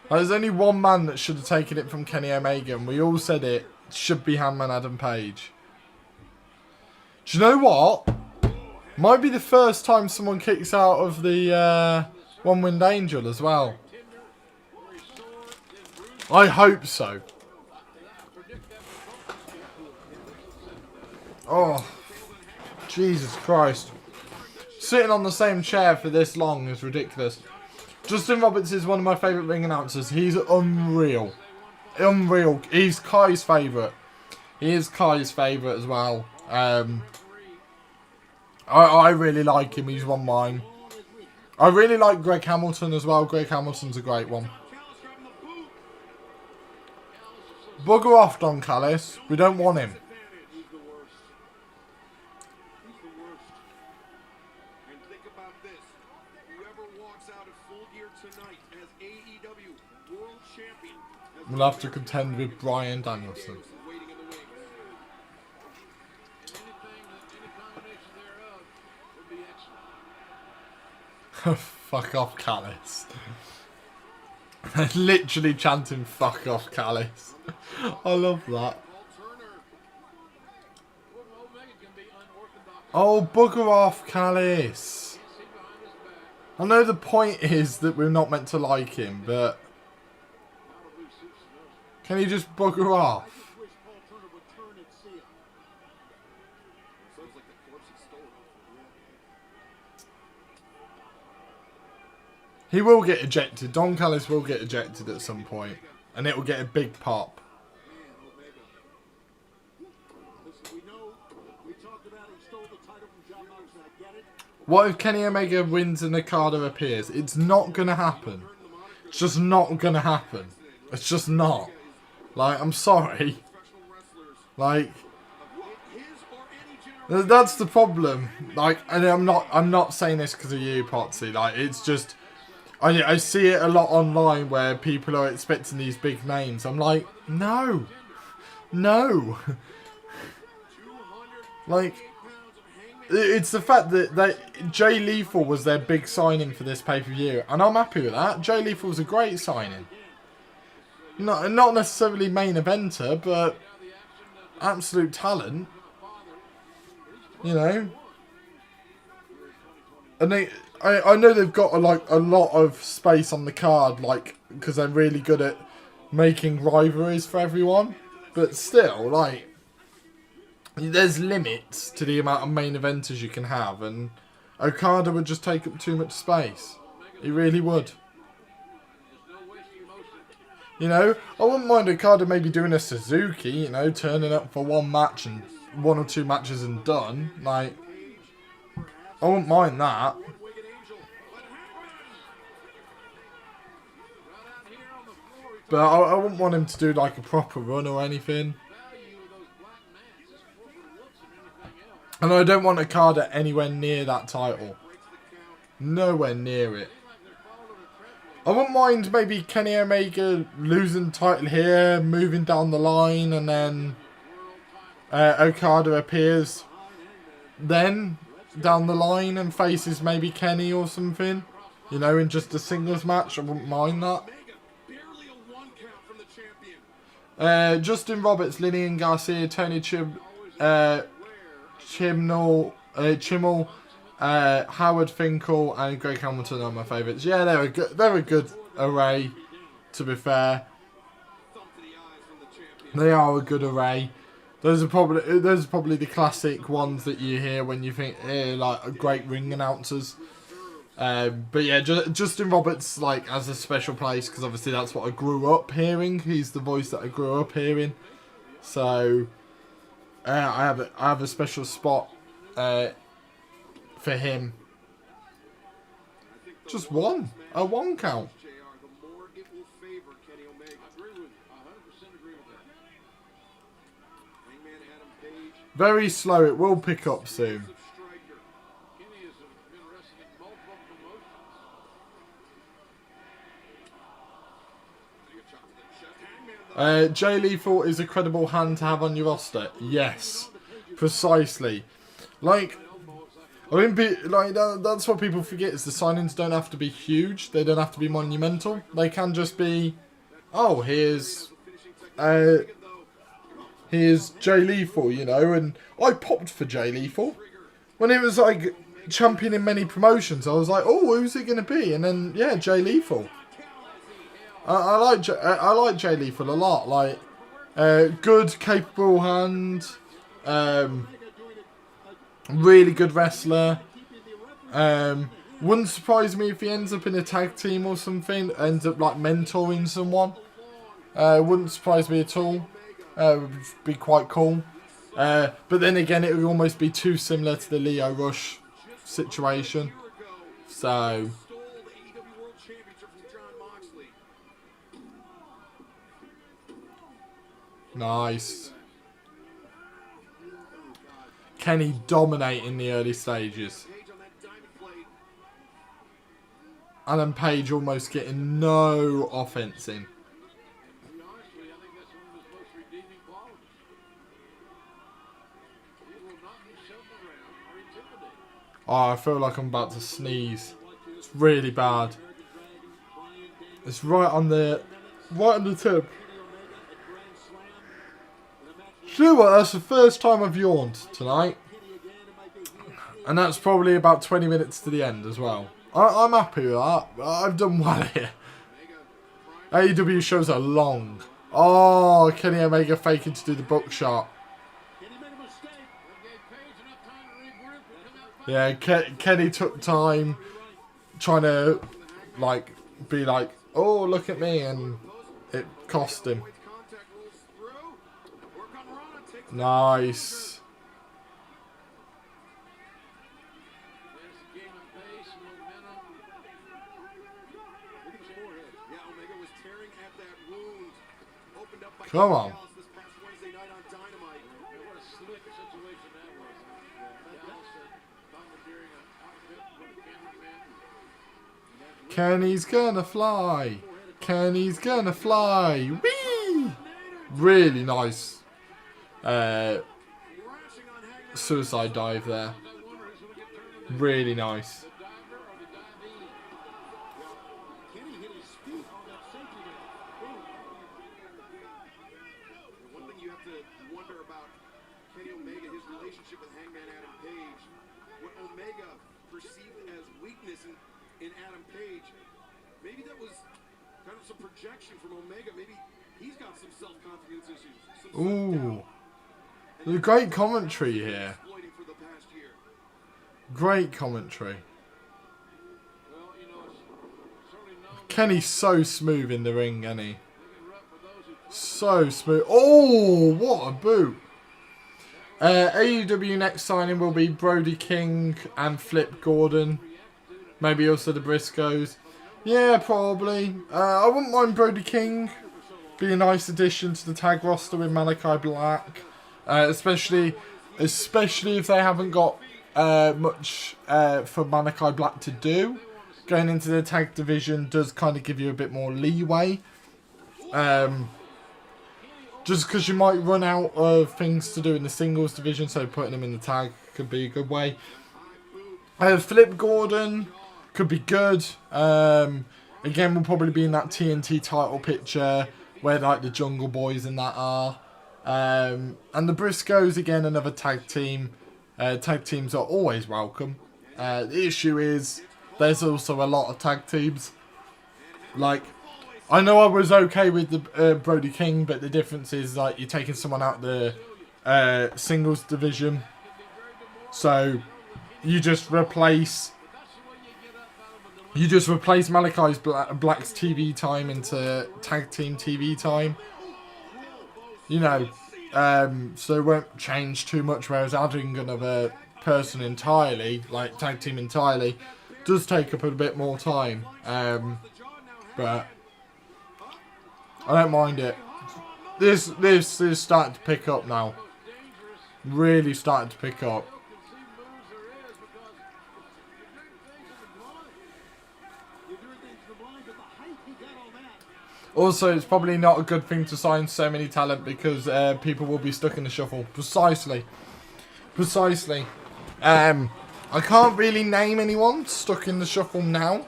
There's only one man that should have taken it from Kenny Omega, and we all said it should be Hangman Adam Page. Do you know what? Might be the first time someone kicks out of the One-Winged Angel as well. I hope so. Oh, Jesus Christ. Sitting on the same chair for this long is ridiculous. Justin Roberts is one of my favourite ring announcers. He's unreal. Unreal. He's Cai's favourite. He is Cai's favourite as well. I really like him. He's one of mine. I really like Greg Hamilton as well. Greg Hamilton's a great one. Bugger off, Don Callis. We don't want him. We'll have to contend with Bryan Danielson. Fuck off, Callis. Literally chanting "fuck off, Callis." I love that. Oh, bugger off, Callis. I know the point is that we're not meant to like him, but can he just bugger off? He will get ejected. Don Callis will get ejected at some point, and it will get a big pop. What if Kenny Omega wins and Okada appears? It's not going to happen. It's just not going to happen. It's just not. Like, I'm sorry. Like, that's the problem. Like, and I'm not saying this because of you, Potsy. Like, it's just, I see it a lot online where people are expecting these big names. I'm like, no. No. Like, it's the fact that Jay Lethal was their big signing for this pay-per-view. And I'm happy with that. Jay Lethal was a great signing. Not necessarily main eventer, but absolute talent. You know. And I know they've got a lot of space on the card, like, because they're really good at making rivalries for everyone. But still, like, there's limits to the amount of main eventers you can have, and Okada would just take up too much space. He really would. You know, I wouldn't mind Okada maybe doing a Suzuki, you know, turning up for one match and 1 or 2 matches and done. Like, I wouldn't mind that. But I wouldn't want him to do like a proper run or anything. And I don't want Okada anywhere near that title. Nowhere near it. I wouldn't mind maybe Kenny Omega losing the title here, moving down the line, and then Okada appears then down the line and faces maybe Kenny or something. You know, in just a singles match. I wouldn't mind that. Justin Roberts, Lillian Garcia, Tony Chimel, Howard Finkel, and Greg Hamilton are my favourites. Yeah, they're a good array, to be fair. They are a good array. Those are probably the classic ones that you hear when you think, like, great ring announcers. But yeah, Justin Roberts, like, has a special place because obviously that's what I grew up hearing. He's the voice that I grew up hearing. So I have a special spot for him. Just one. A 1 count. Very slow. It will pick up soon. Jay Lethal is a credible hand to have on your roster. Yes, precisely. Like, I mean, like that's what people forget is the signings don't have to be huge. They don't have to be monumental. They can just be, oh, here's Jay Lethal, you know. And I popped for Jay Lethal when it was like champion in many promotions. I was like, oh, who's it gonna be? And then yeah, Jay Lethal. I like Jay Lethal a lot. Like, good, capable hand, really good wrestler. Wouldn't surprise me if he ends up in a tag team or something. Ends up like mentoring someone. Wouldn't surprise me at all. Would be quite cool. But then again, it would almost be too similar to the Lio Rush situation. So. Nice. Kenny dominating the early stages. Adam Page almost getting no offense in. Oh, I feel like I'm about to sneeze. It's really bad. It's right on the tip. Do you know what? That's the first time I've yawned tonight. And that's probably about 20 minutes to the end as well. I'm happy with that. I've done well here. AEW shows are long. Oh, Kenny Omega faking to do the buckshot. Yeah, Kenny took time trying to, like, be like, oh, look at me, and it cost him. Nice. Come on. Kenny's gonna fly. Kenny's gonna fly. Whee! Really nice. Suicide dive there. Really nice. One thing you have to wonder about Kenny Omega, his relationship with Hangman Adam Page, what Omega perceived as weakness in Adam Page, maybe that was kind of some projection from Omega. Maybe he's got some self-confidence issues. Ooh. There's a great commentary here. Great commentary. Kenny's so smooth in the ring, isn't he? So smooth. Oh, what a boot. AEW next signing will be Brody King and Flip Gordon. Maybe also the Briscoes. Yeah, probably. I wouldn't mind Brody King. Be a nice addition to the tag roster with Malakai Black. Especially if they haven't got much for Malakai Black to do. Going into the tag division does kind of give you a bit more leeway. Just because you might run out of things to do in the singles division, so putting him in the tag could be a good way. Flip Gordon could be good. Again, we'll probably be in that TNT title picture where like the Jungle Boys and that are. And the Briscoes, again, another tag team. Tag teams are always welcome. The issue is there's also a lot of tag teams. Like, I know I was okay with the Brody King, but the difference is like you're taking someone out the singles division, so you just replace Malakai's Black's TV time into tag team TV time. You know, so it won't change too much. Whereas adding another person entirely, like tag team entirely, does take up a bit more time. But I don't mind it. This is starting to pick up now. Really starting to pick up. Also, it's probably not a good thing to sign so many talent because people will be stuck in the shuffle. Precisely. I can't really name anyone stuck in the shuffle now.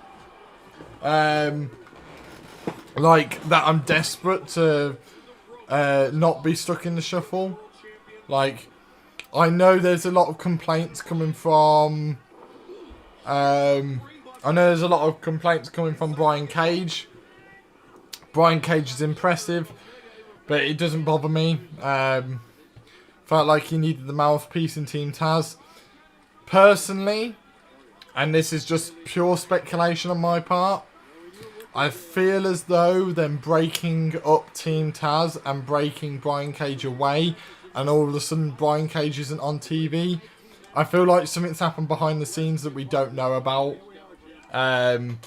Like that I'm desperate to not be stuck in the shuffle. Like, I know there's a lot of complaints coming from Brian Cage. Brian Cage is impressive, but it doesn't bother me. Felt like he needed the mouthpiece in Team Taz. Personally, and this is just pure speculation on my part, I feel as though them breaking up Team Taz and breaking Brian Cage away, and all of a sudden Brian Cage isn't on TV, I feel like something's happened behind the scenes that we don't know about. That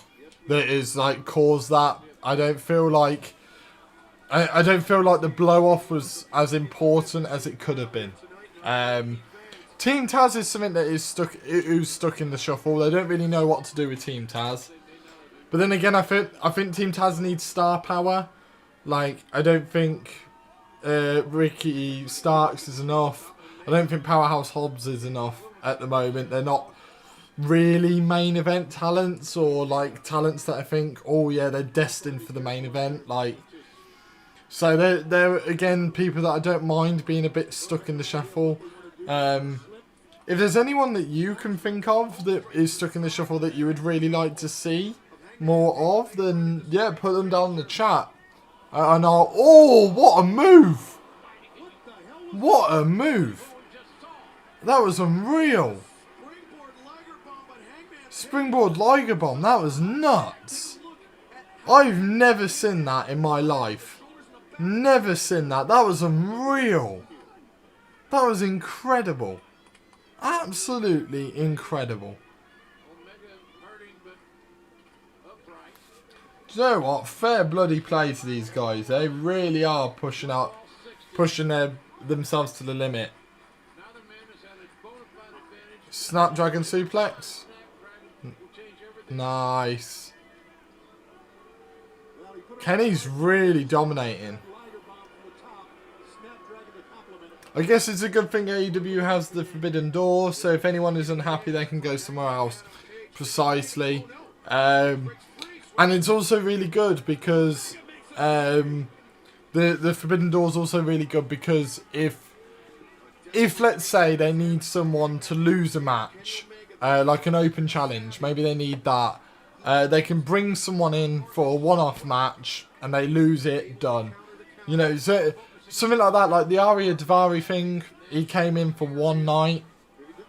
is like caused that. I don't feel like the blow off was as important as it could have been. Team Taz is something that is stuck in the shuffle. They don't really know what to do with Team Taz. But then again, I think Team Taz needs star power. Like, I don't think Ricky Starks is enough. I don't think Powerhouse Hobbs is enough at the moment. They're not really main event talents, or like talents that I think, oh yeah, they're destined for the main event. Like, so they're again people that I don't mind being a bit stuck in the shuffle. If there's anyone that you can think of that is stuck in the shuffle that you would really like to see more of, then yeah, put them down in the chat. And I'll... Oh, what a move! What a move! That was unreal. Springboard Liger Bomb, that was nuts. I've never seen that in my life. Never seen that. That was unreal. That was incredible. Absolutely incredible. Do you know what? Fair bloody play to these guys. They really are pushing themselves to the limit. Snapdragon suplex. Nice. Kenny's really dominating. I guess it's a good thing AEW has the Forbidden Door, so if anyone is unhappy, they can go somewhere else. Precisely. And it's also really good because the Forbidden Door is also really good because if let's say they need someone to lose a match, like an open challenge, maybe they need that, they can bring someone in for a one-off match and they lose it, done. You know, so something like that, like the Arya Daivari thing, he came in for one night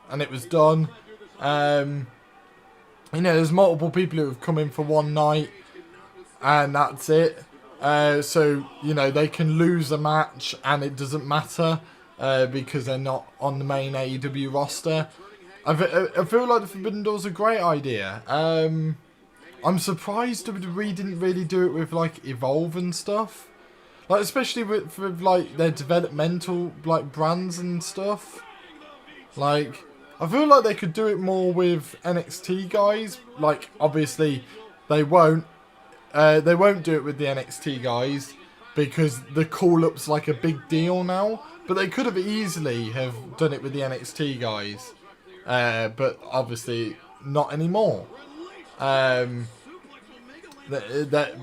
and it was done. You know, there's multiple people who have come in for one night and that's it. So, you know, they can lose a match and it doesn't matter because they're not on the main AEW roster. I feel like the Forbidden Door's a great idea. I'm surprised WWE didn't really do it with, like, Evolve and stuff. Like, especially with like, their developmental, like, brands and stuff. Like, I feel like they could do it more with NXT guys. Like, obviously, they won't. They won't do it with the NXT guys because the call-up's like a big deal now. But they could have easily have done it with the NXT guys. But obviously, not anymore.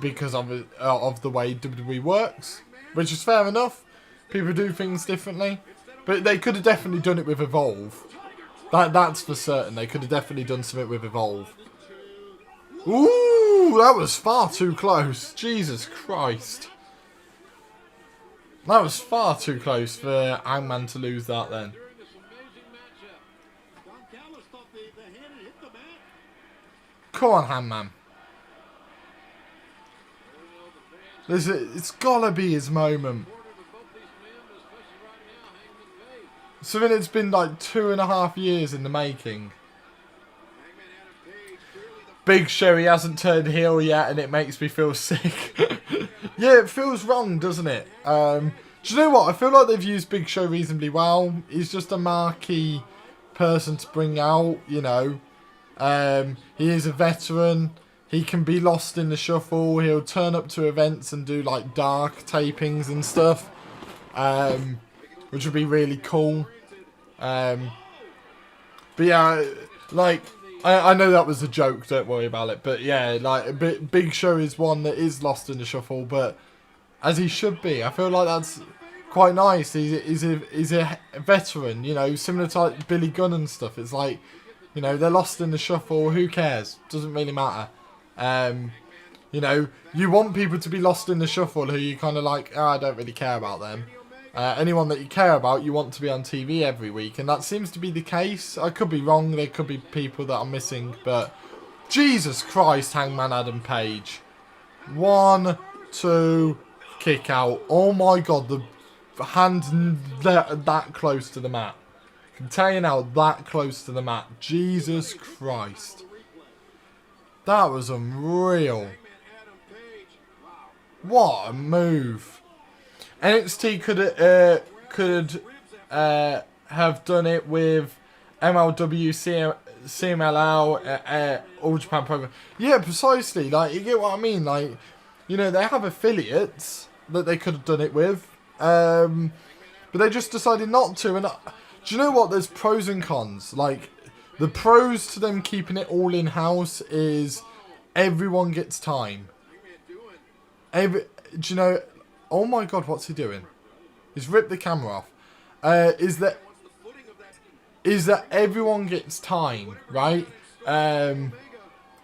Because of the way WWE works, which is fair enough. People do things differently, but they could have definitely done it with Evolve. That's for certain. They could have definitely done something with Evolve. Ooh, that was far too close. Jesus Christ, that was far too close for Hangman to lose that. Then. Come on, Hangman. It's gotta be his moment. Something that's been like 2.5 years in the making. Big Show, he hasn't turned heel yet and it makes me feel sick. Yeah, it feels wrong, doesn't it? Do you know what? I feel like they've used Big Show reasonably well. He's just a marquee person to bring out, you know. He is a veteran. He can be lost in the shuffle. He'll turn up to events and do like dark tapings and stuff, which would be really cool. But yeah, like I know that was a joke. Don't worry about it. But yeah, like Big Show is one that is lost in the shuffle, but as he should be. I feel like that's quite nice. He's a veteran, you know, similar to like Billy Gunn and stuff. It's like, you know, they're lost in the shuffle. Who cares? Doesn't really matter. You know, you want people to be lost in the shuffle who you kind of like, I don't really care about them. Anyone that you care about, you want to be on TV every week. And that seems to be the case. I could be wrong. There could be people that are missing. But Jesus Christ, Hangman Adam Page. 1, 2, kick out. Oh my God, the hand that close to the mat. I can tell you now, that close to the mat. Jesus Christ. That was unreal. What a move. NXT could have done it with MLW, CMLL, All Japan Program. Yeah, precisely. Like, you get what I mean? Like, you know, they have affiliates that they could have done it with. But they just decided not to. And do you know what? There's pros and cons. Like, The pros to them keeping it all in-house is everyone gets time. Do you know... Oh my god, what's he doing? He's ripped the camera off. Is that everyone gets time, right? On...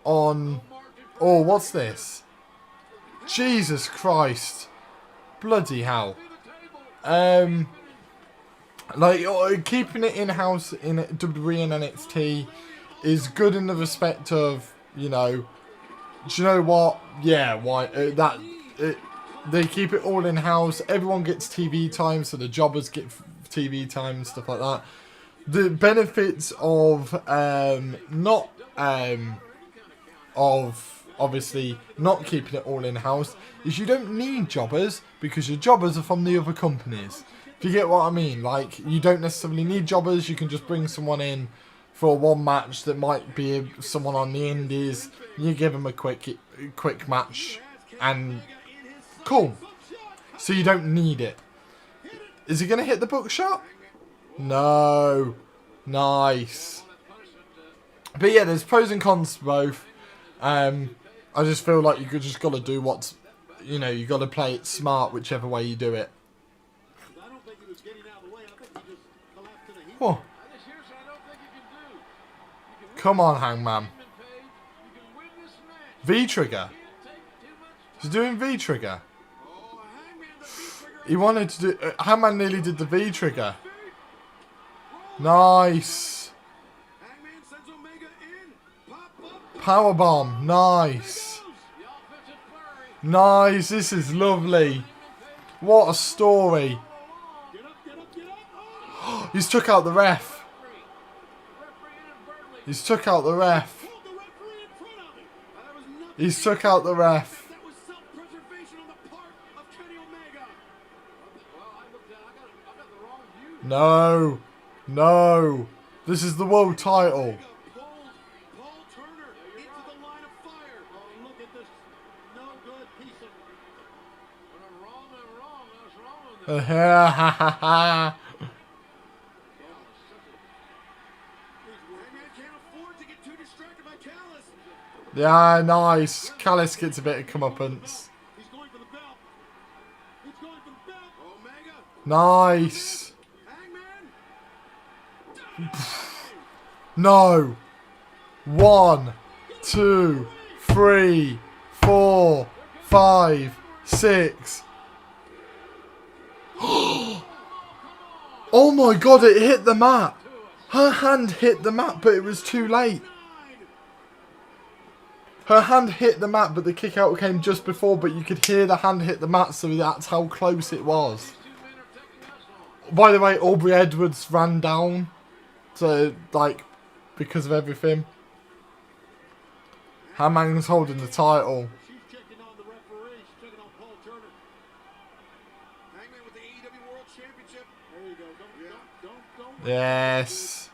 Oh, what's this? Jesus Christ. Bloody hell. Like, keeping it in-house in WWE and NXT is good in the respect of, you know, do you know what? Yeah, why? They keep it all in-house. Everyone gets TV time, so the jobbers get TV time and stuff like that. The benefits of obviously not keeping it all in-house is you don't need jobbers because your jobbers are from the other companies. If you get what I mean, like, you don't necessarily need jobbers. You can just bring someone in for one match that might be someone on the indies. You give them a quick match and cool. So you don't need it. Is he going to hit the bookshot? No. Nice. But yeah, there's pros and cons to both. I just feel like you just got to do what's, you know, you got to play it smart whichever way you do it. Oh. Come on, Hangman. V-trigger. He's doing V-trigger. He wanted to do... Hangman nearly did the V-trigger. Nice. Powerbomb. Nice. Nice. This is lovely. What a story. He's took out the ref. He's took out the ref. He's took out the ref. No. No. This is the world title. Ha ha ha ha. Yeah, nice. Callis gets a bit of comeuppance. Nice. No. 1, 2, 3, 4, 5, 6. Oh my god, it hit the mat. Her hand hit the mat, but it was too late. Her hand hit the mat, but the kick out came just before, but you could hear the hand hit the mat, so that's how close it was. By the way, Aubrey Edwards ran down, so, like, because of everything. Hangman's holding the title. Yes.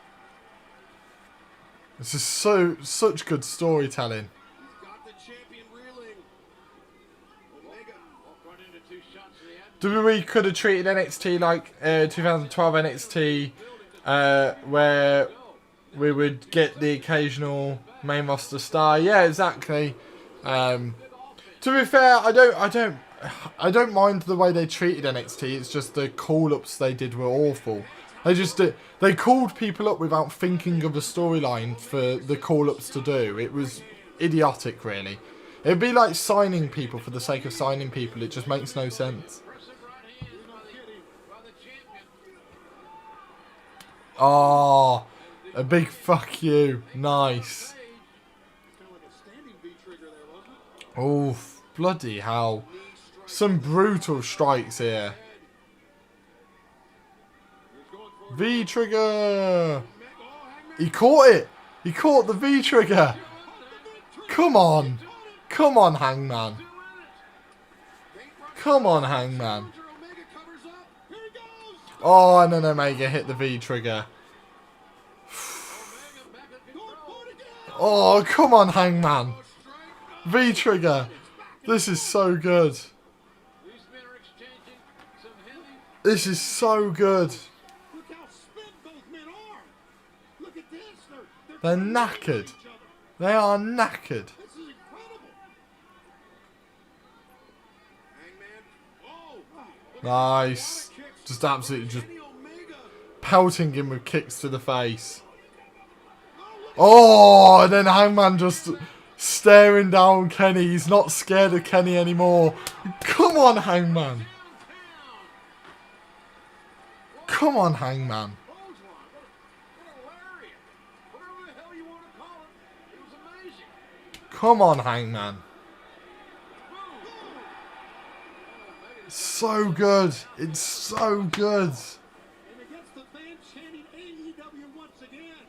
This is such good storytelling. WWE could have treated NXT like 2012 NXT, where we would get the occasional main roster star. Yeah, exactly. To be fair, I don't mind the way they treated NXT. It's just the call-ups they did were awful. They called people up without thinking of a storyline for the call-ups to do. It was idiotic, really. It'd be like signing people for the sake of signing people. It just makes no sense. Oh, a big fuck you. Nice. Oh, bloody hell. Some brutal strikes here. V-trigger. He caught it. He caught the V-trigger. Come on. Come on, Hangman. Come on, Hangman. Oh, and then Omega hit the V-trigger. Oh, come on, Hangman. V-trigger. This is so good. This is so good. Look how spent both men are. Look at this. They're They're knackered. They are knackered. This is incredible. Hangman. Oh, Nice. Just absolutely just pelting him with kicks to the face. Oh, and then Hangman just staring down Kenny. He's not scared of Kenny anymore. Come on, Hangman. Come on, Hangman. Come on, Hangman. So good. It's so good. and against the fans chanting AEW once again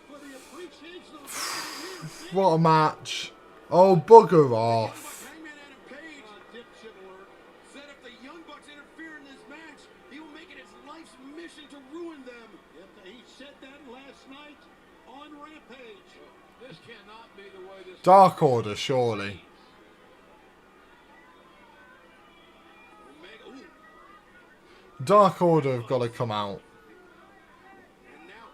for the appreciation of the fans. What a match. Oh, bugger off. Hangman Adam Page Dipshit alert. said if the Young Bucks interfere in this match, he will make it his life's mission to ruin them. Yep, he said that last night on Rampage. This cannot be the way this. Dark Order, surely. Omega, ooh, Dark Order have got to come out. and now,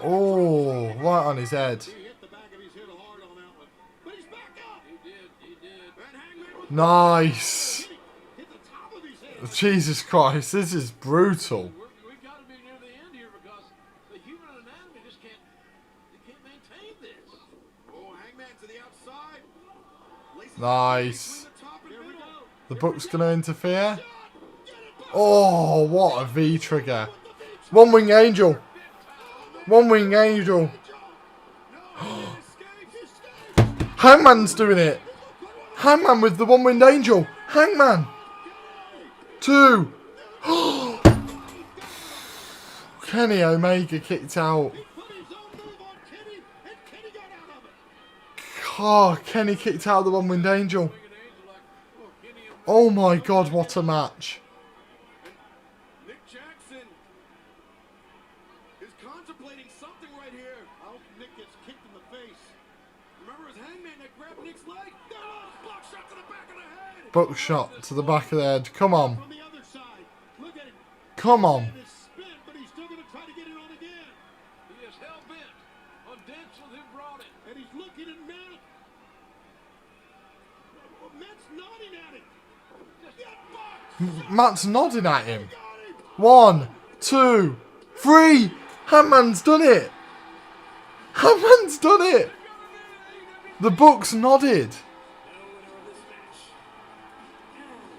Oh, right on his head. He hit the back of his head hard on that one. But he's back up. He did. and Hangman with Nice. Hit the top of his head. Jesus Christ, this is brutal. We've got to be near the end here because the human anatomy just can't maintain this. oh, Hangman to the outside. Laces Nice. between the top and Here we middle. go. The Buck's going to interfere. Oh, what a V-trigger. One Wing Angel. One Wing Angel. Hangman's doing it. Hangman with the One Winged Angel. Hangman. 2. Kenny Omega kicked out. Put his own move on Kenny, and Kenny got out of it. Oh, Kenny kicked out the One Winged Angel. Oh my God, what a match. Nick Jackson is contemplating something right here. I hope Nick gets kicked in the face. Remember, it was Hangman that grabbed Nick's leg. Buckshot to the back of the head. Buckshot to the back of the head. Come on. From the other side. Look at him. Come on. And his spin, but he's still going to try to get it on again. He is hell bent on dancing who brought it. And he's looking at Matt. Matt's nodding at him. Matt's nodding at him. 1, 2, 3. Hangman's done it. Hangman's done it. The Buck's nodded.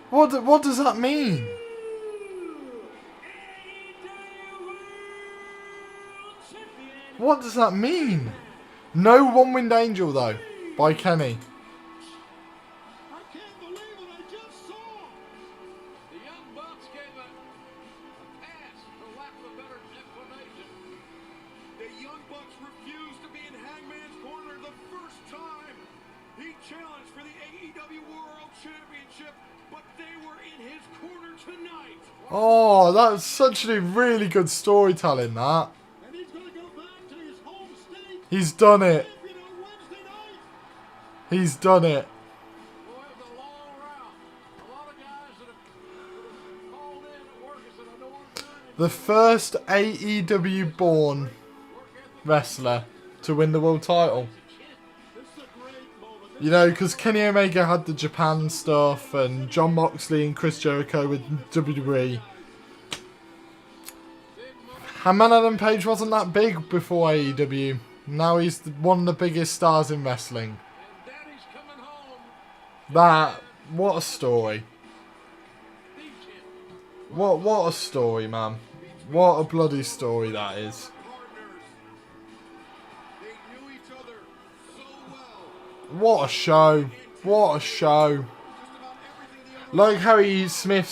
What does that mean? What does that mean? No One Winged Angel though, by Kenny. I can't believe what I just saw. The Young Bucks gave a pass, for lack of a better explanation. The Young Bucks refused to be in Hangman's corner the first time. He challenged for the AEW World Championship, but they were in his corner tonight. Oh, that was such a really good storytelling, that. And he's going to go back to his home state. He's done it. Champion on Wednesday night. He's done it. Boy, it was a long route. A lot of guys that have called in at work and said, I know what I'm doing. The first AEW born wrestler to win the world title. This is a great moment. You know, because Kenny Omega had the Japan stuff and John Moxley and Chris Jericho with WWE. Hangman Adam Page wasn't that big before AEW. Now he's one of the biggest stars in wrestling. And Daddy's coming home. That, what a story. The champion. What a story, man. What a bloody story that is. Partners. They knew each other so well. What a show. What a show. Just about everything the other Like Harry Smith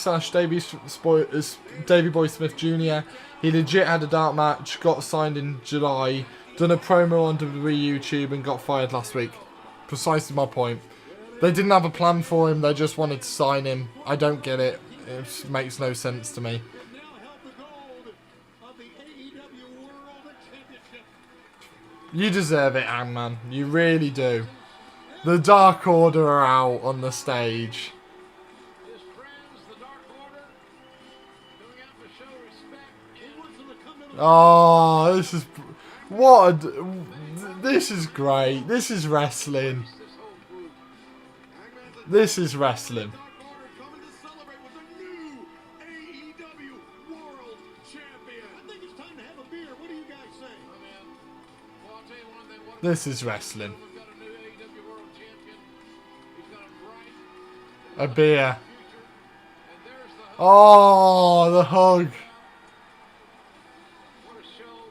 / Davey Boy Smith Jr. He legit had a dark match, got signed in July, done a promo on WWE YouTube and got fired last week. Precisely my point. They didn't have a plan for him, they just wanted to sign him. I don't get it. It makes no sense to me. Now held the gold of the AEW World Championship. You deserve it, Hangman. You really do. The Dark Order are out on the stage. His friends, the Dark Order, coming out to show respect. He wants them to come to the Oh, this is... What? This is great. This is wrestling. This is wrestling. Coming to celebrate with a new AEW World Champion. I think it's time to have a beer. What do you guys say? Well, I'll tell you one thing. This is wrestling. We've got a new AEW World Champion. He's got a bright A beer. future. And there's the hug. Oh, the hug. What a show.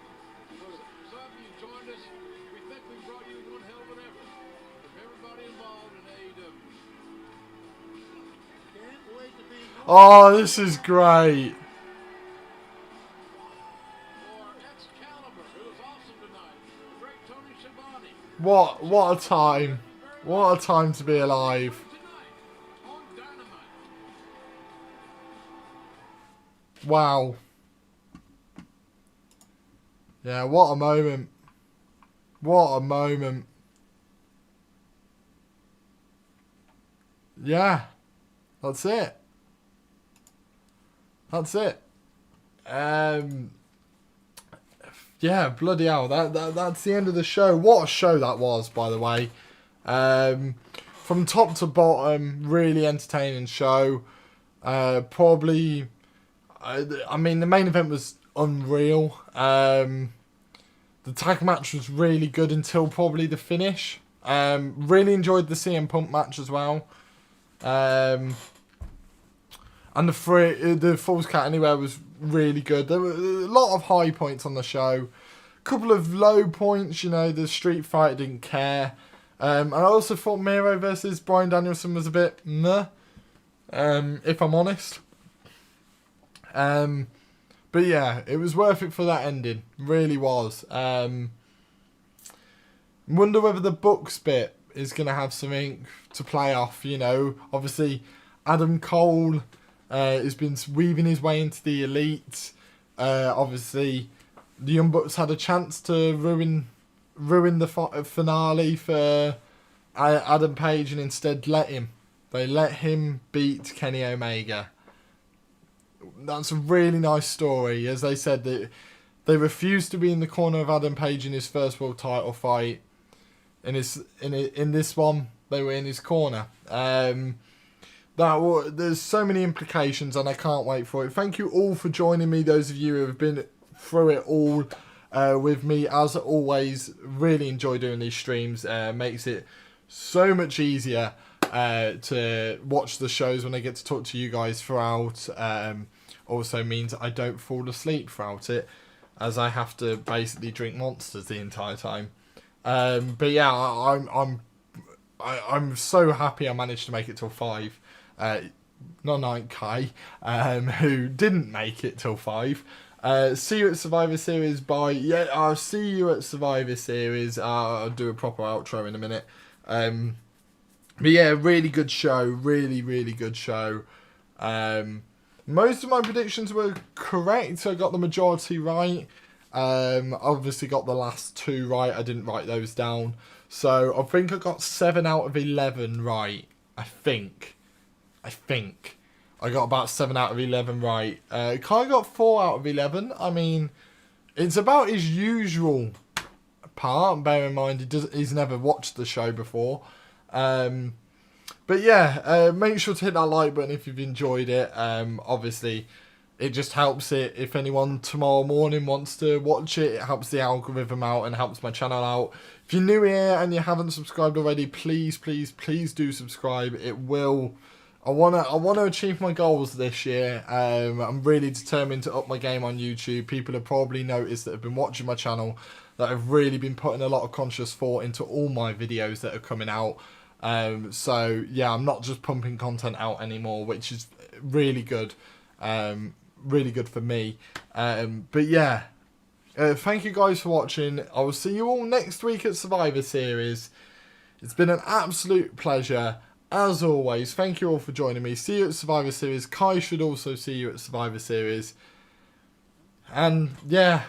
Some of you joined us. We think we brought you one hell of an effort. From everybody involved in AEW. Can't wait to be Oh, this is great. For Excalibur, who was awesome tonight. The great Tony Schiavone. What a time. What a time to be alive. Tonight on Dynamite. Wow. Yeah, what a moment. What a moment. Yeah. That's it. That's it. Yeah, bloody hell. That's the end of the show. What a show that was, by the way. From top to bottom, really entertaining show. Probably, I mean, the main event was unreal. The tag match was really good until probably the finish. Really enjoyed the CM Punk match as well. And the Falls Count Anywhere was really good. There were a lot of high points on the show. A couple of low points, you know, the street fight, didn't care. And I also thought Miro versus Bryan Danielson was a bit meh, if I'm honest. But yeah, it was worth it for that ending. Really was. Wonder whether the Bucks bit is going to have something to play off, you know. Obviously, Adam Cole has been weaving his way into the Elite. Obviously, the Young Bucks had a chance to ruin the finale for Adam Page and instead they let him beat Kenny Omega. That's a really nice story. As they said, that they refused to be in the corner of Adam Page in his first world title fight. In this one, they were in his corner. There's so many implications, and I can't wait for it. Thank you all for joining me. Those of you who have been through it all with me, as always, really enjoy doing these streams. Makes it so much easier to watch the shows when I get to talk to you guys throughout. Also means I don't fall asleep throughout it, as I have to basically drink monsters the entire time. But yeah, I'm so happy I managed to make it till 5. Not Kai, who didn't make it till 5. See you at Survivor Series. Bye. Yeah, I'll see you at Survivor Series. I'll do a proper outro in a minute. But yeah, really good show. Really, really good show. Most of my predictions were correct, so I got the majority right. Obviously got the last 2 right. I didn't write those down. So I think I got 7 out of 11 right. I think I got about 7 out of 11 right. Kai got 4 out of 11. I mean, it's about his usual part. Bear in mind, he's never watched the show before. But yeah, make sure to hit that like button if you've enjoyed it. Obviously, it just helps it. If anyone tomorrow morning wants to watch it, it helps the algorithm out and helps my channel out. If you're new here and you haven't subscribed already, please do subscribe. It will. I wanna achieve my goals this year. I'm really determined to up my game on YouTube. People have probably noticed that have been watching my channel that I've really been putting a lot of conscious thought into all my videos that are coming out. So yeah, I'm not just pumping content out anymore, which is really good. Really good for me. But yeah, thank you guys for watching. I will see you all next week at Survivor Series. It's been an absolute pleasure. As always, thank you all for joining me. See you at Survivor Series. Kai should also see you at Survivor Series. And yeah,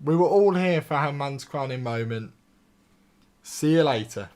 we were all here for Hangman's crowning moment. See you later.